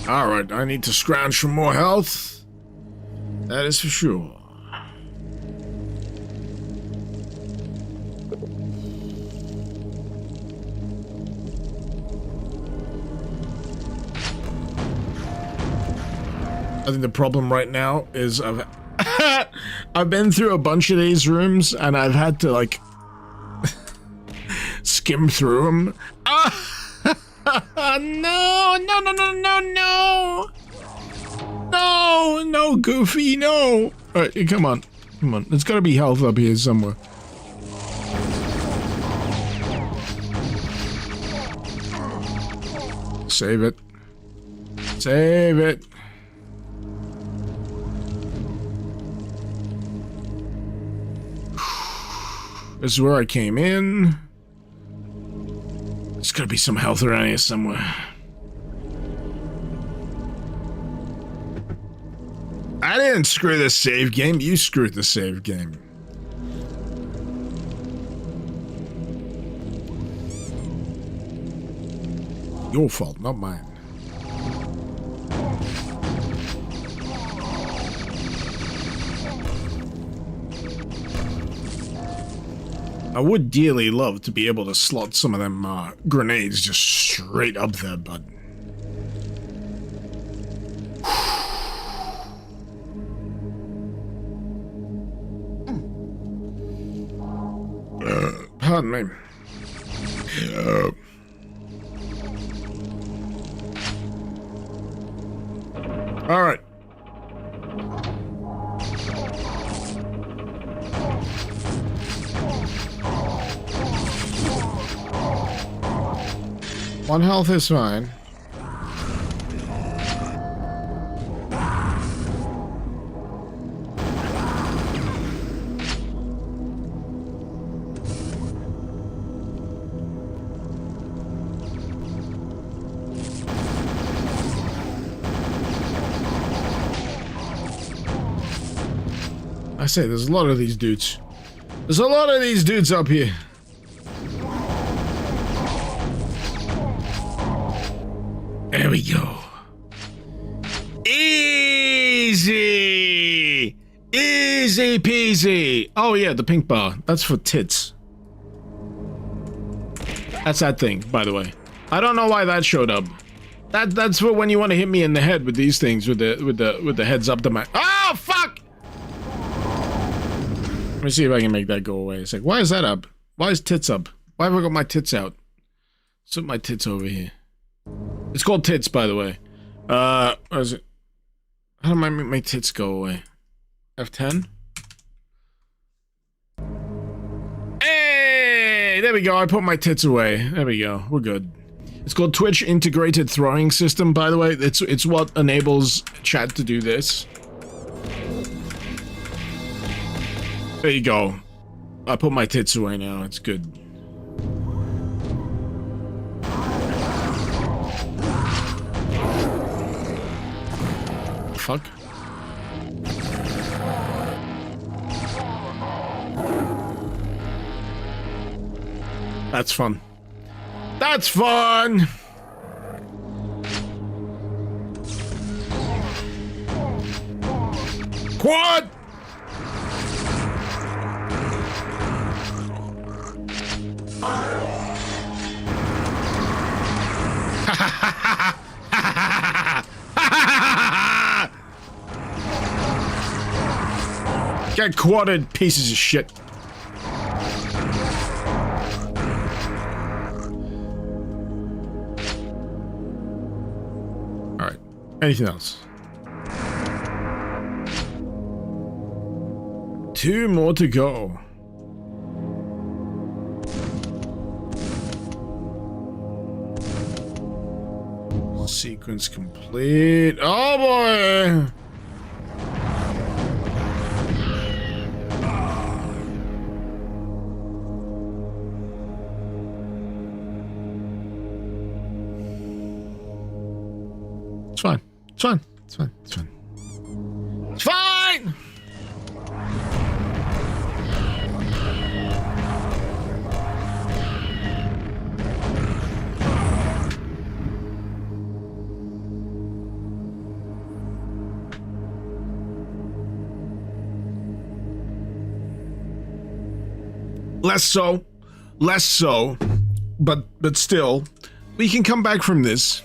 Alright, I need to scrounge for more health. That is for sure. I think the problem right now is I've been through a bunch of these rooms and I've had to like skim through them. No, Goofy, no. Alright, come on. There's gotta be health up here somewhere. Save it. Save it. This is where I came in. There's gotta be some health around here somewhere. I didn't screw the save game, you screwed the save game. Your fault, not mine. I would dearly love to be able to slot some of them grenades just straight up there, but... pardon me. Alright. One health is fine. I say, there's a lot of these dudes. There's a lot of these dudes up here. There we go. Easy! Easy peasy! Oh yeah, the pink bar. That's for tits. That's that thing, by the way. I don't know why that showed up. That's for when you want to hit me in the head with these things, with the heads up to my. Oh fuck! Let me see if I can make that go away. It's like, why is that up? Why is tits up? Why have I got my tits out? Put my tits over here. It's called tits, by the way. What is it? How do I make my tits go away? F10? Hey! There we go. I put my tits away. There we go. We're good. It's called Twitch Integrated Throwing System, by the way. It's what enables chat to do this. There you go. I put my tits away now. It's good. Fuck. That's fun. That's fun! Quad! Get quadded, pieces of shit. Alright. Anything else? 2 more to go. Sequence complete. Oh boy! It's fine. It's fine. It's fine. It's fine. It's fine! Less so, but still, we can come back from this.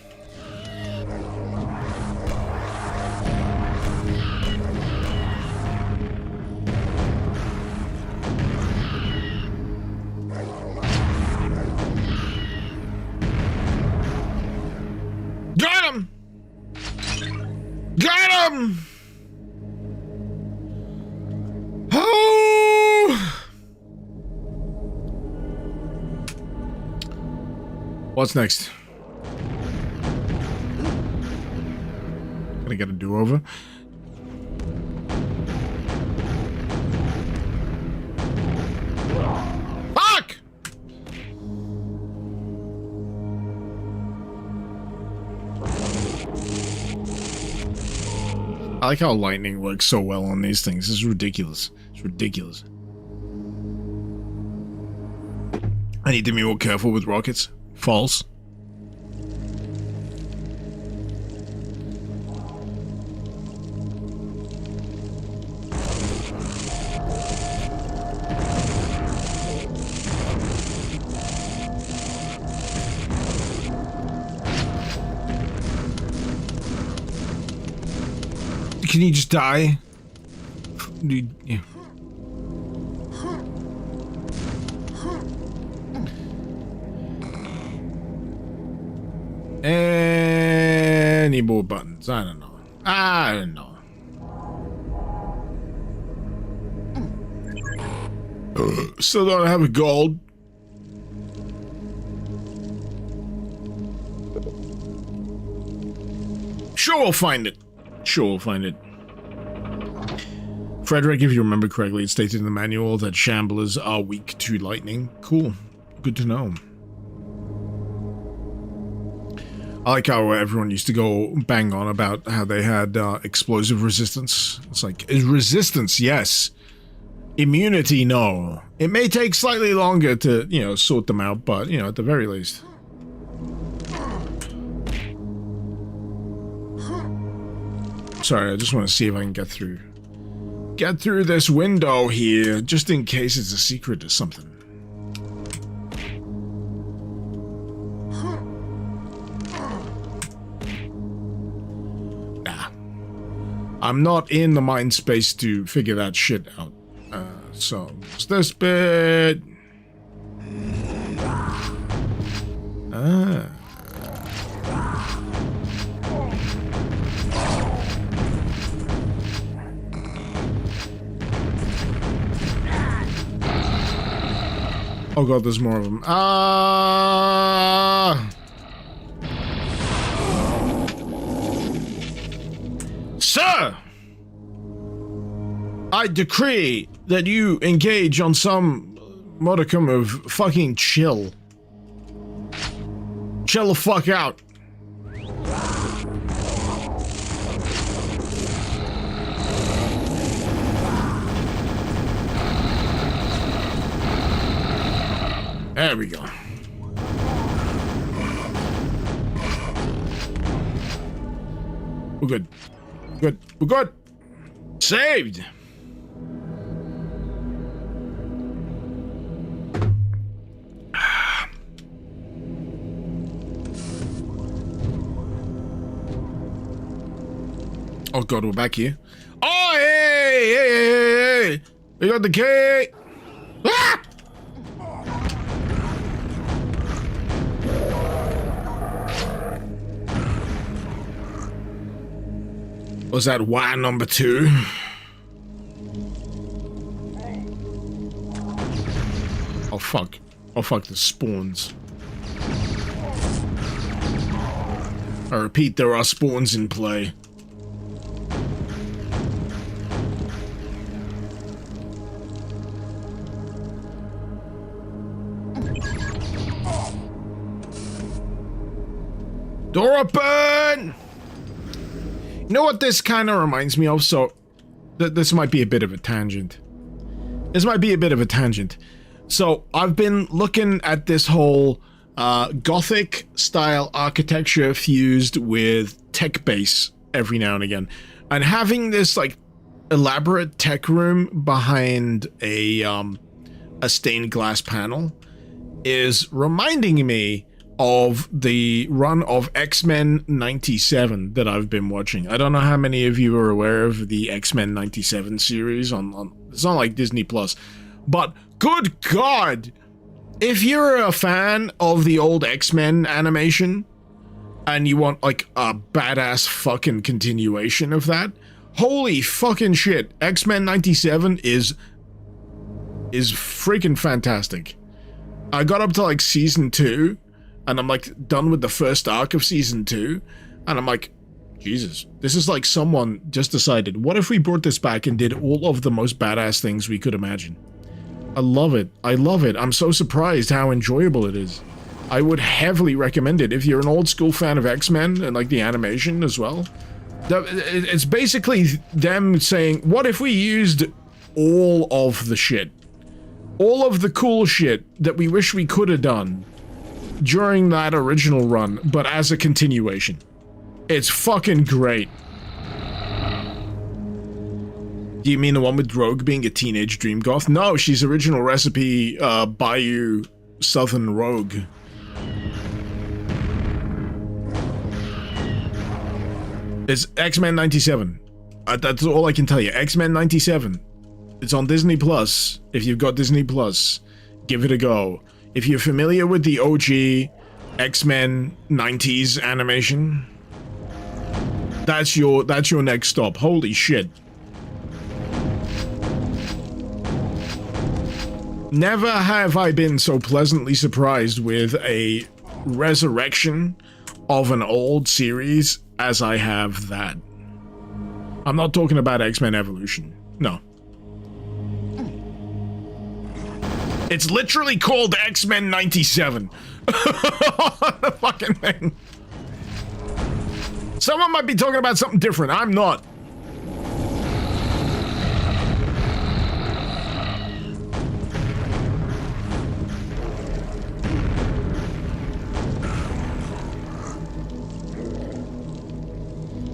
Got him! Got him! Oh! What's next? Gonna get a do-over. Fuck! I like how lightning works so well on these things. This is ridiculous. It's ridiculous. I need to be more careful with rockets. False. Can you just die? Dude, yeah. Any more buttons? I don't know. I don't know. Still don't have a gold. Sure, we'll find it. Sure, we'll find it. Frederick, if you remember correctly, it stated in the manual that shamblers are weak to lightning. Cool. Good to know. I like how everyone used to go bang on about how they had explosive resistance. It's like, resistance, yes. Immunity, no. It may take slightly longer to, you know, sort them out, but, you know, at the very least. Sorry, I just want to see if I can get through. Get through this window here, just in case it's a secret or something. Nah. I'm not in the mind space to figure that shit out. So, it's this bit. Ah. Oh god, there's more of them. Sir! I decree that you engage on some modicum of fucking chill. Chill the fuck out. There we go. We're good. Good. We're good. Saved. Oh god, we're back here. Oh, hey! We got the key! Ah! Was that wire number 2? Oh fuck. Oh fuck, the spawns. I repeat, there are spawns in play. Door open! You know what this kind of reminds me of? So, this might be a bit of a tangent. So, I've been looking at this whole Gothic style architecture fused with tech base every now and again. And having this, like, elaborate tech room behind a stained glass panel is reminding me of the run of X-Men 97 that I've been watching. I don't know how many of you are aware of the X-Men 97 series on it's not like Disney Plus, but good God, if you're a fan of the old X-Men animation and you want like a badass fucking continuation of that, holy fucking shit, X-Men 97 is freaking fantastic. I got up to like season 2 and I'm like done with the first arc of season 2, and I'm like, Jesus, this is like someone just decided, what if we brought this back and did all of the most badass things we could imagine? I love it. I love it. I'm so surprised how enjoyable it is. I would heavily recommend it if you're an old school fan of X-Men and like the animation as well. It's basically them saying, what if we used all of the shit? All of the cool shit that we wish we could have done during that original run, but as a continuation. It's fucking great. Do you mean the one with Rogue being a teenage dream goth? No, she's original recipe Bayou Southern Rogue. It's X-Men 97. That's all I can tell you. X-Men 97. It's on Disney Plus. If you've got Disney Plus, give it a go. If you're familiar with the OG X-Men 90s animation, that's your next stop. Holy shit. Never have I been so pleasantly surprised with a resurrection of an old series as I have that. I'm not talking about X-Men Evolution. No. It's literally called X-Men 97. The fucking thing. Someone might be talking about something different. I'm not.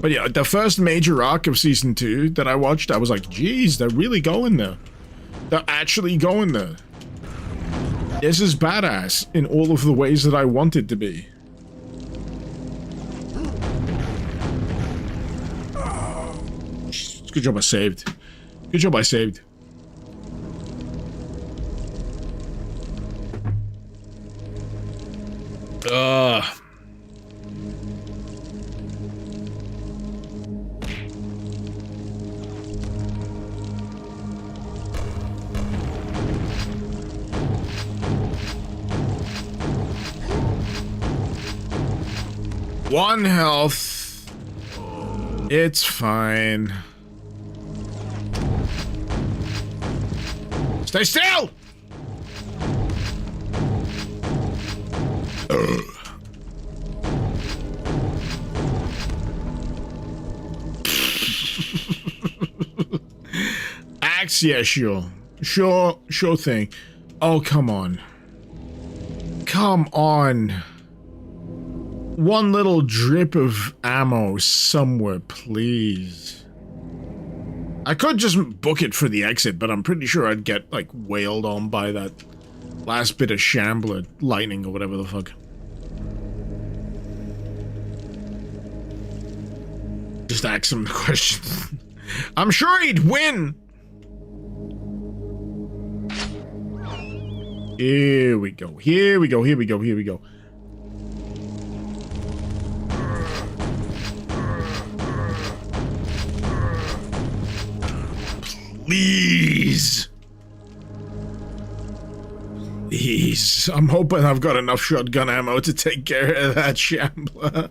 But yeah, the first major arc of Season 2 that I watched, I was like, geez, they're really going there. They're actually going there. This is badass in all of the ways that I want it to be. Good job I saved. Good job I saved. One health. It's fine. Stay still! Axe, yeah, sure. Sure thing. Oh, come on. Come on. One little drip of ammo somewhere, please. I could just book it for the exit, but I'm pretty sure I'd get, like, wailed on by that last bit of shambler lightning or whatever the fuck. Just ask him the question. I'm sure he'd win! Here we go, here we go, here we go, here we go. Please. Please. I'm hoping I've got enough shotgun ammo to take care of that shambler.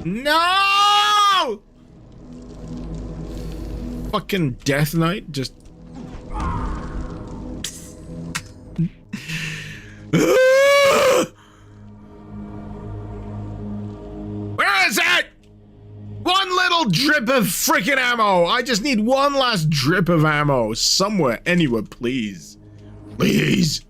No! Fucking Death Knight just... Where is it? One little drip of freaking ammo. I just need one last drip of ammo somewhere, anywhere, please. Please.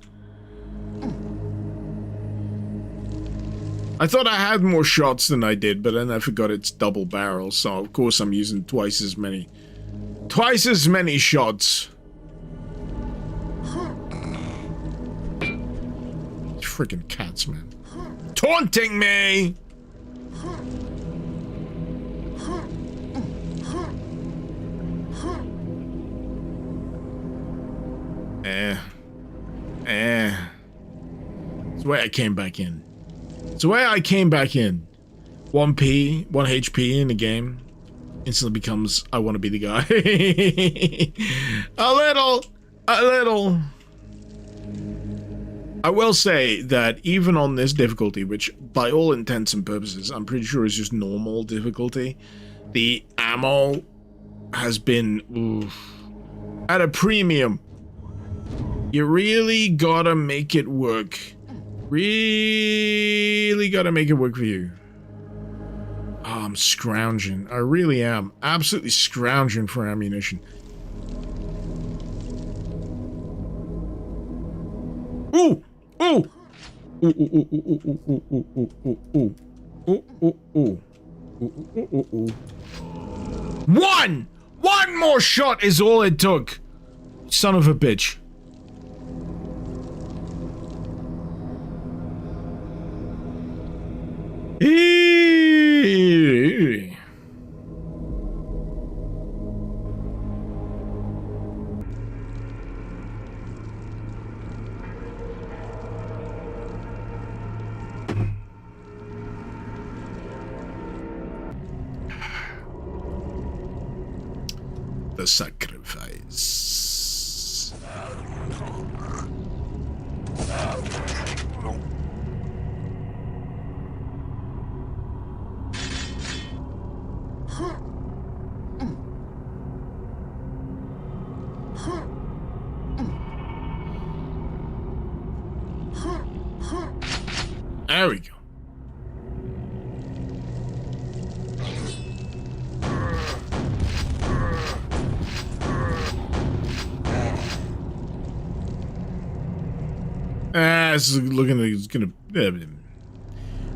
I thought I had more shots than I did, but then I forgot it's double barrel, so of course I'm using twice as many shots. Freaking cats, man. Taunting me! It's the way I came back in. It's the way I came back in. 1p, 1 HP in the game. Instantly becomes, I want to be the guy. A little. I will say that even on this difficulty, which by all intents and purposes, I'm pretty sure is just normal difficulty, the ammo has been at a premium. You really gotta make it work. Really gotta make it work for you. Oh, I'm scrounging. I really am. Absolutely scrounging for ammunition. Ooh! Ooh! Ooh, ooh, ooh, ooh, ooh, ooh, ooh, ooh, ooh, ooh, ooh, ooh, ooh. One! One more shot is all it took. Son of a bitch. The sacrifice. There we go. It's looking like it's gonna...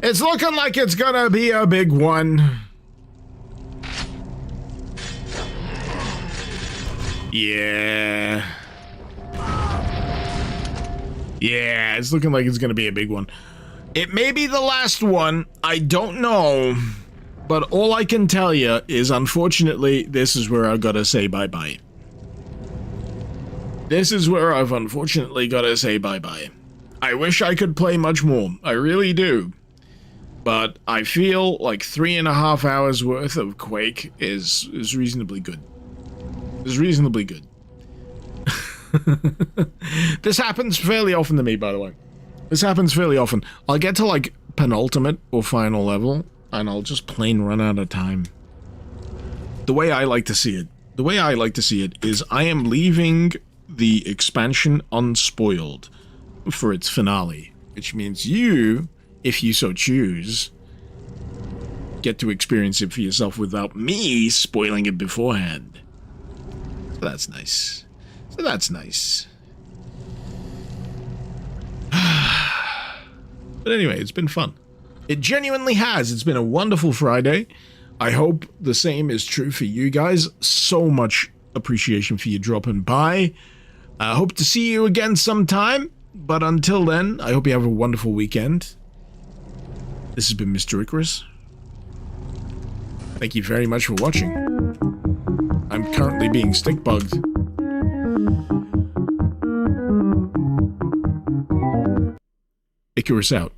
It's looking like it's gonna be a big one. Yeah. Yeah, it's looking like it's gonna be a big one. It may be the last one, I don't know. But all I can tell you is, unfortunately, this is where I've gotta say bye-bye. This is where I've unfortunately gotta say bye-bye. I wish I could play much more. I really do. But I feel like 3.5 hours worth of Quake is reasonably good. Is reasonably good. This happens fairly often to me, by the way. This happens fairly often. I'll get to like penultimate or final level, and I'll just plain run out of time. The way I like to see it, is I am leaving the expansion unspoiled for its finale, which means you, if you so choose, get to experience it for yourself without me spoiling it beforehand. So that's nice. But anyway, it's been fun. It genuinely has. It's been a wonderful Friday. I hope the same is true for you guys. So much appreciation for you dropping by. I hope to see you again sometime. But until then, I hope you have a wonderful weekend. This has been Mr. Icarus. Thank you very much for watching. I'm currently being stick bugged. Icarus out.